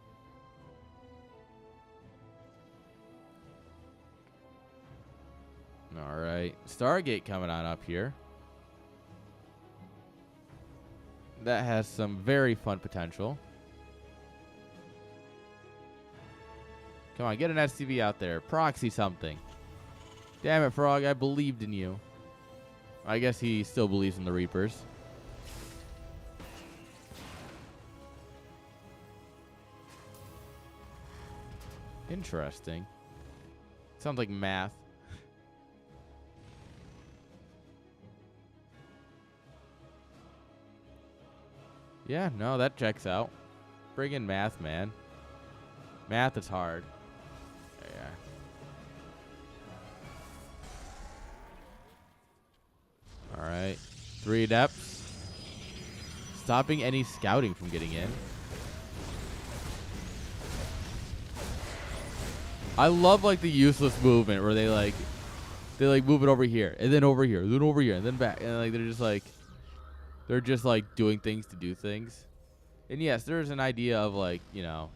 All right. Stargate coming on up here. That has some very fun potential. Come on, get an SCV out there. Proxy something. Damn it, Frog. I believed in you. I guess he still believes in the Reapers. Interesting. Sounds like math. Yeah, no, that checks out. Bring in math, man. Math is hard. Yeah. All right. 3 adepts. Stopping any scouting from getting in. I love like the useless movement where they move it over here and then over here, then over here and then back, and like they're just like doing things to do things. And yes, there's an idea of like, you know,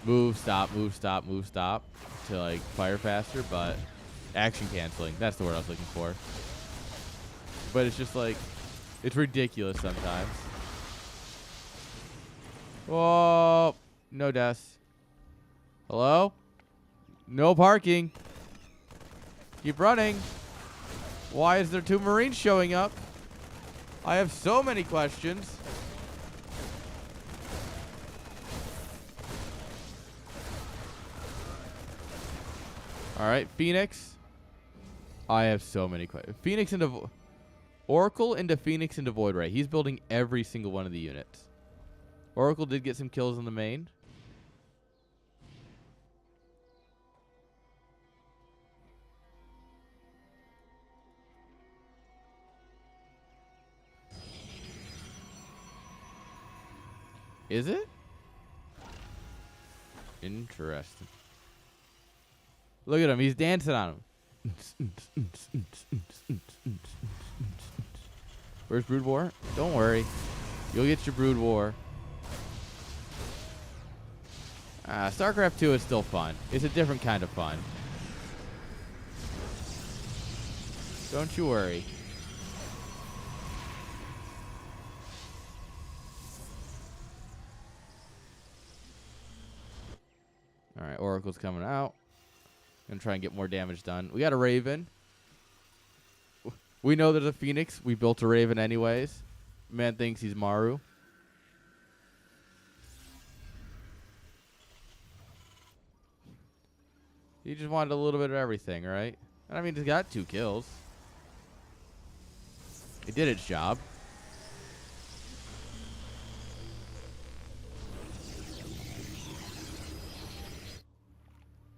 move, stop, move, stop, move, stop to like fire faster, but action canceling. That's the word I was looking for. But it's just like, it's ridiculous sometimes. Whoa, no deaths. Hello? No parking. Keep running. Why is there 2 Marines showing up? I have so many questions. All right, Phoenix. I have so many questions. Phoenix into Oracle into Phoenix into Void Ray. He's building every single one of the units. Oracle did get some kills in the main. Is it? Interesting. Look at him. He's dancing on him. Where's Brood War? Don't worry. You'll get your Brood War. StarCraft 2 is still fun. It's a different kind of fun. Don't you worry. All right, Oracle's coming out. Gonna try and get more damage done. We got a Raven. We know there's a Phoenix. We built a Raven anyways. Man thinks he's Maru. He just wanted a little bit of everything, right? And I mean, he's got 2 kills. It did its job.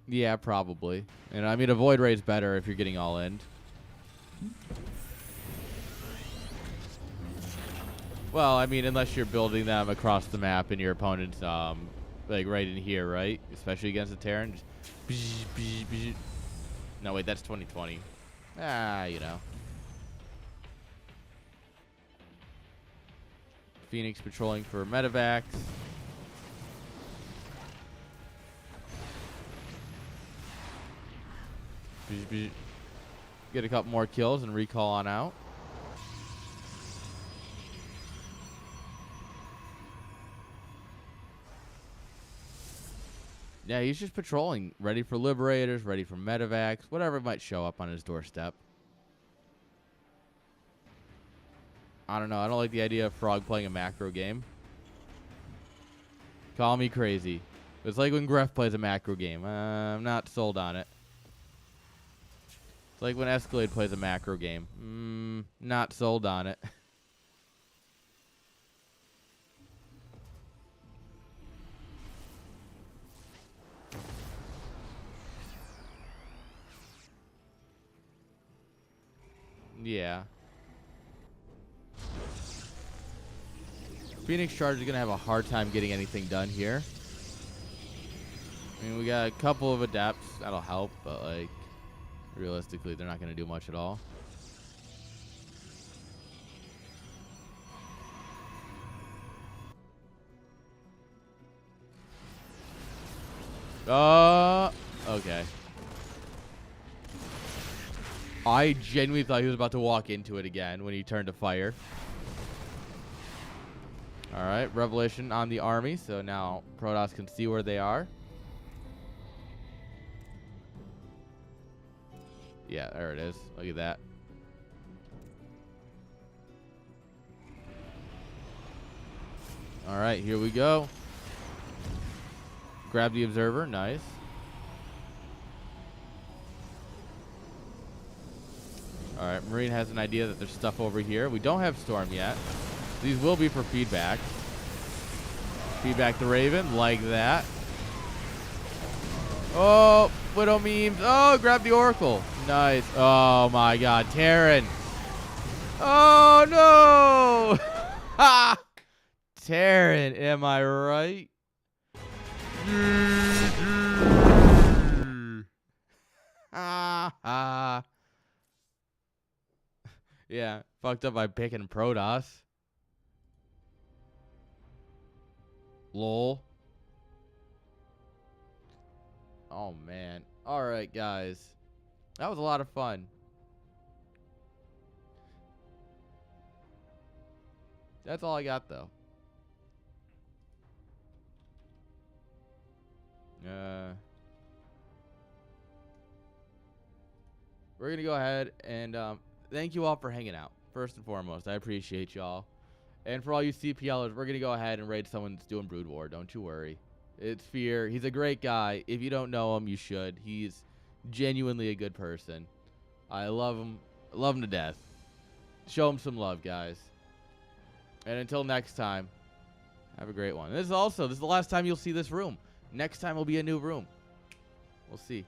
Yeah, probably. And I mean, a Void Ray is better if you're getting all in. Well, I mean, unless you're building them across the map and your opponent's, like, right in here, right? Especially against the Terran. Just no, wait, that's 2020. Ah, you know. Phoenix patrolling for medevacs. Get a couple more kills and recall on out. Yeah, he's just patrolling, ready for liberators, ready for medevacs, whatever might show up on his doorstep. I don't know. I don't like the idea of Frog playing a macro game. Call me crazy. It's like when Gref plays a macro game. I'm not sold on it. It's like when Escalade plays a macro game. Not sold on it. Yeah. Phoenix Charge is going to have a hard time getting anything done here. I mean, we got a couple of adepts. That'll help, but, like, realistically, they're not going to do much at all. Okay. I genuinely thought he was about to walk into it again when he turned to fire. All right, Revelation on the army, so now Protoss can see where they are. Yeah, there it is. Look at that. All right, here we go. Grab the observer. Nice. All right, Marine has an idea that there's stuff over here. We don't have Storm yet. These will be for feedback. Feedback the Raven, like that. Oh, Widow memes. Oh, grab the Oracle. Nice. Oh, my God. Terran. Oh, no. Ha! Terran, am I right? Yeah, fucked up by picking Protoss. Lol. Oh, man. All right, guys. That was a lot of fun. That's all I got, though. We're going to go ahead and thank you all for hanging out. First and foremost, I appreciate y'all. And for all you CPLers, we're going to go ahead and raid someone that's doing Brood War. Don't you worry. It's Fear. He's a great guy. If you don't know him, you should. He's genuinely a good person. I love him. I love him to death. Show him some love, guys. And until next time, have a great one. This is the last time you'll see this room. Next time will be a new room. We'll see.